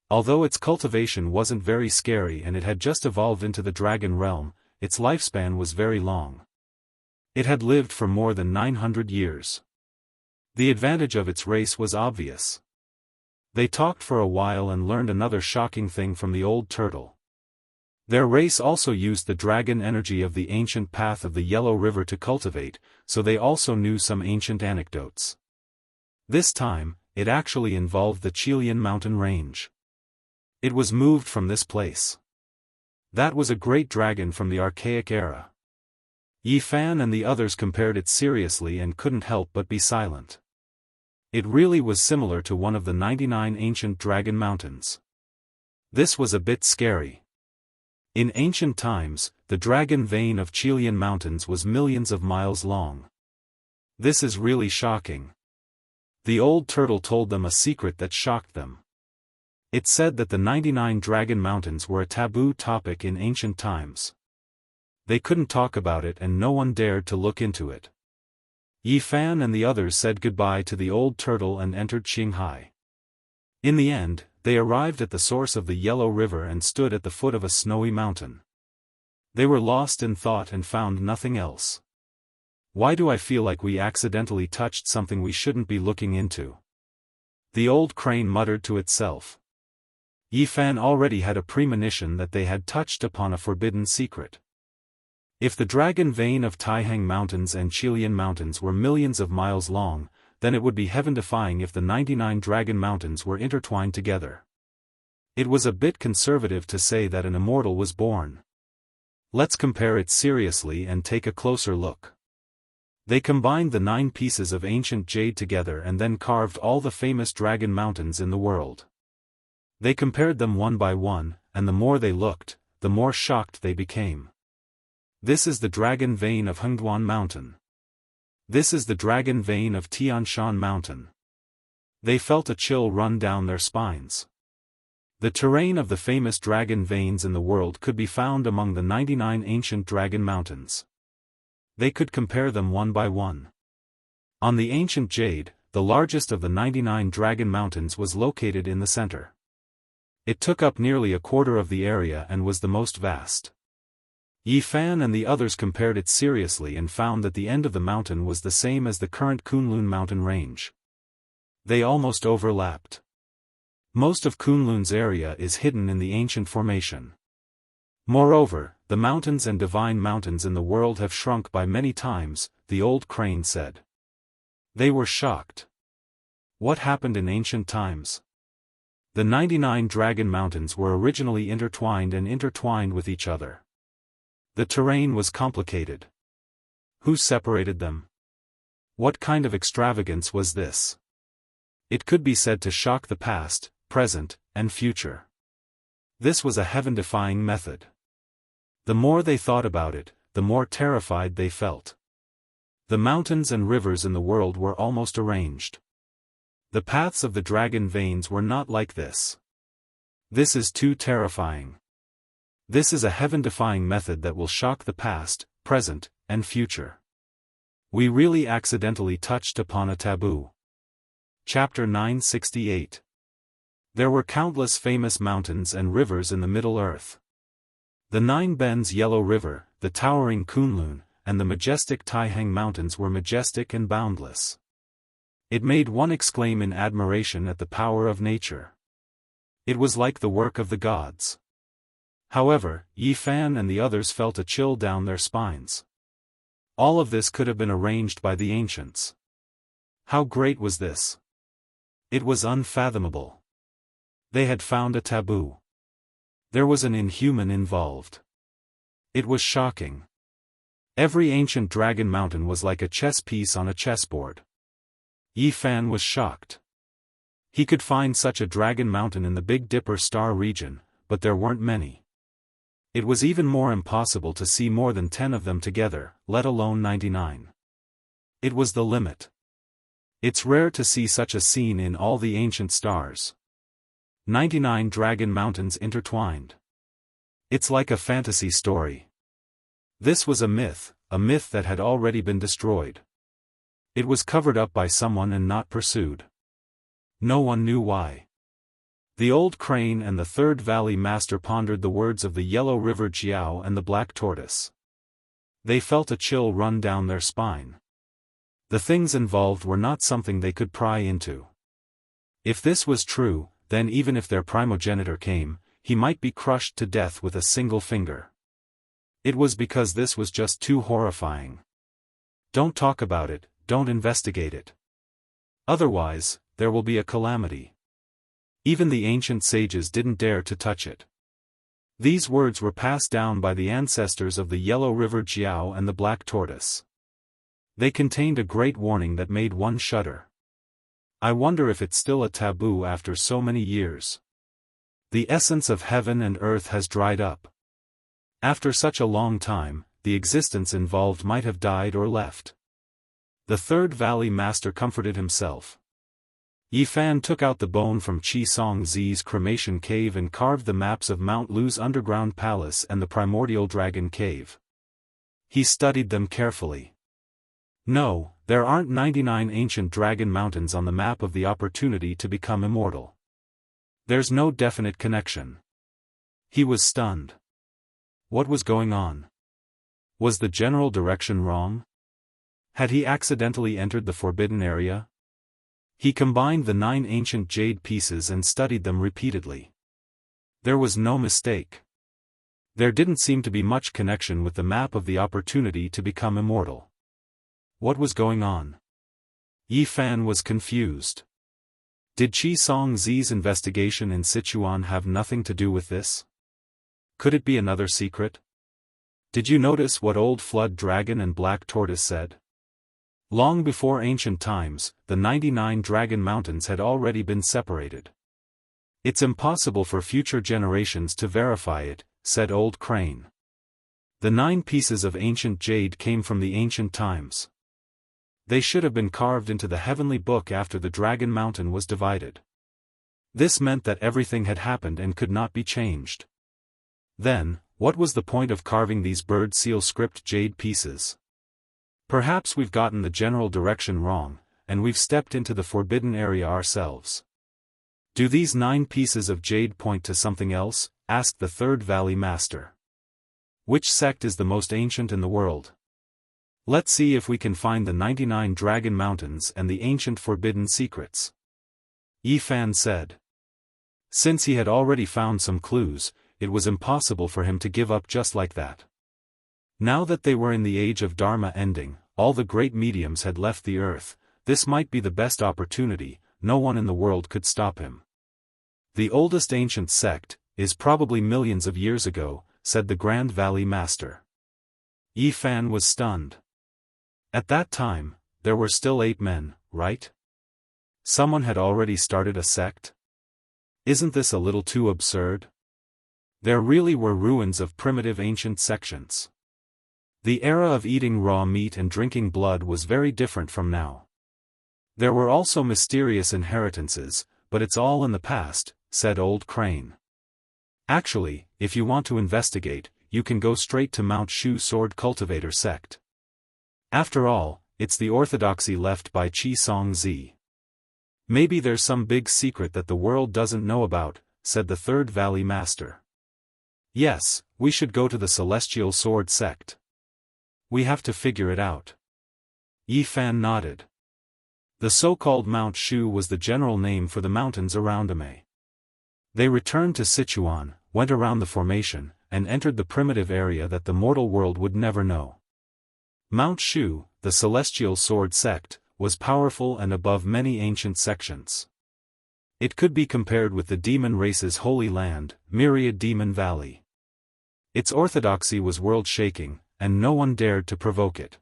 Although its cultivation wasn't very scary and it had just evolved into the dragon realm, its lifespan was very long. It had lived for more than 900 years. The advantage of its race was obvious. They talked for a while and learned another shocking thing from the old turtle. Their race also used the dragon energy of the ancient path of the Yellow River to cultivate, so they also knew some ancient anecdotes. This time, it actually involved the Qilian mountain range. It was moved from this place. That was a great dragon from the archaic era. Yi Fan and the others compared it seriously and couldn't help but be silent. It really was similar to one of the 99 ancient dragon mountains. This was a bit scary. In ancient times, the dragon vein of Qilian mountains was millions of miles long. This is really shocking. The old turtle told them a secret that shocked them. It said that the 99 dragon mountains were a taboo topic in ancient times. They couldn't talk about it and no one dared to look into it. Yi Fan and the others said goodbye to the old turtle and entered Qinghai. In the end, they arrived at the source of the Yellow River and stood at the foot of a snowy mountain. They were lost in thought and found nothing else. Why do I feel like we accidentally touched something we shouldn't be looking into? The old crane muttered to itself. Yi Fan already had a premonition that they had touched upon a forbidden secret. If the dragon vein of Taihang Mountains and Qilian Mountains were millions of miles long, then it would be heaven-defying if the 99 dragon mountains were intertwined together. It was a bit conservative to say that an immortal was born. Let's compare it seriously and take a closer look. They combined the 9 pieces of ancient jade together and then carved all the famous dragon mountains in the world. They compared them one by one, and the more they looked, the more shocked they became. This is the dragon vein of Hengduan Mountain. This is the dragon vein of Tianshan Mountain. They felt a chill run down their spines. The terrain of the famous dragon veins in the world could be found among the 99 ancient dragon mountains. They could compare them one by one. On the ancient jade, the largest of the 99 dragon mountains was located in the center. It took up nearly a quarter of the area and was the most vast. Yi Fan and the others compared it seriously and found that the end of the mountain was the same as the current Kunlun mountain range. They almost overlapped. Most of Kunlun's area is hidden in the ancient formation. Moreover, the mountains and divine mountains in the world have shrunk by many times, the old crane said. They were shocked. What happened in ancient times? The 99 dragon mountains were originally intertwined with each other. The terrain was complicated. Who separated them? What kind of extravagance was this? It could be said to shock the past, present, and future. This was a heaven-defying method. The more they thought about it, the more terrified they felt. The mountains and rivers in the world were almost arranged. The paths of the dragon veins were not like this. This is too terrifying. This is a heaven-defying method that will shock the past, present, and future. We really accidentally touched upon a taboo. Chapter 968. There were countless famous mountains and rivers in the Middle Earth. The 9 Bends Yellow River, the towering Kunlun, and the majestic Taihang Mountains were majestic and boundless. It made one exclaim in admiration at the power of nature. It was like the work of the gods. However, Yi Fan and the others felt a chill down their spines. All of this could have been arranged by the ancients. How great was this? It was unfathomable. They had found a taboo. There was an inhuman involved. It was shocking. Every ancient dragon mountain was like a chess piece on a chessboard. Yi Fan was shocked. He could find such a dragon mountain in the Big Dipper star region, but there weren't many. It was even more impossible to see more than 10 of them together, let alone 99. It was the limit. It's rare to see such a scene in all the ancient stars. 99 dragon mountains intertwined. It's like a fantasy story. This was a myth that had already been destroyed. It was covered up by someone and not pursued. No one knew why. The old crane and the Third Valley Master pondered the words of the Yellow River Jiao and the Black Tortoise. They felt a chill run down their spine. The things involved were not something they could pry into. If this was true, then even if their primogenitor came, he might be crushed to death with a single finger. It was because this was just too horrifying. Don't talk about it, don't investigate it. Otherwise, there will be a calamity. Even the ancient sages didn't dare to touch it. These words were passed down by the ancestors of the Yellow River Jiao and the Black Tortoise. They contained a great warning that made one shudder. I wonder if it's still a taboo after so many years. The essence of heaven and earth has dried up. After such a long time, the existence involved might have died or left. The Third Valley Master comforted himself. Yi Fan took out the bone from Qi Song Zi's cremation cave and carved the maps of Mount Lu's underground palace and the primordial dragon cave. He studied them carefully. No, there aren't 99 ancient dragon mountains on the map of the opportunity to become immortal. There's no definite connection. He was stunned. What was going on? Was the general direction wrong? Had he accidentally entered the forbidden area? He combined the 9 ancient jade pieces and studied them repeatedly. There was no mistake. There didn't seem to be much connection with the map of the opportunity to become immortal. What was going on? Yi Fan was confused. Did Qi Song Zi's investigation in Sichuan have nothing to do with this? Could it be another secret? Did you notice what Old Flood Dragon and Black Tortoise said? Long before ancient times, the 99 dragon mountains had already been separated. It's impossible for future generations to verify it, said Old Crane. The 9 pieces of ancient jade came from the ancient times. They should have been carved into the heavenly book after the dragon mountain was divided. This meant that everything had happened and could not be changed. Then, what was the point of carving these bird seal script jade pieces? Perhaps we've gotten the general direction wrong, and we've stepped into the forbidden area ourselves. Do these 9 pieces of jade point to something else? Asked the Third Valley Master. Which sect is the most ancient in the world? Let's see if we can find the 99 dragon mountains and the ancient forbidden secrets. Yi Fan said. Since he had already found some clues, it was impossible for him to give up just like that. Now that they were in the age of Dharma ending, all the great mediums had left the earth, this might be the best opportunity, no one in the world could stop him. The oldest ancient sect is probably millions of years ago, said the Grand Valley Master. Yi Fan was stunned. At that time, there were still 8 men, right? Someone had already started a sect? Isn't this a little too absurd? There really were ruins of primitive ancient sections. The era of eating raw meat and drinking blood was very different from now. There were also mysterious inheritances, but it's all in the past, said Old Crane. Actually, if you want to investigate, you can go straight to Mount Shu Sword Cultivator sect. After all, it's the orthodoxy left by Qi Song Zi. Maybe there's some big secret that the world doesn't know about, said the Third Valley Master. Yes, we should go to the Celestial Sword sect. We have to figure it out. Yi Fan nodded. The so-called Mount Shu was the general name for the mountains around Ame. They returned to Sichuan, went around the formation, and entered the primitive area that the mortal world would never know. Mount Shu, the Celestial Sword sect, was powerful and above many ancient sections. It could be compared with the demon race's holy land, Myriad Demon Valley. Its orthodoxy was world-shaking, and no one dared to provoke it.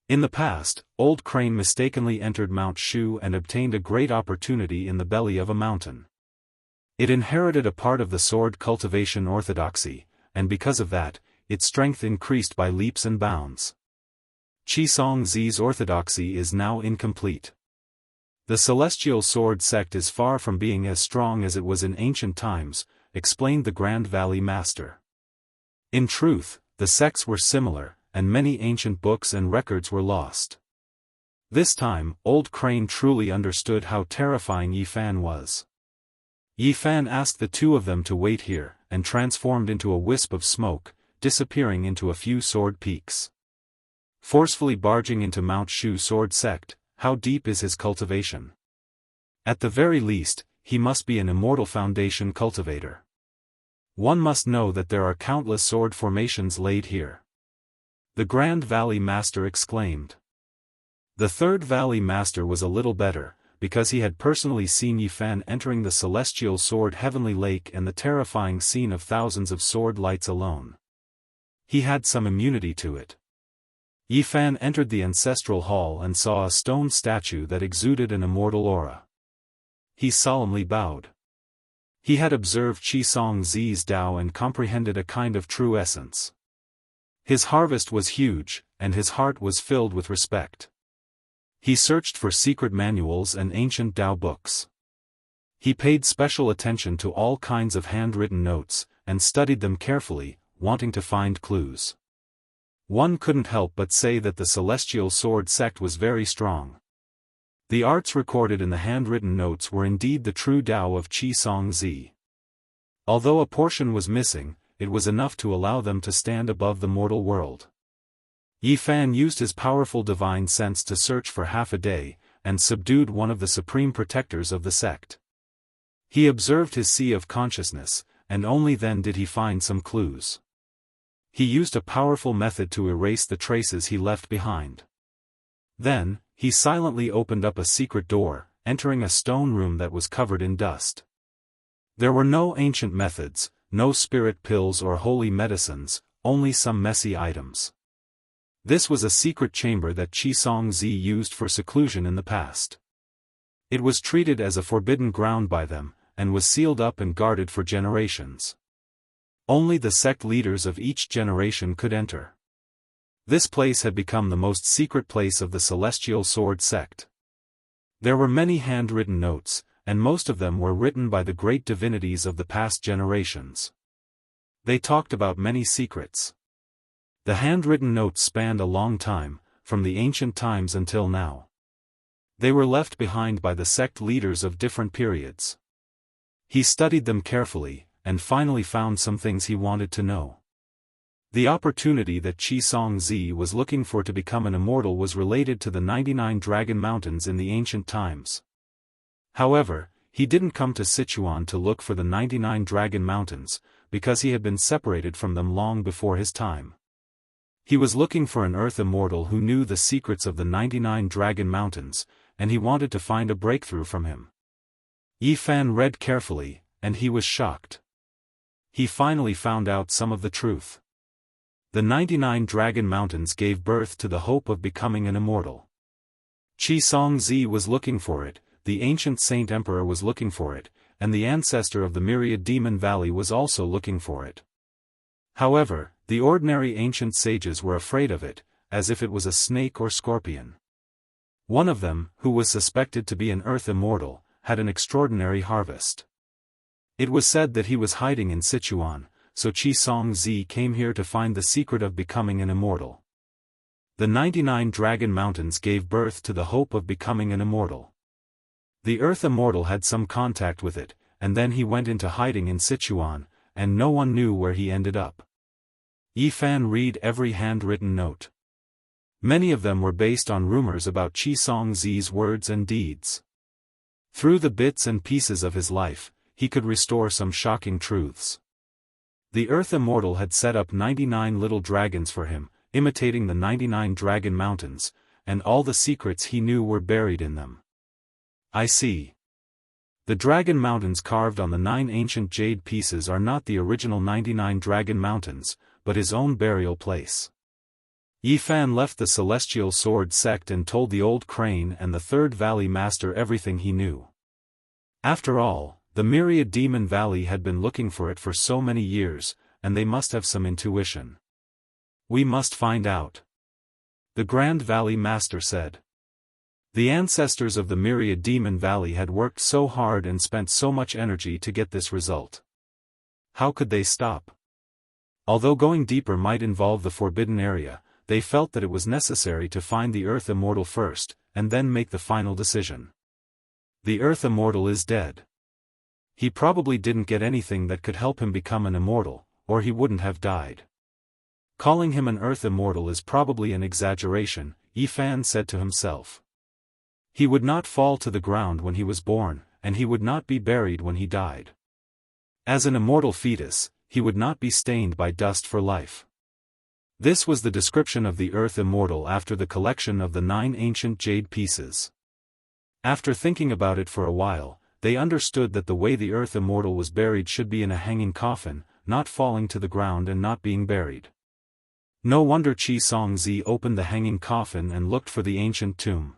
In the past, Old Crane mistakenly entered Mount Shu and obtained a great opportunity in the belly of a mountain. It inherited a part of the sword cultivation orthodoxy, and because of that, its strength increased by leaps and bounds. Xianxia's orthodoxy is now incomplete. The celestial sword sect is far from being as strong as it was in ancient times, explained the Grand Valley Master. In truth, the sects were similar, and many ancient books and records were lost. This time, Old Crane truly understood how terrifying Yifan was. Yifan asked the two of them to wait here, and transformed into a wisp of smoke, disappearing into a few sword peaks. Forcefully barging into Mount Shu sword sect, how deep is his cultivation? At the very least, he must be an immortal foundation cultivator. One must know that there are countless sword formations laid here. The Grand Valley Master exclaimed. The Third Valley Master was a little better, because he had personally seen Yifan entering the celestial sword heavenly lake and the terrifying scene of thousands of sword lights alone. He had some immunity to it. Yifan entered the ancestral hall and saw a stone statue that exuded an immortal aura. He solemnly bowed. He had observed Xianxia's Tao and comprehended a kind of true essence. His harvest was huge, and his heart was filled with respect. He searched for secret manuals and ancient Tao books. He paid special attention to all kinds of handwritten notes, and studied them carefully, wanting to find clues. One couldn't help but say that the celestial sword sect was very strong. The arts recorded in the handwritten notes were indeed the true Tao of Xianxia. Although a portion was missing, it was enough to allow them to stand above the mortal world. Yifan used his powerful divine sense to search for half a day, and subdued one of the supreme protectors of the sect. He observed his sea of consciousness, and only then did he find some clues. He used a powerful method to erase the traces he left behind. Then, he silently opened up a secret door, entering a stone room that was covered in dust. There were no ancient methods, no spirit pills or holy medicines, only some messy items. This was a secret chamber that Xianxia used for seclusion in the past. It was treated as a forbidden ground by them, and was sealed up and guarded for generations. Only the sect leaders of each generation could enter. This place had become the most secret place of the celestial sword sect. There were many handwritten notes, and most of them were written by the great divinities of the past generations. They talked about many secrets. The handwritten notes spanned a long time, from the ancient times until now. They were left behind by the sect leaders of different periods. He studied them carefully, and finally found some things he wanted to know. The opportunity that Xianxia was looking for to become an immortal was related to the 99 Dragon Mountains in the ancient times. However, he didn't come to Sichuan to look for the 99 Dragon Mountains, because he had been separated from them long before his time. He was looking for an Earth immortal who knew the secrets of the 99 Dragon Mountains, and he wanted to find a breakthrough from him. Yifan read carefully, and he was shocked. He finally found out some of the truth. The 99 Dragon Mountains gave birth to the hope of becoming an immortal. Xianxia was looking for it, the ancient Saint Emperor was looking for it, and the ancestor of the myriad Demon Valley was also looking for it. However, the ordinary ancient sages were afraid of it, as if it was a snake or scorpion. One of them, who was suspected to be an Earth immortal, had an extraordinary harvest. It was said that he was hiding in Sichuan, so Xianxia came here to find the secret of becoming an immortal. The 99 Dragon Mountains gave birth to the hope of becoming an immortal. The Earth immortal had some contact with it, and then he went into hiding in Sichuan, and no one knew where he ended up. Yifan read every handwritten note. Many of them were based on rumors about Xianxia's words and deeds. Through the bits and pieces of his life, he could restore some shocking truths. The Earth immortal had set up 99 little dragons for him, imitating the 99 Dragon Mountains, and all the secrets he knew were buried in them. I see. The Dragon Mountains carved on the 9 ancient jade pieces are not the original 99 Dragon Mountains, but his own burial place. Yifan left the Celestial Sword sect and told the Old Crane and the Third Valley Master everything he knew. After all, the Myriad Demon Valley had been looking for it for so many years, and they must have some intuition. We must find out. The Grand Valley Master said. The ancestors of the Myriad Demon Valley had worked so hard and spent so much energy to get this result. How could they stop? Although going deeper might involve the forbidden area, they felt that it was necessary to find the Earth Immortal first, and then make the final decision. The Earth Immortal is dead. He probably didn't get anything that could help him become an immortal, or he wouldn't have died. Calling him an Earth Immortal is probably an exaggeration, Yifan said to himself. He would not fall to the ground when he was born, and he would not be buried when he died. As an immortal fetus, he would not be stained by dust for life. This was the description of the Earth Immortal after the collection of the 9 ancient jade pieces. After thinking about it for a while, they understood that the way the Earth Immortal was buried should be in a hanging coffin, not falling to the ground and not being buried. No wonder Xianxia opened the hanging coffin and looked for the ancient tomb.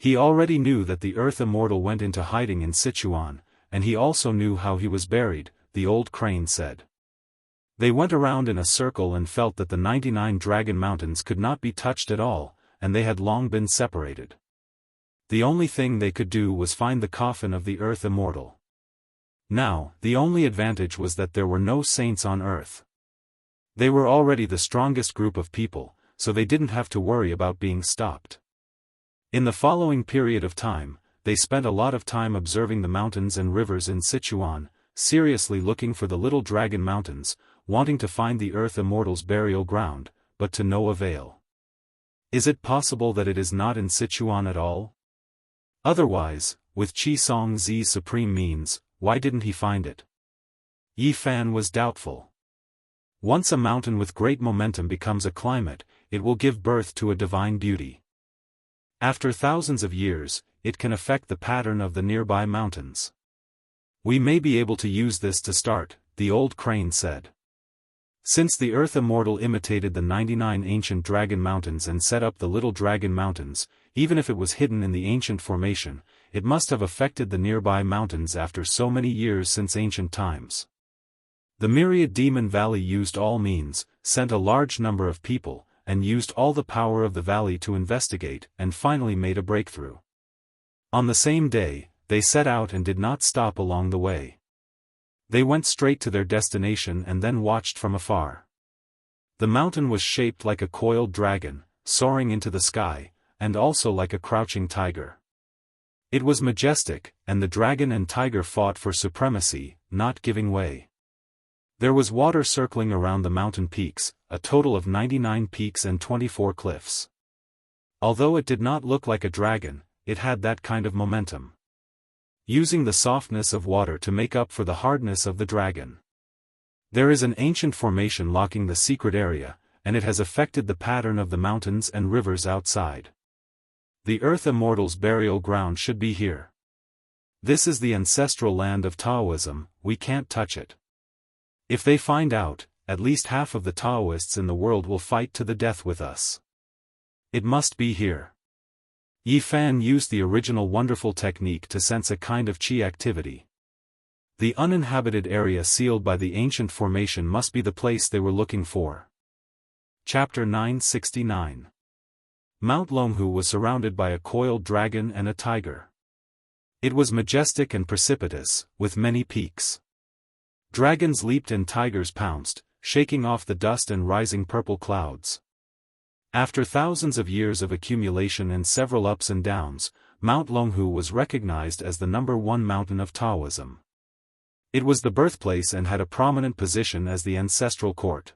He already knew that the Earth Immortal went into hiding in Sichuan, and he also knew how he was buried, the Old Crane said. They went around in a circle and felt that the 99 Dragon Mountains could not be touched at all, and they had long been separated. The only thing they could do was find the coffin of the Earth Immortal. Now, the only advantage was that there were no saints on Earth. They were already the strongest group of people, so they didn't have to worry about being stopped. In the following period of time, they spent a lot of time observing the mountains and rivers in Sichuan, seriously looking for the Little Dragon Mountains, wanting to find the Earth Immortal's burial ground, but to no avail. Is it possible that it is not in Sichuan at all? Otherwise, with Xianxia's supreme means, why didn't he find it? Yifan was doubtful. Once a mountain with great momentum becomes a climate, it will give birth to a divine beauty. After thousands of years, it can affect the pattern of the nearby mountains. We may be able to use this to start, the Old Crane said. Since the Earth Immortal imitated the 99 ancient dragon mountains and set up the Little Dragon Mountains, even if it was hidden in the ancient formation, it must have affected the nearby mountains after so many years since ancient times. The Myriad Demon Valley used all means, sent a large number of people, and used all the power of the valley to investigate, and finally made a breakthrough. On the same day, they set out and did not stop along the way. They went straight to their destination and then watched from afar. The mountain was shaped like a coiled dragon, soaring into the sky, and also like a crouching tiger. It was majestic, and the dragon and tiger fought for supremacy, not giving way. There was water circling around the mountain peaks, a total of 99 peaks and 24 cliffs. Although it did not look like a dragon, it had that kind of momentum. Using the softness of water to make up for the hardness of the dragon. There is an ancient formation locking the secret area, and it has affected the pattern of the mountains and rivers outside. The Earth Immortal's burial ground should be here. This is the ancestral land of Taoism, we can't touch it. If they find out, at least half of the Daoists in the world will fight to the death with us. It must be here. Yifan used the original wonderful technique to sense a kind of qi activity. The uninhabited area sealed by the ancient formation must be the place they were looking for. Chapter 969. Mount Longhu was surrounded by a coiled dragon and a tiger. It was majestic and precipitous, with many peaks. Dragons leaped and tigers pounced, shaking off the dust and rising purple clouds. After thousands of years of accumulation and several ups and downs, Mount Longhu was recognized as the #1 mountain of Taoism. It was the birthplace and had a prominent position as the ancestral court.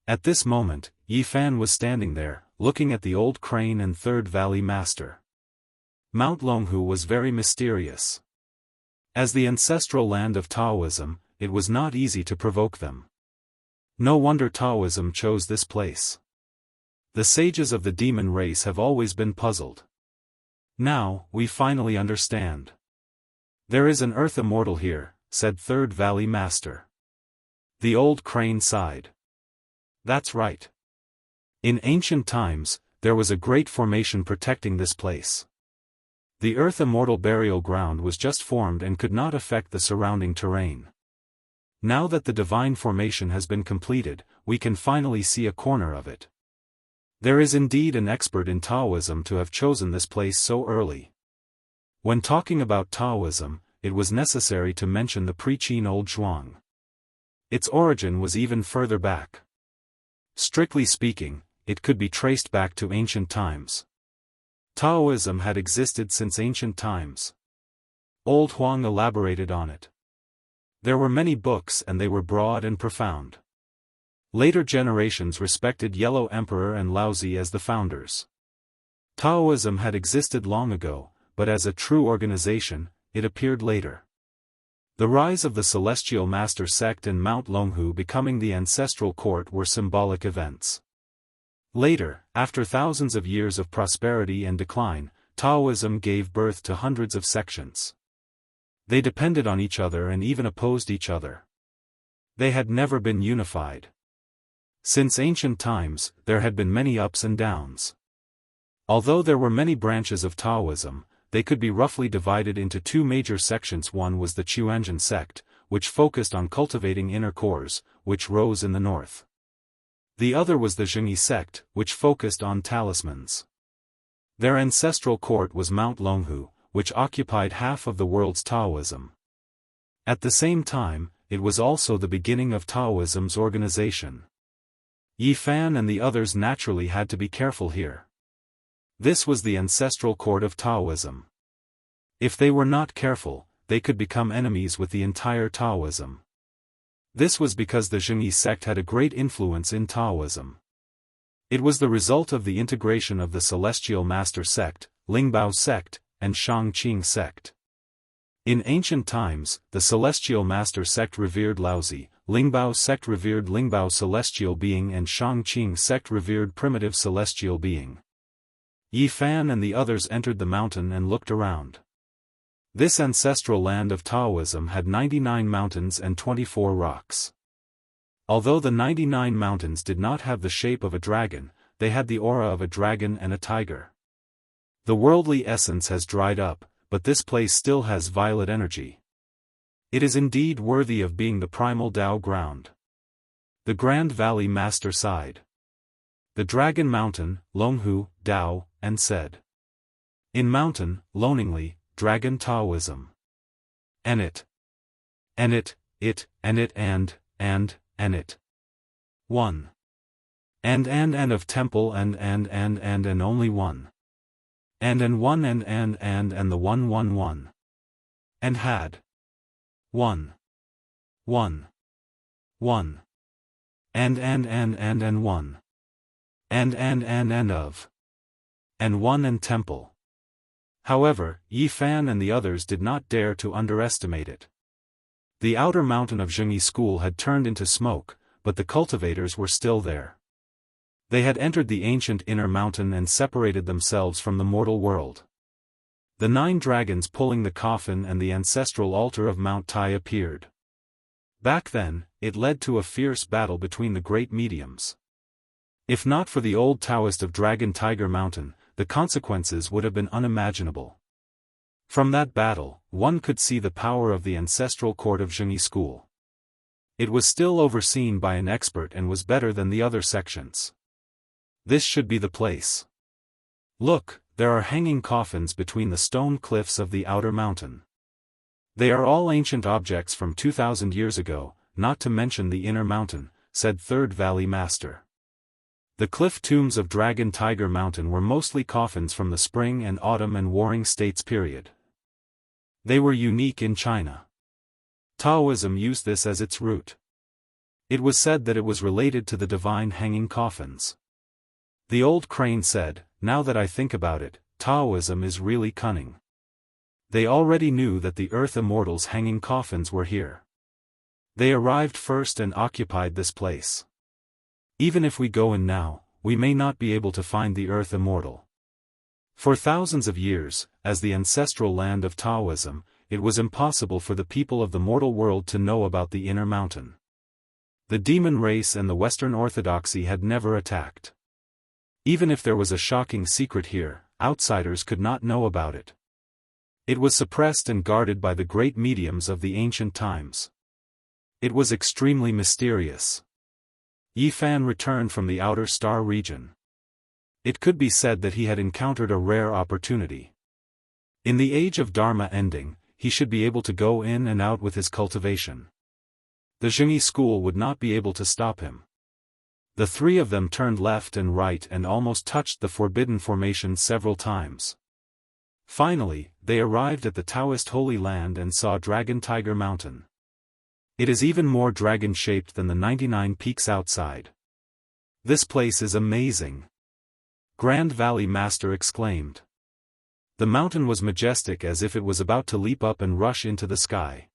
At this moment, Yifan was standing there, looking at the Old Crane and Third Valley Master. Mount Longhu was very mysterious. As the ancestral land of Taoism, it was not easy to provoke them. No wonder Taoism chose this place. The sages of the demon race have always been puzzled. Now, we finally understand. There is an Earth Immortal here, said Third Valley Master. The Old Crane sighed. That's right. In ancient times, there was a great formation protecting this place. The Earth Immortal burial ground was just formed and could not affect the surrounding terrain. Now that the divine formation has been completed, we can finally see a corner of it. There is indeed an expert in Taoism to have chosen this place so early. When talking about Taoism, it was necessary to mention the pre-Qin Old Zhuang. Its origin was even further back. Strictly speaking, it could be traced back to ancient times. Taoism had existed since ancient times. Old Huang elaborated on it. There were many books and they were broad and profound. Later generations respected Yellow Emperor and Laozi as the founders. Taoism had existed long ago, but as a true organization, it appeared later. The rise of the Celestial Master sect and Mount Longhu becoming the ancestral court were symbolic events. Later, after thousands of years of prosperity and decline, Taoism gave birth to hundreds of sections. They depended on each other and even opposed each other. They had never been unified. Since ancient times, there had been many ups and downs. Although there were many branches of Taoism, they could be roughly divided into two major sections. One was the Quanzhen sect, which focused on cultivating inner cores, which rose in the north. The other was the Jianghu sect, which focused on talismans. Their ancestral court was Mount Longhu, which occupied half of the world's Taoism. At the same time, it was also the beginning of Taoism's organization. Yi Fan and the others naturally had to be careful here. This was the ancestral court of Taoism. If they were not careful, they could become enemies with the entire Taoism. This was because the Jianghu sect had a great influence in Taoism. It was the result of the integration of the Celestial Master sect, Lingbao sect, and Shangqing sect. In ancient times, the Celestial Master sect revered Laozi, Lingbao sect revered Lingbao celestial being and Shangqing sect revered primitive celestial being. Yi Fan and the others entered the mountain and looked around. This ancestral land of Taoism had 99 mountains and 24 rocks. Although the 99 mountains did not have the shape of a dragon, they had the aura of a dragon and a tiger. The worldly essence has dried up, but this place still has violet energy. It is indeed worthy of being the primal Tao ground. The Grand Valley Master sighed. The Dragon Mountain, Longhu, Tao, and said. In mountain, loningly, Dragon Taoism. And it. And it, and it and it. One. And of temple and only one. And one and the one. And had. One. And one. And of. And one and temple. However, Yi Fan and the others did not dare to underestimate it. The outer mountain of Jianghu school had turned into smoke, but the cultivators were still there. They had entered the ancient inner mountain and separated themselves from the mortal world. The 9 dragons pulling the coffin and the ancestral altar of Mount Tai appeared. Back then, it led to a fierce battle between the great mediums. If not for the old Taoist of Dragon Tiger Mountain, the consequences would have been unimaginable. From that battle, one could see the power of the ancestral court of Jianghu school. It was still overseen by an expert and was better than the other sections. This should be the place. Look, there are hanging coffins between the stone cliffs of the outer mountain. They are all ancient objects from 2,000 years ago, not to mention the inner mountain, said Third Valley Master. The cliff tombs of Dragon Tiger Mountain were mostly coffins from the Spring and Autumn and Warring States period. They were unique in China. Taoism used this as its root. It was said that it was related to the divine hanging coffins. The old crane said, now that I think about it, Taoism is really cunning. They already knew that the Earth Immortals' hanging coffins were here. They arrived first and occupied this place. Even if we go in now, we may not be able to find the Earth Immortal. For thousands of years, as the ancestral land of Taoism, it was impossible for the people of the mortal world to know about the inner mountain. The demon race and the Western Orthodoxy had never attacked. Even if there was a shocking secret here, outsiders could not know about it. It was suppressed and guarded by the great mediums of the ancient times. It was extremely mysterious. Yi Fan returned from the outer star region. It could be said that he had encountered a rare opportunity. In the age of Dharma ending, he should be able to go in and out with his cultivation. The Jianghu school would not be able to stop him. The three of them turned left and right and almost touched the forbidden formation several times. Finally, they arrived at the Daoist Holy Land and saw Dragon Tiger Mountain. It is even more dragon-shaped than the 99 peaks outside. This place is amazing. Grand Valley Master exclaimed. The mountain was majestic as if it was about to leap up and rush into the sky.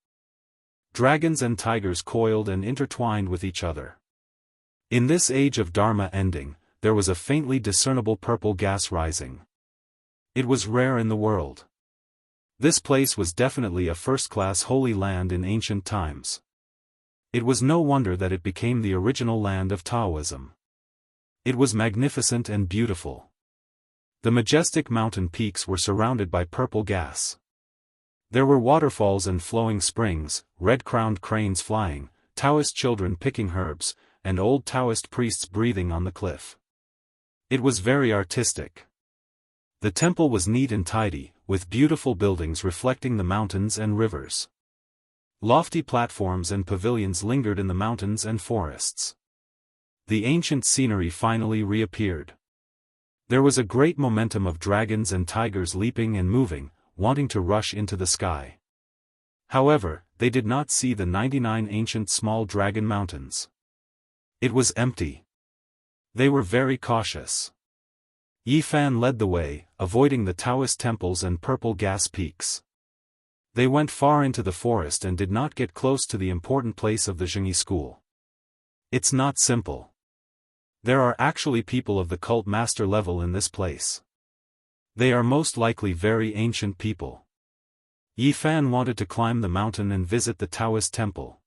Dragons and tigers coiled and intertwined with each other. In this age of Dharma ending, there was a faintly discernible purple gas rising. It was rare in the world. This place was definitely a first-class holy land in ancient times. It was no wonder that it became the original land of Taoism. It was magnificent and beautiful. The majestic mountain peaks were surrounded by purple gas. There were waterfalls and flowing springs, red-crowned cranes flying, Taoist children picking herbs, and old Taoist priests breathing on the cliff. It was very artistic. The temple was neat and tidy, with beautiful buildings reflecting the mountains and rivers. Lofty platforms and pavilions lingered in the mountains and forests. The ancient scenery finally reappeared. There was a great momentum of dragons and tigers leaping and moving, wanting to rush into the sky. However, they did not see the 99 ancient small dragon mountains. It was empty. They were very cautious. Yi Fan led the way, avoiding the Taoist temples and purple gas peaks. They went far into the forest and did not get close to the important place of the Jianghu school. It's not simple. There are actually people of the cult master level in this place. They are most likely very ancient people. Yi Fan wanted to climb the mountain and visit the Taoist temple.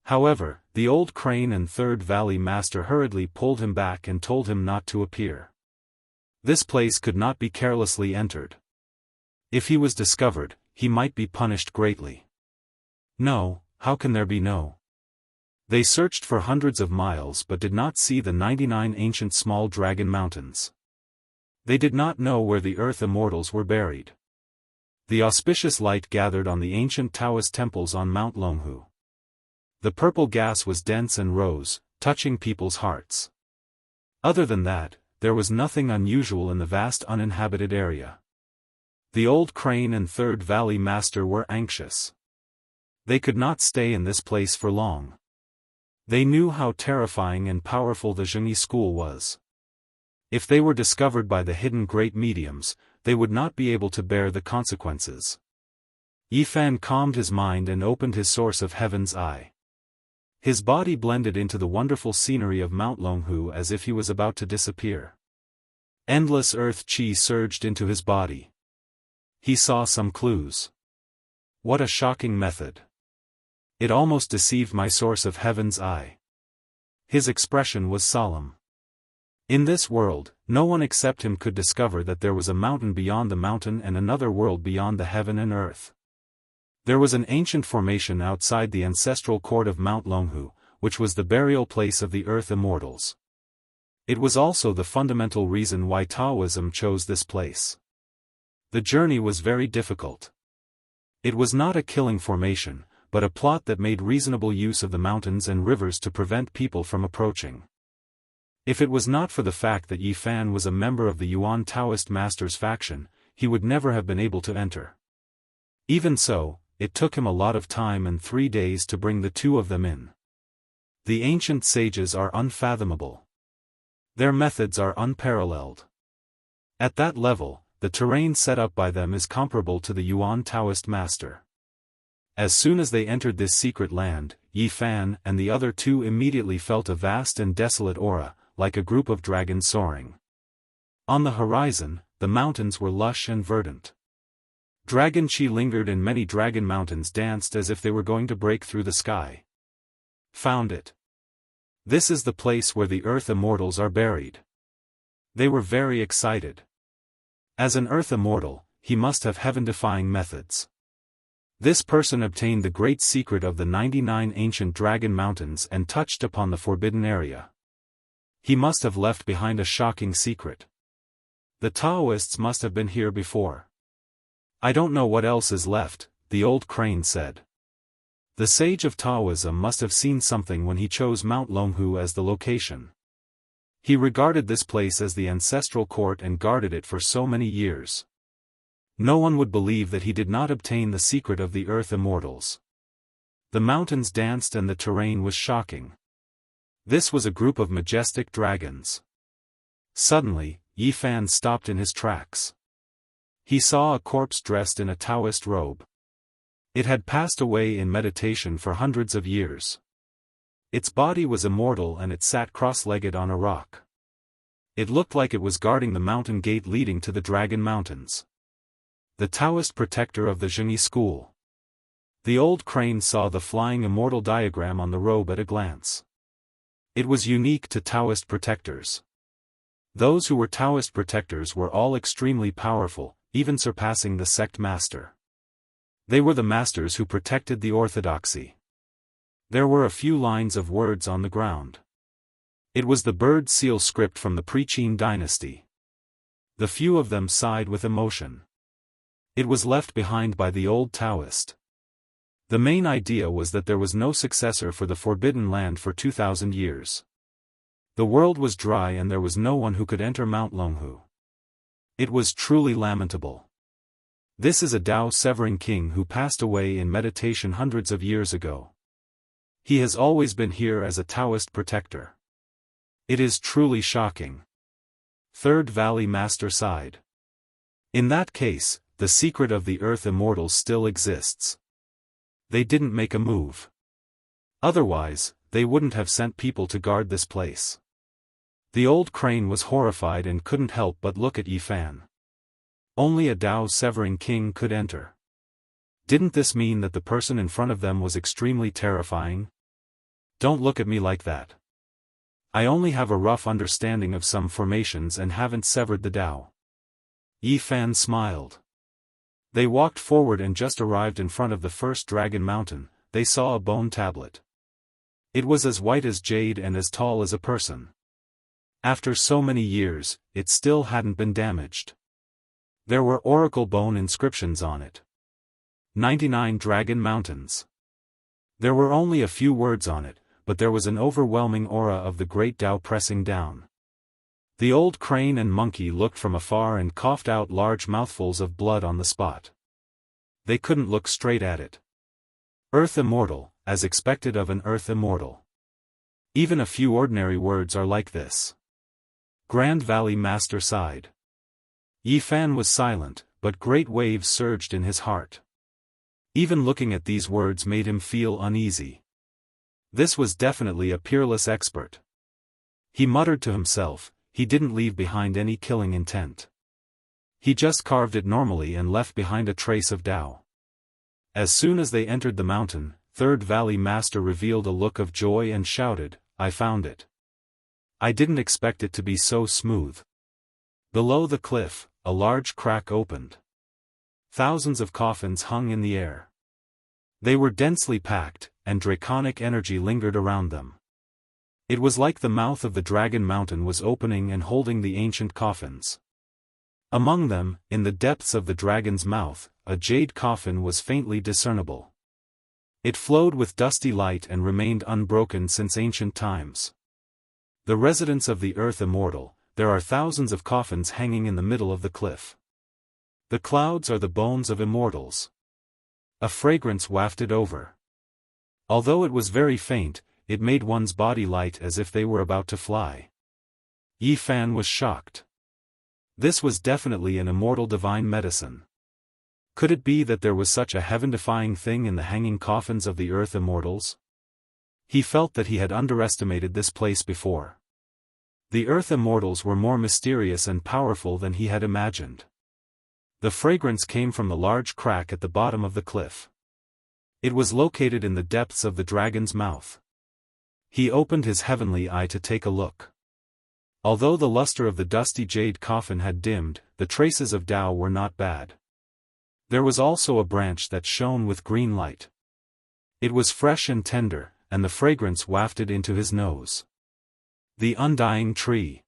However, the old crane and third valley master hurriedly pulled him back and told him not to appear. This place could not be carelessly entered. If he was discovered, he might be punished greatly. No, how can there be no? They searched for hundreds of miles but did not see the 99 ancient small dragon mountains. They did not know where the earth immortals were buried. The auspicious light gathered on the ancient Taoist temples on Mount Longhu. The purple gas was dense and rose, touching people's hearts. Other than that, there was nothing unusual in the vast uninhabited area. The old crane and third valley master were anxious. They could not stay in this place for long. They knew how terrifying and powerful the Jianghu school was. If they were discovered by the hidden great mediums, they would not be able to bear the consequences. Yi Fan calmed his mind and opened his source of heaven's eye. His body blended into the wonderful scenery of Mount Longhu as if he was about to disappear. Endless earth qi surged into his body. He saw some clues. What a shocking method. It almost deceived my source of heaven's eye. His expression was solemn. In this world, no one except him could discover that there was a mountain beyond the mountain and another world beyond the heaven and earth. There was an ancient formation outside the ancestral court of Mount Longhu, which was the burial place of the earth immortals. It was also the fundamental reason why Taoism chose this place. The journey was very difficult. It was not a killing formation, but a plot that made reasonable use of the mountains and rivers to prevent people from approaching. If it was not for the fact that Yi Fan was a member of the Yuan Taoist Masters faction, he would never have been able to enter. Even so, it took him a lot of time and 3 days to bring the two of them in. The ancient sages are unfathomable. Their methods are unparalleled. At that level, the terrain set up by them is comparable to the Yuan Taoist master. As soon as they entered this secret land, Yi Fan and the other two immediately felt a vast and desolate aura, like a group of dragons soaring. On the horizon, the mountains were lush and verdant. Dragon chi lingered and many dragon mountains danced as if they were going to break through the sky. Found it. This is the place where the earth immortals are buried. They were very excited. As an Earth Immortal, he must have heaven-defying methods. This person obtained the great secret of the 99 ancient dragon mountains and touched upon the forbidden area. He must have left behind a shocking secret. The Daoists must have been here before. I don't know what else is left, the old crane said. The sage of Taoism must have seen something when he chose Mount Longhu as the location. He regarded this place as the ancestral court and guarded it for so many years. No one would believe that he did not obtain the secret of the Earth Immortals. The mountains danced and the terrain was shocking. This was a group of majestic dragons. Suddenly, Yi Fan stopped in his tracks. He saw a corpse dressed in a Taoist robe. It had passed away in meditation for hundreds of years. Its body was immortal and it sat cross-legged on a rock. It looked like it was guarding the mountain gate leading to the Dragon Mountains. The Taoist protector of the Jianghu school. The old crane saw the flying immortal diagram on the robe at a glance. It was unique to Taoist protectors. Those who were Taoist protectors were all extremely powerful, even surpassing the sect master. They were the masters who protected the orthodoxy. There were a few lines of words on the ground. It was the bird seal script from the pre-Qin dynasty. The few of them sighed with emotion. It was left behind by the old Taoist. The main idea was that there was no successor for the Forbidden Land for 2,000 years. The world was dry and there was no one who could enter Mount Longhu. It was truly lamentable. This is a Dao Severing king who passed away in meditation hundreds of years ago. He has always been here as a Taoist protector. It is truly shocking. Third Valley Master sighed. In that case, the secret of the Earth Immortals still exists. They didn't make a move. Otherwise, they wouldn't have sent people to guard this place. The old crane was horrified and couldn't help but look at Yi Fan. Only a Dao Severing king could enter. Didn't this mean that the person in front of them was extremely terrifying? Don't look at me like that. I only have a rough understanding of some formations and haven't severed the Dao. Yi Fan smiled. They walked forward and just arrived in front of the first Dragon Mountain. They saw a bone tablet. It was as white as jade and as tall as a person. After so many years, it still hadn't been damaged. There were oracle bone inscriptions on it. 99 Dragon Mountains. There were only a few words on it, but there was an overwhelming aura of the great Tao pressing down. The old crane and monkey looked from afar and coughed out large mouthfuls of blood on the spot. They couldn't look straight at it. Earth Immortal, as expected of an Earth Immortal. Even a few ordinary words are like this. Grand Valley Master sighed. Yi Fan was silent, but great waves surged in his heart. Even looking at these words made him feel uneasy. This was definitely a peerless expert. He muttered to himself, he didn't leave behind any killing intent. He just carved it normally and left behind a trace of Tao. As soon as they entered the mountain, Third Valley Master revealed a look of joy and shouted, I found it. I didn't expect it to be so smooth. Below the cliff, a large crack opened. Thousands of coffins hung in the air. They were densely packed, and draconic energy lingered around them. It was like the mouth of the Dragon Mountain was opening and holding the ancient coffins. Among them, in the depths of the dragon's mouth, a jade coffin was faintly discernible. It flowed with dusty light and remained unbroken since ancient times. The residents of the Earth Immortal, there are thousands of coffins hanging in the middle of the cliff. The clouds are the bones of immortals. A fragrance wafted over. Although it was very faint, it made one's body light as if they were about to fly. Yi Fan was shocked. This was definitely an immortal divine medicine. Could it be that there was such a heaven-defying thing in the hanging coffins of the Earth Immortals? He felt that he had underestimated this place before. The Earth Immortals were more mysterious and powerful than he had imagined. The fragrance came from the large crack at the bottom of the cliff. It was located in the depths of the dragon's mouth. He opened his heavenly eye to take a look. Although the luster of the dusty jade coffin had dimmed, the traces of Tao were not bad. There was also a branch that shone with green light. It was fresh and tender, and the fragrance wafted into his nose. The undying tree.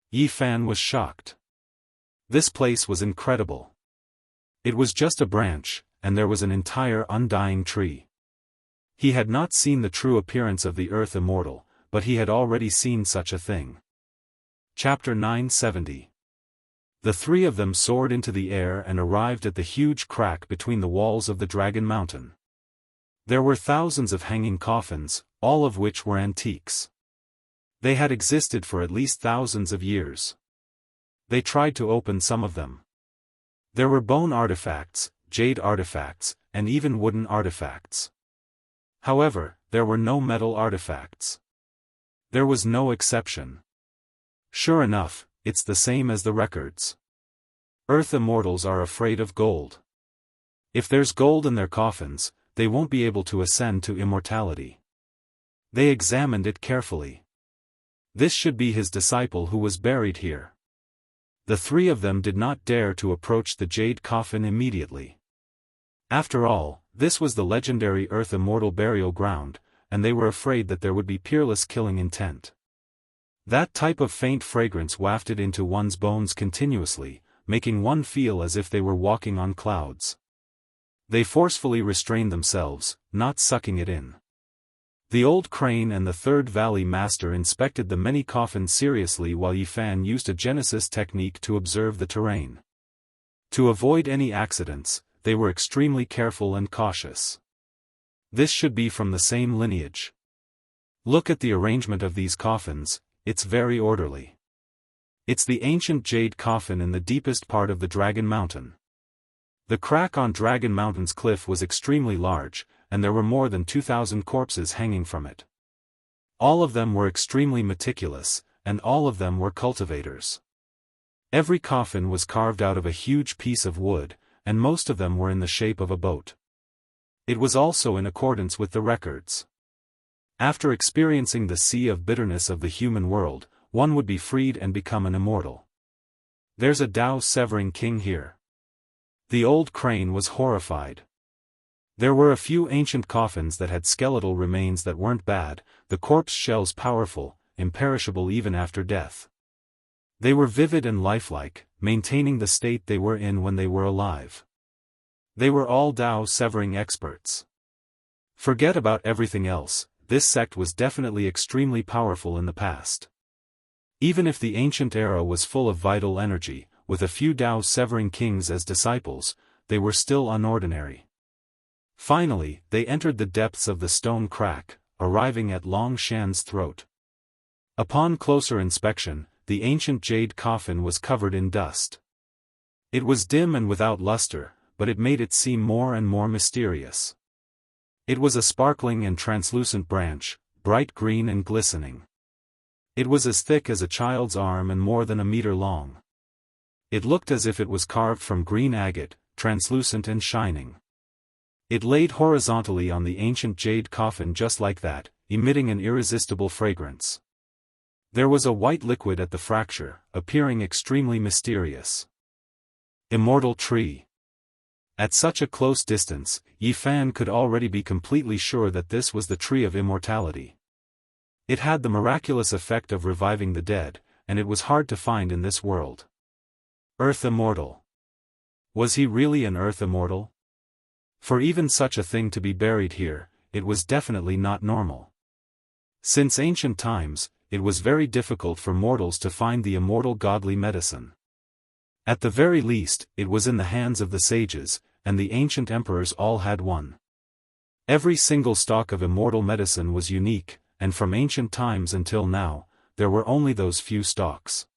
Yi Fan was shocked. This place was incredible. It was just a branch, and there was an entire undying tree. He had not seen the true appearance of the earth immortal, but he had already seen such a thing. Chapter 970. The three of them soared into the air and arrived at the huge crack between the walls of the Dragon Mountain. There were thousands of hanging coffins, all of which were antiques. They had existed for at least thousands of years. They tried to open some of them. There were bone artifacts, jade artifacts, and even wooden artifacts. However, there were no metal artifacts. There was no exception. Sure enough, it's the same as the records. Earth immortals are afraid of gold. If there's gold in their coffins, they won't be able to ascend to immortality. They examined it carefully. This should be his disciple who was buried here. The three of them did not dare to approach the jade coffin immediately. After all, this was the legendary Earth Immortal burial ground, and they were afraid that there would be peerless killing intent. That type of faint fragrance wafted into one's bones continuously, making one feel as if they were walking on clouds. They forcefully restrained themselves, not sucking it in. The old crane and the Third Valley Master inspected the many coffins seriously while Yi Fan used a Genesis technique to observe the terrain. To avoid any accidents, they were extremely careful and cautious. This should be from the same lineage. Look at the arrangement of these coffins, it's very orderly. It's the ancient jade coffin in the deepest part of the Dragon Mountain. The crack on Dragon Mountain's cliff was extremely large, and there were more than 2,000 corpses hanging from it. All of them were extremely meticulous, and all of them were cultivators. Every coffin was carved out of a huge piece of wood, and most of them were in the shape of a boat. It was also in accordance with the records. After experiencing the sea of bitterness of the human world, one would be freed and become an immortal. There's a Tao severing king here. The old crane was horrified. There were a few ancient coffins that had skeletal remains that weren't bad, the corpse shells powerful, imperishable even after death. They were vivid and lifelike, maintaining the state they were in when they were alive. They were all Tao severing experts. Forget about everything else, this sect was definitely extremely powerful in the past. Even if the ancient era was full of vital energy, with a few Tao severing kings as disciples, they were still unordinary. Finally, they entered the depths of the stone crack, arriving at Long Shan's throat. Upon closer inspection, the ancient jade coffin was covered in dust. It was dim and without luster, but it made it seem more and more mysterious. It was a sparkling and translucent branch, bright green and glistening. It was as thick as a child's arm and more than a meter long. It looked as if it was carved from green agate, translucent and shining. It laid horizontally on the ancient jade coffin just like that, emitting an irresistible fragrance. There was a white liquid at the fracture, appearing extremely mysterious. Immortal tree. At such a close distance, Yi Fan could already be completely sure that this was the tree of immortality. It had the miraculous effect of reviving the dead, and it was hard to find in this world. Earth Immortal. Was he really an Earth Immortal? For even such a thing to be buried here, it was definitely not normal. Since ancient times, it was very difficult for mortals to find the immortal godly medicine. At the very least, it was in the hands of the sages, and the ancient emperors all had one. Every single stock of immortal medicine was unique, and from ancient times until now, there were only those few stocks.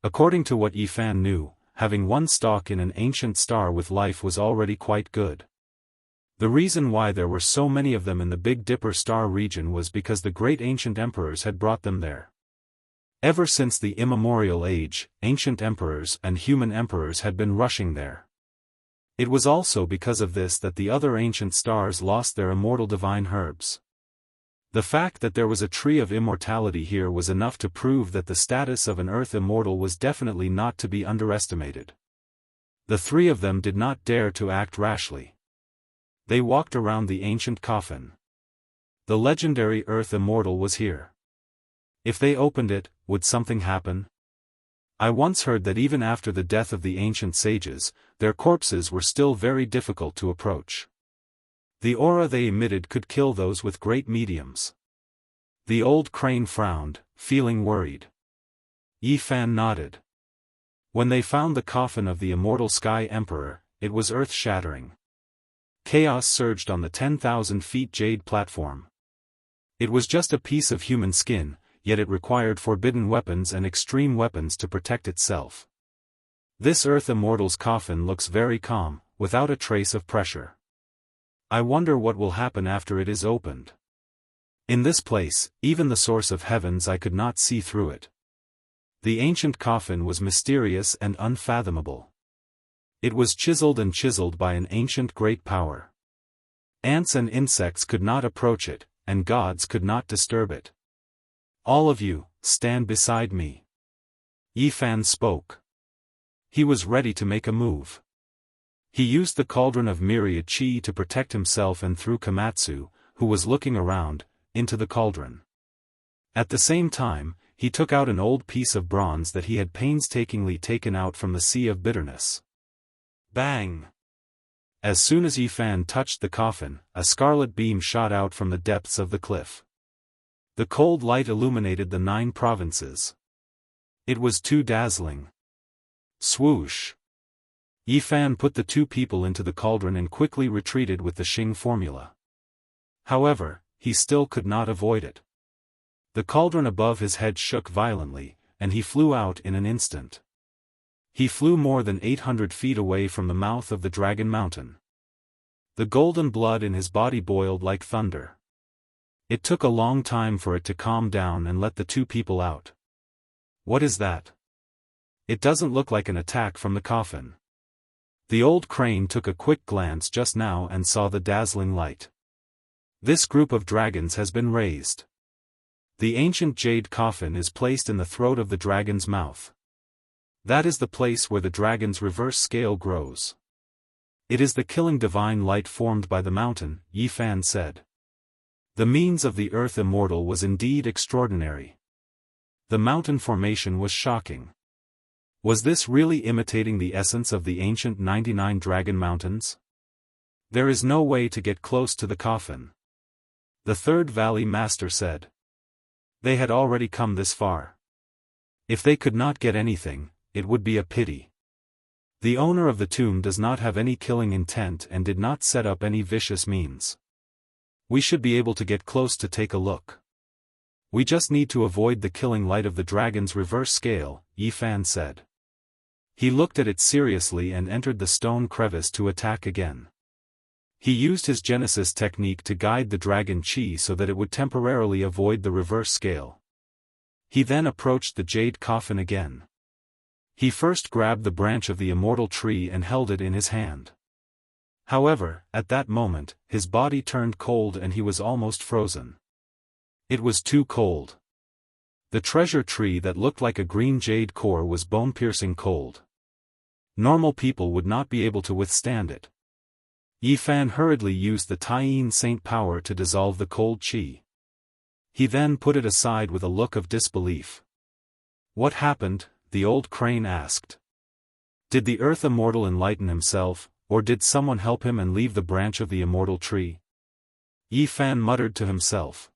According to what Yi Fan knew, having one stock in an ancient star with life was already quite good. The reason why there were so many of them in the Big Dipper star region was because the great ancient emperors had brought them there. Ever since the immemorial age, ancient emperors and human emperors had been rushing there. It was also because of this that the other ancient stars lost their immortal divine herbs. The fact that there was a tree of immortality here was enough to prove that the status of an earth immortal was definitely not to be underestimated. The three of them did not dare to act rashly. They walked around the ancient coffin. The legendary earth immortal was here. If they opened it, would something happen? I once heard that even after the death of the ancient sages, their corpses were still very difficult to approach. The aura they emitted could kill those with great mediums. The old crane frowned, feeling worried. Yi Fan nodded. When they found the coffin of the immortal Sky Emperor, it was earth-shattering. Chaos surged on the 10,000 feet jade platform. It was just a piece of human skin, yet it required forbidden weapons and extreme weapons to protect itself. This earth immortal's coffin looks very calm, without a trace of pressure. I wonder what will happen after it is opened. In this place, even the source of heavens I could not see through it. The ancient coffin was mysterious and unfathomable. It was chiseled and chiseled by an ancient great power. Ants and insects could not approach it, and gods could not disturb it. All of you, stand beside me. Yi Fan spoke. He was ready to make a move. He used the cauldron of myriad chi to protect himself and threw Komatsu, who was looking around, into the cauldron. At the same time, he took out an old piece of bronze that he had painstakingly taken out from the Sea of Bitterness. Bang! As soon as Yi Fan touched the coffin, a scarlet beam shot out from the depths of the cliff. The cold light illuminated the 9 provinces. It was too dazzling. Swoosh! Yi Fan put the 2 people into the cauldron and quickly retreated with the Xing formula. However, he still could not avoid it. The cauldron above his head shook violently, and he flew out in an instant. He flew more than 800 feet away from the mouth of the Dragon Mountain. The golden blood in his body boiled like thunder. It took a long time for it to calm down and let the 2 people out. What is that? It doesn't look like an attack from the coffin. The old crane took a quick glance just now and saw the dazzling light. This group of dragons has been raised. The ancient jade coffin is placed in the throat of the dragon's mouth. That is the place where the dragon's reverse scale grows. It is the killing divine light formed by the mountain, Yi Fan said. The means of the earth immortal was indeed extraordinary. The mountain formation was shocking. Was this really imitating the essence of the ancient 99 dragon mountains? There is no way to get close to the coffin. The Third Valley Master said. They had already come this far. If they could not get anything, it would be a pity. The owner of the tomb does not have any killing intent and did not set up any vicious means. We should be able to get close to take a look. We just need to avoid the killing light of the dragon's reverse scale, Yi Fan said. He looked at it seriously and entered the stone crevice to attack again. He used his Genesis technique to guide the dragon chi so that it would temporarily avoid the reverse scale. He then approached the jade coffin again. He first grabbed the branch of the immortal tree and held it in his hand. However, at that moment, his body turned cold and he was almost frozen. It was too cold. The treasure tree that looked like a green jade core was bone-piercing cold. Normal people would not be able to withstand it. Yi Fan hurriedly used the Taiyin Saint power to dissolve the cold chi. He then put it aside with a look of disbelief. What happened? The old crane asked. Did the earth immortal enlighten himself, or did someone help him and leave the branch of the immortal tree? Yi Fan muttered to himself.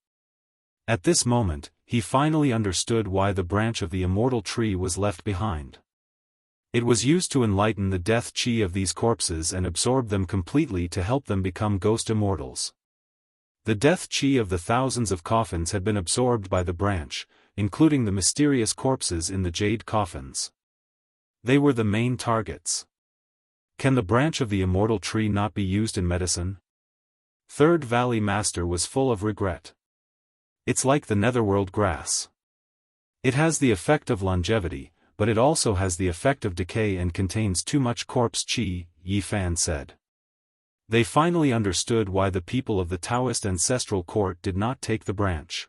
At this moment, he finally understood why the branch of the immortal tree was left behind. It was used to enlighten the death chi of these corpses and absorb them completely to help them become ghost immortals. The death chi of the thousands of coffins had been absorbed by the branch, including the mysterious corpses in the jade coffins. They were the main targets. Can the branch of the immortal tree not be used in medicine? Third Valley Master was full of regret. It's like the netherworld grass. It has the effect of longevity, but it also has the effect of decay and contains too much corpse chi, Yi Fan said. They finally understood why the people of the Daoist ancestral court did not take the branch.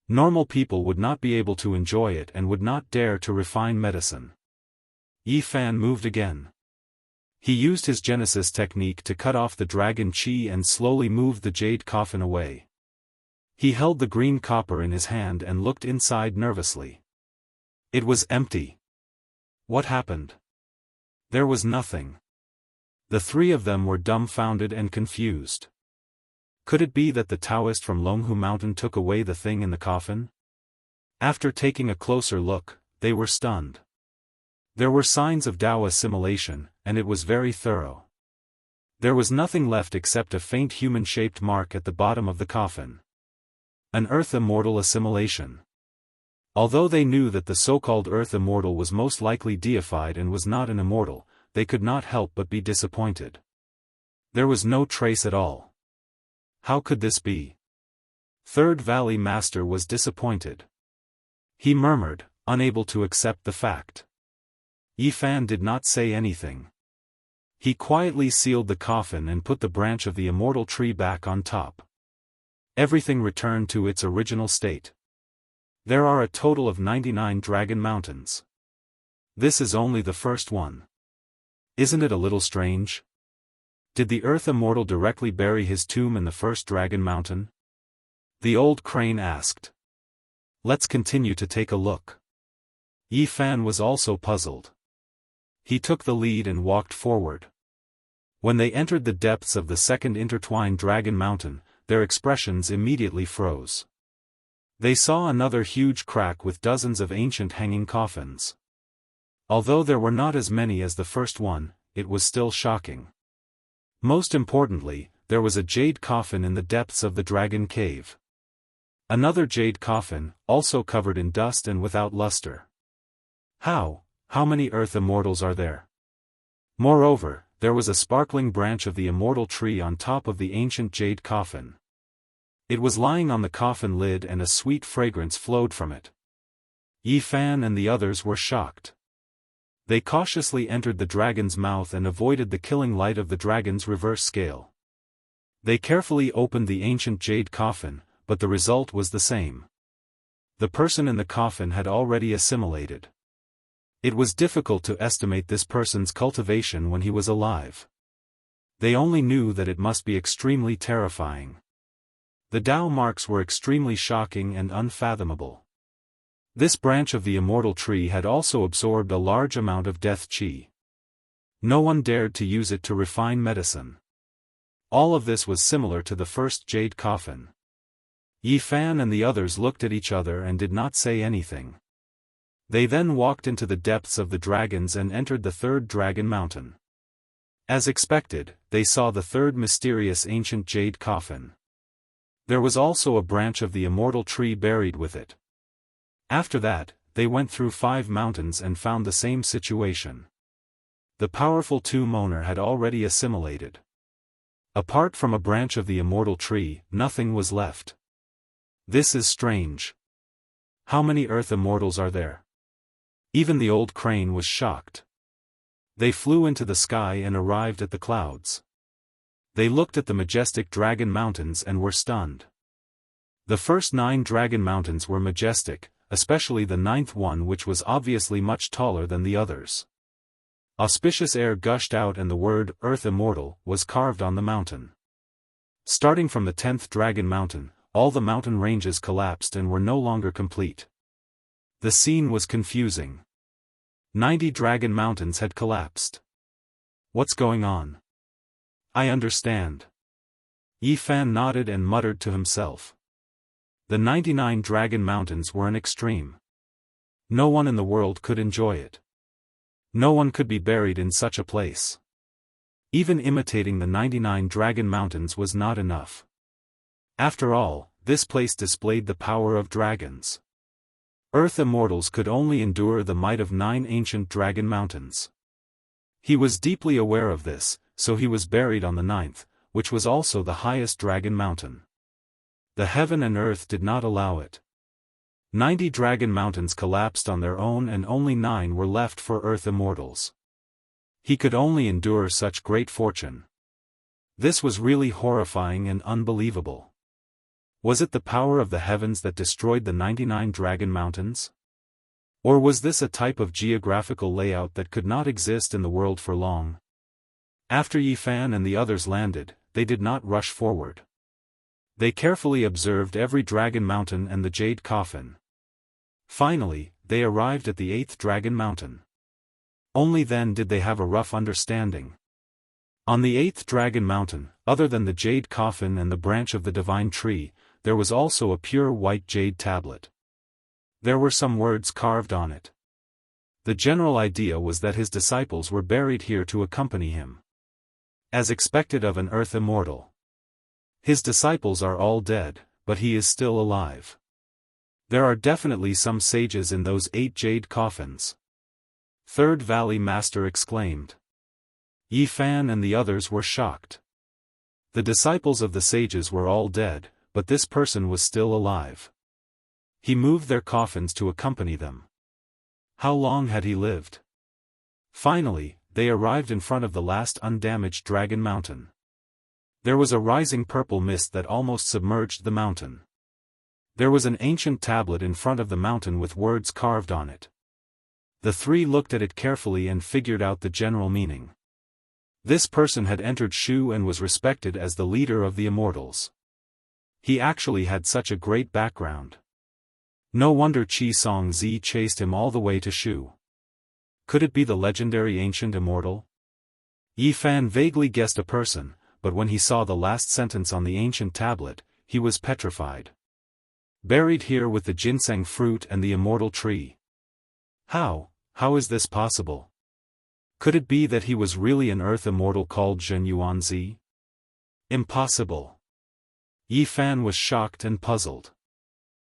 Normal people would not be able to enjoy it and would not dare to refine medicine. Yi Fan moved again. He used his Genesis technique to cut off the dragon chi and slowly moved the jade coffin away. He held the green copper in his hand and looked inside nervously. It was empty. What happened? There was nothing. The three of them were dumbfounded and confused. Could it be that the Daoist from Longhu Mountain took away the thing in the coffin? After taking a closer look, they were stunned. There were signs of Dao assimilation, and it was very thorough. There was nothing left except a faint human-shaped mark at the bottom of the coffin. An Earth Immortal assimilation. Although they knew that the so-called Earth Immortal was most likely deified and was not an immortal, they could not help but be disappointed. There was no trace at all. How could this be? Third Valley Master was disappointed. He murmured, unable to accept the fact. Yi Fan did not say anything. He quietly sealed the coffin and put the branch of the immortal tree back on top. Everything returned to its original state. There are a total of 99 dragon mountains. This is only the first one. Isn't it a little strange? Did the Earth Immortal directly bury his tomb in the first dragon mountain? The old crane asked. Let's continue to take a look. Yi Fan was also puzzled. He took the lead and walked forward. When they entered the depths of the second intertwined dragon mountain, their expressions immediately froze. They saw another huge crack with dozens of ancient hanging coffins. Although there were not as many as the first one, it was still shocking. Most importantly, there was a jade coffin in the depths of the dragon cave. Another jade coffin, also covered in dust and without luster. How many Earth Immortals are there? Moreover, there was a sparkling branch of the immortal tree on top of the ancient jade coffin. It was lying on the coffin lid and a sweet fragrance flowed from it. Yi Fan and the others were shocked. They cautiously entered the dragon's mouth and avoided the killing light of the dragon's reverse scale. They carefully opened the ancient jade coffin, but the result was the same. The person in the coffin had already assimilated. It was difficult to estimate this person's cultivation when he was alive. They only knew that it must be extremely terrifying. The Dao marks were extremely shocking and unfathomable. This branch of the immortal tree had also absorbed a large amount of death chi. No one dared to use it to refine medicine. All of this was similar to the first jade coffin. Yi Fan and the others looked at each other and did not say anything. They then walked into the depths of the dragons and entered the third dragon mountain. As expected, they saw the third mysterious ancient jade coffin. There was also a branch of the immortal tree buried with it. After that, they went through 5 mountains and found the same situation. The powerful tomb owner had already assimilated. Apart from a branch of the immortal tree, nothing was left. This is strange. How many Earth Immortals are there? Even the old crane was shocked. They flew into the sky and arrived at the clouds. They looked at the majestic dragon mountains and were stunned. The first 9 dragon mountains were majestic, especially the 9th one, which was obviously much taller than the others. Auspicious air gushed out and the word, Earth Immortal, was carved on the mountain. Starting from the 10th dragon mountain, all the mountain ranges collapsed and were no longer complete. The scene was confusing. 90 dragon mountains had collapsed. What's going on? I understand. Yi Fan nodded and muttered to himself. The 99 dragon mountains were an extreme. No one in the world could enjoy it. No one could be buried in such a place. Even imitating the 99 dragon mountains was not enough. After all, this place displayed the power of dragons. Earth Immortals could only endure the might of 9 ancient dragon mountains. He was deeply aware of this, so he was buried on the 9th, which was also the highest dragon mountain. The heaven and earth did not allow it. 90 dragon mountains collapsed on their own and only 9 were left for Earth Immortals. He could only endure such great fortune. This was really horrifying and unbelievable. Was it the power of the heavens that destroyed the 99 dragon mountains? Or was this a type of geographical layout that could not exist in the world for long? After Yi Fan and the others landed, they did not rush forward. They carefully observed every dragon mountain and the jade coffin. Finally, they arrived at the 8th dragon mountain. Only then did they have a rough understanding. On the 8th dragon mountain, other than the jade coffin and the branch of the divine tree, there was also a pure white jade tablet. There were some words carved on it. The general idea was that his disciples were buried here to accompany him. As expected of an earth immortal. His disciples are all dead, but he is still alive. There are definitely some sages in those 8 jade coffins. Third Valley Master exclaimed. Yi Fan and the others were shocked. The disciples of the sages were all dead, but this person was still alive. He moved their coffins to accompany them. How long had he lived? Finally, they arrived in front of the last undamaged dragon mountain. There was a rising purple mist that almost submerged the mountain. There was an ancient tablet in front of the mountain with words carved on it. The three looked at it carefully and figured out the general meaning. This person had entered Shu and was respected as the leader of the immortals. He actually had such a great background. No wonder Qi Songzi chased him all the way to Shu. Could it be the legendary ancient immortal? Yi Fan vaguely guessed a person, but when he saw the last sentence on the ancient tablet, he was petrified. Buried here with the ginseng fruit and the immortal tree. How is this possible? Could it be that he was really an earth immortal called Zhen Yuanzi? Impossible. Yi Fan was shocked and puzzled.